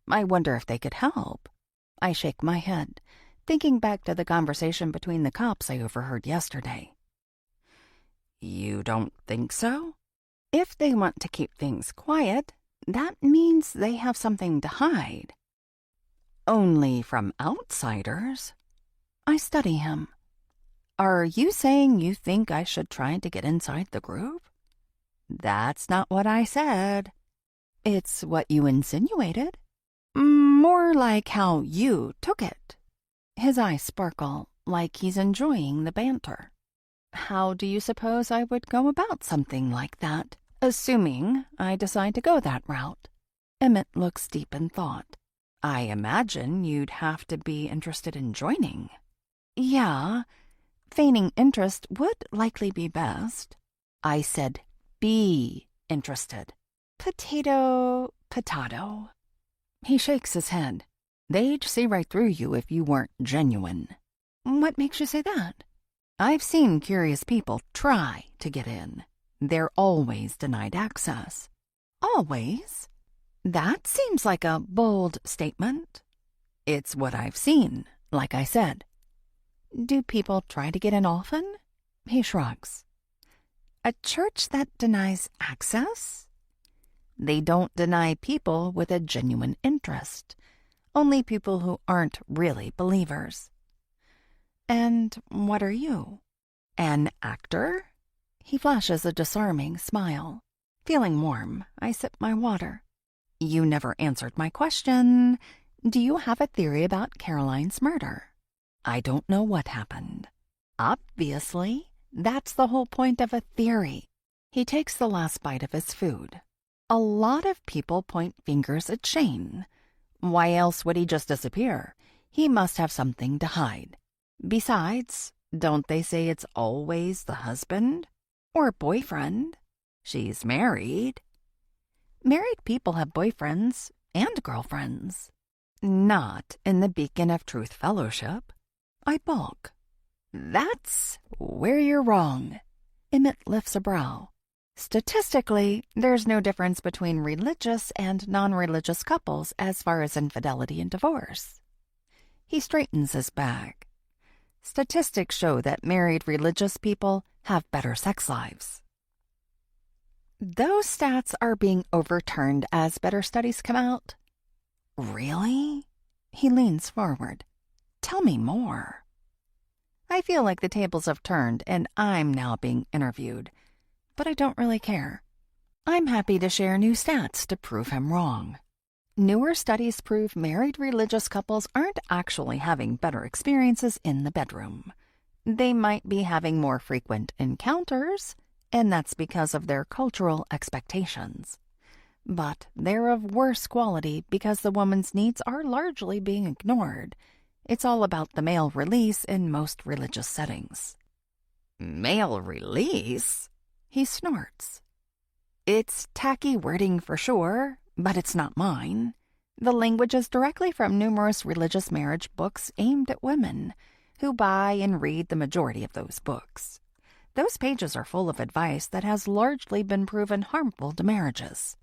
I wonder if they could help. I shake my head, thinking back to the conversation between the cops I overheard yesterday. You don't think so? If they want to keep things quiet, that means they have something to hide. Only from outsiders. I study him. Are you saying you think I should try to get inside the group? That's not what I said. It's what you insinuated. More like how you took it. His eyes sparkle, like he's enjoying the banter. How do you suppose I would go about something like that, assuming I decide to go that route? Emmett looks deep in thought. I imagine you'd have to be interested in joining. Yeah, feigning interest would likely be best. I said be interested. Potato, potato. He shakes his head. They'd see right through you if you weren't genuine. What makes you say that? I've seen curious people try to get in. They're always denied access. Always? That seems like a bold statement. It's what I've seen, like I said. Do people try to get in often? He shrugs. A church that denies access? They don't deny people with a genuine interest, only people who aren't really believers. And what are you? An actor? He flashes a disarming smile. Feeling warm, I sip my water. You never answered my question. Do you have a theory about Caroline's murder? I don't know what happened. Obviously, that's the whole point of a theory. He takes the last bite of his food. A lot of people point fingers at Shane. Why else would he just disappear? He must have something to hide. Besides, don't they say it's always the husband? Or boyfriend? She's married. Married people have boyfriends and girlfriends. Not in the Beacon of Truth Fellowship. I balk. That's where you're wrong. Emmett lifts a brow. Statistically, there's no difference between religious and non-religious couples as far as infidelity and divorce. He straightens his bag. Statistics show that married religious people have better sex lives. Those stats are being overturned as better studies come out. Really? He leans forward. Tell me more. I feel like the tables have turned and I'm now being interviewed. But I don't really care. I'm happy to share new stats to prove him wrong. Newer studies prove married religious couples aren't actually having better experiences in the bedroom. They might be having more frequent encounters, and that's because of their cultural expectations. But they're of worse quality because the woman's needs are largely being ignored. It's all about the male release in most religious settings. Male release? He snorts. It's tacky wording for sure, but it's not mine. The language is directly from numerous religious marriage books aimed at women, who buy and read the majority of those books. Those pages are full of advice that has largely been proven harmful to marriages.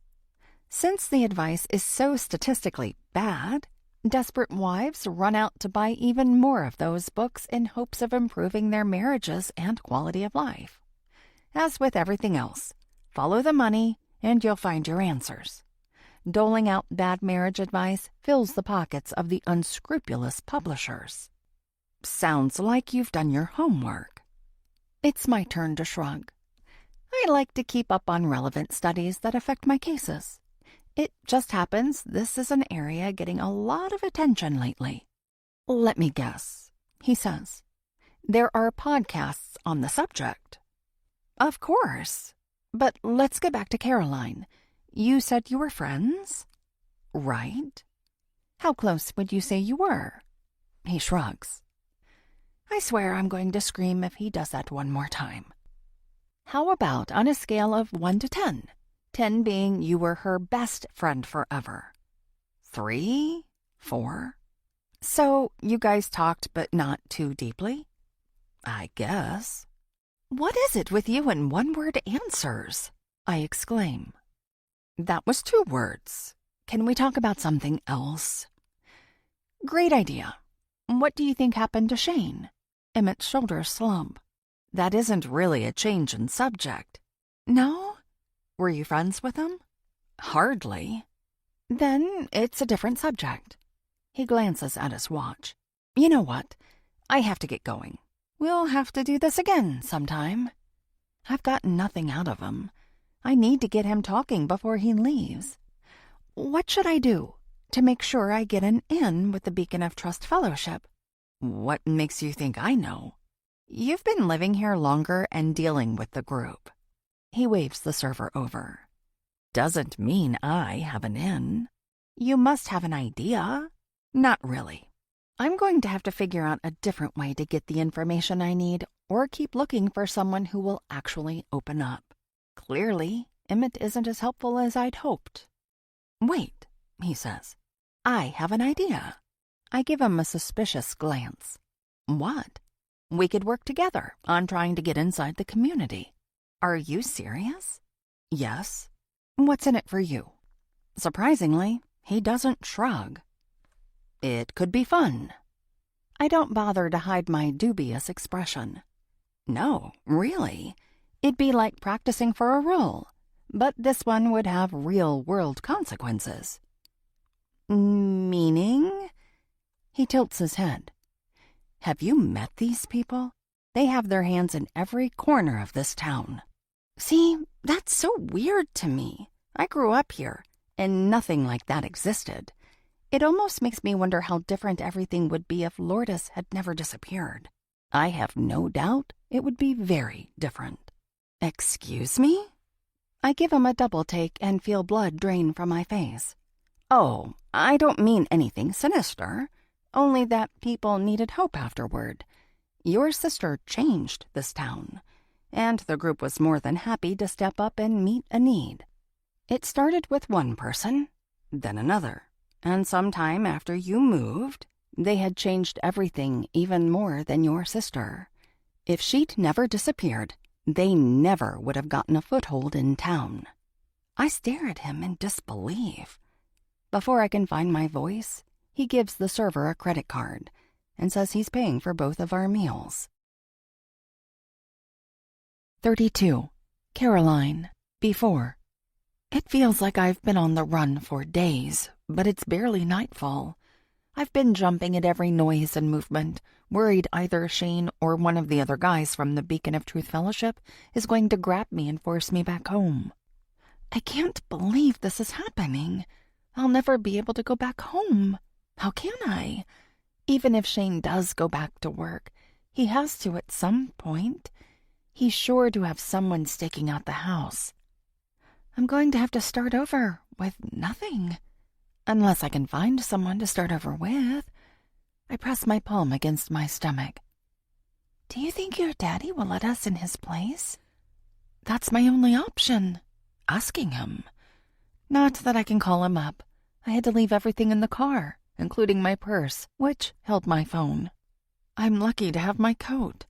Since the advice is so statistically bad, desperate wives run out to buy even more of those books in hopes of improving their marriages and quality of life. As with everything else, follow the money and you'll find your answers. Doling out bad marriage advice fills the pockets of the unscrupulous publishers. Sounds like you've done your homework. It's my turn to shrug. I like to keep up on relevant studies that affect my cases. It just happens this is an area getting a lot of attention lately. Let me guess, he says. There are podcasts on the subject. Of course. But let's get back to Caroline. You said you were friends? Right. How close would you say you were? He shrugs. I swear I'm going to scream if he does that one more time. How about on a scale of 1 to 10? 10 being you were her best friend forever. 3? 4? So you guys talked but not too deeply? I guess. What is it with you and one-word answers? I exclaim. That was 2 words. Can we talk about something else? Great idea. What do you think happened to Shane? Emmett's shoulders slump. That isn't really a change in subject. No? Were you friends with him? Hardly. Then it's a different subject. He glances at his watch. You know what? I have to get going. We'll have to do this again sometime. I've gotten nothing out of him. I need to get him talking before he leaves. What should I do to make sure I get an in with the Beacon of Trust Fellowship? What makes you think I know? You've been living here longer and dealing with the group. He waves the server over. Doesn't mean I have an in. You must have an idea. Not really. I'm going to have to figure out a different way to get the information I need or keep looking for someone who will actually open up. Clearly, Emmett isn't as helpful as I'd hoped. Wait, he says. I have an idea. I give him a suspicious glance. What? We could work together on trying to get inside the community. Are you serious? Yes. What's in it for you? Surprisingly, he doesn't shrug. It could be fun. I don't bother to hide my dubious expression. No, really. It'd be like practicing for a role, but this one would have real-world consequences. Meaning? He tilts his head. Have you met these people? They have their hands in every corner of this town. See, that's so weird to me. I grew up here, and nothing like that existed. It almost makes me wonder how different everything would be if Lourdes had never disappeared. I have no doubt it would be very different. Excuse me? I give him a double take and feel blood drain from my face. Oh, I don't mean anything sinister, only that people needed hope afterward. Your sister changed this town, and the group was more than happy to step up and meet a need. It started with one person, then another, and sometime after you moved, they had changed everything even more than your sister. If she'd never disappeared, they never would have gotten a foothold in town. I stare at him in disbelief. Before I can find my voice, he gives the server a credit card and says he's paying for both of our meals. 32. Caroline. Before. It feels like I've been on the run for days, but it's barely nightfall. I've been jumping at every noise and movement, worried either Shane or one of the other guys from the Beacon of Truth Fellowship is going to grab me and force me back home. I can't believe this is happening. I'll never be able to go back home. How can I? Even if Shane does go back to work, he has to at some point. He's sure to have someone staking out the house. I'm going to have to start over with nothing. Unless I can find someone to start over with. I press my palm against my stomach. Do you think your daddy will let us in his place? That's my only option. Asking him. Not that I can call him up. I had to leave everything in the car, including my purse, which held my phone. I'm lucky to have my coat.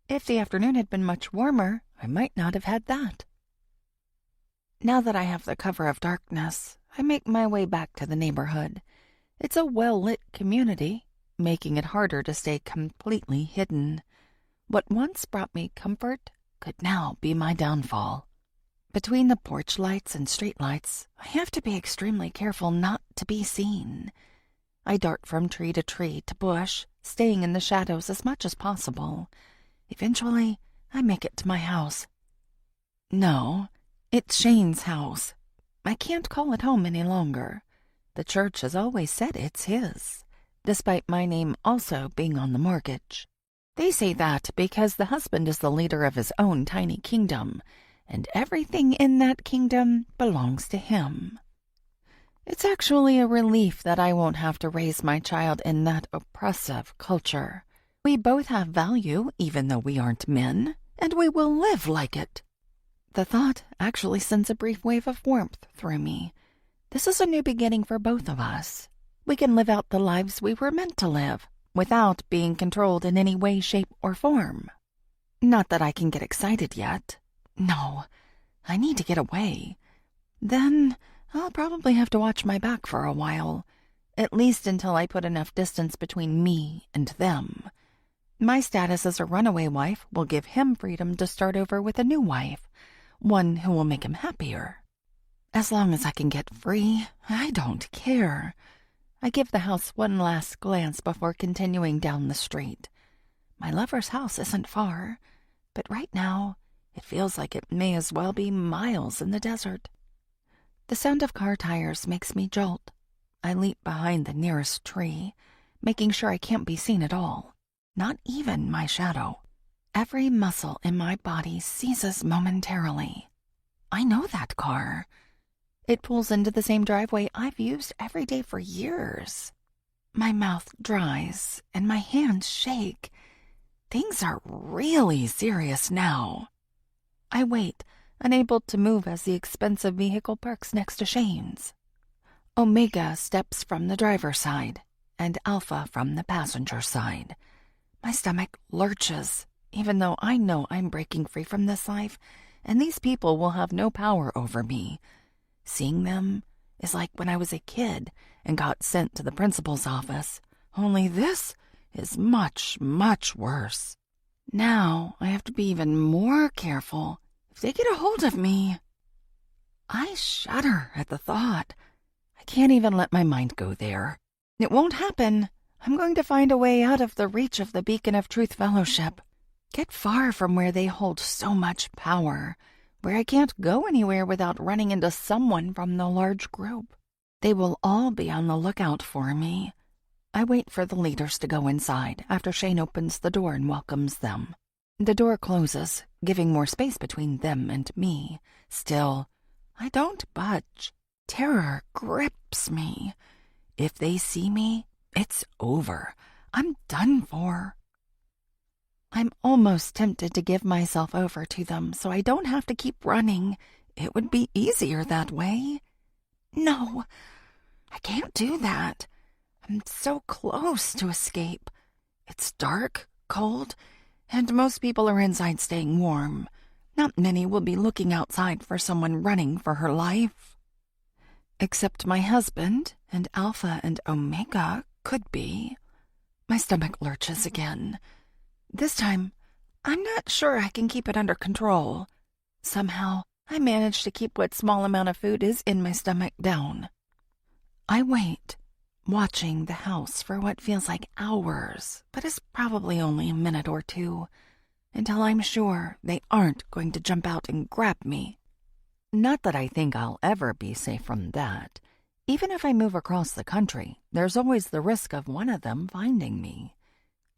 If the afternoon had been much warmer, I might not have had that. Now that I have the cover of darkness, I make my way back to the neighborhood. It's a well-lit community, making it harder to stay completely hidden. What once brought me comfort could now be my downfall. Between the porch lights and street lights, I have to be extremely careful not to be seen. I dart from tree to bush, staying in the shadows as much as possible. Eventually, I make it to my house. No, it's Shane's house. I can't call it home any longer. The church has always said it's his, despite my name also being on the mortgage. They say that because the husband is the leader of his own tiny kingdom, and everything in that kingdom belongs to him. It's actually a relief that I won't have to raise my child in that oppressive culture. We both have value, even though we aren't men, and we will live like it. The thought actually sends a brief wave of warmth through me. This is a new beginning for both of us. We can live out the lives we were meant to live, without being controlled in any way, shape, or form. Not that I can get excited yet. No, I need to get away. Then I'll probably have to watch my back for a while, at least until I put enough distance between me and them. My status as a runaway wife will give him freedom to start over with a new wife, one who will make him happier. As long as I can get free, I don't care. I give the house one last glance before continuing down the street. My lover's house isn't far, but right now it feels like it may as well be miles in the desert. The sound of car tires makes me jolt. I leap behind the nearest tree, making sure I can't be seen at all, not even my shadow. Every muscle in my body seizes momentarily. I know that car. It pulls into the same driveway I've used every day for years. My mouth dries and my hands shake. Things are really serious now. I wait, unable to move as the expensive vehicle parks next to Shane's. Omega steps from the driver's side and Alpha from the passenger side. My stomach lurches, even though I know I'm breaking free from this life, and these people will have no power over me. Seeing them is like when I was a kid and got sent to the principal's office. Only this is much, much worse. Now I have to be even more careful if they get a hold of me. I shudder at the thought. I can't even let my mind go there. It won't happen. I'm going to find a way out of the reach of the Beacon of Truth Fellowship. Get far from where they hold so much power, where I can't go anywhere without running into someone from the large group. They will all be on the lookout for me. I wait for the leaders to go inside after Shane opens the door and welcomes them. The door closes, giving more space between them and me. Still, I don't budge. Terror grips me. If they see me, it's over. I'm done for. I'm almost tempted to give myself over to them so I don't have to keep running. It would be easier that way. No, I can't do that. I'm so close to escape. It's dark, cold, and most people are inside staying warm. Not many will be looking outside for someone running for her life. Except my husband and Alpha and Omega could be. My stomach lurches again. This time, I'm not sure I can keep it under control. Somehow, I manage to keep what small amount of food is in my stomach down. I wait, watching the house for what feels like hours, but is probably only a minute or two, until I'm sure they aren't going to jump out and grab me. Not that I think I'll ever be safe from that. Even if I move across the country, there's always the risk of one of them finding me.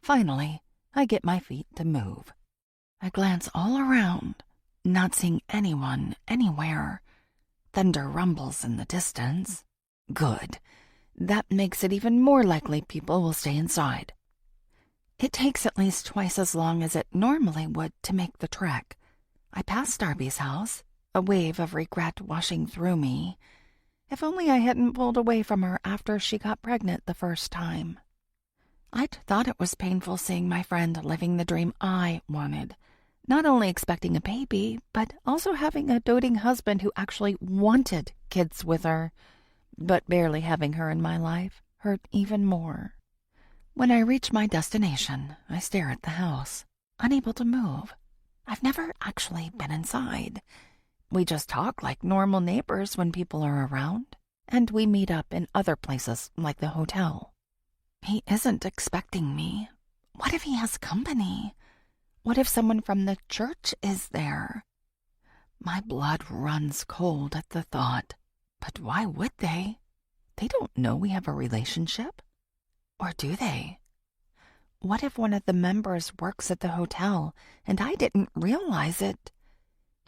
Finally, I get my feet to move. I glance all around, not seeing anyone anywhere. Thunder rumbles in the distance. Good. That makes it even more likely people will stay inside. It takes at least twice as long as it normally would to make the trek. I pass Darby's house, a wave of regret washing through me. If only I hadn't pulled away from her after she got pregnant the first time. I'd thought it was painful seeing my friend living the dream I wanted. Not only expecting a baby, but also having a doting husband who actually wanted kids with her. But barely having her in my life hurt even more. When I reach my destination, I stare at the house, unable to move. I've never actually been inside. We just talk like normal neighbors when people are around, and we meet up in other places like the hotel. He isn't expecting me. What if he has company? What if someone from the church is there? My blood runs cold at the thought. But why would they? They don't know we have a relationship. Or do they? What if one of the members works at the hotel and I didn't realize it?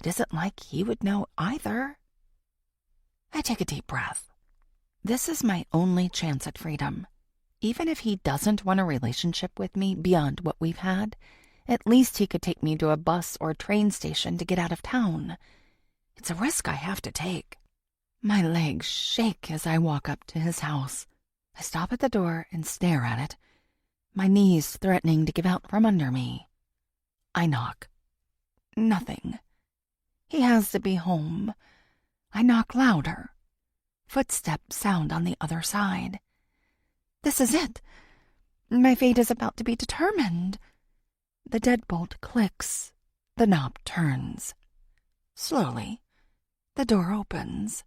It isn't like he would know either. I take a deep breath. This is my only chance at freedom. Even if he doesn't want a relationship with me beyond what we've had, at least he could take me to a bus or train station to get out of town. It's a risk I have to take. My legs shake as I walk up to his house. I stop at the door and stare at it, my knees threatening to give out from under me. I knock. Nothing. He has to be home. I knock louder. Footsteps sound on the other side. This is it. My fate is about to be determined. The deadbolt clicks. The knob turns. Slowly, the door opens.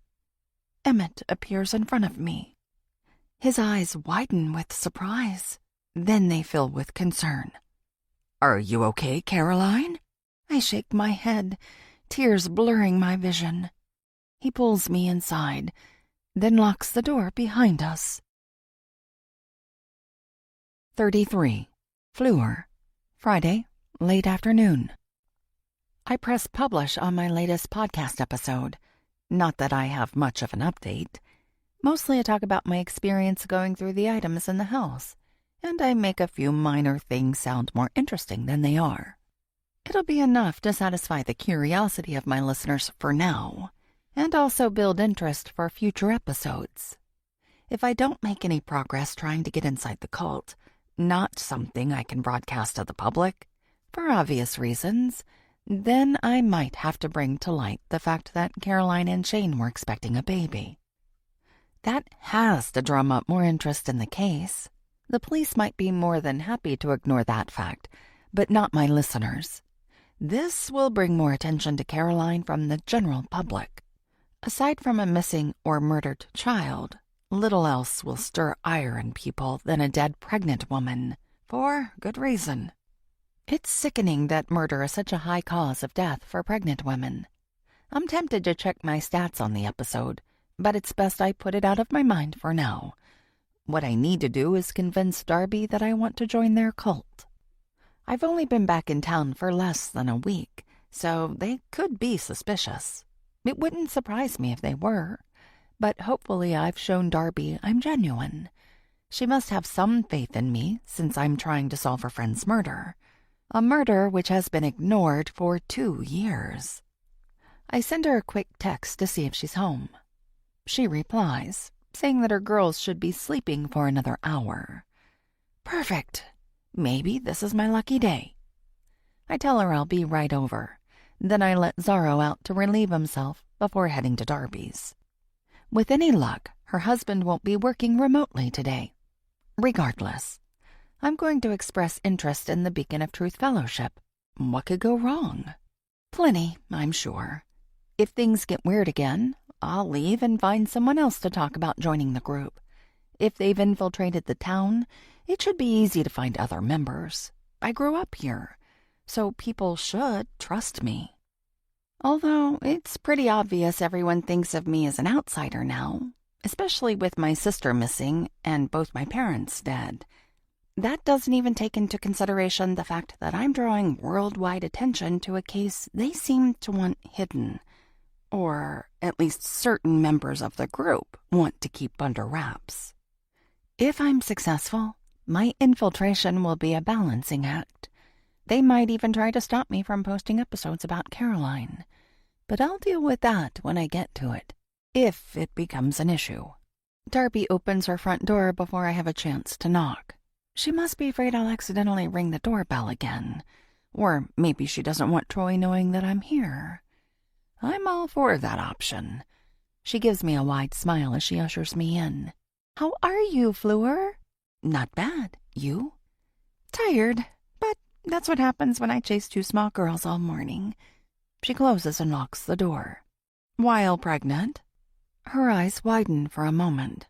Emmett appears in front of me. His eyes widen with surprise. Then they fill with concern. "Are you okay, Caroline?" I shake my head, tears blurring my vision. He pulls me inside, then locks the door behind us. 33. Fleur. Friday, late afternoon. I press publish on my latest podcast episode. Not that I have much of an update. Mostly I talk about my experience going through the items in the house, and I make a few minor things sound more interesting than they are. It'll be enough to satisfy the curiosity of my listeners for now, and also build interest for future episodes. If I don't make any progress trying to get inside the cult, not something I can broadcast to the public, for obvious reasons, then I might have to bring to light the fact that Caroline and Shane were expecting a baby. That has to drum up more interest in the case. The police might be more than happy to ignore that fact, but not my listeners. This will bring more attention to Caroline from the general public. Aside from a missing or murdered child, little else will stir ire in people than a dead pregnant woman, for good reason. It's sickening that murder is such a high cause of death for pregnant women. I'm tempted to check my stats on the episode, but it's best I put it out of my mind for now. What I need to do is convince Darby that I want to join their cult. I've only been back in town for less than a week, so they could be suspicious. It wouldn't surprise me if they were, but hopefully I've shown Darby I'm genuine. She must have some faith in me since I'm trying to solve her friend's murder. A murder which has been ignored for 2 years. I send her a quick text to see if she's home. She replies, saying that her girls should be sleeping for another hour. Perfect. Maybe this is my lucky day. I tell her I'll be right over. Then I let Zorro out to relieve himself before heading to Darby's. With any luck, her husband won't be working remotely today. Regardless, I'm going to express interest in the Beacon of Truth Fellowship. What could go wrong? Plenty, I'm sure. If things get weird again, I'll leave and find someone else to talk about joining the group. If they've infiltrated the town, it should be easy to find other members. I grew up here, so people should trust me. Although it's pretty obvious everyone thinks of me as an outsider now, especially with my sister missing and both my parents dead. That doesn't even take into consideration the fact that I'm drawing worldwide attention to a case they seem to want hidden, or at least certain members of the group want to keep under wraps. If I'm successful, my infiltration will be a balancing act. They might even try to stop me from posting episodes about Caroline, but I'll deal with that when I get to it, if it becomes an issue. Darby opens her front door before I have a chance to knock. She must be afraid I'll accidentally ring the doorbell again, or maybe she doesn't want Troy knowing that I'm here. I'm all for that option. She gives me a wide smile as she ushers me in. How are you, Fleur? Not bad. You? Tired, but that's what happens when I chase 2 small girls all morning. She closes and locks the door. While pregnant? Her eyes widen for a moment.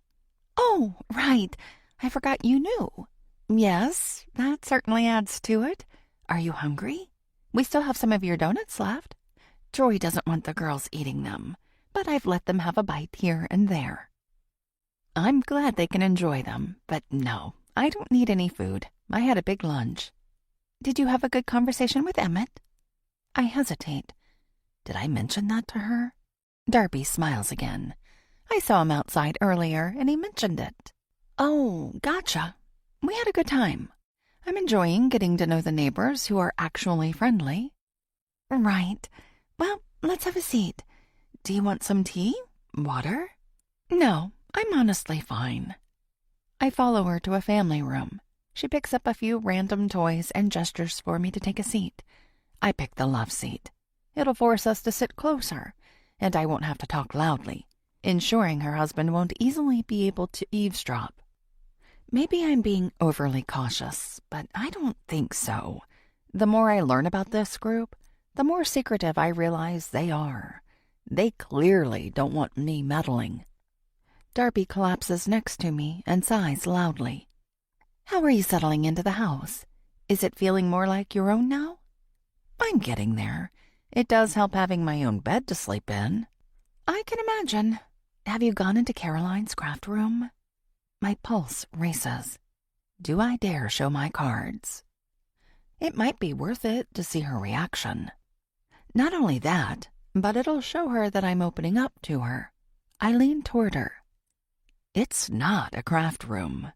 Oh, right. I forgot you knew. Yes, that certainly adds to it. Are you hungry? We still have some of your donuts left. Troy doesn't want the girls eating them, but I've let them have a bite here and there. I'm glad they can enjoy them, but no, I don't need any food. I had a big lunch. Did you have a good conversation with Emmett? I hesitate. Did I mention that to her? Darby smiles again. I saw him outside earlier, and he mentioned it. Oh, gotcha. We had a good time. I'm enjoying getting to know the neighbors who are actually friendly. Right. Well, let's have a seat. Do you want some tea? Water? No, I'm honestly fine. I follow her to a family room. She picks up a few random toys and gestures for me to take a seat. I pick the love seat. It'll force us to sit closer, and I won't have to talk loudly, ensuring her husband won't easily be able to eavesdrop. Maybe I'm being overly cautious, but I don't think so. The more I learn about this group, the more secretive I realize they are. They clearly don't want me meddling. Darby collapses next to me and sighs loudly. How are you settling into the house? Is it feeling more like your own now? I'm getting there. It does help having my own bed to sleep in. I can imagine. Have you gone into Caroline's craft room? My pulse races. Do I dare show my cards? It might be worth it to see her reaction. Not only that, but it'll show her that I'm opening up to her. I lean toward her. It's not a craft room.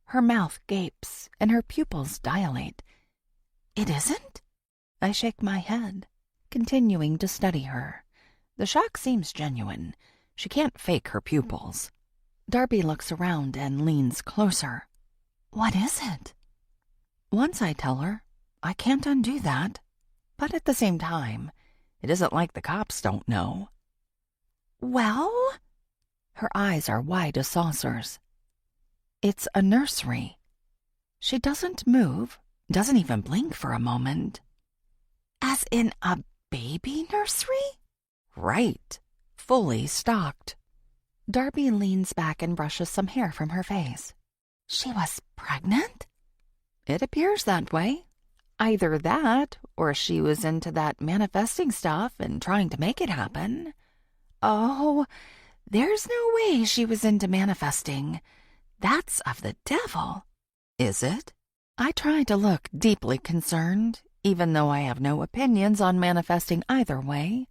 Her mouth gapes and her pupils dilate. It isn't? I shake my head, continuing to study her. The shock seems genuine. She can't fake her pupils. Darby looks around and leans closer. What is it? Once I tell her, I can't undo that. But at the same time, it isn't like the cops don't know. Well? Her eyes are wide as saucers. It's a nursery. She doesn't move, doesn't even blink for a moment. As in a baby nursery? Right, fully stocked. Darby leans back and brushes some hair from her face. She was pregnant? It appears that way. Either that, or she was into that manifesting stuff and trying to make it happen. Oh, there's no way she was into manifesting. That's of the devil. Is it? I try to look deeply concerned, even though I have no opinions on manifesting either way,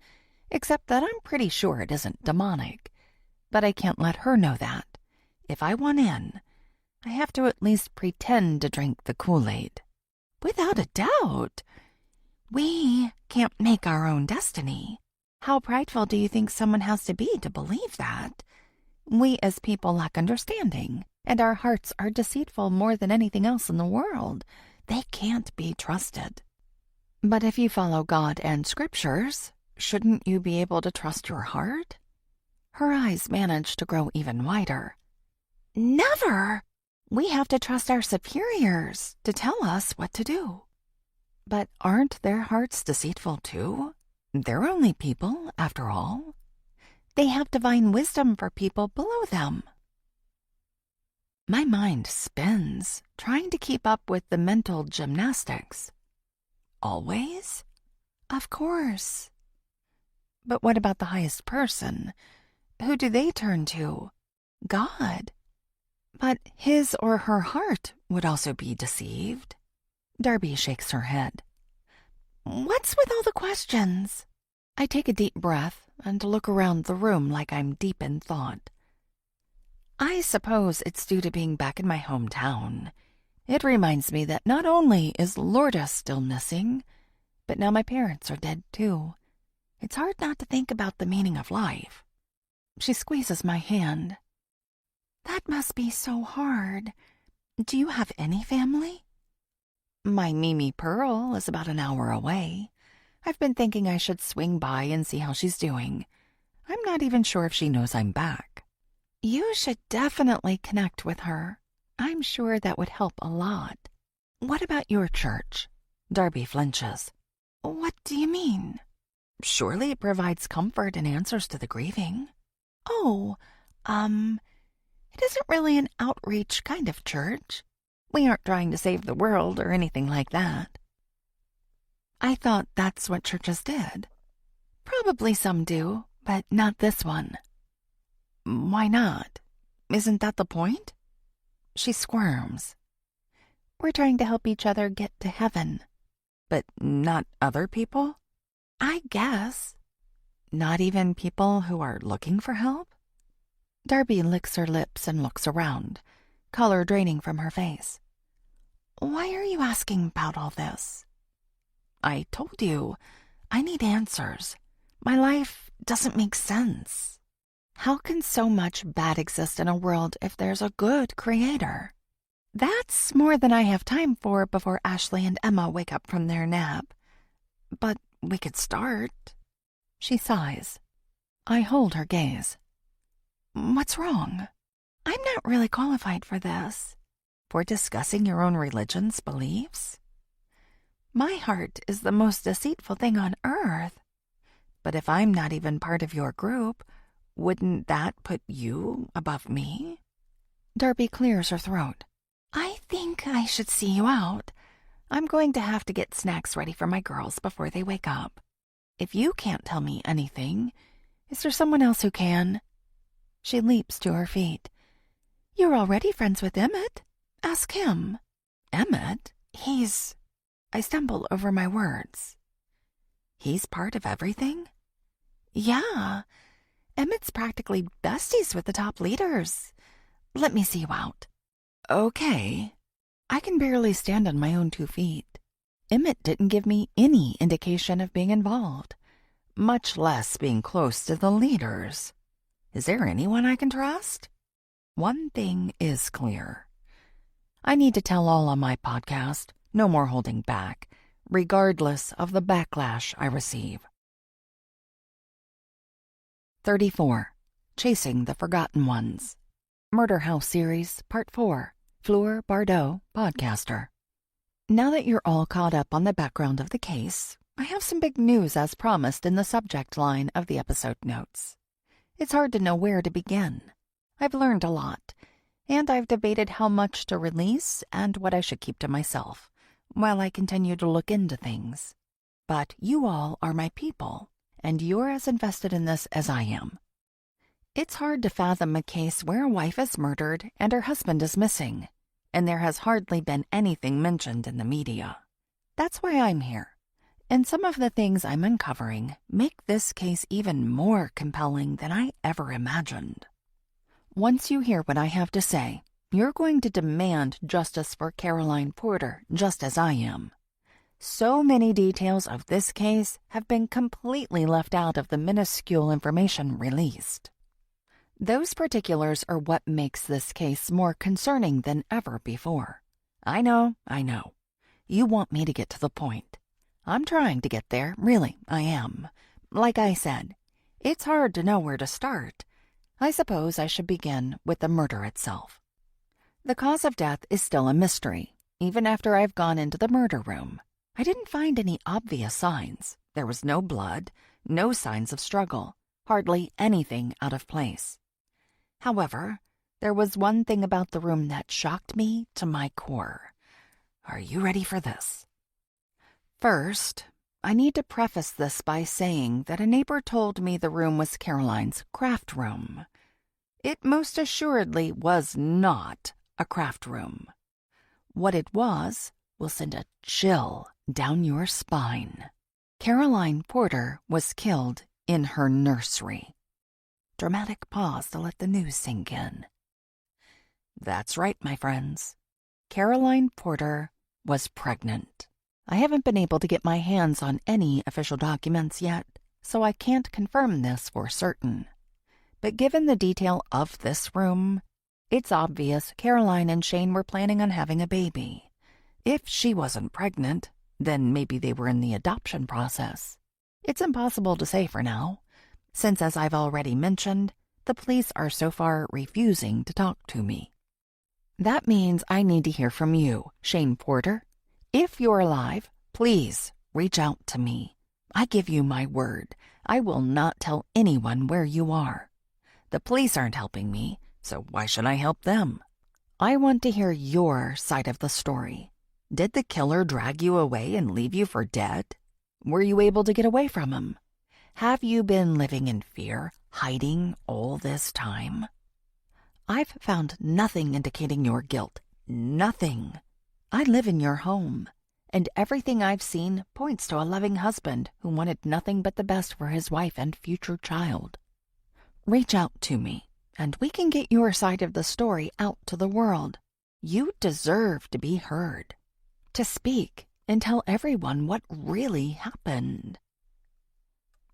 except that I'm pretty sure it isn't demonic. But I can't let her know that. If I want in, I have to at least pretend to drink the Kool-Aid. Without a doubt. We can't make our own destiny. How prideful do you think someone has to be to believe that? We as people lack understanding, and our hearts are deceitful more than anything else in the world. They can't be trusted. But if you follow God and scriptures, shouldn't you be able to trust your heart? Her eyes manage to grow even wider. Never! We have to trust our superiors to tell us what to do. But aren't their hearts deceitful too? They're only people, after all. They have divine wisdom for people below them. My mind spins, trying to keep up with the mental gymnastics. Always? Of course. But what about the highest person? Who do they turn to? God. But his or her heart would also be deceived. Darby shakes her head. What's with all the questions? I take a deep breath and look around the room like I'm deep in thought. I suppose it's due to being back in my hometown. It reminds me that not only is Lourdes still missing, but now my parents are dead too. It's hard not to think about the meaning of life. She squeezes my hand. That must be so hard. Do you have any family? My Mimi Pearl is about an hour away. I've been thinking I should swing by and see how she's doing. I'm not even sure if she knows I'm back. You should definitely connect with her. I'm sure that would help a lot. What about your church? Darby flinches. What do you mean? Surely it provides comfort and answers to the grieving. Oh, it isn't really an outreach kind of church. We aren't trying to save the world or anything like that. I thought that's what churches did. Probably some do, but not this one. Why not? Isn't that the point? She squirms. We're trying to help each other get to heaven. But not other people? I guess. Not even people who are looking for help? Darby licks her lips and looks around, color draining from her face. Why are you asking about all this? I told you, I need answers. My life doesn't make sense. How can so much bad exist in a world if there's a good creator? That's more than I have time for before Ashley and Emma wake up from their nap. But we could start. She sighs. I hold her gaze. What's wrong? I'm not really qualified for this. For discussing your own religion's beliefs? My heart is the most deceitful thing on earth. But if I'm not even part of your group, wouldn't that put you above me? Darby clears her throat. I think I should see you out. I'm going to have to get snacks ready for my girls before they wake up. If you can't tell me anything, is there someone else who can? She leaps to her feet. You're already friends with Emmett. Ask him. Emmett? He's... I stumble over my words. He's part of everything? Yeah. Emmett's practically besties with the top leaders. Let me see you out. Okay. I can barely stand on my own 2 feet. Emmett didn't give me any indication of being involved, much less being close to the leaders. Is there anyone I can trust? One thing is clear. I need to tell all on my podcast, no more holding back, regardless of the backlash I receive. 34. Chasing the Forgotten Ones. Murder House Series, Part 4, Fleur Bardot, Podcaster. Now that you're all caught up on the background of the case, I have some big news as promised in the subject line of the episode notes. It's hard to know where to begin. I've learned a lot, and I've debated how much to release and what I should keep to myself, while I continue to look into things. But you all are my people, and you're as invested in this as I am. It's hard to fathom a case where a wife is murdered and her husband is missing, and there has hardly been anything mentioned in the media. That's why I'm here, and some of the things I'm uncovering make this case even more compelling than I ever imagined. Once you hear what I have to say, you're going to demand justice for Caroline Porter, just as I am. So many details of this case have been completely left out of the minuscule information released. Those particulars are what makes this case more concerning than ever before. I know. You want me to get to the point. I'm trying to get there, really, I am. Like I said, it's hard to know where to start. I suppose I should begin with the murder itself. The cause of death is still a mystery, even after I've gone into the murder room. I didn't find any obvious signs. There was no blood, no signs of struggle, hardly anything out of place. However, there was one thing about the room that shocked me to my core. Are you ready for this? First, I need to preface this by saying that a neighbor told me the room was Caroline's craft room. It most assuredly was not a craft room. What it was will send a chill down your spine. Caroline Porter was killed in her nursery. Dramatic pause to let the news sink in. That's right, my friends. Caroline Porter was pregnant. I haven't been able to get my hands on any official documents yet, so I can't confirm this for certain. But given the detail of this room, it's obvious Caroline and Shane were planning on having a baby. If she wasn't pregnant, then maybe they were in the adoption process. It's impossible to say for now, since, as I've already mentioned, the police are so far refusing to talk to me. That means I need to hear from you, Shane Porter. If you're alive, please reach out to me. I give you my word. I will not tell anyone where you are. The police aren't helping me, so why should I help them? I want to hear your side of the story. Did the killer drag you away and leave you for dead? Were you able to get away from him? Have you been living in fear, hiding all this time? I've found nothing indicating your guilt. Nothing. I live in your home, and everything I've seen points to a loving husband who wanted nothing but the best for his wife and future child. Reach out to me, and we can get your side of the story out to the world. You deserve to be heard, to speak and tell everyone what really happened.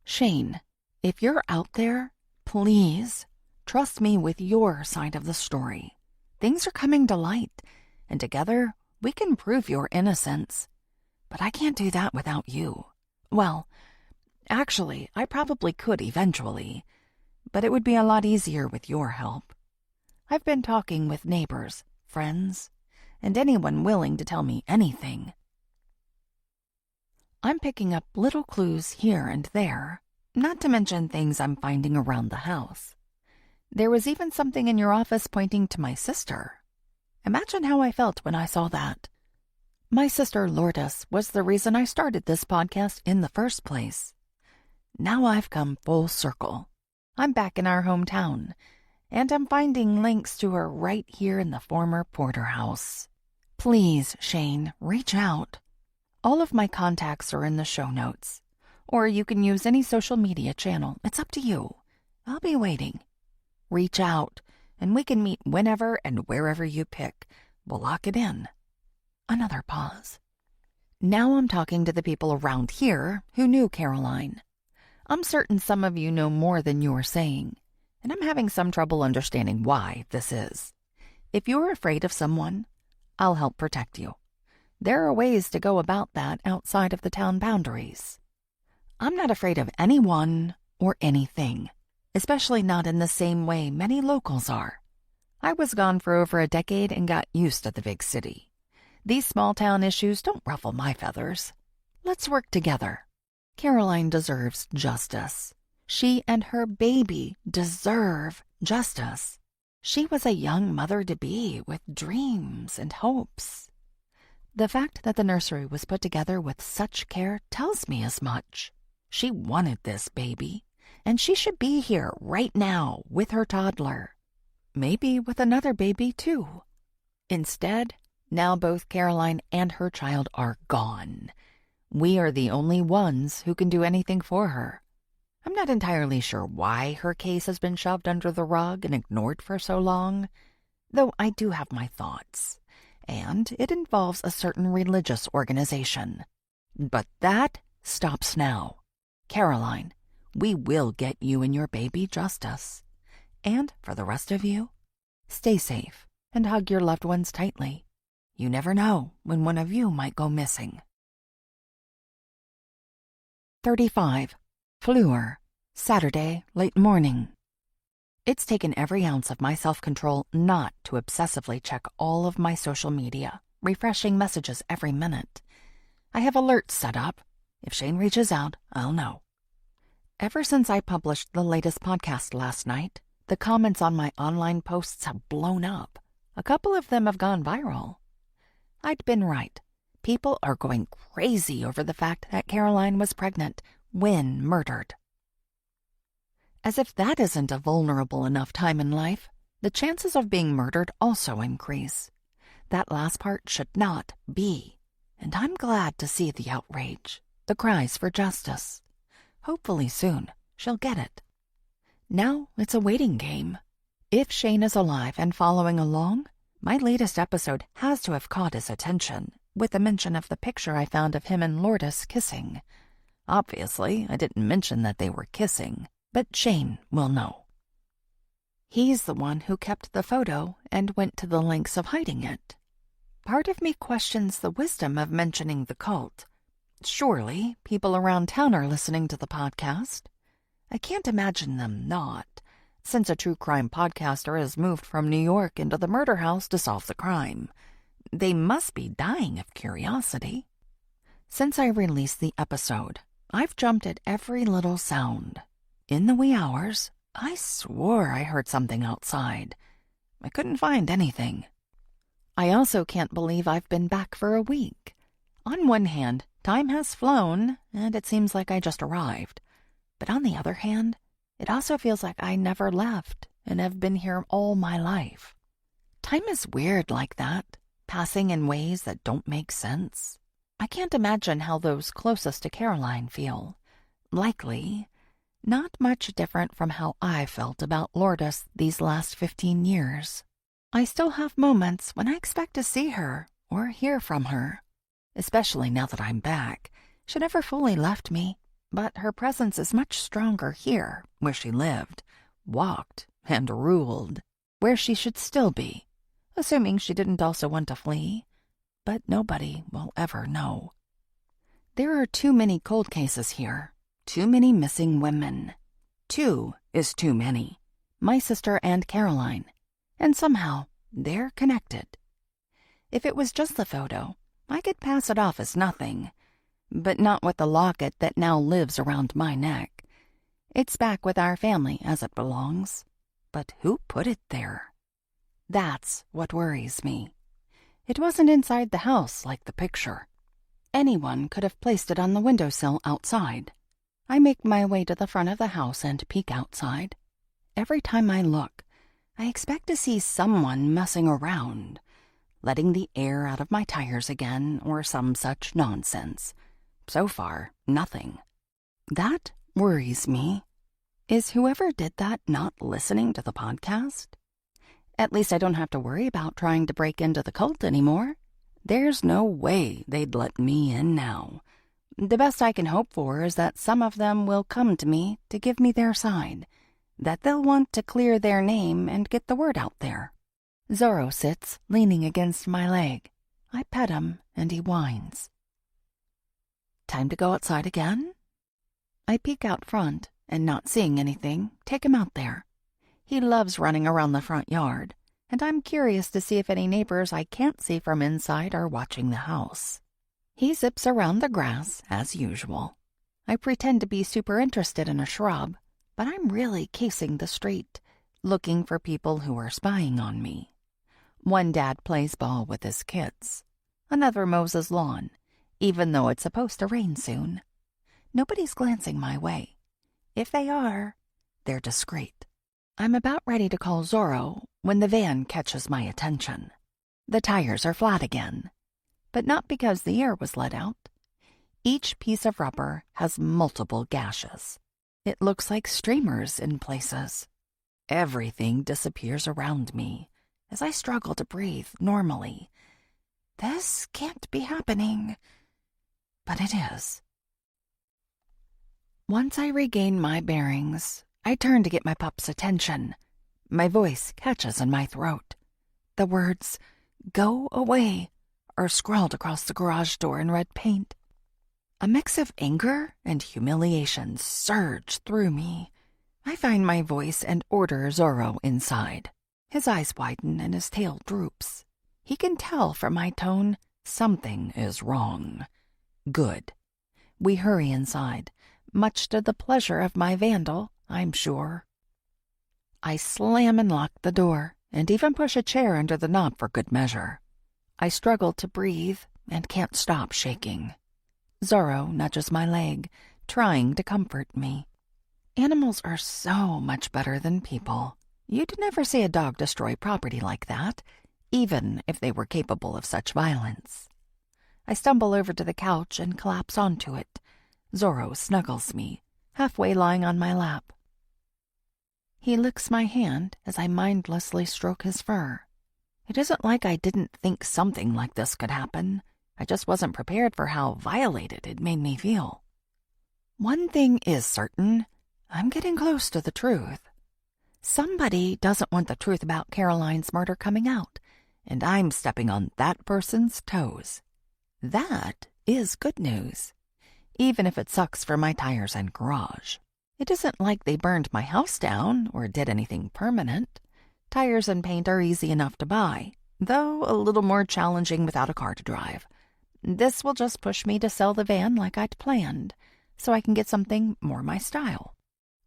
Shane, if you're out there, please trust me with your side of the story. Things are coming to light, and together we can prove your innocence. But I can't do that without you. Well, actually, I probably could eventually, but it would be a lot easier with your help. I've been talking with neighbors, friends, and anyone willing to tell me anything. I'm picking up little clues here and there, not to mention things I'm finding around the house. There was even something in your office pointing to my sister. Imagine how I felt when I saw that. My sister Lourdes was the reason I started this podcast in the first place. Now I've come full circle. I'm back in our hometown, and I'm finding links to her right here in the former Porter house. Please, Shane, reach out. All of my contacts are in the show notes, or you can use any social media channel. It's up to you. I'll be waiting. Reach out, and we can meet whenever and wherever you pick. We'll lock it in. Another pause. Now I'm talking to the people around here who knew Caroline. I'm certain some of you know more than you're saying, and I'm having some trouble understanding why this is. If you're afraid of someone, I'll help protect you. There are ways to go about that outside of the town boundaries. I'm not afraid of anyone or anything. especially not in the same way many locals are. I was gone for over a decade and got used to the big city. These small-town issues don't ruffle my feathers. Let's work together. Caroline deserves justice. She and her baby deserve justice. She was a young mother-to-be with dreams and hopes. The fact that the nursery was put together with such care tells me as much. She wanted this baby, and she should be here right now with her toddler. Maybe with another baby, too. Instead, now both Caroline and her child are gone. We are the only ones who can do anything for her. I'm not entirely sure why her case has been shoved under the rug and ignored for so long, though I do have my thoughts, and it involves a certain religious organization. But that stops now. Caroline, we will get you and your baby justice. And for the rest of you, stay safe and hug your loved ones tightly. You never know when one of you might go missing. 35. Fleur, Saturday, late morning. It's taken every ounce of my self-control not to obsessively check all of my social media, refreshing messages every minute. I have alerts set up. If Shane reaches out, I'll know. Ever since I published the latest podcast last night, the comments on my online posts have blown up. A couple of them have gone viral. I'd been right. People are going crazy over the fact that Caroline was pregnant when murdered. As if that isn't a vulnerable enough time in life, the chances of being murdered also increase. That last part should not be, and I'm glad to see the outrage, the cries for justice. Hopefully soon she'll get it. Now it's a waiting game. If Shane is alive and following along, my latest episode has to have caught his attention, with the mention of the picture I found of him and Lourdes kissing. Obviously, I didn't mention that they were kissing, but Shane will know. He's the one who kept the photo and went to the lengths of hiding it. Part of me questions the wisdom of mentioning the cult. Surely people around town are listening to the podcast. I can't imagine them not, since a true crime podcaster has moved from New York into the murder house to solve the crime. They must be dying of curiosity. Since I released the episode, I've jumped at every little sound. In the wee hours, I swore I heard something outside. I couldn't find anything. I also can't believe I've been back for a week. On one hand, time has flown, and it seems like I just arrived. But on the other hand, it also feels like I never left and have been here all my life. Time is weird like that, passing in ways that don't make sense. I can't imagine how those closest to Caroline feel. Likely, not much different from how I felt about Lourdes these last 15 years. I still have moments when I expect to see her or hear from her, especially now that I'm back. She never fully left me, but her presence is much stronger here, where she lived, walked, and ruled, where she should still be, assuming she didn't also want to flee. But nobody will ever know. There are too many cold cases here, too many missing women. 2 is too many, my sister and Caroline, and somehow they're connected. If it was just the photo, I could pass it off as nothing, but not with the locket that now lives around my neck. It's back with our family as it belongs, but who put it there? That's what worries me. It wasn't inside the house like the picture. Anyone could have placed it on the windowsill outside. I make my way to the front of the house and peek outside. Every time I look, I expect to see someone messing around, letting the air out of my tires again or some such nonsense. So far, nothing. That worries me. Is whoever did that not listening to the podcast? At least I don't have to worry about trying to break into the cult anymore. There's no way they'd let me in now. The best I can hope for is that some of them will come to me to give me their side, that they'll want to clear their name and get the word out there. Zorro sits, leaning against my leg. I pet him, and he whines. Time to go outside again? I peek out front and not seeing anything, take him out there. He loves running around the front yard, and I'm curious to see if any neighbors I can't see from inside are watching the house. He zips around the grass, as usual. I pretend to be super interested in a shrub, but I'm really casing the street, looking for people who are spying on me. One dad plays ball with his kids. Another mows his lawn, even though it's supposed to rain soon. Nobody's glancing my way. If they are, they're discreet. I'm about ready to call Zorro when the van catches my attention. The tires are flat again, but not because the air was let out. Each piece of rubber has multiple gashes. It looks like streamers in places. Everything disappears around me as I struggle to breathe normally. This can't be happening, but it is. Once I regain my bearings, I turn to get my pup's attention. My voice catches in my throat. The words, "Go away," are scrawled across the garage door in red paint. A mix of anger and humiliation surge through me. I find my voice and order Zorro inside. His eyes widen and his tail droops. He can tell from my tone something is wrong. Good. We hurry inside, much to the pleasure of my vandal, I'm sure. I slam and lock the door, and even push a chair under the knob for good measure. I struggle to breathe and can't stop shaking. Zorro nudges my leg, trying to comfort me. Animals are so much better than people. You'd never see a dog destroy property like that, even if they were capable of such violence. I stumble over to the couch and collapse onto it. Zorro snuggles me, halfway lying on my lap. He licks my hand as I mindlessly stroke his fur. It isn't like I didn't think something like this could happen. I just wasn't prepared for how violated it made me feel. One thing is certain. I'm getting close to the truth. Somebody doesn't want the truth about Caroline's murder coming out, and I'm stepping on that person's toes. That is good news, even if it sucks for my tires and garage. It isn't like they burned my house down or did anything permanent. Tires and paint are easy enough to buy, though a little more challenging without a car to drive. This will just push me to sell the van like I'd planned, so I can get something more my style.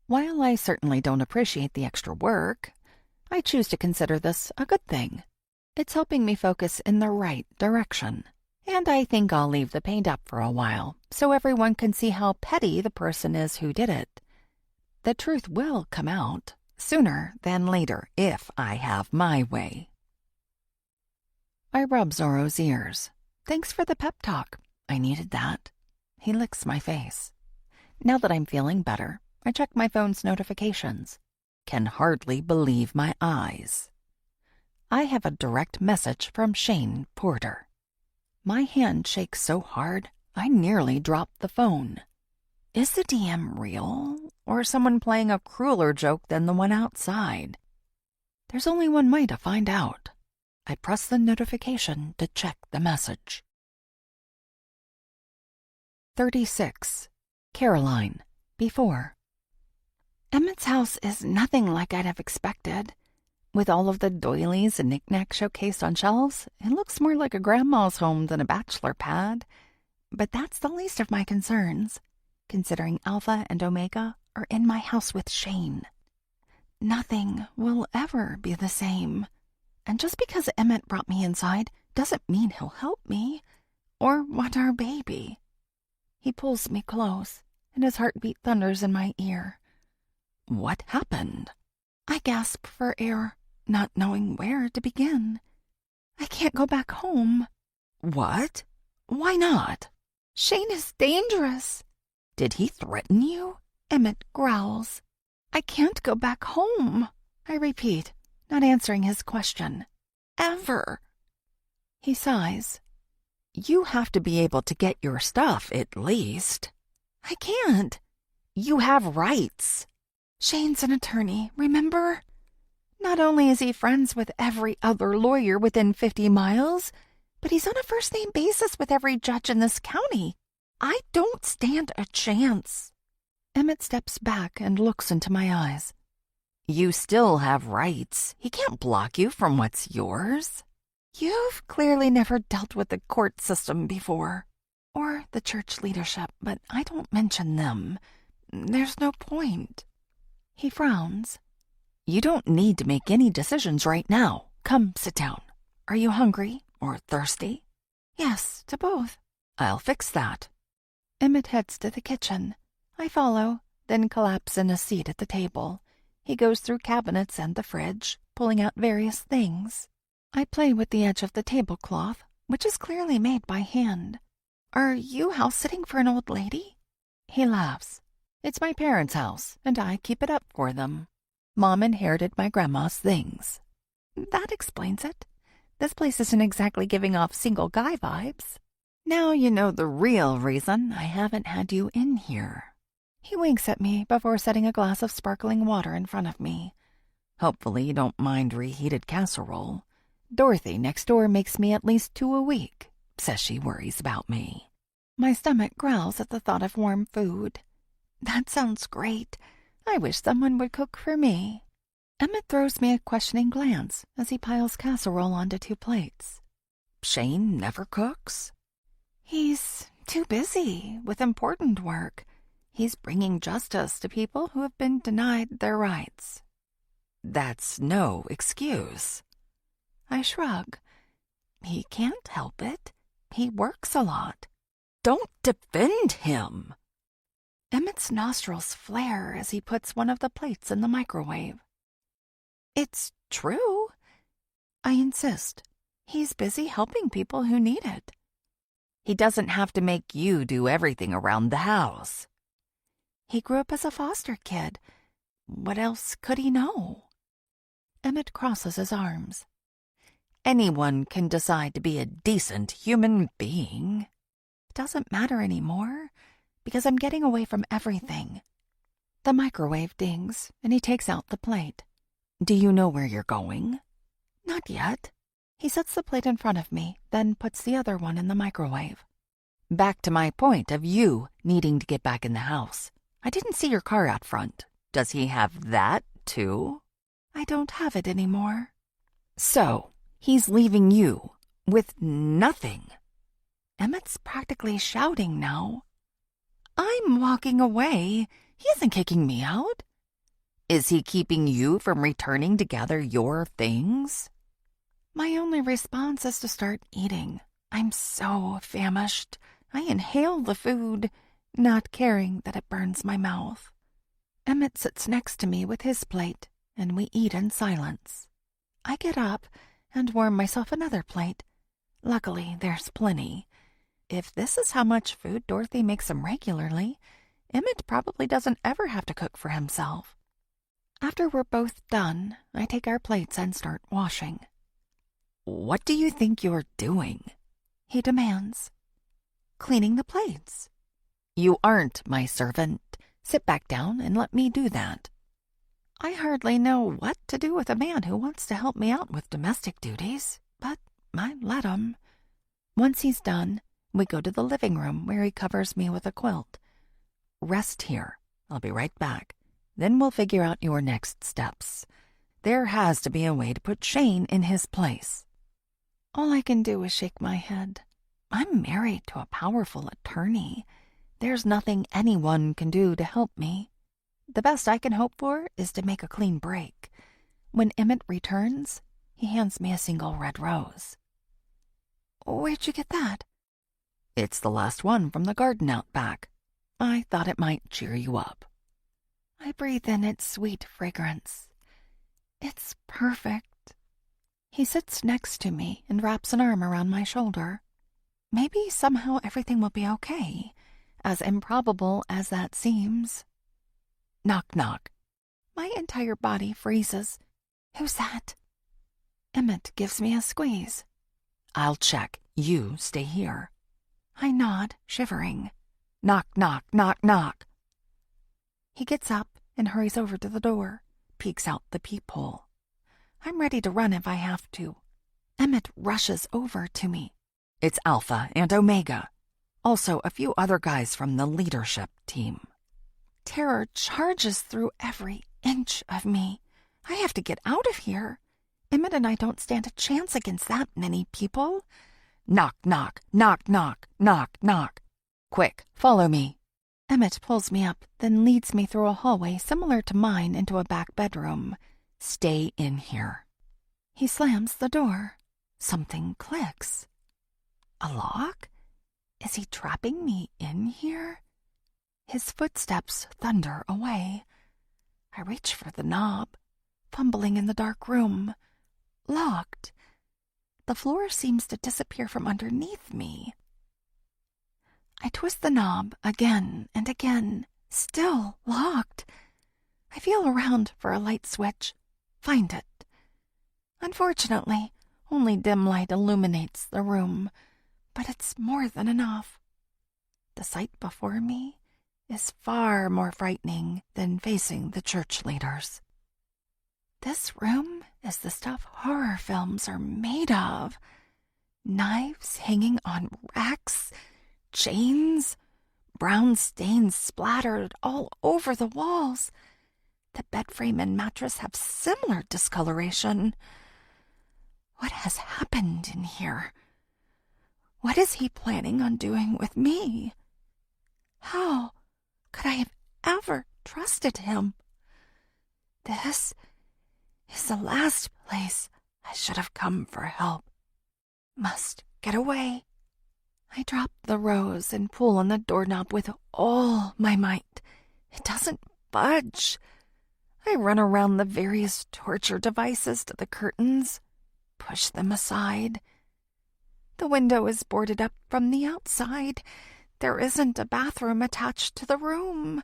While I certainly don't appreciate the extra work, I choose to consider this a good thing. It's helping me focus in the right direction. And I think I'll leave the paint up for a while, so everyone can see how petty the person is who did it. The truth will come out, sooner than later, if I have my way. I rub Zorro's ears. Thanks for the pep talk. I needed that. He licks my face. Now that I'm feeling better, I check my phone's notifications. Can hardly believe my eyes. I have a direct message from Shane Porter. My hand shakes so hard, I nearly dropped the phone. Is the DM real, or someone playing a crueler joke than the one outside? There's only one way to find out. I press the notification to check the message. 36. Caroline. Before. Emmett's house is nothing like I'd have expected. With all of the doilies and knickknacks showcased on shelves, it looks more like a grandma's home than a bachelor pad. But that's the least of my concerns, considering Alpha and Omega are in my house with Shane. Nothing will ever be the same. And just because Emmett brought me inside doesn't mean he'll help me or want our baby. He pulls me close, and his heartbeat thunders in my ear. What happened? I gasp for air, not knowing where to begin. I can't go back home. What? Why not? Shane is dangerous. Did he threaten you? Emmett growls. I can't go back home, I repeat, not answering his question. Ever. He sighs. You have to be able to get your stuff, at least. I can't. You have rights. Shane's an attorney, remember? Not only is he friends with every other lawyer within 50 miles, but he's on a first-name basis with every judge in this county. I don't stand a chance. Emmett steps back and looks into my eyes. You still have rights. He can't block you from what's yours. You've clearly never dealt with the court system before, or the church leadership, but I don't mention them. There's no point. He frowns. You don't need to make any decisions right now. Come, sit down. Are you hungry or thirsty? Yes, to both. I'll fix that. Emmett heads to the kitchen. I follow, then collapse in a seat at the table. He goes through cabinets and the fridge, pulling out various things. I play with the edge of the tablecloth, which is clearly made by hand. Are you house-sitting for an old lady? He laughs. It's my parents' house, and I keep it up for them. Mom inherited my grandma's things. That explains it. This place isn't exactly giving off single guy vibes. Now you know the real reason I haven't had you in here. He winks at me before setting a glass of sparkling water in front of me. Hopefully you don't mind reheated casserole. Dorothy next door makes me at least 2 a week. Says she worries about me. My stomach growls at the thought of warm food. That sounds great. I wish someone would cook for me. Emmett throws me a questioning glance as he piles casserole onto 2 plates. Shane never cooks? He's too busy with important work. He's bringing justice to people who have been denied their rights. That's no excuse. I shrug. He can't help it. He works a lot. Don't defend him. Emmett's nostrils flare as he puts one of the plates in the microwave. It's true. I insist. He's busy helping people who need it. He doesn't have to make you do everything around the house. He grew up as a foster kid. What else could he know? Emmett crosses his arms. Anyone can decide to be a decent human being. It doesn't matter anymore, because I'm getting away from everything. The microwave dings, and he takes out the plate. Do you know where you're going? Not yet. He sets the plate in front of me, then puts the other one in the microwave. Back to my point of you needing to get back in the house. I didn't see your car out front. Does he have that, too? I don't have it anymore. So, he's leaving you with nothing. Emmett's practically shouting now. I'm walking away. He isn't kicking me out. Is he keeping you from returning to gather your things? My only response is to start eating. I'm so famished. I inhale the food, not caring that it burns my mouth. Emmett sits next to me with his plate, and we eat in silence. I get up and warm myself another plate. Luckily, there's plenty. If this is how much food Dorothy makes him regularly, Emmett probably doesn't ever have to cook for himself. After we're both done, I take our plates and start washing. What do you think you're doing? He demands. Cleaning the plates. You aren't my servant. Sit back down and let me do that. I hardly know what to do with a man who wants to help me out with domestic duties, but I let him. Once he's done, we go to the living room where he covers me with a quilt. Rest here. I'll be right back. Then we'll figure out your next steps. There has to be a way to put Shane in his place. All I can do is shake my head. I'm married to a powerful attorney. There's nothing anyone can do to help me. The best I can hope for is to make a clean break. When Emmett returns, he hands me a single red rose. Where'd you get that? It's the last one from the garden out back. I thought it might cheer you up. I breathe in its sweet fragrance. It's perfect. He sits next to me and wraps an arm around my shoulder. Maybe somehow everything will be okay, as improbable as that seems. Knock, knock. My entire body freezes. Who's that? Emmett gives me a squeeze. I'll check. You stay here. I nod, shivering. Knock, knock, knock, knock. He gets up and hurries over to the door, peeks out the peephole. I'm ready to run if I have to. Emmett rushes over to me. It's Alpha and Omega. Also a few other guys from the leadership team. Terror charges through every inch of me. I have to get out of here. Emmett and I don't stand a chance against that many people. Knock, knock, knock, knock, knock, knock. Quick, follow me. Emmett pulls me up, then leads me through a hallway similar to mine into a back bedroom. Stay in here. He slams the door. Something clicks. A lock? Is he trapping me in here? His footsteps thunder away. I reach for the knob, fumbling in the dark room. Locked. The floor seems to disappear from underneath me. I twist the knob again and again, still locked. I feel around for a light switch. Find it. Unfortunately, only dim light illuminates the room, but it's more than enough. The sight before me is far more frightening than facing the church leaders. This room is the stuff horror films are made of. Knives hanging on racks, chains, brown stains splattered all over the walls. The bed frame and mattress have similar discoloration. What has happened in here? What is he planning on doing with me? How could I have ever trusted him? This is the last place I should have come for help. Must get away. I drop the rose and pull on the doorknob with all my might. It doesn't budge. I run around the various torture devices to the curtains, push them aside. The window is boarded up from the outside. There isn't a bathroom attached to the room.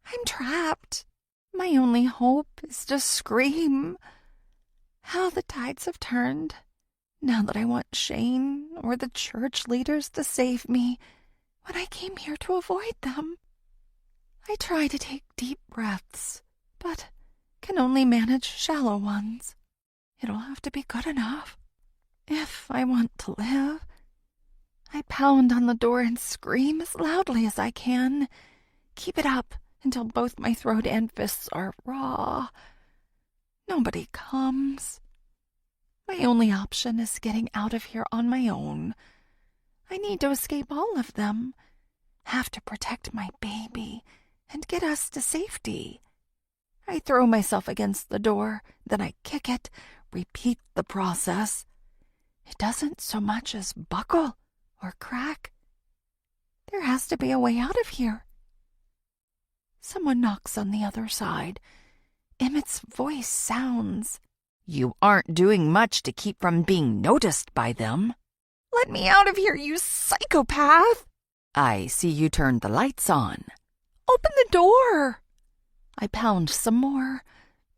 I'm trapped. My only hope is to scream. How the tides have turned. Now that I want Shane or the church leaders to save me, when I came here to avoid them. I try to take deep breaths, but can only manage shallow ones. It'll have to be good enough. If I want to live, I pound on the door and scream as loudly as I can. Keep it up until both my throat and fists are raw. Nobody comes. My only option is getting out of here on my own. I need to escape all of them. Have to protect my baby and get us to safety. I throw myself against the door, then I kick it, repeat the process. It doesn't so much as buckle or crack. There has to be a way out of here. Someone knocks on the other side. Emmett's voice sounds. You aren't doing much to keep from being noticed by them. Let me out of here, you psychopath! I see you turned the lights on. Open the door! I pound some more,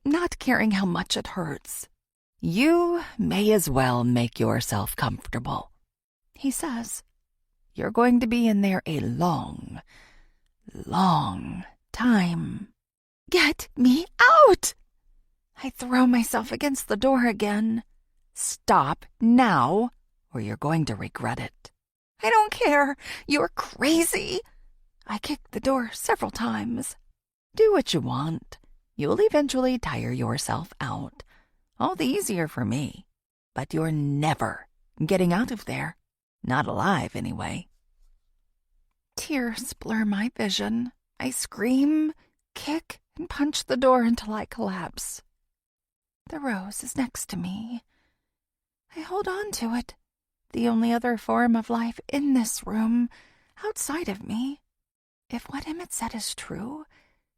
not caring how much it hurts. You may as well make yourself comfortable, he says. You're going to be in there a long, long time. Get me out! I throw myself against the door again. Stop now, or you're going to regret it. I don't care. You're crazy. I kick the door several times. Do what you want. You'll eventually tire yourself out. All the easier for me. But you're never getting out of there. Not alive, anyway. Tears blur my vision. I scream, kick, and punch the door until I collapse. The rose is next to me. I hold on to it, the only other form of life in this room, outside of me. If what Emmett said is true,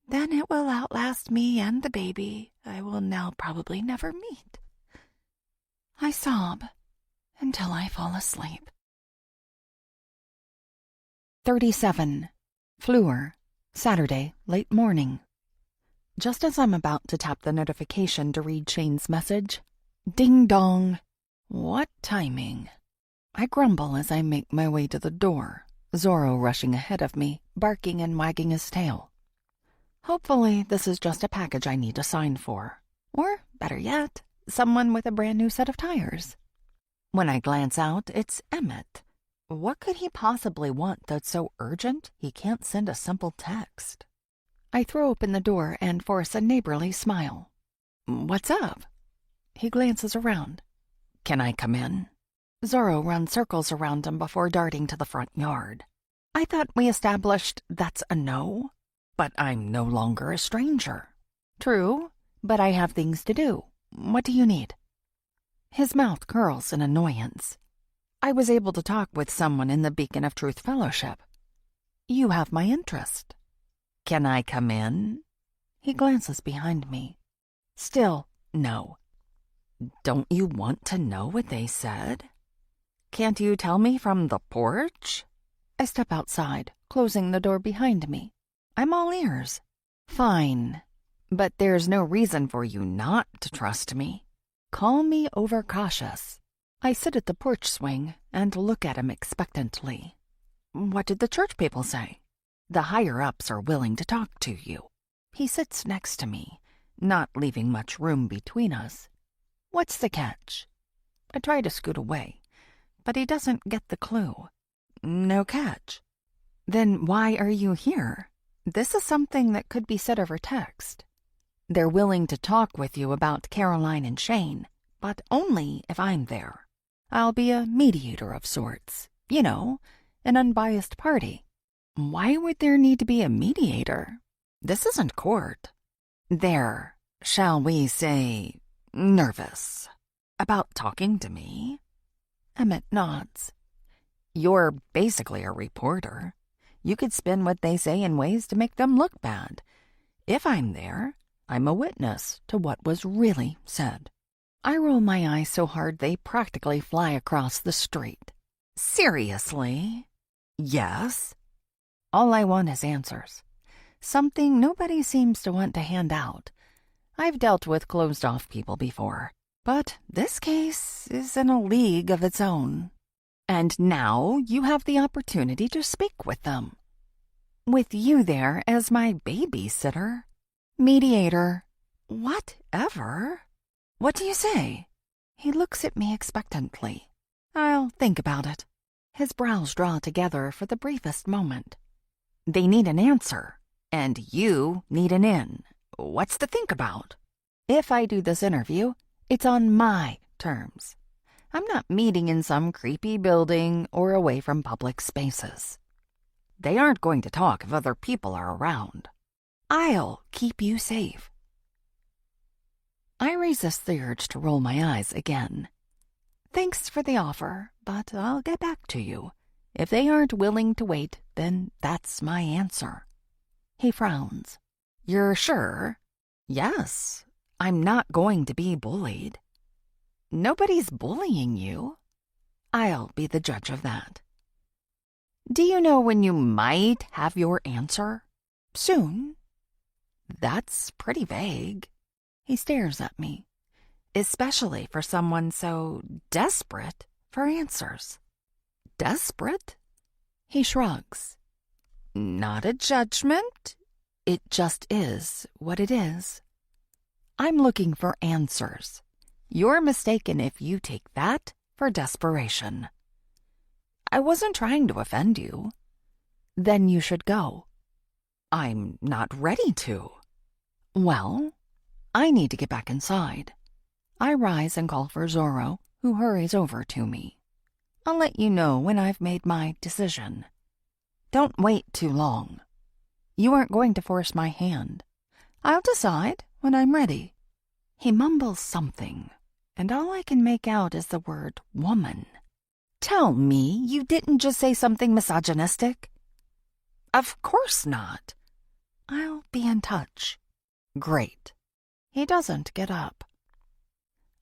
then it will outlast me and the baby I will now probably never meet. I sob until I fall asleep. 37. Fleur, Saturday, late morning. Just as I'm about to tap the notification to read Shane's message, ding dong. What timing? I grumble as I make my way to the door, Zorro rushing ahead of me, barking and wagging his tail. Hopefully this is just a package I need to sign for. Or, better yet, someone with a brand new set of tires. When I glance out, it's Emmett. What could he possibly want that's so urgent he can't send a simple text? I throw open the door and force a neighborly smile. "What's up?" He glances around. "Can I come in?" Zorro runs circles around him before darting to the front yard. "I thought we established that's a no, but I'm no longer a stranger." "True, but I have things to do. What do you need?" His mouth curls in annoyance. "I was able to talk with someone in the Beacon of Truth Fellowship. You have my interest." "Can I come in?" He glances behind me. Still, no. "Don't you want to know what they said? Can't you tell me from the porch?" I step outside, closing the door behind me. I'm all ears. "Fine, but there's no reason for you not to trust me. Call me overcautious." I sit at the porch swing and look at him expectantly. "What did the church people say?" "The higher-ups are willing to talk to you." He sits next to me, not leaving much room between us. "What's the catch?" I try to scoot away, but he doesn't get the clue. "No catch." "Then why are you here? This is something that could be said over text." "They're willing to talk with you about Caroline and Shane, but only if I'm there. I'll be a mediator of sorts. You know, an unbiased party." "Why would there need to be a mediator? This isn't court." "They're, shall we say, nervous about talking to me." Emmett nods. "You're basically a reporter. You could spin what they say in ways to make them look bad. If I'm there, I'm a witness to what was really said." I roll my eyes so hard they practically fly across the street. "Seriously?" "Yes." All I want is answers. Something nobody seems to want to hand out. I've dealt with closed-off people before, but this case is in a league of its own. And now you have the opportunity to speak with them. With you there as my babysitter. Mediator. Whatever. What do you say? He looks at me expectantly. I'll think about it. His brows draw together for the briefest moment. They need an answer, and you need an in. What's to think about? If I do this interview, it's on my terms. I'm not meeting in some creepy building or away from public spaces. They aren't going to talk if other people are around. I'll keep you safe. I resist the urge to roll my eyes again. Thanks for the offer, but I'll get back to you. If they aren't willing to wait, then that's my answer. He frowns. You're sure? Yes. I'm not going to be bullied. Nobody's bullying you. I'll be the judge of that. Do you know when you might have your answer? Soon. That's pretty vague. He stares at me, especially for someone so desperate for answers. Desperate? He shrugs. Not a judgment. It just is what it is. I'm looking for answers. You're mistaken if you take that for desperation. I wasn't trying to offend you. Then you should go. I'm not ready to. Well, I need to get back inside. I rise and call for Zorro, who hurries over to me. I'll let you know when I've made my decision. Don't wait too long. You aren't going to force my hand. I'll decide when I'm ready. He mumbles something, and all I can make out is the word woman. Tell me you didn't just say something misogynistic? Of course not. I'll be in touch. Great. He doesn't get up.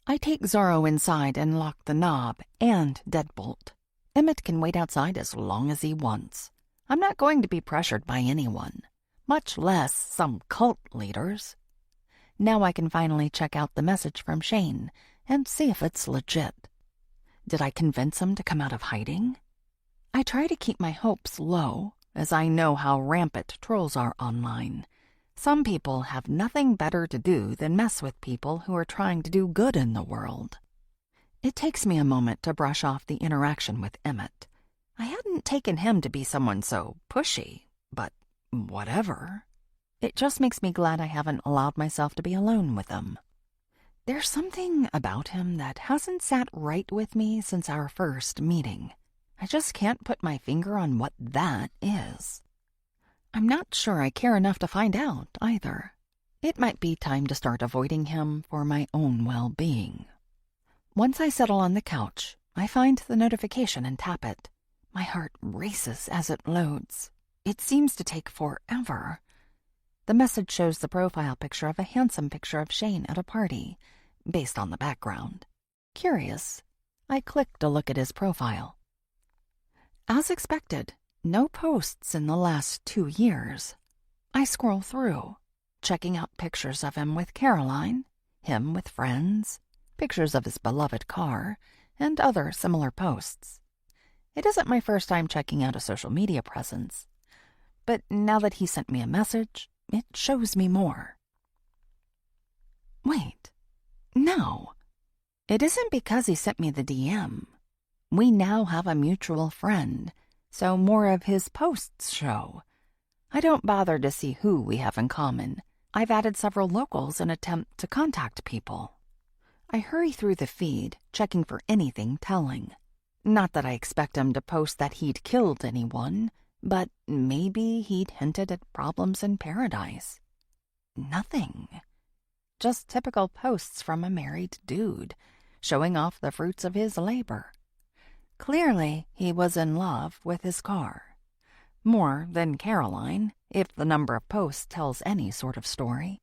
I take Zorro inside and lock the knob and deadbolt. Emmett can wait outside as long as he wants. I'm not going to be pressured by anyone, much less some cult leaders. Now I can finally check out the message from Shane and see if it's legit. Did I convince him to come out of hiding? I try to keep my hopes low, as I know how rampant trolls are online. Some people have nothing better to do than mess with people who are trying to do good in the world. It takes me a moment to brush off the interaction with Emmett. I hadn't taken him to be someone so pushy, but whatever. It just makes me glad I haven't allowed myself to be alone with him. There's something about him that hasn't sat right with me since our first meeting. I just can't put my finger on what that is. I'm not sure I care enough to find out, either. It might be time to start avoiding him for my own well-being. Once I settle on the couch, I find the notification and tap it. My heart races as it loads. It seems to take forever. The message shows the profile picture of a handsome picture of Shane at a party, based on the background. Curious, I click to look at his profile. As expected, no posts in the last 2 years. I scroll through, checking out pictures of him with Caroline, him with friends, pictures of his beloved car, and other similar posts. It isn't my first time checking out a social media presence, but now that he sent me a message, it shows me more. Wait, no. It isn't because he sent me the DM. We now have a mutual friend, so more of his posts show. I don't bother to see who we have in common. I've added several locals in an attempt to contact people. I hurry through the feed, checking for anything telling. Not that I expect him to post that he'd killed anyone, but maybe he'd hinted at problems in paradise. Nothing. Just typical posts from a married dude, showing off the fruits of his labor. Clearly, he was in love with his car. More than Caroline, if the number of posts tells any sort of story.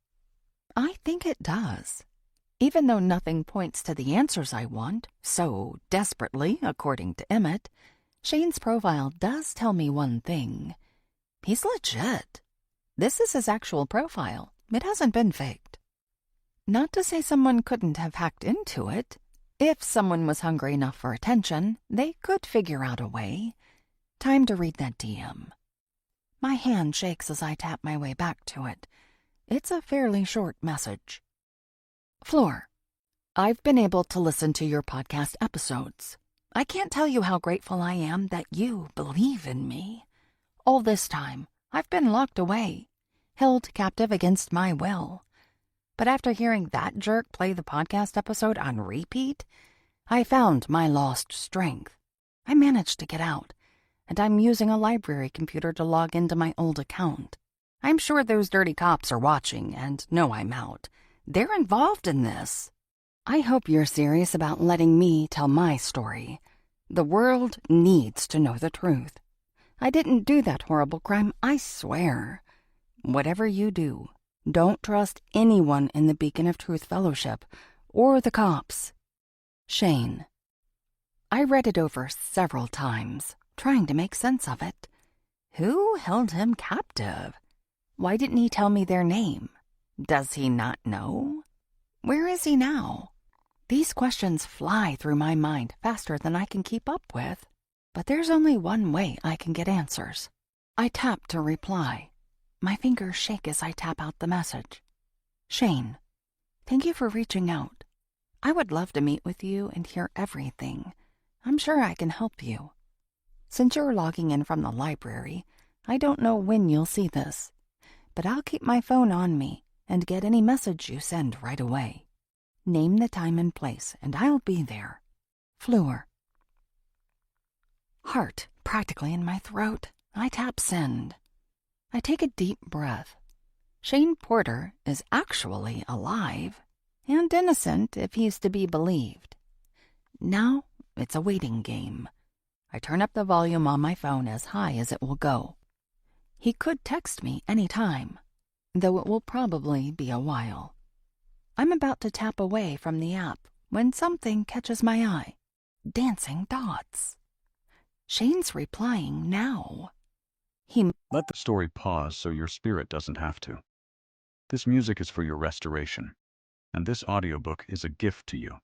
I think it does. Even though nothing points to the answers I want, so desperately, according to Emmett, Shane's profile does tell me one thing. He's legit. This is his actual profile. It hasn't been faked. Not to say someone couldn't have hacked into it. If someone was hungry enough for attention, they could figure out a way. Time to read that DM. My hand shakes as I tap my way back to it. It's a fairly short message. Floor, I've been able to listen to your podcast episodes. I can't tell you how grateful I am that you believe in me. All this time, I've been locked away, held captive against my will. But after hearing that jerk play the podcast episode on repeat, I found my lost strength. I managed to get out, and I'm using a library computer to log into my old account. I'm sure those dirty cops are watching and know I'm out. They're involved in this. I hope you're serious about letting me tell my story. The world needs to know the truth. I didn't do that horrible crime, I swear. Whatever you do, don't trust anyone in the Beacon of Truth Fellowship or the cops. Shane. I read it over several times, trying to make sense of it. Who held him captive? Why didn't he tell me their name? Does he not know? Where is he now? These questions fly through my mind faster than I can keep up with. But there's only one way I can get answers. I tap to reply. My fingers shake as I tap out the message. Shane, thank you for reaching out. I would love to meet with you and hear everything. I'm sure I can help you. Since you're logging in from the library, I don't know when you'll see this, but I'll keep my phone on me and get any message you send right away. Name the time and place, and I'll be there. Fleur. Heart practically in my throat, I tap send. I take a deep breath. Shane Porter is actually alive, and innocent if he's to be believed. Now it's a waiting game. I turn up the volume on my phone as high as it will go. He could text me any time, though it will probably be a while. I'm about to tap away from the app when something catches my eye. Dancing dots. Shane's replying now. Let the story pause so your spirit doesn't have to. This music is for your restoration, and this audiobook is a gift to you.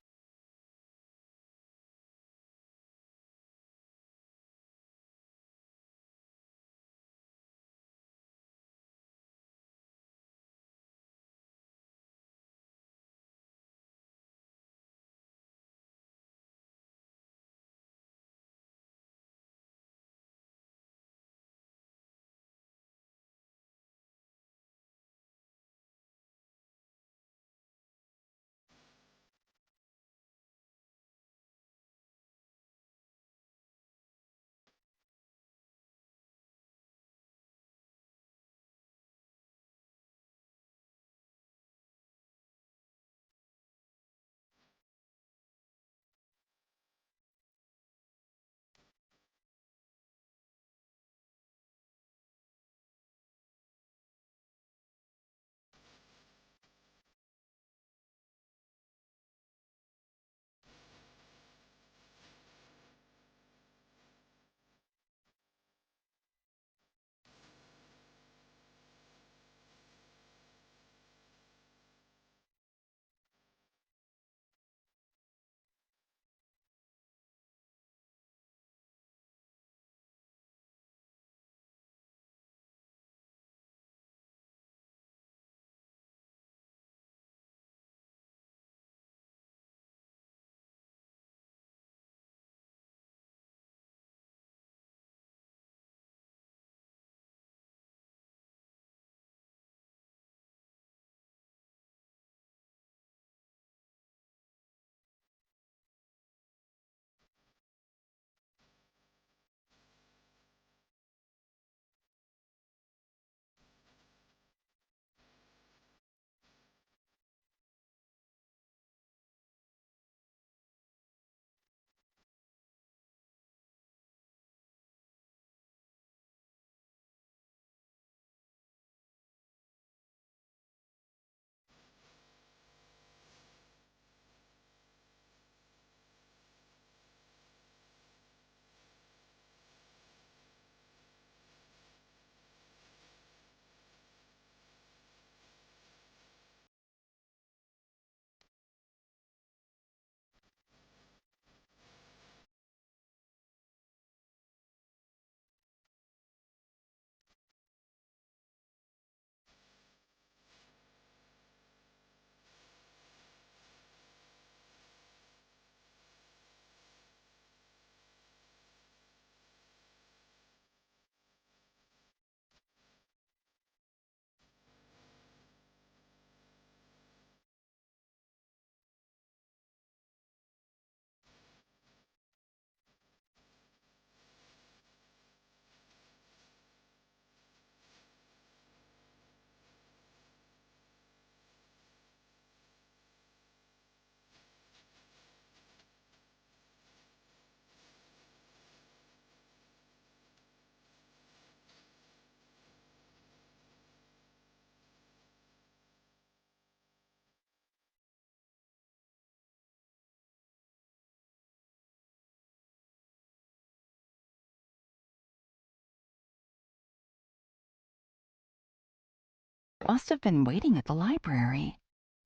Must have been waiting at the library.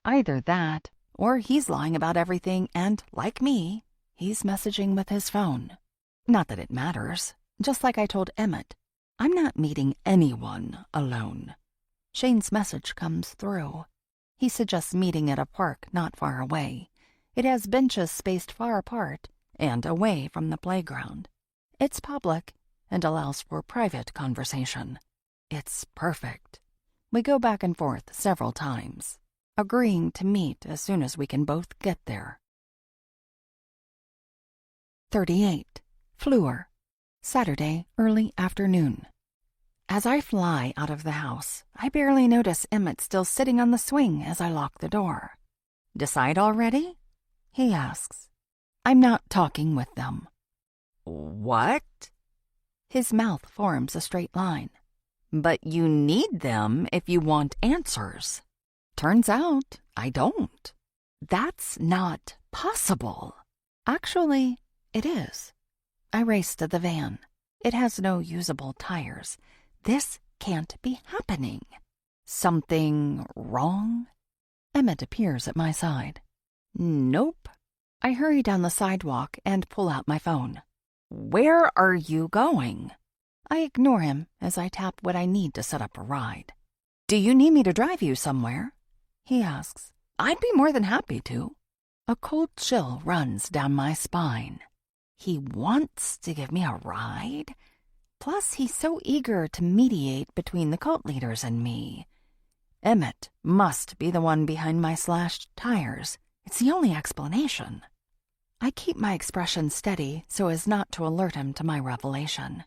Either that, or he's lying about everything and, like me, he's messaging with his phone. Not that it matters. Just like I told Emmett, I'm not meeting anyone alone. Shane's message comes through. He suggests meeting at a park not far away. It has benches spaced far apart and away from the playground. It's public and allows for private conversation. It's perfect. We go back and forth several times, agreeing to meet as soon as we can both get there. 38. Fleur, Saturday, early afternoon. As I fly out of the house, I barely notice Emmett still sitting on the swing as I lock the door. Decide already? He asks. I'm not talking with them. What? His mouth forms a straight line. But you need them if you want answers. Turns out I don't. That's not possible. Actually, it is. I race to the van. It has no usable tires. This can't be happening. Something wrong? Emmett appears at my side. Nope. I hurry down the sidewalk and pull out my phone. Where are you going? I ignore him as I tap what I need to set up a ride. Do you need me to drive you somewhere? He asks. I'd be more than happy to. A cold chill runs down my spine. He wants to give me a ride? Plus, he's so eager to mediate between the cult leaders and me. Emmett must be the one behind my slashed tires. It's the only explanation. I keep my expression steady so as not to alert him to my revelation.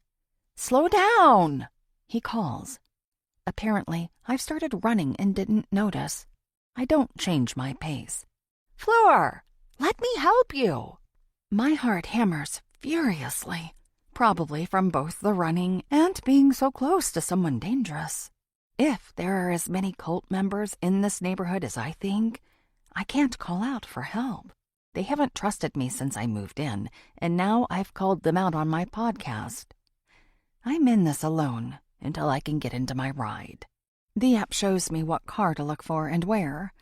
Slow down, he calls. Apparently, I've started running and didn't notice. I don't change my pace. Fleur, let me help you. My heart hammers furiously, probably from both the running and being so close to someone dangerous. If there are as many cult members in this neighborhood as I think, I can't call out for help. They haven't trusted me since I moved in, and now I've called them out on my podcast. I'm in this alone until I can get into my ride. The app shows me what car to look for and where.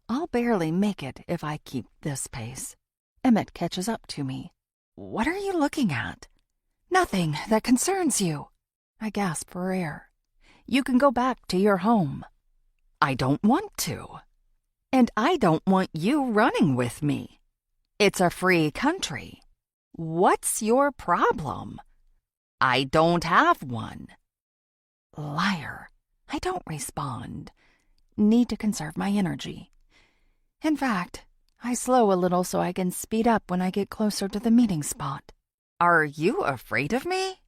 I'll barely make it if I keep this pace. Emmett catches up to me. What are you looking at? Nothing that concerns you. I gasp for air. You can go back to your home. I don't want to. And I don't want you running with me. It's a free country. What's your problem? I don't have one. Liar. I don't respond. Need to conserve my energy. In fact, I slow a little so I can speed up when I get closer to the meeting spot. Are you afraid of me?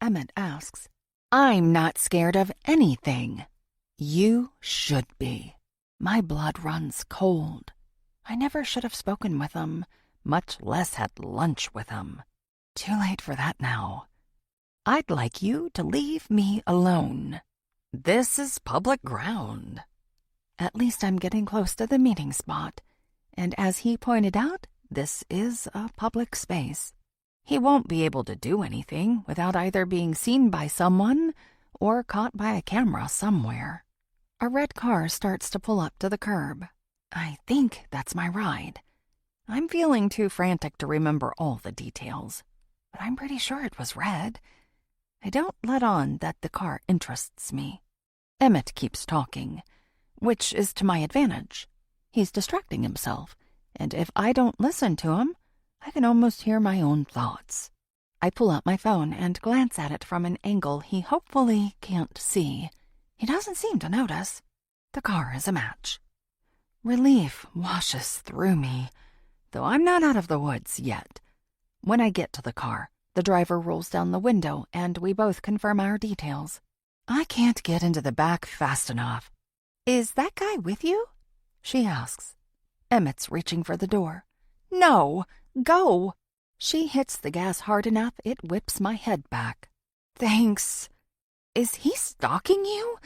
Emmett asks. I'm not scared of anything. You should be. My blood runs cold. I never should have spoken with him, much less had lunch with him. Too late for that now. I'd like you to leave me alone. This is public ground. At least I'm getting close to the meeting spot, and as he pointed out, this is a public space. He won't be able to do anything without either being seen by someone or caught by a camera somewhere. A red car starts to pull up to the curb. I think that's my ride. I'm feeling too frantic to remember all the details, but I'm pretty sure it was red. I don't let on that the car interests me. Emmett keeps talking, which is to my advantage. He's distracting himself, and if I don't listen to him, I can almost hear my own thoughts. I pull out my phone and glance at it from an angle he hopefully can't see. He doesn't seem to notice. The car is a match. Relief washes through me, though I'm not out of the woods yet. When I get to the car, the driver rolls down the window and we both confirm our details. I can't get into the back fast enough. Is that guy with you? She asks. Emmett's reaching for the door. No, go. She hits the gas hard enough it whips my head back. Thanks. Is he stalking you?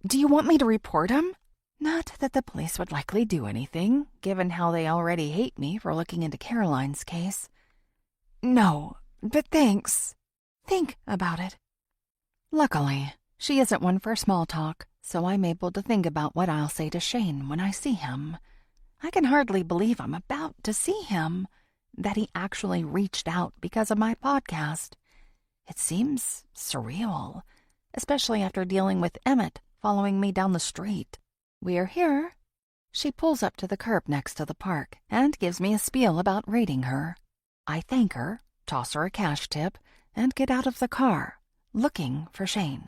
Do you want me to report him? Not that the police would likely do anything, given how they already hate me for looking into Caroline's case. No, but thanks. Think about it. Luckily, she isn't one for small talk, so I'm able to think about what I'll say to Shane when I see him. I can hardly believe I'm about to see him, that he actually reached out because of my podcast. It seems surreal, especially after dealing with Emmett following me down the street. We're here. She pulls up to the curb next to the park and gives me a spiel about rating her. I thank her, toss her a cash tip, and get out of the car, looking for Shane.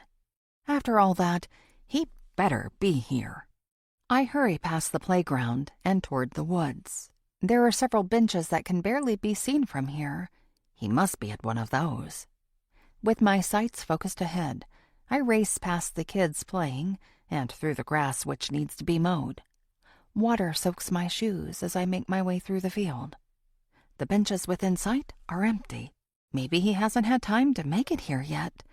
After all that, he better be here. I hurry past the playground and toward the woods. There are several benches that can barely be seen from here. He must be at one of those. With my sights focused ahead, I race past the kids playing and through the grass which needs to be mowed. Water soaks my shoes as I make my way through the field. The benches within sight are empty. Maybe he hasn't had time to make it here yet.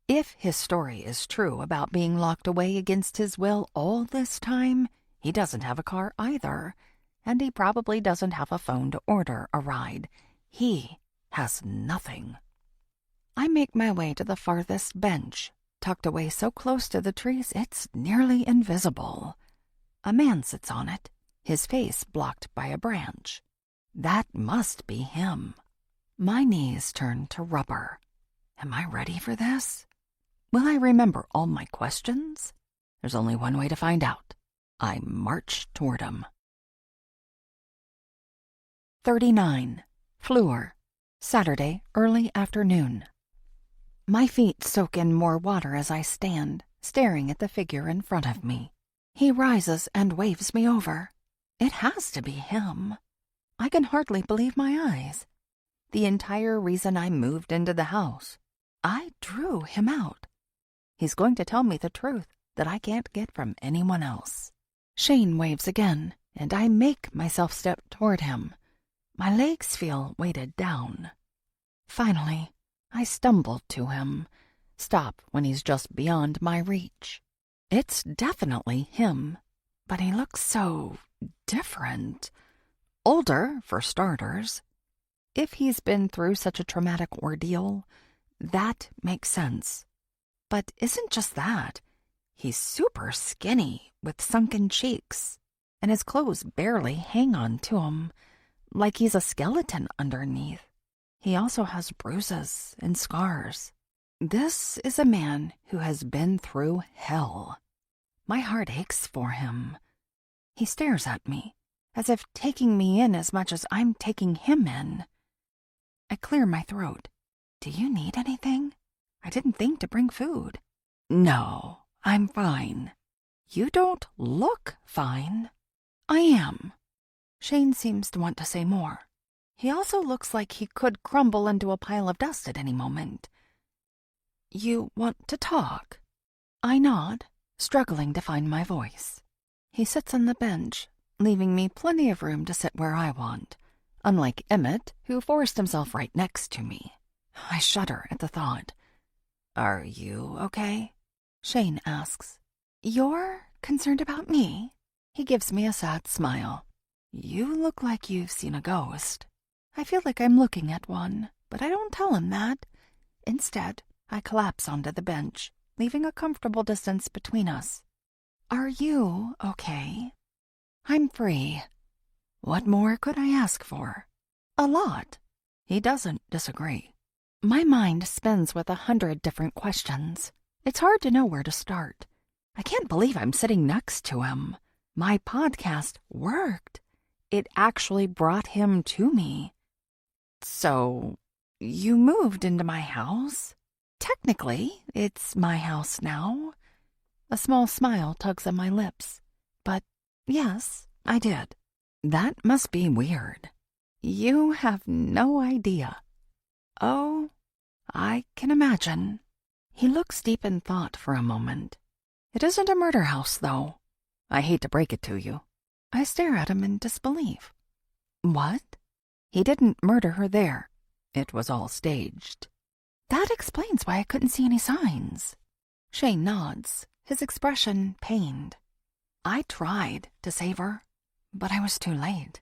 If his story is true about being locked away against his will all this time, he doesn't have a car either, and he probably doesn't have a phone to order a ride. He has nothing. I make my way to the farthest bench, tucked away so close to the trees it's nearly invisible. A man sits on it, his face blocked by a branch. That must be him. My knees turn to rubber. Am I ready for this? Will I remember all my questions? There's only one way to find out. I march toward him. 39. Fleur. Saturday, early afternoon. My feet soak in more water as I stand, staring at the figure in front of me. He rises and waves me over. It has to be him. I can hardly believe my eyes. The entire reason I moved into the house. I drew him out. He's going to tell me the truth that I can't get from anyone else. Shane waves again, and I make myself step toward him. My legs feel weighted down. Finally, I stumble to him, stop when he's just beyond my reach. It's definitely him, but he looks so different. Older, for starters. If he's been through such a traumatic ordeal, that makes sense. But isn't just that. He's super skinny, with sunken cheeks, and his clothes barely hang on to him, like he's a skeleton underneath. He also has bruises and scars. This is a man who has been through hell. My heart aches for him. He stares at me, as if taking me in as much as I'm taking him in. I clear my throat. Do you need anything? I didn't think to bring food. No, I'm fine. You don't look fine. I am. Shane seems to want to say more. He also looks like he could crumble into a pile of dust at any moment. You want to talk? I nod, struggling to find my voice. He sits on the bench, leaving me plenty of room to sit where I want, unlike Emmett, who forced himself right next to me. I shudder at the thought. Are you okay? Shane asks. You're concerned about me? He gives me a sad smile. You look like you've seen a ghost. I feel like I'm looking at one, but I don't tell him that. Instead, I collapse onto the bench, leaving a comfortable distance between us. Are you okay? I'm free. What more could I ask for? A lot. He doesn't disagree. My mind spins with 100 different questions. It's hard to know where to start. I can't believe I'm sitting next to him. My podcast worked. It actually brought him to me. So, you moved into my house? Technically, it's my house now. A small smile tugs at my lips. But yes, I did. That must be weird. You have no idea. Oh, I can imagine. He looks deep in thought for a moment. It isn't a murder house, though. I hate to break it to you. I stare at him in disbelief. What? He didn't murder her there. It was all staged. That explains why I couldn't see any signs. Shane nods, his expression pained. I tried to save her, but I was too late.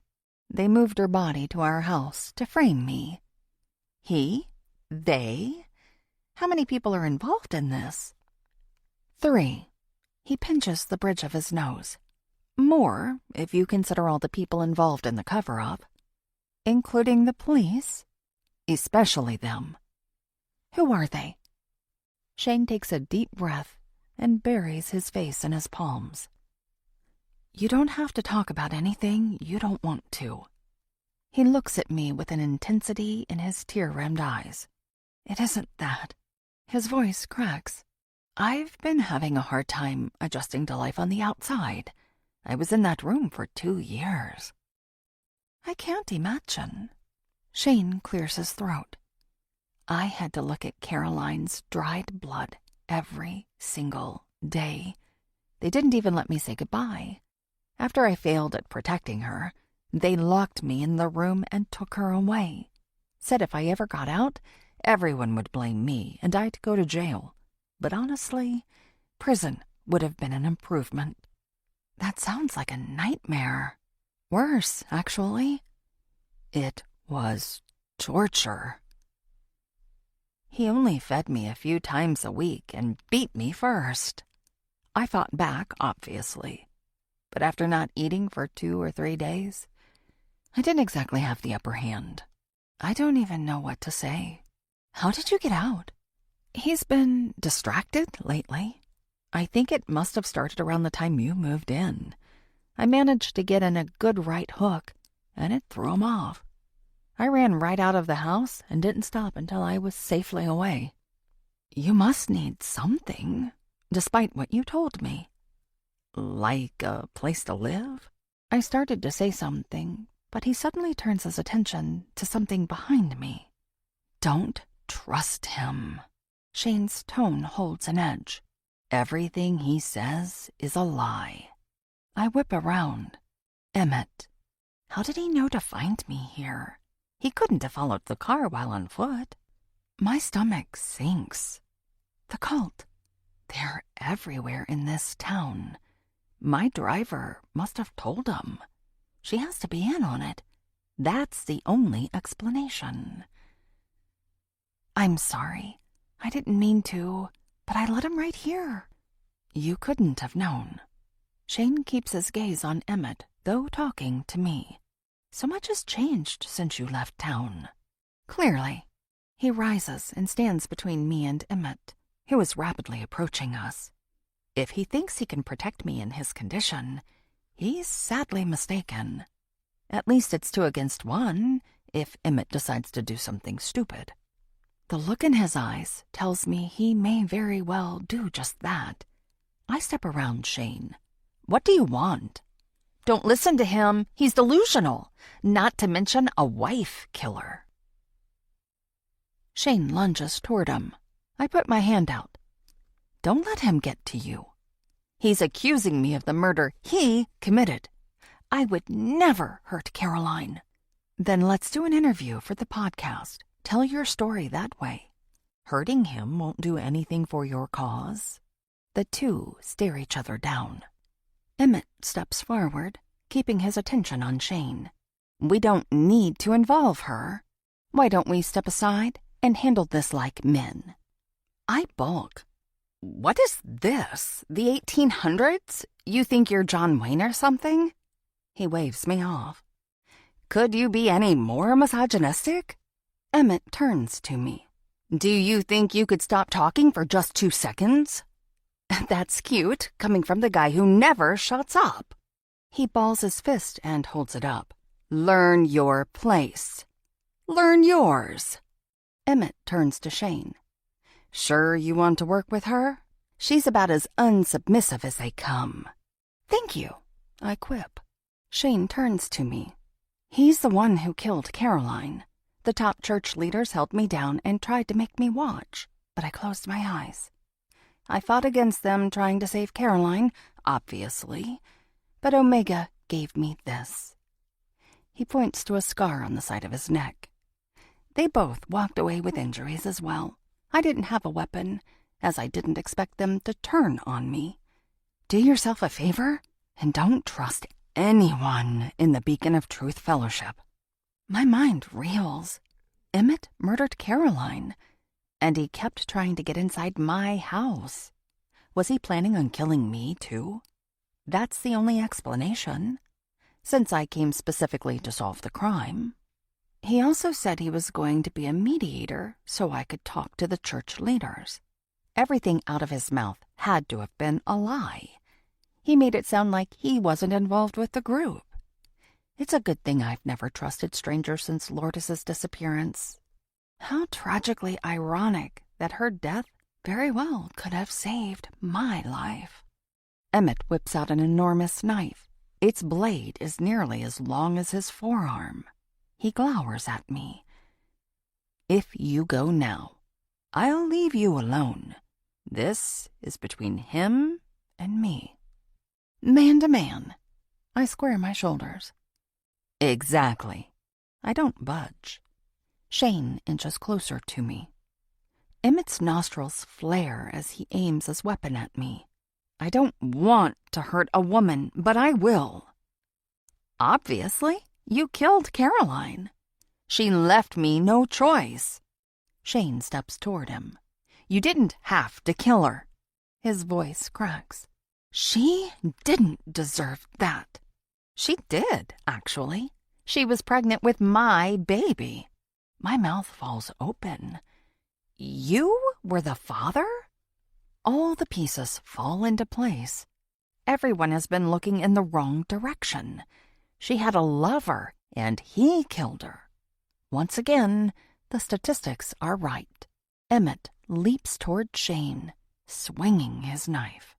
They moved her body to our house to frame me. He? They? How many people are involved in this? 3. He pinches the bridge of his nose. More, if you consider all the people involved in the cover-up, including the police, especially them. Who are they? Shane takes a deep breath and buries his face in his palms. You don't have to talk about anything you don't want to. He looks at me with an intensity in his tear-rimmed eyes. It isn't that. His voice cracks. I've been having a hard time adjusting to life on the outside. I was in that room for 2 years. I can't imagine. Shane clears his throat. I had to look at Caroline's dried blood every single day. They didn't even let me say goodbye. After I failed at protecting her, they locked me in the room and took her away. Said if I ever got out, everyone would blame me and I'd go to jail. But honestly, prison would have been an improvement. That sounds like a nightmare. Worse, actually. It was torture. He only fed me a few times a week and beat me first. I fought back, obviously. But after not eating for 2 or 3 days, I didn't exactly have the upper hand. I don't even know what to say. How did you get out? He's been distracted lately. I think it must have started around the time you moved in. I managed to get in a good right hook, and it threw him off. I ran right out of the house and didn't stop until I was safely away. You must need something, despite what you told me. Like a place to live? I started to say something, but he suddenly turns his attention to something behind me. Don't trust him. Shane's tone holds an edge. Everything he says is a lie. I whip around. Emmett. How did he know to find me here? He couldn't have followed the car while on foot. My stomach sinks. The cult. They're everywhere in this town. My driver must have told him. She has to be in on it. That's the only explanation. I'm sorry. I didn't mean to, but I let him right here. You couldn't have known. Shane keeps his gaze on Emmett, though talking to me. So much has changed since you left town. Clearly. He rises and stands between me and Emmett, who is rapidly approaching us. If he thinks he can protect me in his condition, he's sadly mistaken. At least it's 2 against 1 if Emmett decides to do something stupid. The look in his eyes tells me he may very well do just that. I step around Shane. What do you want? Don't listen to him. He's delusional, not to mention a wife killer. Shane lunges toward him. I put my hand out. Don't let him get to you. He's accusing me of the murder he committed. I would never hurt Caroline. Then let's do an interview for the podcast. Tell your story that way. Hurting him won't do anything for your cause. The two stare each other down. Emmett steps forward, keeping his attention on Shane. We don't need to involve her. Why don't we step aside and handle this like men? I balk. What is this? The 1800s? You think you're John Wayne or something? He waves me off. Could you be any more misogynistic? Emmett turns to me. Do you think you could stop talking for just 2 seconds? That's cute, coming from the guy who never shuts up. He balls his fist and holds it up. Learn your place. Learn yours. Emmett turns to Shane. Sure you want to work with her? She's about as unsubmissive as they come. Thank you, I quip. Shane turns to me. He's the one who killed Caroline. The top church leaders held me down and tried to make me watch, but I closed my eyes. I fought against them trying to save Caroline, obviously, but Omega gave me this. He points to a scar on the side of his neck. They both walked away with injuries as well. I didn't have a weapon, as I didn't expect them to turn on me. Do yourself a favor and don't trust anyone in the Beacon of Truth Fellowship. My mind reels. Emmett murdered Caroline, and he kept trying to get inside my house. Was he planning on killing me, too? That's the only explanation, since I came specifically to solve the crime. He also said he was going to be a mediator so I could talk to the church leaders. Everything out of his mouth had to have been a lie. He made it sound like he wasn't involved with the group. It's a good thing I've never trusted strangers since Lourdes' disappearance. How tragically ironic that her death very well could have saved my life. Emmett whips out an enormous knife. Its blade is nearly as long as his forearm. He glowers at me. If you go now, I'll leave you alone. This is between him and me. Man to man. I square my shoulders. Exactly. I don't budge. Shane inches closer to me. Emmett's nostrils flare as he aims his weapon at me. I don't want to hurt a woman, but I will. Obviously, you killed Caroline. She left me no choice. Shane steps toward him. You didn't have to kill her. His voice cracks. She didn't deserve that. She did, actually. She was pregnant with my baby. My mouth falls open. You were the father? All the pieces fall into place. Everyone has been looking in the wrong direction. She had a lover, and he killed her. Once again, the statistics are right. Emmett leaps toward Shane, swinging his knife.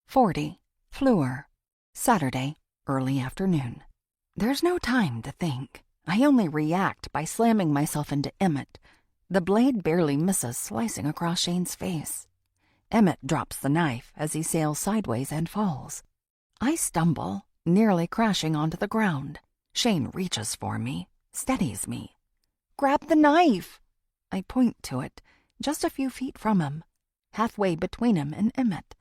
40. Fleur. Saturday, early afternoon. There's no time to think. I only react by slamming myself into Emmett. The blade barely misses, slicing across Shane's face. Emmett drops the knife as he sails sideways and falls. I stumble, nearly crashing onto the ground. Shane reaches for me, steadies me. Grab the knife! I point to it, just a few feet from him, halfway between him and Emmett.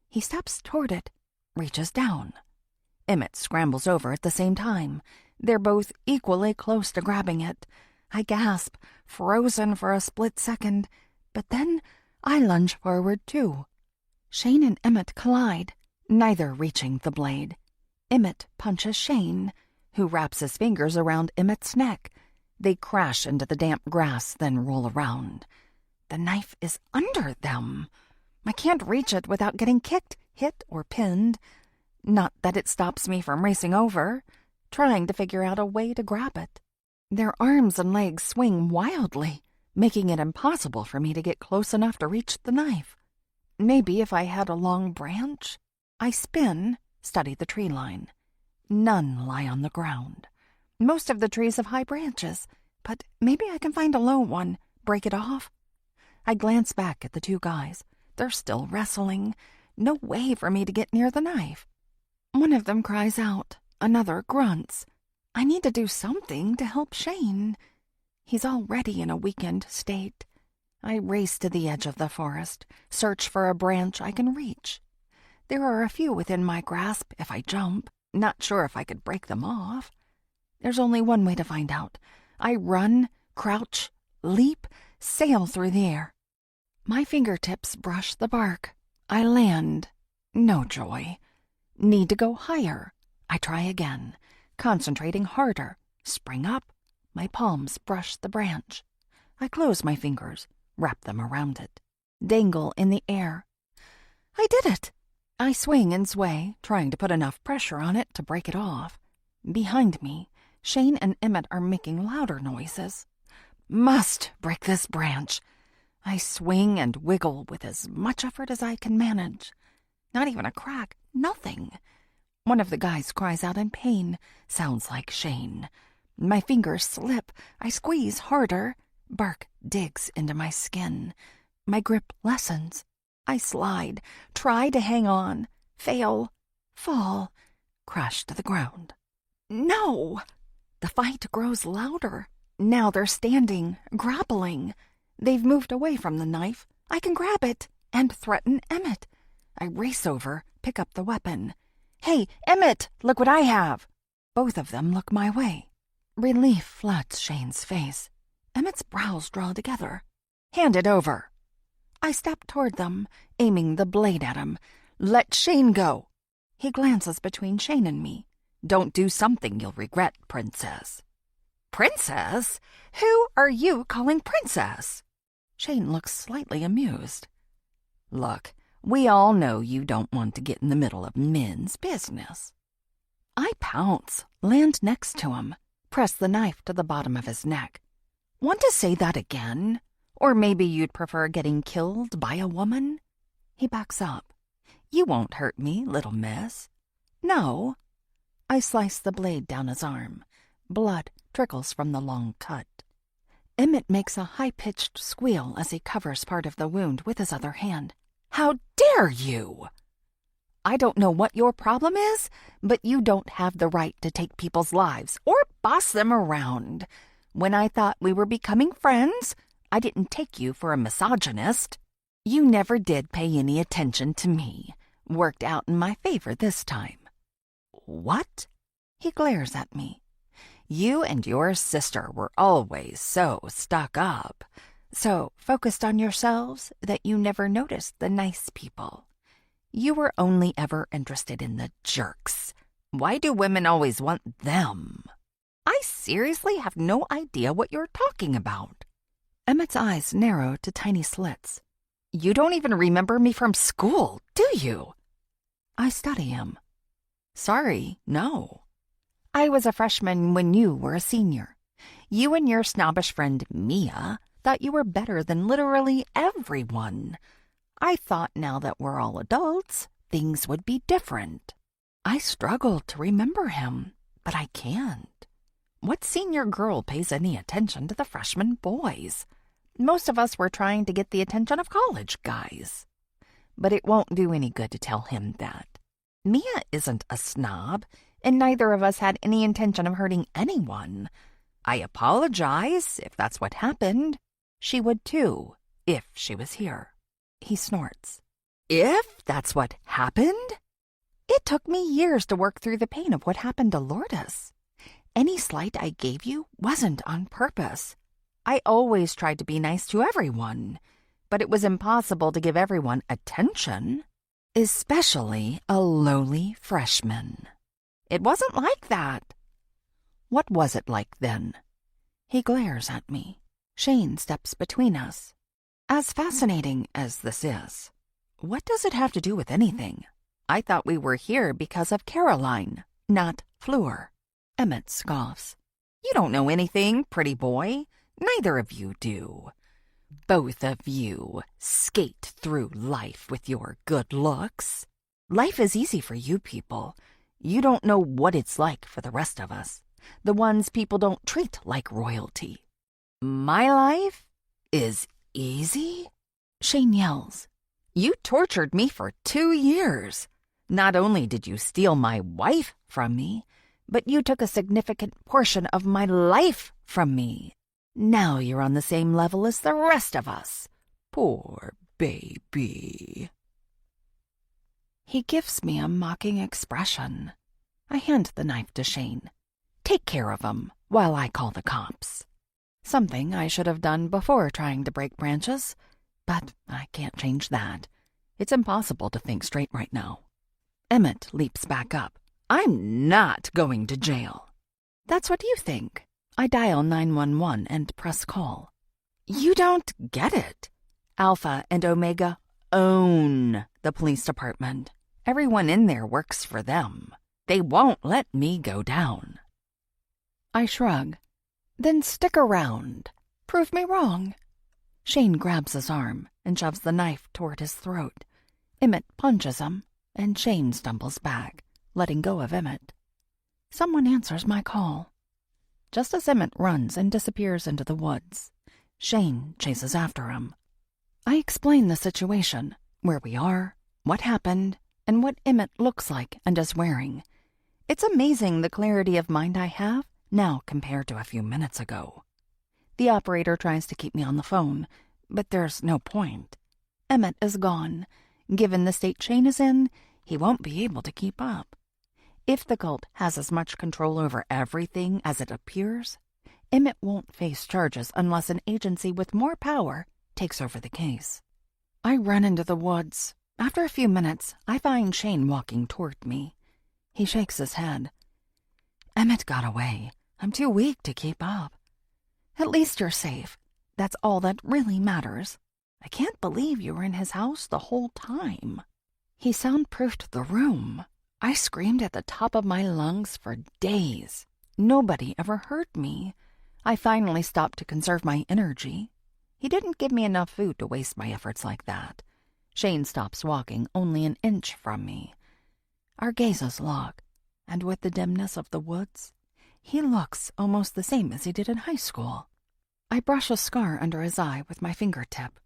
He steps toward it, reaches down. Emmett scrambles over at the same time. They're both equally close to grabbing it. I gasp, frozen for a split second, but then I lunge forward too. Shane and Emmett collide, neither reaching the blade. Emmett punches Shane, who wraps his fingers around Emmett's neck. They crash into the damp grass, then roll around. The knife is under them. I can't reach it without getting kicked, hit, or pinned. Not that it stops me from racing over, trying to figure out a way to grab it. Their arms and legs swing wildly, making it impossible for me to get close enough to reach the knife. Maybe if I had a long branch. I spin, study the tree line. None lie on the ground. Most of the trees have high branches, but maybe I can find a low one, break it off. I glance back at the two guys. They're still wrestling. No way for me to get near the knife. One of them cries out. Another grunts. I need to do something to help Shane. He's already in a weakened state. I race to the edge of the forest, search for a branch I can reach. There are a few within my grasp if I jump, not sure if I could break them off. There's only one way to find out. I run, crouch, leap, sail through the air. My fingertips brush the bark. I land. No joy. Need to go higher. I try again, concentrating harder. Spring up. My palms brush the branch. I close my fingers, wrap them around it, dangle in the air. I did it! I swing and sway, trying to put enough pressure on it to break it off. Behind me, Shane and Emmett are making louder noises. Must break this branch. I swing and wiggle with as much effort as I can manage. Not even a crack, nothing. One of the guys cries out in pain. Sounds like Shane. My fingers slip. I squeeze harder. Bark digs into my skin. My grip lessens. I slide, try to hang on, fail, fall, crash to the ground. No! The fight grows louder. Now they're standing, grappling. They've moved away from the knife. I can grab it and threaten Emmett. I race over, pick up the weapon. Hey, Emmett, look what I have! Both of them look my way. Relief floods Shane's face. Emmett's brows draw together. Hand it over. I step toward them, aiming the blade at him. "Let Shane go." He glances between Shane and me. "Don't do something you'll regret, Princess." "Princess? Who are you calling Princess?" Shane looks slightly amused. "Look, we all know you don't want to get in the middle of men's business." I pounce, land next to him, press the knife to the bottom of his neck. "Want to say that again? Or maybe you'd prefer getting killed by a woman?" He backs up. "You won't hurt me, little miss." "No." I slice the blade down his arm. Blood trickles from the long cut. Emmett makes a high-pitched squeal as he covers part of the wound with his other hand. "How dare you!" "I don't know what your problem is, but you don't have the right to take people's lives or boss them around. When I thought we were becoming friends, I didn't take you for a misogynist. You never did pay any attention to me. Worked out in my favor this time." "What?" He glares at me. "You and your sister were always so stuck up, so focused on yourselves that you never noticed the nice people. You were only ever interested in the jerks. Why do women always want them?" "I seriously have no idea what you're talking about." Emmett's eyes narrow to tiny slits. "You don't even remember me from school, do you?" I study him. "Sorry, no. I was a freshman when you were a senior. You and your snobbish friend Mia thought you were better than literally everyone. I thought now that we're all adults, things would be different." I struggle to remember him, but I can't. What senior girl pays any attention to the freshman boys? Most of us were trying to get the attention of college guys. But it won't do any good to tell him that. Mia isn't a snob, and neither of us had any intention of hurting anyone. I apologize if that's what happened. She would too, if she was here. He snorts. "If that's what happened?" "It took me years to work through the pain of what happened to Lourdes. Any slight I gave you wasn't on purpose. I always tried to be nice to everyone, but it was impossible to give everyone attention, especially a lowly freshman. It wasn't like that." "What was it like then?" He glares at me. Shane steps between us. "As fascinating as this is, what does it have to do with anything? I thought we were here because of Caroline, not Fleur." Emmett scoffs. "You don't know anything, pretty boy. Neither of you do. Both of you skate through life with your good looks. Life is easy for you people. You don't know what it's like for the rest of us, the ones people don't treat like royalty. My life is easy?" Shane yells. "You tortured me for 2 years. Not only did you steal my wife from me, but you took a significant portion of my life from me. Now you're on the same level as the rest of us. Poor baby." He gives me a mocking expression. I hand the knife to Shane. "Take care of him while I call the cops." Something I should have done before trying to break branches, but I can't change that. It's impossible to think straight right now. Emmett leaps back up. "I'm not going to jail." "That's what you think." I dial 911 and press call. "You don't get it. Alpha and Omega own the police department. Everyone in there works for them. They won't let me go down." I shrug. "Then stick around. Prove me wrong." Shane grabs his arm and shoves the knife toward his throat. Emmett punches him, and Shane stumbles back, letting go of Emmett. Someone answers my call. Just as Emmett runs and disappears into the woods, Shane chases after him. I explain the situation, where we are, what happened, and what Emmett looks like and is wearing. It's amazing the clarity of mind I have now compared to a few minutes ago. The operator tries to keep me on the phone, but there's no point. Emmett is gone. Given the state Shane is in, he won't be able to keep up. If the cult has as much control over everything as it appears, Emmett won't face charges unless an agency with more power takes over the case. I run into the woods. After a few minutes, I find Shane walking toward me. He shakes his head. Emmett got away. I'm too weak to keep up. At least you're safe. That's all that really matters. I can't believe you were in his house the whole time. He soundproofed the room. I screamed at the top of my lungs for days. Nobody ever heard me. I finally stopped to conserve my energy. He didn't give me enough food to waste my efforts like that. Shane stops walking only an inch from me. Our gazes lock, and with the dimness of the woods, he looks almost the same as he did in high school. I brush a scar under his eye with my fingertip.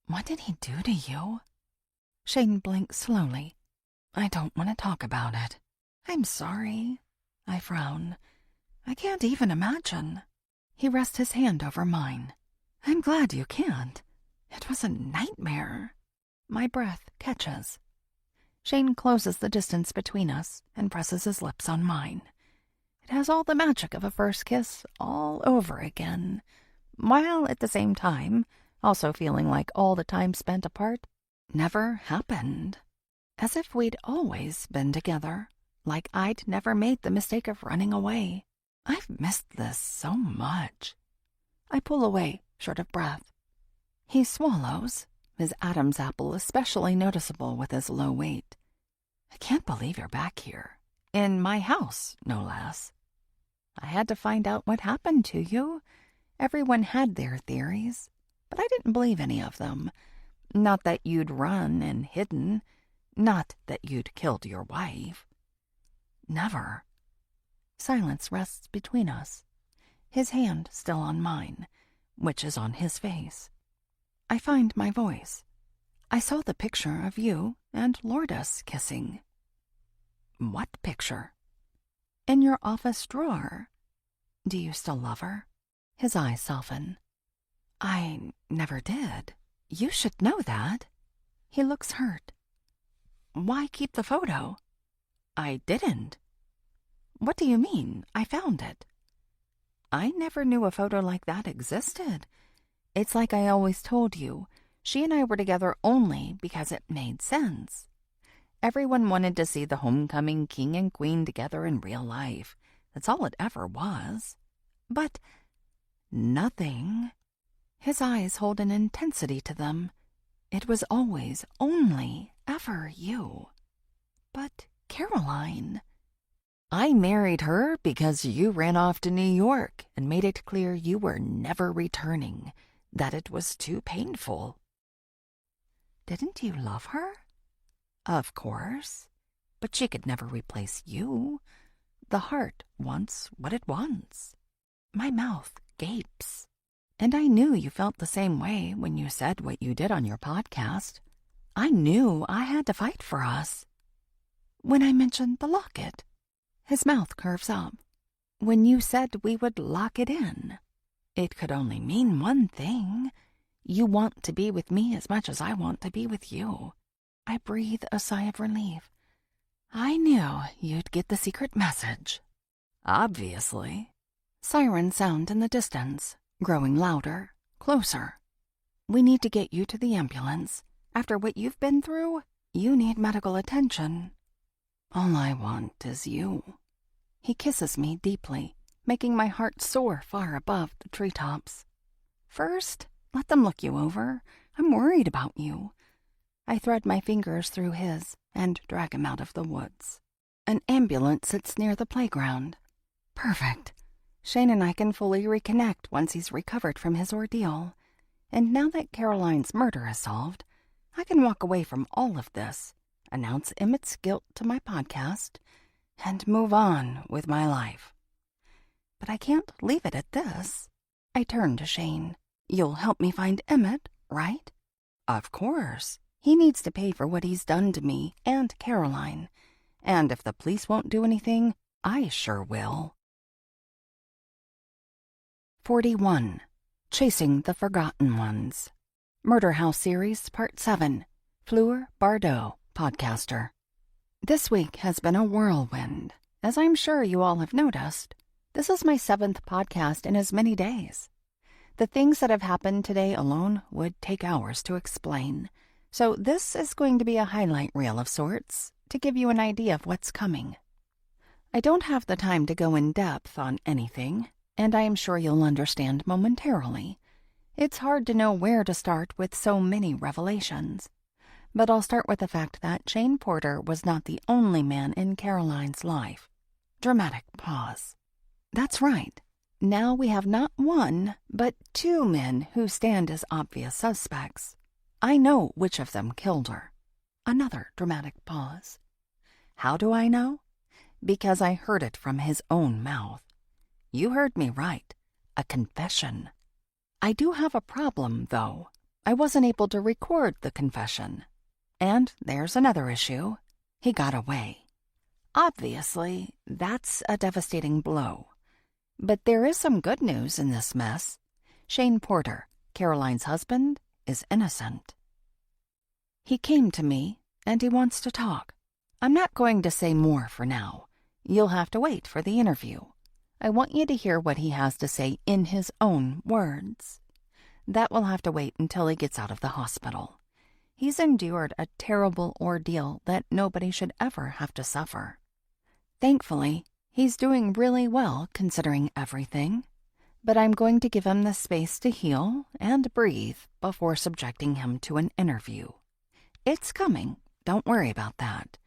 What did he do to you? Shane blinks slowly. I don't want to talk about it. I'm sorry. I frown. I can't even imagine. He rests his hand over mine. I'm glad you can't. It was a nightmare. My breath catches. Shane closes the distance between us and presses his lips on mine. It has all the magic of a first kiss all over again, while at the same time also feeling like all the time spent apart never happened. As if we'd always been together, like I'd never made the mistake of running away. I've missed this so much. I pull away, short of breath. He swallows, his Adam's apple especially noticeable with his low weight. I can't believe you're back here. In my house, no less. I had to find out what happened to you. Everyone had their theories, but I didn't believe any of them. Not that you'd run and hidden. Not that you'd killed your wife. Never. Silence rests between us, his hand still on mine, which is on his face. I find my voice. I saw the picture of you and Lourdes kissing. What picture? In your office drawer. Do you still love her? His eyes soften. I never did. You should know that. He looks hurt. Why keep the photo? I didn't. What do you mean? I found it. I never knew a photo like that existed. It's like I always told you. She and I were together only because it made sense. Everyone wanted to see the homecoming king and queen together in real life. That's all it ever was. But nothing. His eyes hold an intensity to them. It was always, only, ever you. But Caroline... I married her because you ran off to New York and made it clear you were never returning, that it was too painful. Didn't you love her? Of course. But she could never replace you. The heart wants what it wants. My mouth gapes. And I knew you felt the same way when you said what you did on your podcast. I knew I had to fight for us. When I mentioned the locket, his mouth curves up. When you said we would lock it in, it could only mean one thing. You want to be with me as much as I want to be with you. I breathe a sigh of relief. I knew you'd get the secret message. Obviously. Siren sound in the distance, growing louder, closer. We need to get you to the ambulance. After what you've been through, you need medical attention. All I want is you. He kisses me deeply, making my heart soar far above the treetops. First, let them look you over. I'm worried about you. I thread my fingers through his and drag him out of the woods. An ambulance sits near the playground. Perfect. Shane and I can fully reconnect once he's recovered from his ordeal. And now that Caroline's murder is solved, I can walk away from all of this, announce Emmett's guilt to my podcast, and move on with my life. But I can't leave it at this. I turn to Shane. You'll help me find Emmett, right? Of course. He needs to pay for what he's done to me and Caroline. And if the police won't do anything, I sure will. 41. Chasing the Forgotten Ones. Murder House Series, Part 7. Fleur Bardot, podcaster. This week has been a whirlwind. As I'm sure you all have noticed, this is my 7th podcast in as many days. The things that have happened today alone would take hours to explain, So this is going to be a highlight reel of sorts to give you an idea of what's coming. I don't have the time to go in depth on anything, and I am sure you'll understand momentarily. It's hard to know where to start with so many revelations. But I'll start with the fact that Shane Porter was not the only man in Caroline's life. Dramatic pause. That's right. Now we have not one, but two men who stand as obvious suspects. I know which of them killed her. Another dramatic pause. How do I know? Because I heard it from his own mouth. You heard me right. A confession. I do have a problem, though. I wasn't able to record the confession. And there's another issue. He got away. Obviously, that's a devastating blow. But there is some good news in this mess. Shane Porter, Caroline's husband, is innocent. He came to me, and he wants to talk. I'm not going to say more for now. You'll have to wait for the interview. I want you to hear what he has to say in his own words. That will have to wait until he gets out of the hospital. He's endured a terrible ordeal that nobody should ever have to suffer. Thankfully, he's doing really well considering everything, but I'm going to give him the space to heal and breathe before subjecting him to an interview. It's coming, don't worry about that.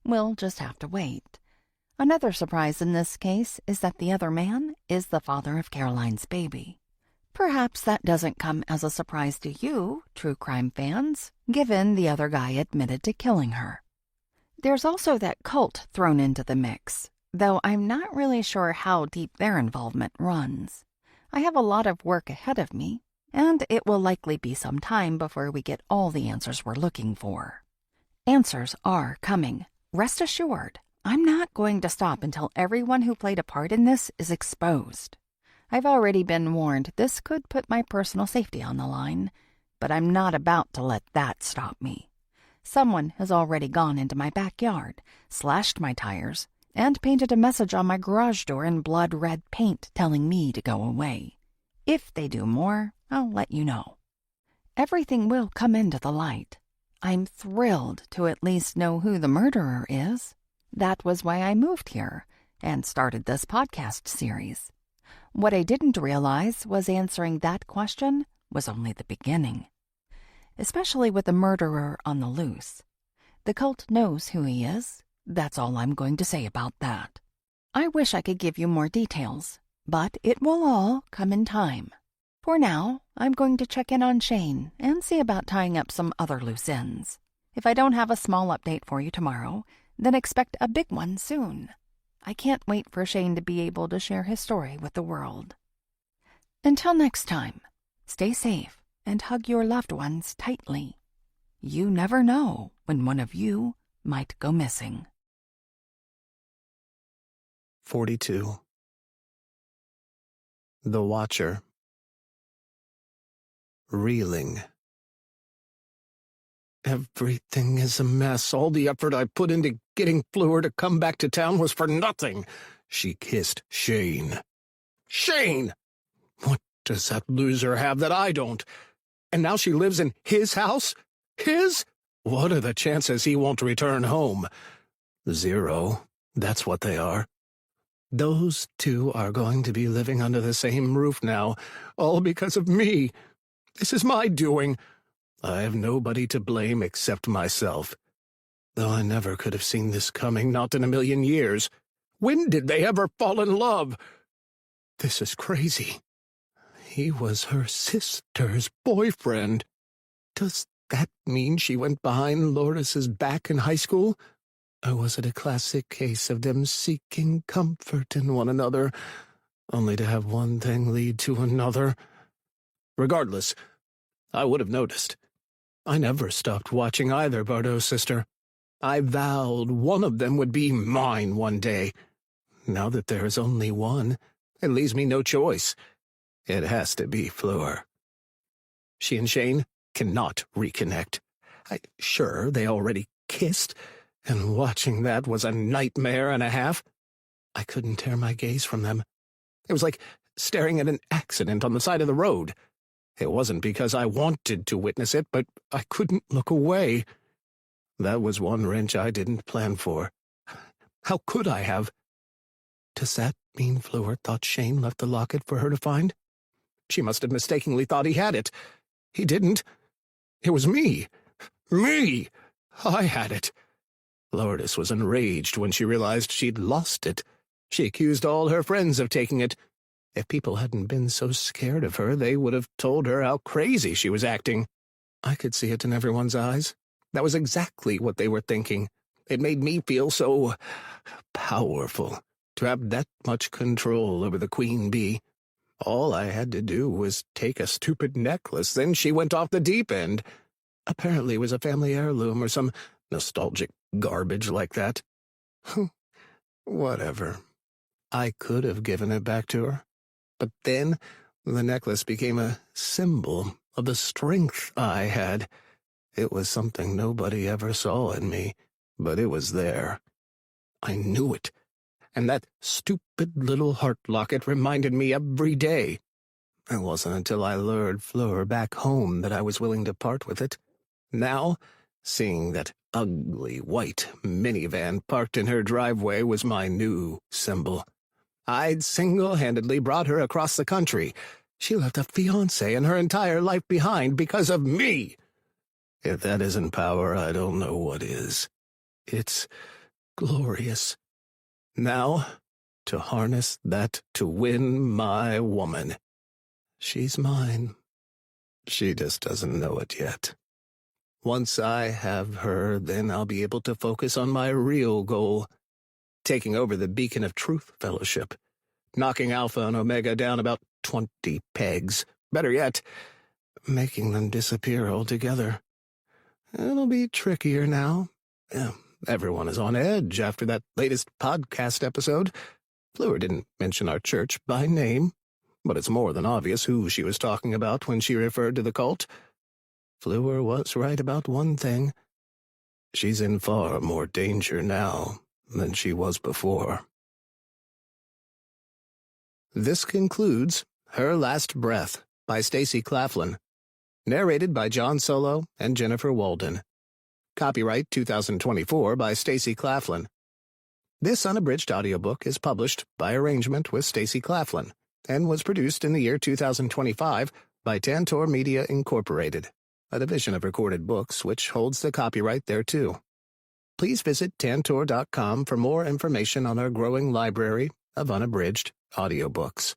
We'll just have to wait. Another surprise in this case is that the other man is the father of Caroline's baby. Perhaps that doesn't come as a surprise to you, true crime fans, given the other guy admitted to killing her. There's also that cult thrown into the mix, though I'm not really sure how deep their involvement runs. I have a lot of work ahead of me, and it will likely be some time before we get all the answers we're looking for. Answers are coming. Rest assured, I'm not going to stop until everyone who played a part in this is exposed. I've already been warned this could put my personal safety on the line, but I'm not about to let that stop me. Someone has already gone into my backyard, slashed my tires, and painted a message on my garage door in blood-red paint telling me to go away. If they do more, I'll let you know. Everything will come into the light. I'm thrilled to at least know who the murderer is. That was why I moved here and started this podcast series. What I didn't realize was answering that question was only the beginning. Especially with the murderer on the loose. The cult knows who he is. That's all I'm going to say about that. I wish I could give you more details, but it will all come in time. For now, I'm going to check in on Shane and see about tying up some other loose ends. If I don't have a small update for you tomorrow, then expect a big one soon. I can't wait for Shane to be able to share his story with the world. Until next time, stay safe and hug your loved ones tightly. You never know when one of you might go missing. 42. The Watcher. Reeling. Everything is a mess. All the effort I put into getting Fleur to come back to town was for nothing. She kissed Shane. Shane! What does that loser have that I don't? And now she lives in his house? His? What are the chances he won't return home? 0. That's what they are. Those two are going to be living under the same roof now, all because of me. This is my doing. I have nobody to blame except myself. Though I never could have seen this coming, not in a million years. When did they ever fall in love? This is crazy. He was her sister's boyfriend. Does that mean she went behind Loris's back in high school? Or was it a classic case of them seeking comfort in one another, only to have one thing lead to another? Regardless, I would have noticed. I never stopped watching either Bardot's sister. I vowed one of them would be mine one day. Now that there is only one, it leaves me no choice. It has to be Fleur. She and Shane cannot reconnect. Sure, they already kissed, and watching that was a nightmare and a half. I couldn't tear my gaze from them. It was like staring at an accident on the side of the road. It wasn't because I wanted to witness it, but I couldn't look away. That was one wrench I didn't plan for. How could I have? Does that mean Fleur thought Shane left the locket for her to find? She must have mistakenly thought he had it. He didn't. It was me. Me! I had it. Lourdes was enraged when she realized she'd lost it. She accused all her friends of taking it. If people hadn't been so scared of her, they would have told her how crazy she was acting. I could see it in everyone's eyes. That was exactly what they were thinking. It made me feel so powerful, to have that much control over the queen bee. All I had to do was take a stupid necklace, then she went off the deep end. Apparently it was a family heirloom or some nostalgic garbage like that. Whatever. I could have given it back to her. But then the necklace became a symbol of the strength I had. It was something nobody ever saw in me, but it was there. I knew it, and that stupid little heart locket reminded me every day. It wasn't until I lured Fleur back home that I was willing to part with it. Now, seeing that ugly white minivan parked in her driveway was my new symbol. I'd single-handedly brought her across the country. She left a fiancé and her entire life behind because of me. If that isn't power, I don't know what is. It's glorious. Now, to harness that to win my woman. She's mine. She just doesn't know it yet. Once I have her, then I'll be able to focus on my real goal, taking over the Beacon of Truth Fellowship, knocking Alpha and Omega down about 20 pegs. Better yet, making them disappear altogether. It'll be trickier now. Everyone is on edge after that latest podcast episode. Fleur didn't mention our church by name, but it's more than obvious who she was talking about when she referred to the cult. Fleur was right about one thing. She's in far more danger now than she was before. This concludes Her Last Breath by Stacy Claflin. Narrated by John Solo and Jennifer Walden. Copyright 2024 by Stacy Claflin. This unabridged audiobook is published by arrangement with Stacy Claflin and was produced in the year 2025 by Tantor Media Incorporated, a division of Recorded Books which holds the copyright thereto. Please visit Tantor.com for more information on our growing library of unabridged audiobooks.